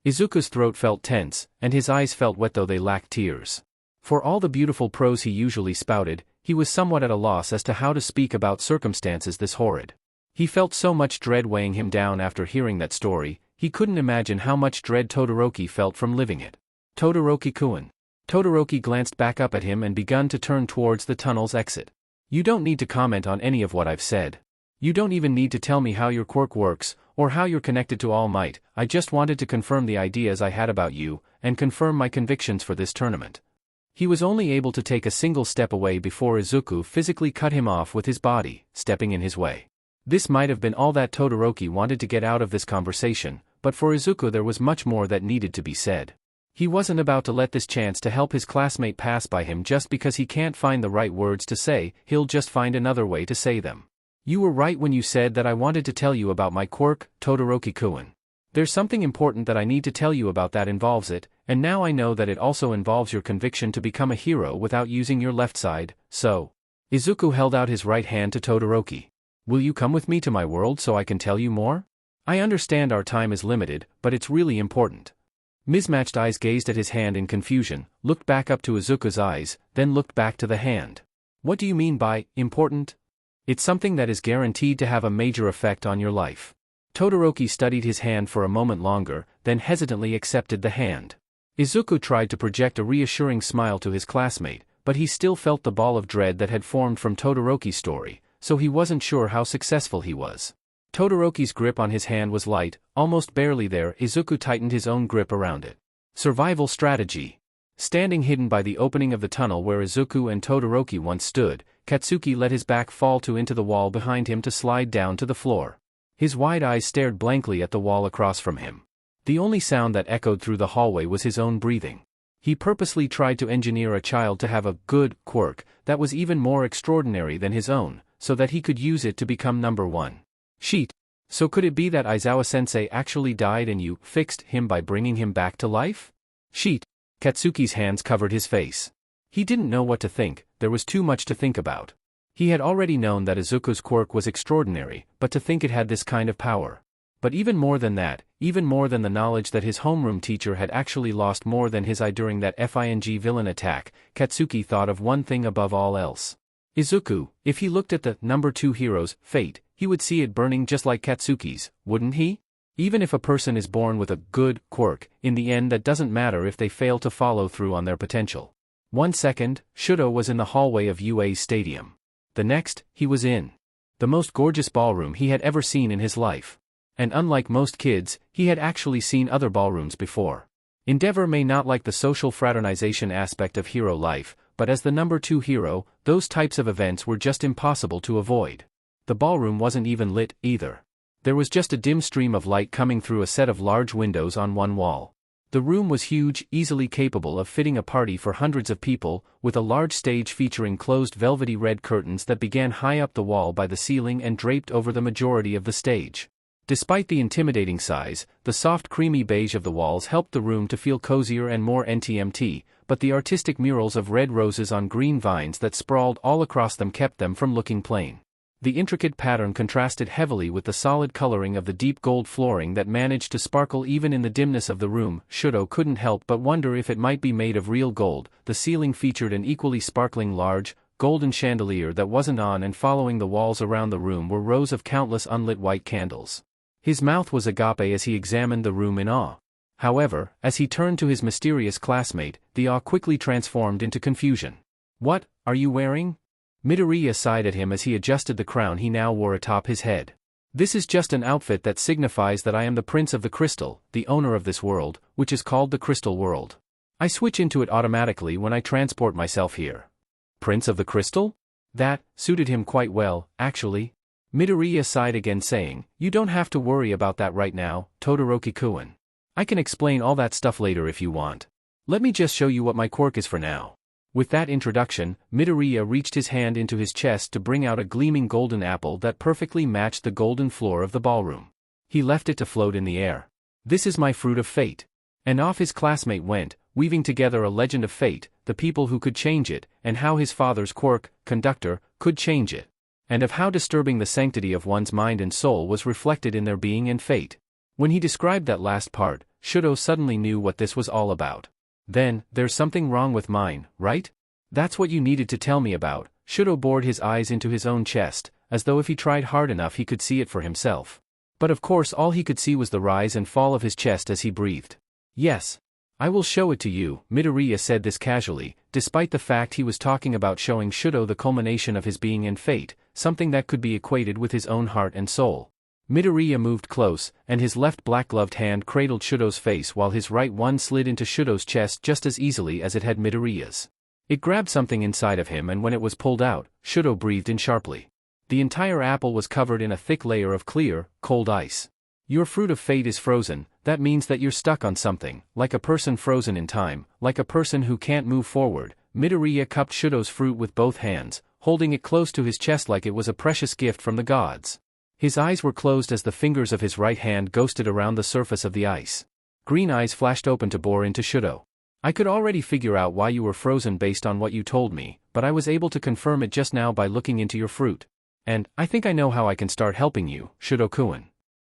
Izuku's throat felt tense, and his eyes felt wet though they lacked tears. For all the beautiful prose he usually spouted, he was somewhat at a loss as to how to speak about circumstances this horrid. He felt so much dread weighing him down after hearing that story, he couldn't imagine how much dread Todoroki felt from living it. Todoroki-kun. Todoroki glanced back up at him and begun to turn towards the tunnel's exit. You don't need to comment on any of what I've said. You don't even need to tell me how your quirk works, or how you're connected to All Might. I just wanted to confirm the ideas I had about you, and confirm my convictions for this tournament. He was only able to take a single step away before Izuku physically cut him off with his body, stepping in his way. This might have been all that Todoroki wanted to get out of this conversation, but for Izuku there was much more that needed to be said. He wasn't about to let this chance to help his classmate pass by him just because he can't find the right words to say. He'll just find another way to say them. You were right when you said that I wanted to tell you about my quirk, Todoroki-kun. There's something important that I need to tell you about that involves it, and now I know that it also involves your conviction to become a hero without using your left side, so. Izuku held out his right hand to Todoroki. Will you come with me to my world so I can tell you more? I understand our time is limited, but it's really important. Mismatched eyes gazed at his hand in confusion, looked back up to Izuku's eyes, then looked back to the hand. What do you mean by important? It's something that is guaranteed to have a major effect on your life. Todoroki studied his hand for a moment longer, then hesitantly accepted the hand. Izuku tried to project a reassuring smile to his classmate, but he still felt the ball of dread that had formed from Todoroki's story, so he wasn't sure how successful he was. Todoroki's grip on his hand was light, almost barely there. Izuku tightened his own grip around it. Survival strategy. Standing hidden by the opening of the tunnel where Izuku and Todoroki once stood, Katsuki let his back fall into the wall behind him to slide down to the floor. His wide eyes stared blankly at the wall across from him. The only sound that echoed through the hallway was his own breathing. He purposely tried to engineer a child to have a good quirk that was even more extraordinary than his own, so that he could use it to become number one. Sheet. So could it be that Aizawa-sensei actually died and you fixed him by bringing him back to life? Sheet. Katsuki's hands covered his face. He didn't know what to think. There was too much to think about. He had already known that Izuku's quirk was extraordinary, but to think it had this kind of power. But even more than that, even more than the knowledge that his homeroom teacher had actually lost more than his eye during that FING villain attack, Katsuki thought of one thing above all else. Izuku, if he looked at the number 2 hero's fate, he would see it burning just like Katsuki's, wouldn't he? Even if a person is born with a good quirk, in the end that doesn't matter if they fail to follow through on their potential. 1 second, Shudo was in the hallway of UA's stadium. The next, he was in the most gorgeous ballroom he had ever seen in his life. And unlike most kids, he had actually seen other ballrooms before. Endeavor may not like the social fraternization aspect of hero life, but as the number 2 hero, those types of events were just impossible to avoid. The ballroom wasn't even lit, either. There was just a dim stream of light coming through a set of large windows on one wall. The room was huge, easily capable of fitting a party for hundreds of people, with a large stage featuring closed velvety red curtains that began high up the wall by the ceiling and draped over the majority of the stage. Despite the intimidating size, the soft creamy beige of the walls helped the room to feel cozier and more NTMT, but the artistic murals of red roses on green vines that sprawled all across them kept them from looking plain. The intricate pattern contrasted heavily with the solid coloring of the deep gold flooring that managed to sparkle even in the dimness of the room. Shudo couldn't help but wonder if it might be made of real gold. The ceiling featured an equally sparkling large, golden chandelier that wasn't on, and following the walls around the room were rows of countless unlit white candles. His mouth was agape as he examined the room in awe. However, as he turned to his mysterious classmate, the awe quickly transformed into confusion. What are you wearing? Midoriya sighed at him as he adjusted the crown he now wore atop his head. This is just an outfit that signifies that I am the Prince of the Crystal, the owner of this world, which is called the Crystal World. I switch into it automatically when I transport myself here. Prince of the Crystal? That suited him quite well, actually. Midoriya sighed again saying, you don't have to worry about that right now, Todoroki-kun. I can explain all that stuff later if you want. Let me just show you what my quirk is for now. With that introduction, Midoriya reached his hand into his chest to bring out a gleaming golden apple that perfectly matched the golden floor of the ballroom. He left it to float in the air. This is my fruit of fate. And off his classmate went, weaving together a legend of fate, the people who could change it, and how his father's quirk, Conductor, could change it. And of how disturbing the sanctity of one's mind and soul was reflected in their being and fate. When he described that last part, Shudo suddenly knew what this was all about. Then, there's something wrong with mine, right? That's what you needed to tell me about. Shudo bored his eyes into his own chest, as though if he tried hard enough he could see it for himself. But of course all he could see was the rise and fall of his chest as he breathed. Yes. I will show it to you, Midoriya said this casually, despite the fact he was talking about showing Shudo the culmination of his being and fate, something that could be equated with his own heart and soul. Midoriya moved close, and his left black-gloved hand cradled Shudo's face while his right one slid into Shudo's chest just as easily as it had Midoriya's. It grabbed something inside of him and when it was pulled out, Shudo breathed in sharply. The entire apple was covered in a thick layer of clear, cold ice. Your fruit of fate is frozen, that means that you're stuck on something, like a person frozen in time, like a person who can't move forward. Midoriya cupped Shudo's fruit with both hands, holding it close to his chest like it was a precious gift from the gods. His eyes were closed as the fingers of his right hand ghosted around the surface of the ice. Green eyes flashed open to bore into Shudo. I could already figure out why you were frozen based on what you told me, but I was able to confirm it just now by looking into your fruit. And, I think I know how I can start helping you, Shudo-kun.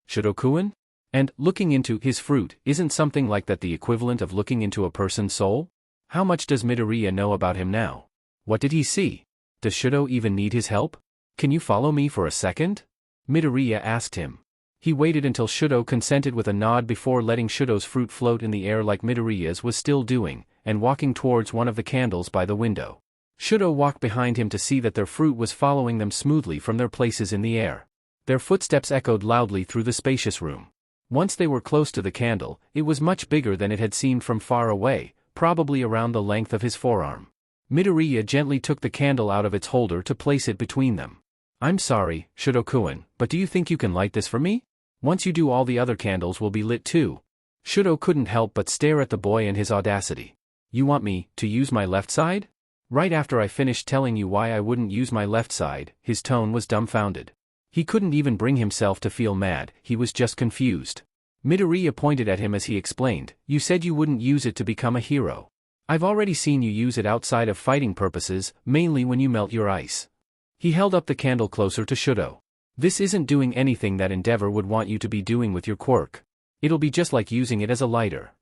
Shudo-kun? And, looking into his fruit, isn't something like that the equivalent of looking into a person's soul? How much does Midoriya know about him now? What did he see? Does Shudo even need his help? Can you follow me for a second? Midoriya asked him. He waited until Shudo consented with a nod before letting Shudo's fruit float in the air like Midoriya's was still doing, and walking towards one of the candles by the window. Shudo walked behind him to see that their fruit was following them smoothly from their places in the air. Their footsteps echoed loudly through the spacious room. Once they were close to the candle, it was much bigger than it had seemed from far away, probably around the length of his forearm. Midoriya gently took the candle out of its holder to place it between them. I'm sorry, Shudo-kun, but do you think you can light this for me? Once you do, all the other candles will be lit too. Shudo couldn't help but stare at the boy and his audacity. You want me to use my left side? Right after I finished telling you why I wouldn't use my left side, his tone was dumbfounded. He couldn't even bring himself to feel mad, he was just confused. Midoriya pointed at him as he explained, you said you wouldn't use it to become a hero. I've already seen you use it outside of fighting purposes, mainly when you melt your ice. He held up the candle closer to Shudo. This isn't doing anything that Endeavor would want you to be doing with your quirk. It'll be just like using it as a lighter.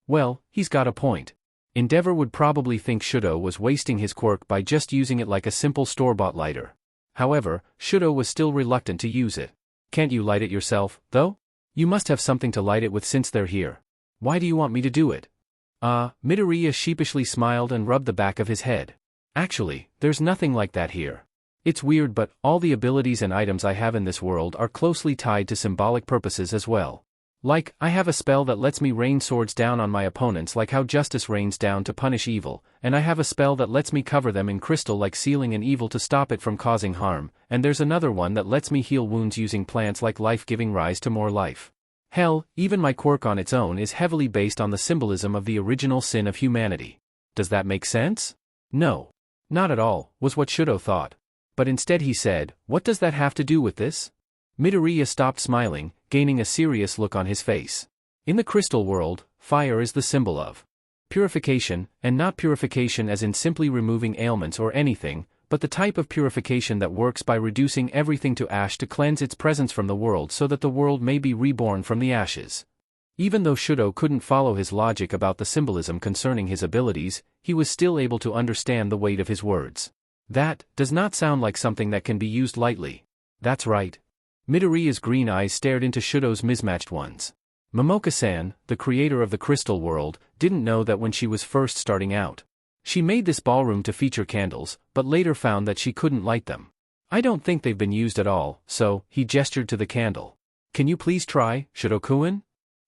Well, he's got a point. Endeavor would probably think Shudo was wasting his quirk by just using it like a simple store-bought lighter. However, Shudo was still reluctant to use it. Can't you light it yourself, though? You must have something to light it with since they're here. Why do you want me to do it? Midoriya sheepishly smiled and rubbed the back of his head. Actually, there's nothing like that here. It's weird, but all the abilities and items I have in this world are closely tied to symbolic purposes as well. Like, I have a spell that lets me rain swords down on my opponents like how justice rains down to punish evil, and I have a spell that lets me cover them in crystal like sealing an evil to stop it from causing harm, and there's another one that lets me heal wounds using plants like life giving rise to more life. Hell, even my quirk on its own is heavily based on the symbolism of the original sin of humanity. Does that make sense? No. Not at all, was what Shudo thought. But instead he said, what does that have to do with this? Midoriya stopped smiling, gaining a serious look on his face. In the crystal world, fire is the symbol of purification, and not purification as in simply removing ailments or anything, but the type of purification that works by reducing everything to ash to cleanse its presence from the world so that the world may be reborn from the ashes. Even though Shudo couldn't follow his logic about the symbolism concerning his abilities, he was still able to understand the weight of his words. That does not sound like something that can be used lightly. That's right. Midoriya's green eyes stared into Shudo's mismatched ones. Momoka-san, the creator of the crystal world, didn't know that when she was first starting out. She made this ballroom to feature candles, but later found that she couldn't light them. I don't think they've been used at all, so, he gestured to the candle. Can you please try, Shudo-kun?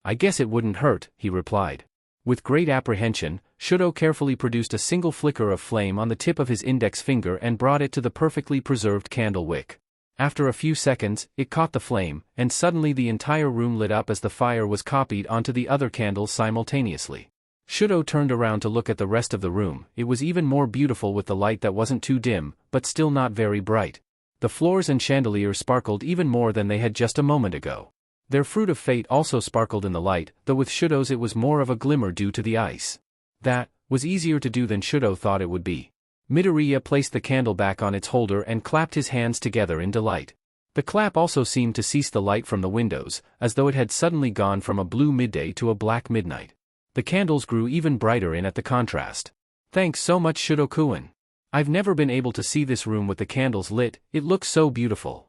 I guess it wouldn't hurt, he replied. With great apprehension, Shudo carefully produced a single flicker of flame on the tip of his index finger and brought it to the perfectly preserved candle wick. After a few seconds, it caught the flame, and suddenly the entire room lit up as the fire was copied onto the other candles simultaneously. Shudo turned around to look at the rest of the room. It was even more beautiful with the light that wasn't too dim, but still not very bright. The floors and chandeliers sparkled even more than they had just a moment ago. Their fruit of fate also sparkled in the light, though with Shudo's it was more of a glimmer due to the ice. That was easier to do than Shudo thought it would be. Midoriya placed the candle back on its holder and clapped his hands together in delight. The clap also seemed to cease the light from the windows, as though it had suddenly gone from a blue midday to a black midnight. The candles grew even brighter at the contrast. Thanks so much, Shudo-kun. I've never been able to see this room with the candles lit, it looks so beautiful.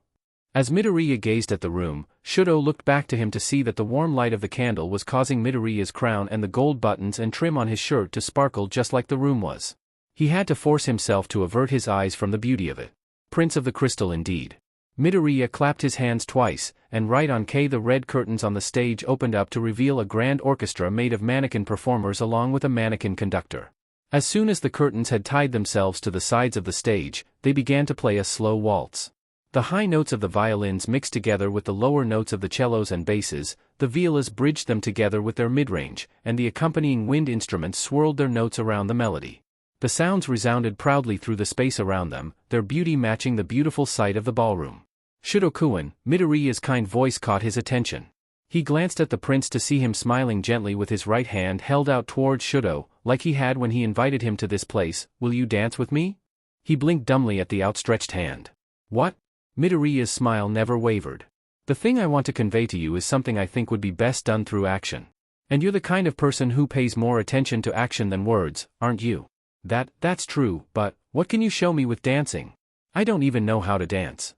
As Midoriya gazed at the room, Shudo looked back to him to see that the warm light of the candle was causing Midoriya's crown and the gold buttons and trim on his shirt to sparkle just like the room was. He had to force himself to avert his eyes from the beauty of it. Prince of the Crystal indeed. Midoriya clapped his hands twice, and right on K the red curtains on the stage opened up to reveal a grand orchestra made of mannequin performers along with a mannequin conductor. As soon as the curtains had tied themselves to the sides of the stage, they began to play a slow waltz. The high notes of the violins mixed together with the lower notes of the cellos and basses, the violas bridged them together with their mid-range, and the accompanying wind instruments swirled their notes around the melody. The sounds resounded proudly through the space around them, their beauty matching the beautiful sight of the ballroom. Shudo-kun, Midoriya's kind voice caught his attention. He glanced at the prince to see him smiling gently with his right hand held out towards Shudo, like he had when he invited him to this place. Will you dance with me? He blinked dumbly at the outstretched hand. What? Midoriya's smile never wavered. The thing I want to convey to you is something I think would be best done through action. And you're the kind of person who pays more attention to action than words, aren't you? That's true, but what can you show me with dancing? I don't even know how to dance.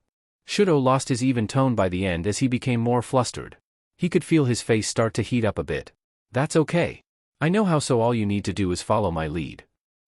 Shudo lost his even tone by the end as he became more flustered. He could feel his face start to heat up a bit. That's okay. I know how, so all you need to do is follow my lead.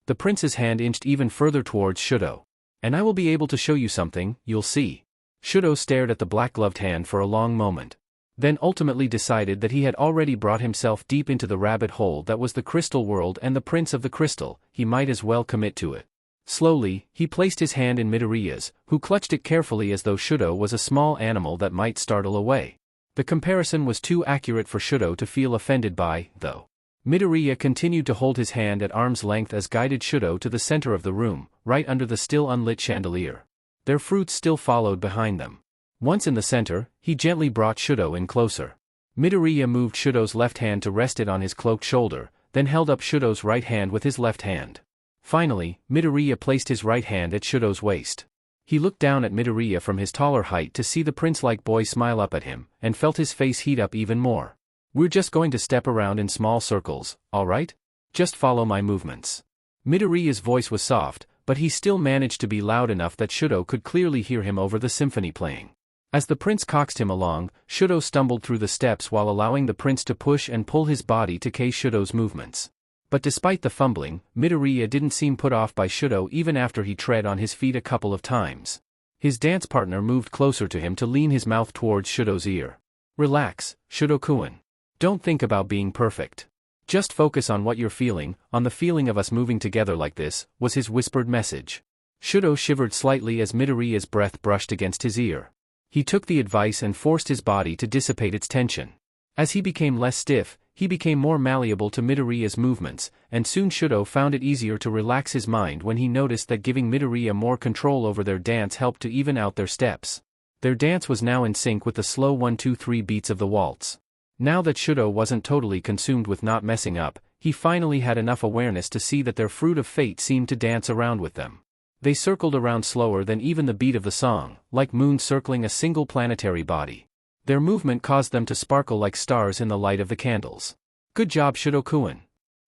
The prince's hand inched even further towards Shudo. And I will be able to show you something, you'll see. Shudo stared at the black-gloved hand for a long moment. Then ultimately decided that he had already brought himself deep into the rabbit hole that was the crystal world and the prince of the crystal, he might as well commit to it. Slowly, he placed his hand in Midoriya's, who clutched it carefully as though Shudo was a small animal that might startle away. The comparison was too accurate for Shudo to feel offended by, though. Midoriya continued to hold his hand at arm's length as guided Shudo to the center of the room, right under the still unlit chandelier. Their fruits still followed behind them. Once in the center, he gently brought Shudo in closer. Midoriya moved Shudo's left hand to rest it on his cloaked shoulder, then held up Shudo's right hand with his left hand. Finally, Midoriya placed his right hand at Shudo's waist. He looked down at Midoriya from his taller height to see the prince-like boy smile up at him, and felt his face heat up even more. We're just going to step around in small circles, alright? Just follow my movements. Midoriya's voice was soft, but he still managed to be loud enough that Shudo could clearly hear him over the symphony playing. As the prince coaxed him along, Shudo stumbled through the steps while allowing the prince to push and pull his body to catch Shudo's movements. But despite the fumbling, Midoriya didn't seem put off by Shudo even after he tread on his feet a couple of times. His dance partner moved closer to him to lean his mouth towards Shudo's ear. Relax, Shudo-kun. Don't think about being perfect. Just focus on what you're feeling, on the feeling of us moving together like this, was his whispered message. Shudo shivered slightly as Midoriya's breath brushed against his ear. He took the advice and forced his body to dissipate its tension. As he became less stiff, he became more malleable to Midoriya's movements, and soon Shudo found it easier to relax his mind when he noticed that giving Midoriya more control over their dance helped to even out their steps. Their dance was now in sync with the slow 1-2-3 beats of the waltz. Now that Shudo wasn't totally consumed with not messing up, he finally had enough awareness to see that their fruit of fate seemed to dance around with them. They circled around slower than even the beat of the song, like moons circling a single planetary body. Their movement caused them to sparkle like stars in the light of the candles. Good job, Shudo-kun.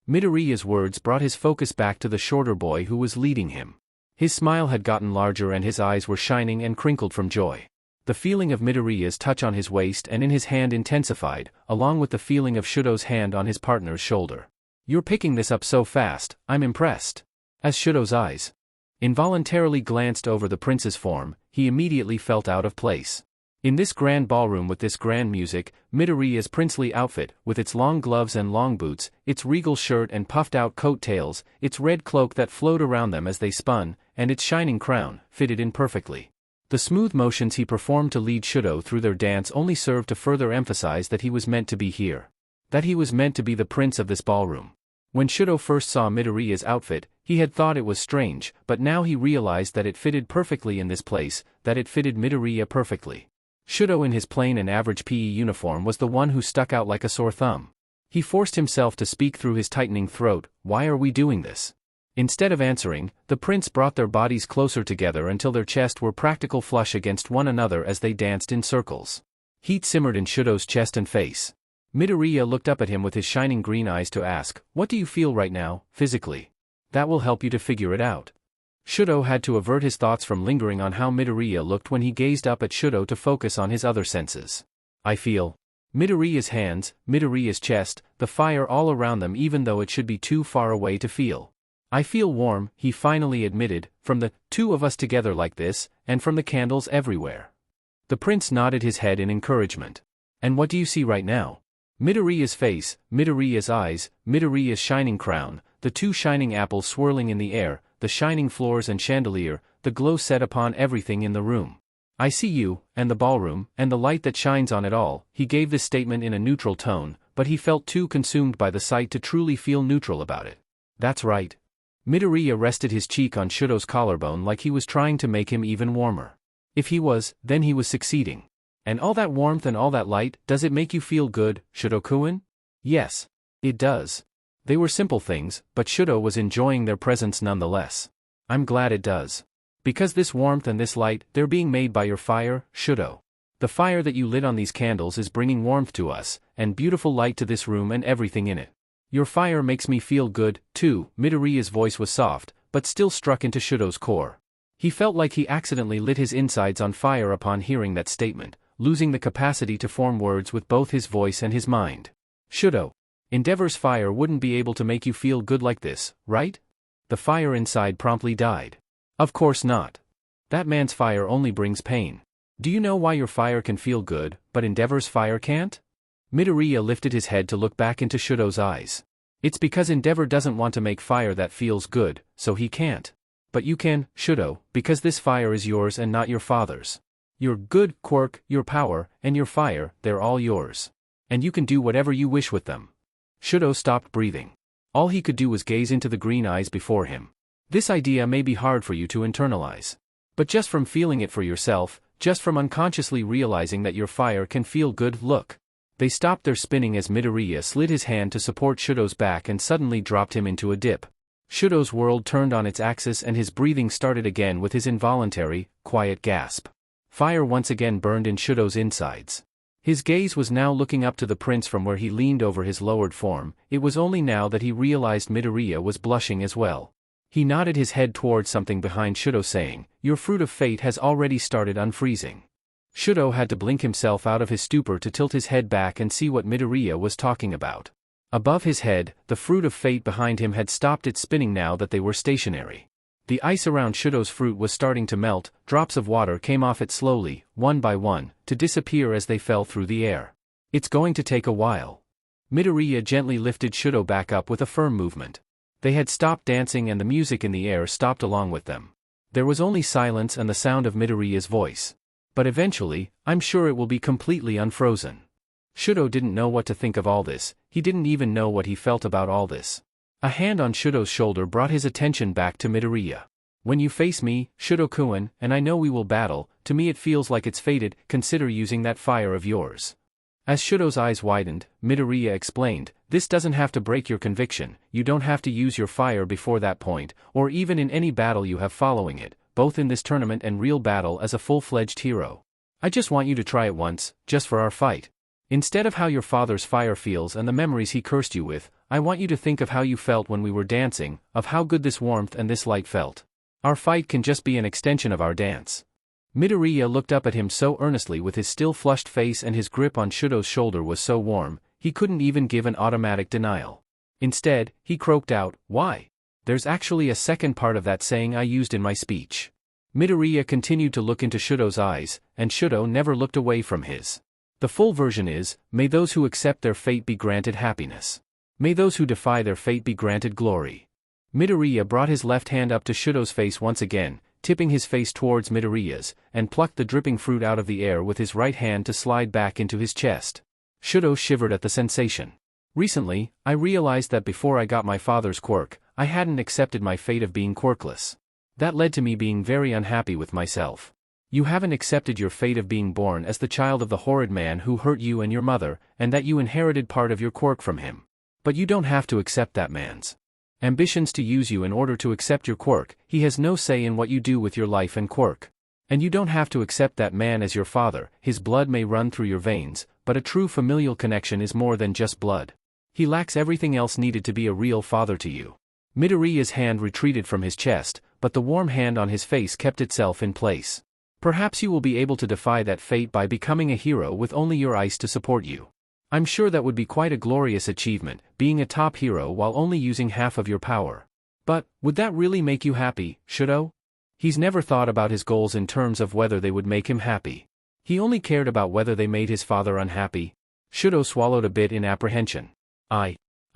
Midoriya's words brought his focus back to the shorter boy who was leading him. His smile had gotten larger and his eyes were shining and crinkled from joy. The feeling of Midoriya's touch on his waist and in his hand intensified, along with the feeling of Shudo's hand on his partner's shoulder. You're picking this up so fast, I'm impressed. As Shudo's eyes involuntarily glanced over the prince's form, he immediately felt out of place. In this grand ballroom with this grand music, Midoriya's princely outfit, with its long gloves and long boots, its regal shirt and puffed-out coat tails, its red cloak that flowed around them as they spun, and its shining crown, fitted in perfectly. The smooth motions he performed to lead Shudo through their dance only served to further emphasize that he was meant to be here. That he was meant to be the prince of this ballroom. When Shudo first saw Midoriya's outfit, he had thought it was strange, but now he realized that it fitted perfectly in this place, that it fitted Midoriya perfectly. Shudo in his plain and average PE uniform was the one who stuck out like a sore thumb. He forced himself to speak through his tightening throat, "Why are we doing this?" Instead of answering, the prince brought their bodies closer together until their chests were practical flush against one another as they danced in circles. Heat simmered in Shudo's chest and face. Midoriya looked up at him with his shining green eyes to ask, "What do you feel right now, physically? That will help you to figure it out." Shudo had to avert his thoughts from lingering on how Midoriya looked when he gazed up at Shudo to focus on his other senses. "I feel Midoriya's hands, Midoriya's chest, the fire all around them even though it should be too far away to feel. I feel warm," he finally admitted, "from the two of us together like this, and from the candles everywhere." The prince nodded his head in encouragement. "And what do you see right now?" Midoriya's face, Midoriya's eyes, Midoriya's shining crown, the two shining apples swirling in the air, the shining floors and chandelier, the glow set upon everything in the room. "I see you, and the ballroom, and the light that shines on it all." He gave this statement in a neutral tone, but he felt too consumed by the sight to truly feel neutral about it. "That's right." Midoriya rested his cheek on Shudo's collarbone like he was trying to make him even warmer. If he was, then he was succeeding. "And all that warmth and all that light, does it make you feel good, Shudo-kun?" "Yes. It does." They were simple things, but Shudo was enjoying their presence nonetheless. "I'm glad it does. Because this warmth and this light, they're being made by your fire, Shudo. The fire that you lit on these candles is bringing warmth to us, and beautiful light to this room and everything in it. Your fire makes me feel good, too." Midoriya's voice was soft, but still struck into Shudo's core. He felt like he accidentally lit his insides on fire upon hearing that statement, losing the capacity to form words with both his voice and his mind. "Shudo, Endeavor's fire wouldn't be able to make you feel good like this, right?" The fire inside promptly died. "Of course not. That man's fire only brings pain. Do you know why your fire can feel good, but Endeavor's fire can't?" Midoriya lifted his head to look back into Shudo's eyes. "It's because Endeavor doesn't want to make fire that feels good, so he can't. But you can, Shudo, because this fire is yours and not your father's. Your good quirk, your power, and your fire, they're all yours. And you can do whatever you wish with them." Shudo stopped breathing. All he could do was gaze into the green eyes before him. This idea may be hard for you to internalize. But just from feeling it for yourself, just from unconsciously realizing that your fire can feel good, look. They stopped their spinning as Midoriya slid his hand to support Shudo's back and suddenly dropped him into a dip. Shudo's world turned on its axis and his breathing started again with his involuntary, quiet gasp. Fire once again burned in Shudo's insides. His gaze was now looking up to the prince from where he leaned over his lowered form. It was only now that he realized Midoriya was blushing as well. He nodded his head towards something behind Shudo saying, "Your fruit of fate has already started unfreezing." Shudo had to blink himself out of his stupor to tilt his head back and see what Midoriya was talking about. Above his head, the fruit of fate behind him had stopped its spinning now that they were stationary. The ice around Shudo's fruit was starting to melt, drops of water came off it slowly, one by one, to disappear as they fell through the air. "It's going to take a while." Midoriya gently lifted Shudo back up with a firm movement. They had stopped dancing and the music in the air stopped along with them. There was only silence and the sound of Midoriya's voice. "But eventually, I'm sure it will be completely unfrozen." Shudo didn't know what to think of all this, he didn't even know what he felt about all this. A hand on Shudo's shoulder brought his attention back to Midoriya. "When you face me, Shudo-kun, and I know we will battle, to me it feels like it's fated, consider using that fire of yours." As Shudo's eyes widened, Midoriya explained, "This doesn't have to break your conviction, you don't have to use your fire before that point, or even in any battle you have following it, both in this tournament and real battle as a full-fledged hero. I just want you to try it once, just for our fight. Instead of how your father's fire feels and the memories he cursed you with, I want you to think of how you felt when we were dancing, of how good this warmth and this light felt. Our fight can just be an extension of our dance." Midoriya looked up at him so earnestly with his still flushed face and his grip on Shudo's shoulder was so warm, he couldn't even give an automatic denial. Instead, he croaked out, "Why? There's actually a second part of that saying I used in my speech. Midoriya continued to look into Shudo's eyes, and Shudo never looked away from his. The full version is, may those who accept their fate be granted happiness. May those who defy their fate be granted glory. Midoriya brought his left hand up to Shudo's face once again, tipping his face towards Midoriya's, and plucked the dripping fruit out of the air with his right hand to slide back into his chest. Shudo shivered at the sensation. Recently, I realized that before I got my father's quirk, I hadn't accepted my fate of being quirkless. That led to me being very unhappy with myself. You haven't accepted your fate of being born as the child of the horrid man who hurt you and your mother, and that you inherited part of your quirk from him. But you don't have to accept that man's ambitions to use you in order to accept your quirk. He has no say in what you do with your life and quirk. And you don't have to accept that man as your father. His blood may run through your veins, but a true familial connection is more than just blood. He lacks everything else needed to be a real father to you. Midoriya's hand retreated from his chest, but the warm hand on his face kept itself in place. Perhaps you will be able to defy that fate by becoming a hero with only your ice to support you. I'm sure that would be quite a glorious achievement, being a top hero while only using half of your power. But, would that really make you happy, Shudo? He's never thought about his goals in terms of whether they would make him happy. He only cared about whether they made his father unhappy. Shudo swallowed a bit in apprehension. I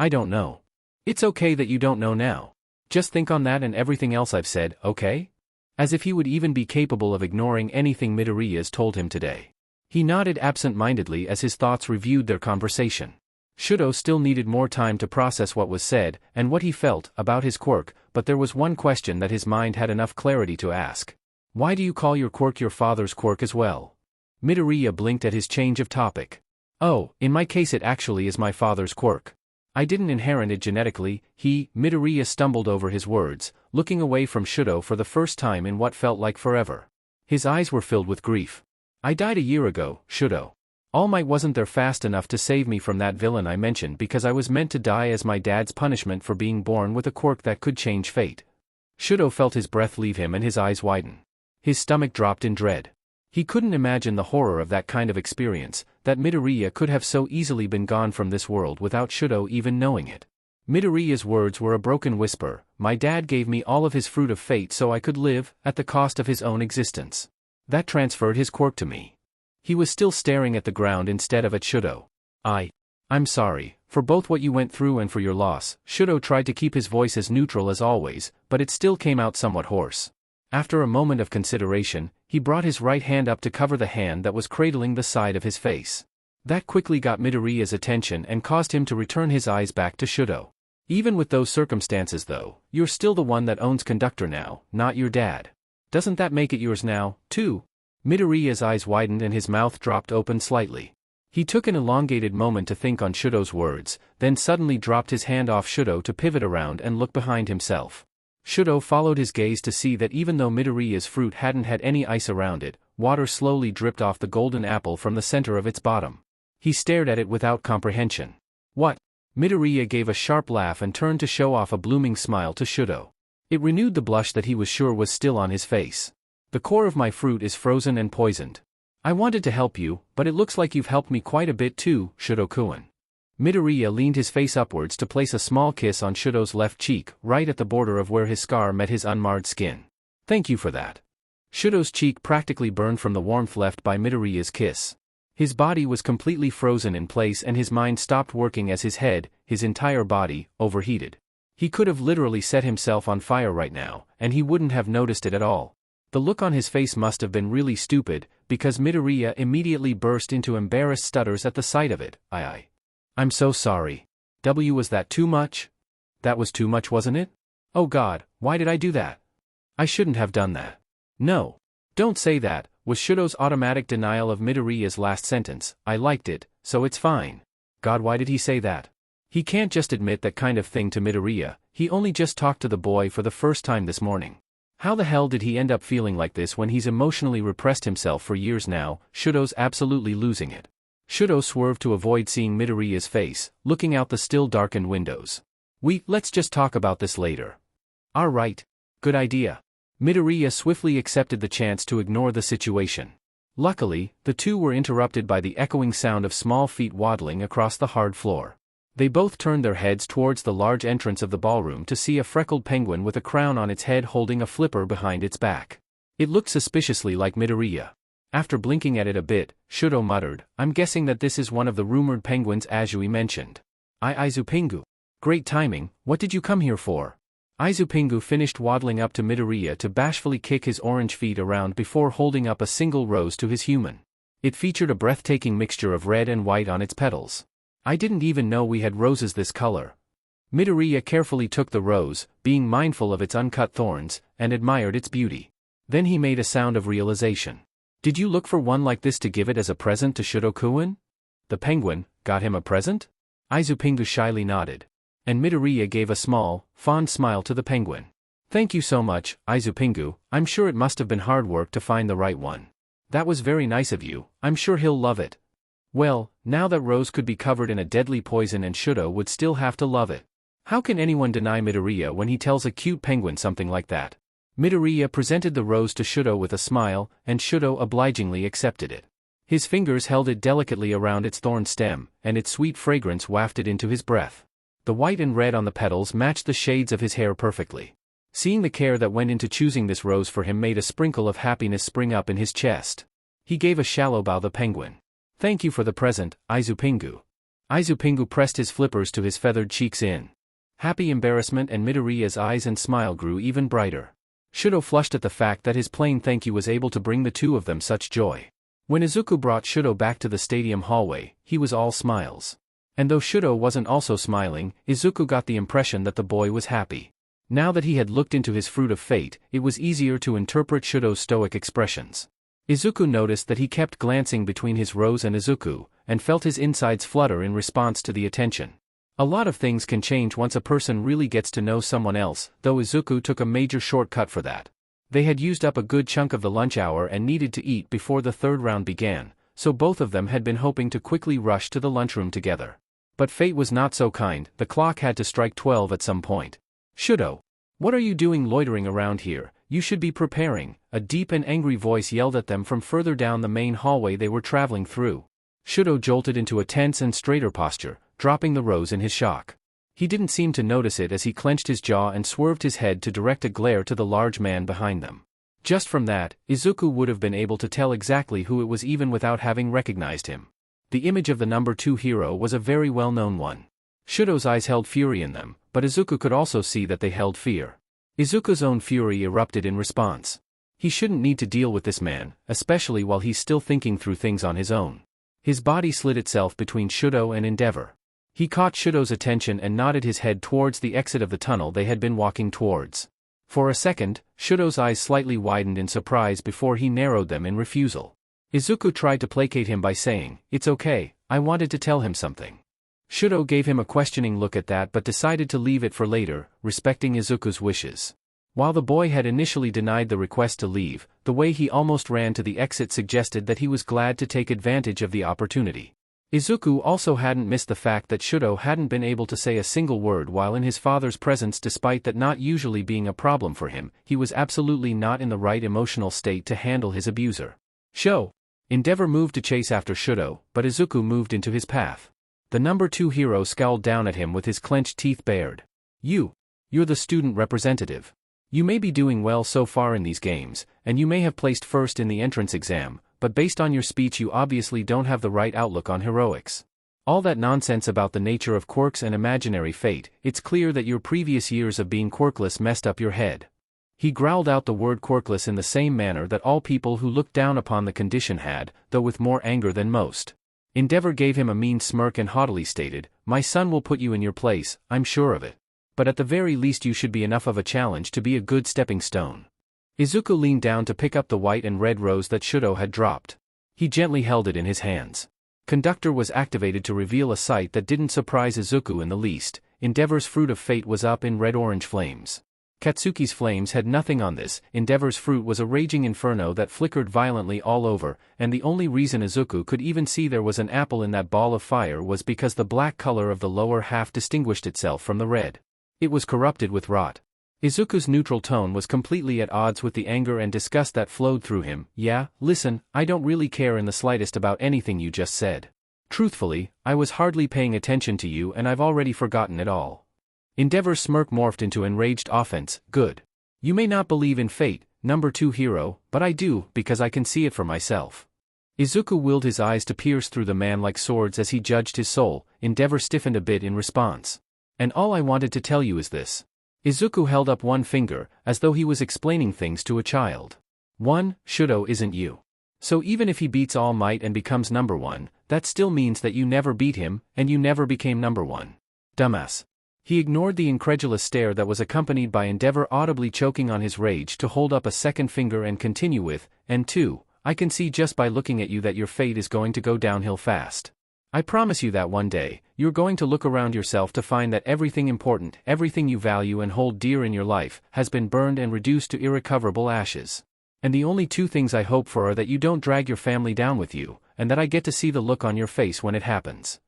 don't know. It's okay that you don't know now. Just think on that and everything else I've said, okay? As if he would even be capable of ignoring anything Midoriya's told him today. He nodded absent-mindedly as his thoughts reviewed their conversation. Shudo still needed more time to process what was said, and what he felt about his quirk, but there was one question that his mind had enough clarity to ask. Why do you call your quirk your father's quirk as well? Midoriya blinked at his change of topic. Oh, in my case it actually is my father's quirk. I didn't inherit it genetically. Midoriya stumbled over his words, looking away from Shudo for the first time in what felt like forever. His eyes were filled with grief. I died a year ago, Shudo. All Might wasn't there fast enough to save me from that villain I mentioned because I was meant to die as my dad's punishment for being born with a quirk that could change fate. Shudo felt his breath leave him and his eyes widen. His stomach dropped in dread. He couldn't imagine the horror of that kind of experience, that Midoriya could have so easily been gone from this world without Shudo even knowing it. Midoriya's words were a broken whisper. My dad gave me all of his fruit of fate so I could live, at the cost of his own existence. That transferred his quirk to me. He was still staring at the ground instead of at Shudo. I'm sorry, for both what you went through and for your loss. Shudo tried to keep his voice as neutral as always, but it still came out somewhat hoarse. After a moment of consideration, he brought his right hand up to cover the hand that was cradling the side of his face. That quickly got Midoriya's attention and caused him to return his eyes back to Shudo. Even with those circumstances though, you're still the one that owns Conductor now, not your dad. Doesn't that make it yours now, too? Midoriya's eyes widened and his mouth dropped open slightly. He took an elongated moment to think on Shudo's words, then suddenly dropped his hand off Shudo to pivot around and look behind himself. Shudo followed his gaze to see that even though Midoriya's fruit hadn't had any ice around it, water slowly dripped off the golden apple from the center of its bottom. He stared at it without comprehension. What? Midoriya gave a sharp laugh and turned to show off a blooming smile to Shudo. It renewed the blush that he was sure was still on his face. The core of my fruit is frozen and poisoned. I wanted to help you, but it looks like you've helped me quite a bit too, Shudo-kun. Midoriya leaned his face upwards to place a small kiss on Shudo's left cheek, right at the border of where his scar met his unmarred skin. Thank you for that. Shudo's cheek practically burned from the warmth left by Midoriya's kiss. His body was completely frozen in place and his mind stopped working as his head, his entire body, overheated. He could have literally set himself on fire right now, and he wouldn't have noticed it at all. The look on his face must have been really stupid, because Midoriya immediately burst into embarrassed stutters at the sight of it. I'm so sorry. Was that too much? That was too much, wasn't it? Oh God, why did I do that? I shouldn't have done that. No. Don't say that, was Shudo's automatic denial of Midoriya's last sentence. I liked it, so it's fine. God, why did he say that? He can't just admit that kind of thing to Midoriya. He only just talked to the boy for the first time this morning. How the hell did he end up feeling like this when he's emotionally repressed himself for years now? Shudo's absolutely losing it. Shudo swerved to avoid seeing Midoriya's face, looking out the still darkened windows. Let's just talk about this later. Alright. Good idea. Midoriya swiftly accepted the chance to ignore the situation. Luckily, the two were interrupted by the echoing sound of small feet waddling across the hard floor. They both turned their heads towards the large entrance of the ballroom to see a freckled penguin with a crown on its head holding a flipper behind its back. It looked suspiciously like Midoriya. After blinking at it a bit, Shudo muttered, "I'm guessing that this is one of the rumored penguins Azui mentioned." Izupingu. Great timing, what did you come here for? Izupingu finished waddling up to Midoriya to bashfully kick his orange feet around before holding up a single rose to his human. It featured a breathtaking mixture of red and white on its petals. I didn't even know we had roses this color. Midoriya carefully took the rose, being mindful of its uncut thorns, and admired its beauty. Then he made a sound of realization. Did you look for one like this to give it as a present to Shudo-kun? The penguin got him a present? Izupingu shyly nodded. And Midoriya gave a small, fond smile to the penguin. Thank you so much, Izupingu, I'm sure it must have been hard work to find the right one. That was very nice of you, I'm sure he'll love it. Well, now that Rose could be covered in a deadly poison and Shudo would still have to love it. How can anyone deny Midoriya when he tells a cute penguin something like that? Midoriya presented the rose to Shudo with a smile, and Shudo obligingly accepted it. His fingers held it delicately around its thorn stem, and its sweet fragrance wafted into his breath. The white and red on the petals matched the shades of his hair perfectly. Seeing the care that went into choosing this rose for him made a sprinkle of happiness spring up in his chest. He gave a shallow bow to the penguin. Thank you for the present, Izupingu. Izupingu pressed his flippers to his feathered cheeks in happy embarrassment, and Midoriya's eyes and smile grew even brighter. Shudo flushed at the fact that his plain thank you was able to bring the two of them such joy. When Izuku brought Shudo back to the stadium hallway, he was all smiles. And though Shudo wasn't also smiling, Izuku got the impression that the boy was happy. Now that he had looked into his fruit of fate, it was easier to interpret Shudo's stoic expressions. Izuku noticed that he kept glancing between his rose and Izuku, and felt his insides flutter in response to the attention. A lot of things can change once a person really gets to know someone else, though Izuku took a major shortcut for that. They had used up a good chunk of the lunch hour and needed to eat before the third round began, so both of them had been hoping to quickly rush to the lunchroom together. But fate was not so kind, the clock had to strike 12 at some point. Shudo, what are you doing loitering around here? You should be preparing, a deep and angry voice yelled at them from further down the main hallway they were traveling through. Shudo jolted into a tense and straighter posture, dropping the rose in his shock. He didn't seem to notice it as he clenched his jaw and swerved his head to direct a glare to the large man behind them. Just from that, Izuku would have been able to tell exactly who it was even without having recognized him. The image of the number 2 hero was a very well-known one. Shudo's eyes held fury in them, but Izuku could also see that they held fear. Izuku's own fury erupted in response. He shouldn't need to deal with this man, especially while he's still thinking through things on his own. His body slid itself between Shudo and Endeavor. He caught Shudo's attention and nodded his head towards the exit of the tunnel they had been walking towards. For a second, Shudo's eyes slightly widened in surprise before he narrowed them in refusal. Izuku tried to placate him by saying, "It's okay, I wanted to tell him something." Shudo gave him a questioning look at that but decided to leave it for later, respecting Izuku's wishes. While the boy had initially denied the request to leave, the way he almost ran to the exit suggested that he was glad to take advantage of the opportunity. Izuku also hadn't missed the fact that Shudo hadn't been able to say a single word while in his father's presence, despite that not usually being a problem for him. He was absolutely not in the right emotional state to handle his abuser. Endeavor moved to chase after Shudo, but Izuku moved into his path. The number 2 hero scowled down at him with his clenched teeth bared. You're the student representative. You may be doing well so far in these games, and you may have placed first in the entrance exam, but based on your speech you obviously don't have the right outlook on heroics. All that nonsense about the nature of quirks and imaginary fate, it's clear that your previous years of being quirkless messed up your head. He growled out the word quirkless in the same manner that all people who looked down upon the condition had, though with more anger than most. Endeavor gave him a mean smirk and haughtily stated, "My son will put you in your place, I'm sure of it. But at the very least you should be enough of a challenge to be a good stepping stone." Izuku leaned down to pick up the white and red rose that Shudo had dropped. He gently held it in his hands. Conductor was activated to reveal a sight that didn't surprise Izuku in the least. Endeavor's fruit of fate was up in red-orange flames. Katsuki's flames had nothing on this. Endeavor's fruit was a raging inferno that flickered violently all over, and the only reason Izuku could even see there was an apple in that ball of fire was because the black color of the lower half distinguished itself from the red. It was corrupted with rot. Izuku's neutral tone was completely at odds with the anger and disgust that flowed through him. "Yeah, listen, I don't really care in the slightest about anything you just said. Truthfully, I was hardly paying attention to you and I've already forgotten it all. Endeavor's smirk morphed into enraged offense. Good. You may not believe in fate, number 2 hero, but I do, because I can see it for myself. Izuku willed his eyes to pierce through the man like swords as he judged his soul. Endeavor stiffened a bit in response. And all I wanted to tell you is this. Izuku held up one finger, as though he was explaining things to a child. 1. Shudo isn't you. So even if he beats All Might and becomes number 1, that still means that you never beat him, and you never became number 1. Dumbass. He ignored the incredulous stare that was accompanied by Endeavor audibly choking on his rage to hold up a second finger and continue with, and 2, I can see just by looking at you that your fate is going to go downhill fast. I promise you that one day, you're going to look around yourself to find that everything important, everything you value and hold dear in your life, has been burned and reduced to irrecoverable ashes. And the only 2 things I hope for are that you don't drag your family down with you, and that I get to see the look on your face when it happens.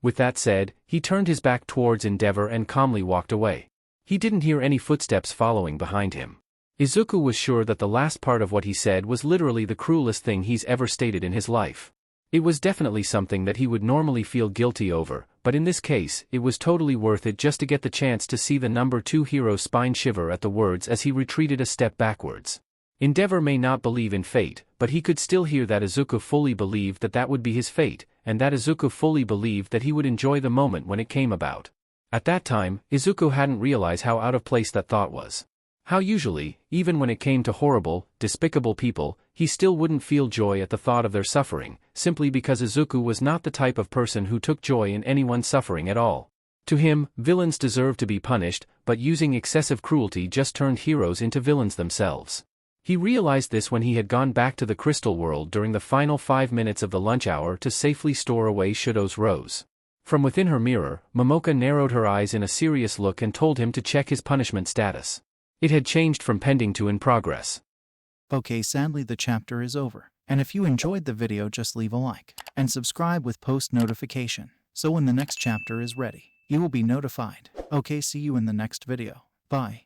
With that said, he turned his back towards Endeavor and calmly walked away. He didn't hear any footsteps following behind him. Izuku was sure that the last part of what he said was literally the cruelest thing he's ever stated in his life. It was definitely something that he would normally feel guilty over, but in this case, it was totally worth it just to get the chance to see the number 2 hero's spine shiver at the words as he retreated a step backwards. Endeavor may not believe in fate, but he could still hear that Izuku fully believed that that would be his fate, and that Izuku fully believed that he would enjoy the moment when it came about. At that time, Izuku hadn't realized how out of place that thought was. How usually, even when it came to horrible, despicable people, he still wouldn't feel joy at the thought of their suffering, simply because Izuku was not the type of person who took joy in anyone's suffering at all. To him, villains deserve to be punished, but using excessive cruelty just turned heroes into villains themselves. He realized this when he had gone back to the crystal world during the final 5 minutes of the lunch hour to safely store away Shudo's rose. From within her mirror, Momoka narrowed her eyes in a serious look and told him to check his punishment status. It had changed from pending to in progress. Okay, sadly the chapter is over, and if you enjoyed the video just leave a like, and subscribe with post notification, so when the next chapter is ready, you will be notified. Okay, see you in the next video. Bye.